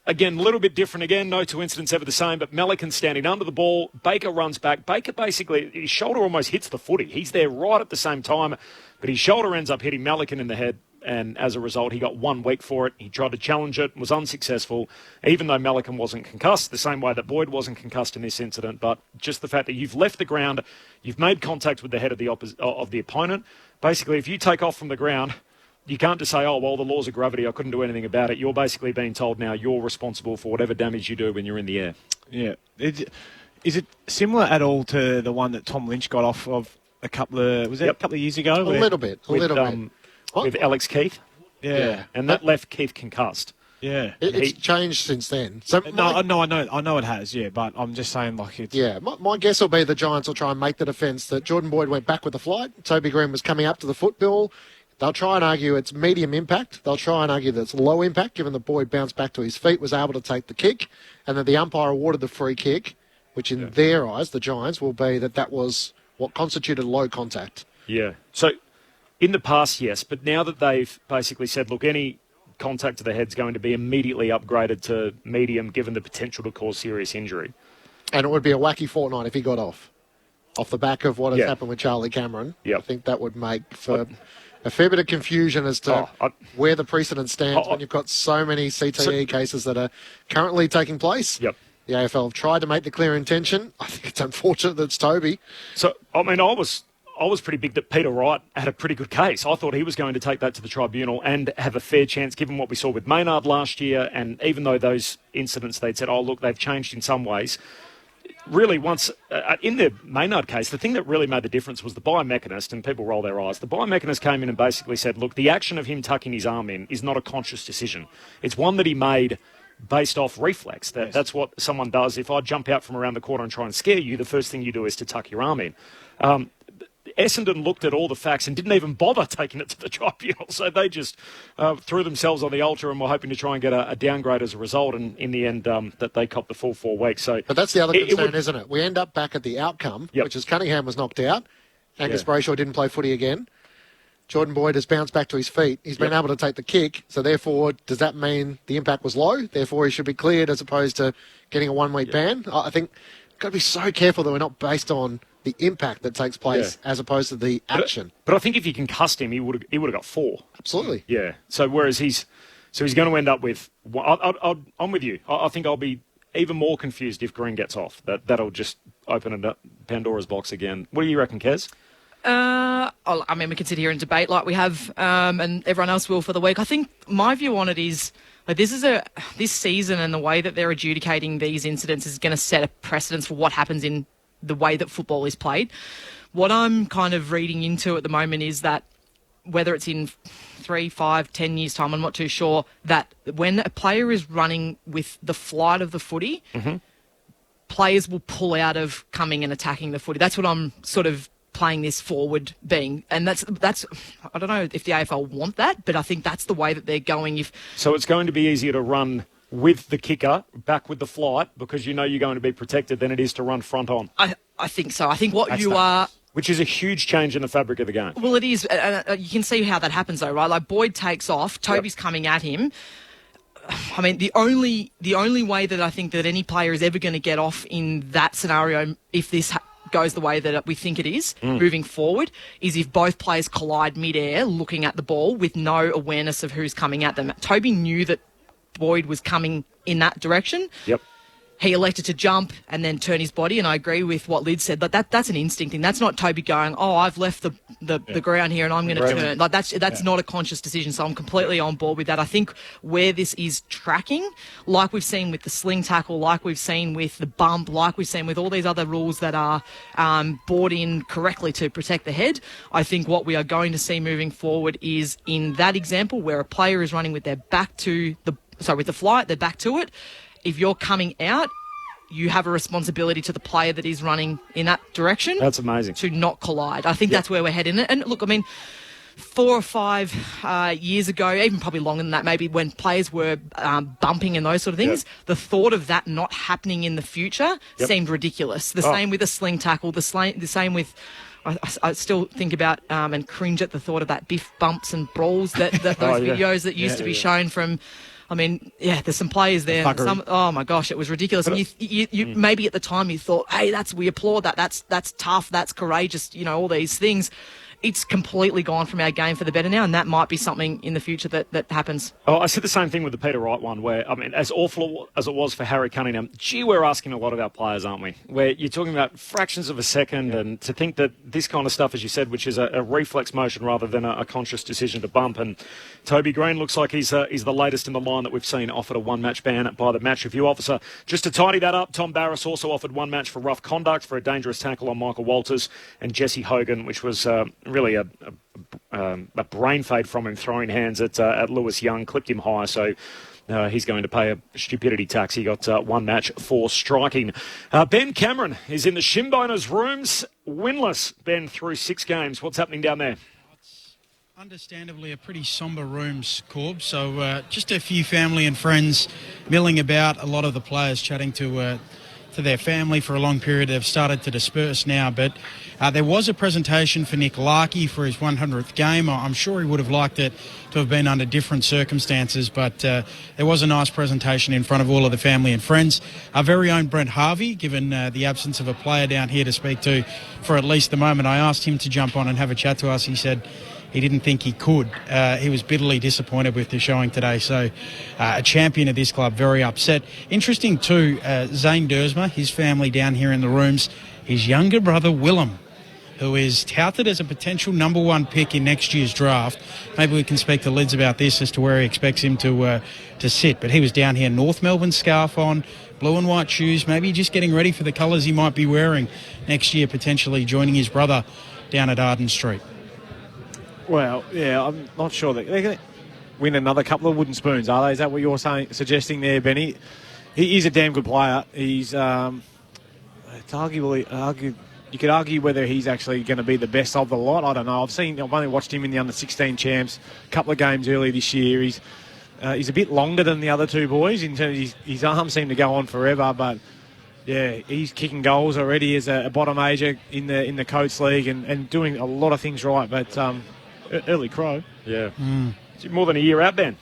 again, a little bit different again. No two incidents ever the same, but Melican standing under the ball. Baker runs back. Baker basically, his shoulder almost hits the footy. He's there right at the same time, but his shoulder ends up hitting Melican in the head. and as a result, he got 1 week for it. He tried to challenge it, was unsuccessful, even though Melican wasn't concussed, the same way that Boyd wasn't concussed in this incident. But just the fact that you've left the ground, you've made contact with the head of the opponent. Basically, if you take off from the ground, you can't just say, oh, well, the laws of gravity, I couldn't do anything about it. You're basically being told now you're responsible for whatever damage you do when you're in the air. Yeah. Is it similar at all to the one that Tom Lynch got off of a couple of years ago? A little bit. With Alex Keith. Yeah. And that left Keith concussed. Yeah. It's changed since then. So I know it has, yeah, but I'm just saying, like, it's... Yeah, my guess will be the Giants will try and make the defence that Jordan Boyd went back with the flight. Toby Green was coming up to the football. They'll try and argue it's medium impact. They'll try and argue that it's low impact, given that Boyd bounced back to his feet, was able to take the kick, and that the umpire awarded the free kick, which in their eyes, the Giants, will be that was what constituted low contact. Yeah. So in the past, yes, but now that they've basically said, look, any contact to the head's going to be immediately upgraded to medium, given the potential to cause serious injury. And it would be a wacky fortnight if he got off the back of what has happened with Charlie Cameron. I think that would make for a fair bit of confusion as to where the precedent stands when you've got so many CTE cases that are currently taking place. The AFL have tried to make the clear intention. I think it's unfortunate that it's Toby. So, I mean, I was pretty big that Peter Wright had a pretty good case. I thought he was going to take that to the tribunal and have a fair chance, given what we saw with Maynard last year. And even though those incidents, they'd said, oh, look, they've changed in some ways. Really, once in the Maynard case, the thing that really made the difference was the biomechanist, and people roll their eyes. The biomechanist came in and basically said, look, the action of him tucking his arm in is not a conscious decision. It's one that he made based off reflex. That's what someone does. If I jump out from around the corner and try and scare you, the first thing you do is to tuck your arm in. Essendon looked at all the facts and didn't even bother taking it to the tribunal. So they just threw themselves on the altar and were hoping to try and get a downgrade as a result. And in the end, that they copped the full 4 weeks. So, but that's the other concern, isn't it? We end up back at the outcome, which is Cunningham was knocked out. Angus Brayshaw didn't play footy again. Jordan Boyd has bounced back to his feet. He's been able to take the kick. So therefore, does that mean the impact was low? Therefore, he should be cleared as opposed to getting a 1 week ban? I think we've got to be so careful that we're not based on the impact that takes place as opposed to the action. But I think if you concussed him, he would have got 4. Absolutely. Yeah. So whereas he's going to end up with. I'm with you. I think I'll be even more confused if Green gets off. That'll just open up Pandora's box again. What do you reckon, Kez? I mean, we can sit here and debate like we have, and everyone else will for the week. I think my view on it is like this season and the way that they're adjudicating these incidents is going to set a precedence for what happens in the way that football is played. What I'm kind of reading into at the moment is that whether it's in 3, 5, 10 years' time, I'm not too sure, that when a player is running with the flight of the footy, players will pull out of coming and attacking the footy. That's what I'm sort of playing this forward being. And that's I don't know if the AFL want that, but I think that's the way that they're going. So it's going to be easier to run with the kicker, back with the flight, because you know you're going to be protected, than it is to run front on. I think so. I think are... Which is a huge change in the fabric of the game. Well, it is. You can see how that happens, though, right? Like, Boyd takes off, Toby's coming at him. I mean, the only way that I think that any player is ever going to get off in that scenario, if this goes the way that we think it is, moving forward, is if both players collide mid-air, looking at the ball with no awareness of who's coming at them. Toby knew that Boyd was coming in that direction. He elected to jump and then turn his body, and I agree with what Lyd said. But that's an instinct thing. That's not Toby going, oh, I've left the ground here and I'm going to turn. Like that's not a conscious decision. So I'm completely on board with that. I think where this is tracking, like we've seen with the sling tackle, like we've seen with the bump, like we've seen with all these other rules that are brought in correctly to protect the head, I think what we are going to see moving forward is in that example where a player is running with their back to with the flight, their back to it. If you're coming out, you have a responsibility to the player that is running in that direction. That's amazing. To not collide. I think that's where we're heading. And look, I mean, 4 or 5 years ago, even probably longer than that, maybe when players were bumping and those sort of things, the thought of that not happening in the future seemed ridiculous. The same with a sling tackle, the same with... I still think about and cringe at the thought of that biff bumps and brawls, those videos that used to be shown from... I mean, there's some players there. Oh my gosh, it was ridiculous. And you maybe at the time you thought, hey, we applaud that. That's tough. That's courageous. You know, all these things. it's completely gone from our game for the better now, and that might be something in the future that happens. Oh, I said the same thing with the Peter Wright one, where, I mean, as awful as it was for Harry Cunningham, gee, we're asking a lot of our players, aren't we? Where you're talking about fractions of a second, and to think that this kind of stuff, as you said, which is a reflex motion rather than a conscious decision to bump. And Toby Green looks like he's the latest in the line that we've seen offered a one-match ban by the match review officer. Just to tidy that up, Tom Barras also offered one match for rough conduct for a dangerous tackle on Michael Walters, and Jesse Hogan, which was really a brain fade from him throwing hands at Lewis Young, clipped him high, so he's going to pay a stupidity tax. He got one match for striking. Ben Cameron is in the Shimboners rooms, winless. Ben, through 6 games. What's happening down there? Understandably, a pretty sombre rooms, Corb. So just a few family and friends milling about. A lot of the players chatting to their family for a long period. They've started to disperse now, but there was a presentation for Nick Larkey for his 100th game. I'm sure he would have liked it to have been under different circumstances, but there was a nice presentation in front of all of the family and friends. Our very own Brent Harvey, given the absence of a player down here to speak to for at least the moment, I asked him to jump on and have a chat to us. He said he didn't think he could. He was bitterly disappointed with the showing today. So a champion of this club, very upset. Interesting too, Zane Dersma, his family down here in the rooms, his younger brother Willem, who is touted as a potential number 1 pick in next year's draft. Maybe we can speak to Lids about this as to where he expects him to sit. But he was down here, North Melbourne scarf on, blue and white shoes, maybe just getting ready for the colours he might be wearing next year, potentially joining his brother down at Arden Street. Well, yeah, I'm not sure that they're going to win another couple of wooden spoons, are they? Is that what you're suggesting there, Benny? He's a damn good player. He's it's arguably you could argue whether he's actually going to be the best of the lot. I don't know. I've only watched him in the under-16 champs, a couple of games early this year. He's a bit longer than the other two boys in terms of his arms seem to go on forever, but yeah, he's kicking goals already as a bottom ager in the Coates League and doing a lot of things right, but early crow. Yeah. More than a year out, Ben.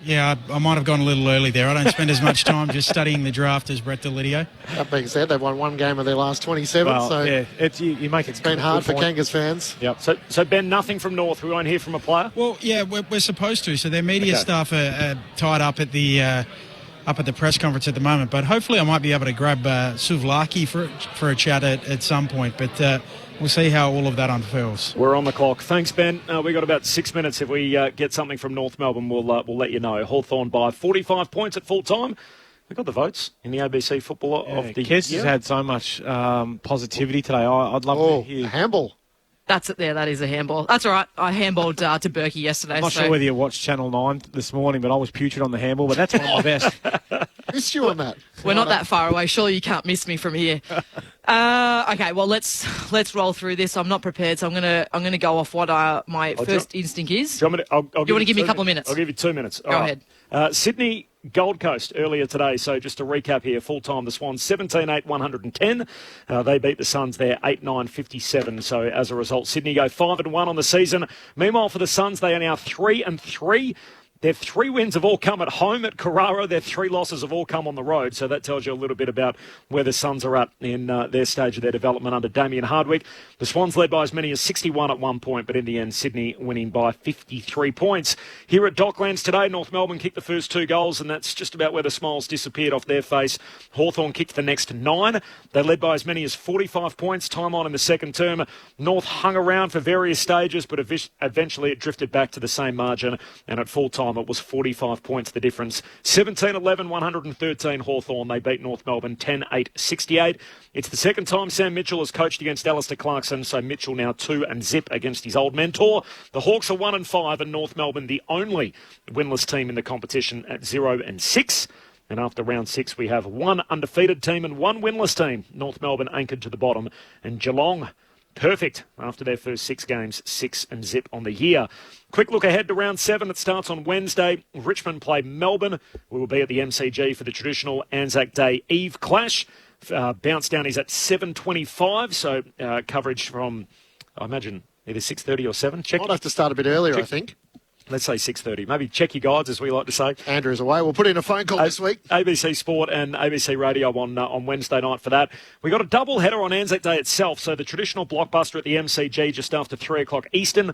Yeah, I might have gone a little early there. I don't spend as much time just studying the draft as Brett Delidio. That being said, they've won 1 game of their last 27, well, so yeah, you make it's been hard for Kangas fans. Yep. So Ben, nothing from North. We won't hear from a player. Well, yeah, we're supposed to. So their media staff are tied up at the press conference at the moment. But hopefully, I might be able to grab Suvlaki for a chat at some point. But we'll see how all of that unfurls. We're on the clock. Thanks, Ben. We've got about 6 minutes. If we get something from North Melbourne, we'll let you know. Hawthorn by 45 points at full time. We got the votes in the ABC football of the year. Kes has had so much positivity today. I'd love to hear. Handball. That's it there. That is a handball. That's all right. I handballed to Berkey yesterday. I'm not sure whether you watched Channel 9 this morning, but I was putrid on the handball, but that's one of my best. Missed you on that. We're not that far away. Surely you can't miss me from here. Okay, well let's roll through this. I'm not prepared, so I'm gonna go off what my first instinct is. Do you want to give me a couple of minutes? I'll give you 2 minutes. Go ahead. Sydney Gold Coast earlier today. So just to recap here, full time the Swans 17-8, 110. They beat the Suns there 8-9, 57. So as a result, Sydney go 5-1 on the season. Meanwhile, for the Suns, they are now 3-3. Their 3 wins have all come at home at Carrara. Their 3 losses have all come on the road. So that tells you a little bit about where the Suns are at in their stage of their development under Damien Hardwick. The Swans led by as many as 61 at one point, but in the end, Sydney winning by 53 points. Here at Docklands today, North Melbourne kicked the first 2 goals, and that's just about where the smiles disappeared off their face. Hawthorn kicked the next 9. They led by as many as 45 points, time on in the second term. North hung around for various stages, but eventually it drifted back to the same margin, and at full time it was 45 points the difference. 17-11, 113 Hawthorn. They beat North Melbourne 10-8, 68. It's the second time Sam Mitchell has coached against Alistair Clarkson, so Mitchell now 2-0 against his old mentor. The Hawks are 1-5, and North Melbourne the only winless team in the competition at 0-6. And after round 6, we have 1 undefeated team and 1 winless team. North Melbourne anchored to the bottom, and Geelong perfect after their first 6 games, 6-0 on the year. Quick look ahead to round 7. It starts on Wednesday. Richmond play Melbourne. We will be at the MCG for the traditional Anzac Day Eve clash. Bounce down is at 7:25, so coverage from, I imagine, either 6:30 or 7. Might have to start a bit earlier, I think. Let's say 6:30. Maybe check your guides, as we like to say. Andrew's away. We'll put in a phone call this week. ABC Sport and ABC Radio on Wednesday night for that. We got a double header on Anzac Day itself. So the traditional blockbuster at the MCG just after 3 o'clock Eastern.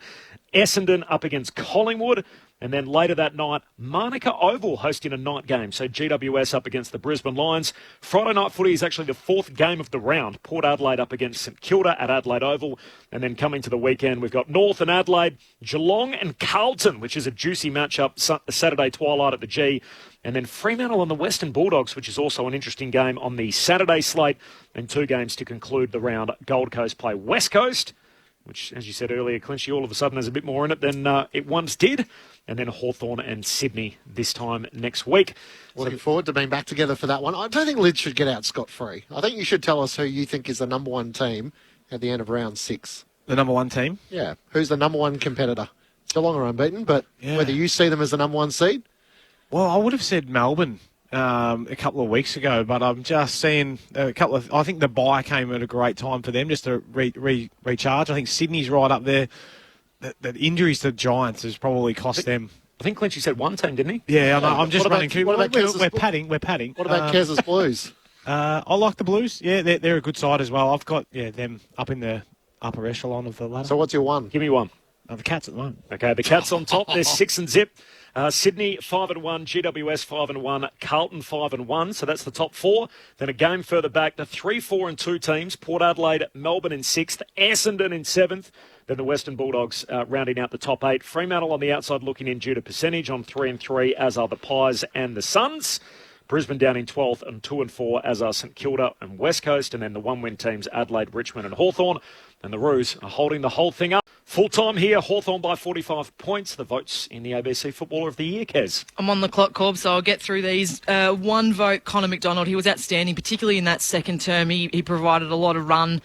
Essendon up against Collingwood. And then later that night, Manuka Oval hosting a night game. So GWS up against the Brisbane Lions. Friday night footy is actually the 4th game of the round. Port Adelaide up against St Kilda at Adelaide Oval. And then coming to the weekend, we've got North and Adelaide, Geelong and Carlton, which is a juicy matchup Saturday twilight at the G. And then Fremantle and the Western Bulldogs, which is also an interesting game on the Saturday slate. And 2 games to conclude the round. Gold Coast play West Coast, which, as you said earlier, Clinchy, all of a sudden has a bit more in it than it once did. And then Hawthorn and Sydney this time next week. Looking forward to being back together for that one. I don't think Lids should get out scot-free. I think you should tell us who you think is the number 1 team at the end of round 6. The number 1 team? Yeah. Who's the number 1 competitor? Geelong are unbeaten, but Yeah. whether you see them as the number 1 seed? Well, I would have said Melbourne a couple of weeks ago, but I'm just seeing a couple of... I think the bye came at a great time for them just to recharge. I think Sydney's right up there. The injuries to the Giants has probably cost them. I think Clinchy said 1 team, didn't he? Yeah, I'm just running through. What about We're padding. What about Kes's Blues? I like the Blues. Yeah, they're a good side as well. I've got them up in the upper echelon of the ladder. So what's your 1? Give me 1. The Cats at the moment. Okay, the Cats on top. They're 6 and zip. Sydney 5-1, GWS 5-1, Carlton 5-1. So that's the top 4. Then a game further back, the 3, 4 and 2 teams. Port Adelaide, Melbourne in 6th, Essendon in 7th. Then the Western Bulldogs rounding out the top 8. Fremantle on the outside looking in due to percentage on 3 and 3, as are the Pies and the Suns. Brisbane down in 12th and 2 and 4, as are St Kilda and West Coast. And then the 1-win teams, Adelaide, Richmond and Hawthorn. And the Roos are holding the whole thing up. Full time here, Hawthorn by 45 points. The votes in the ABC Footballer of the Year, Kez. I'm on the clock, Corb, so I'll get through these. 1 vote, Connor McDonald. He was outstanding, particularly in that second term. He provided a lot of run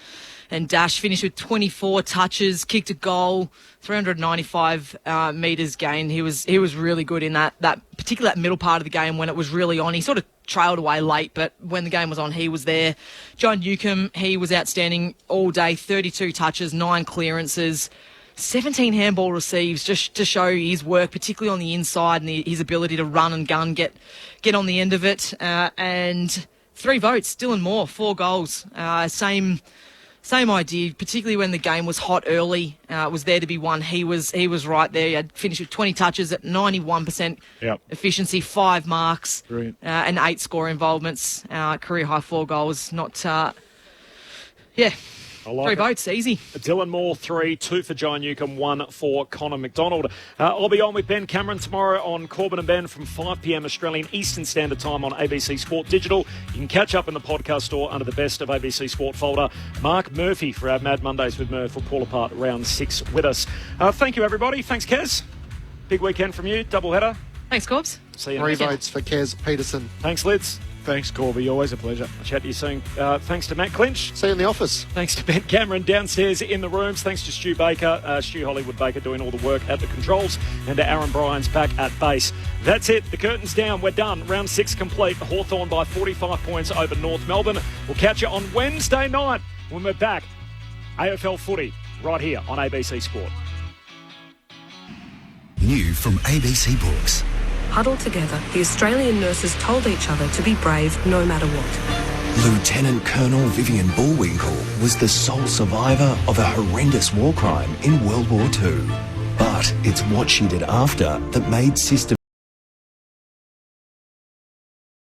and dash, finished with 24 touches, kicked a goal, 395 metres gained. He was really good in that particularly that middle part of the game when it was really on. He sort of trailed away late, but when the game was on, he was there. John Newcombe, he was outstanding all day, 32 touches, 9 clearances, 17 handball receives, just to show his work, particularly on the inside and his ability to run and gun, get on the end of it. And 3 votes, Dylan Moore, 4 goals. Same idea, particularly when the game was hot early, was there to be won. He was right there. He had finished with 20 touches at 91% efficiency, 5 marks, and 8 score involvements. Career high 4 goals. I like 3 votes, easy. Dylan Moore, 3, 2 for John Newcombe, 1 for Connor McDonald. I'll be on with Ben Cameron tomorrow on Corbin and Ben from 5 p.m. Australian Eastern Standard Time on ABC Sport Digital. You can catch up in the podcast store under the Best of ABC Sport folder. Mark Murphy for our Mad Mondays with Murph will pull apart round 6 with us. Thank you, everybody. Thanks, Kez. Big weekend from you. Double header. Thanks, Corbs. See you 3 next votes for Kez Peterson. Thanks, Lids. Thanks, Corby. Always a pleasure. I'll chat to you soon. Thanks to Matt Clinch. See you in the office. Thanks to Ben Cameron downstairs in the rooms. Thanks to Stu Baker, Stu Hollywood Baker doing all the work at the controls, and to Aaron Bryans back at base. That's it. The curtain's down. We're done. Round 6 complete. Hawthorn by 45 points over North Melbourne. We'll catch you on Wednesday night when we're back. AFL footy right here on ABC Sport. New from ABC Books. Huddled together, the Australian nurses told each other to be brave no matter what. Lieutenant Colonel Vivian Bullwinkle was the sole survivor of a horrendous war crime in World War II. But it's what she did after that made system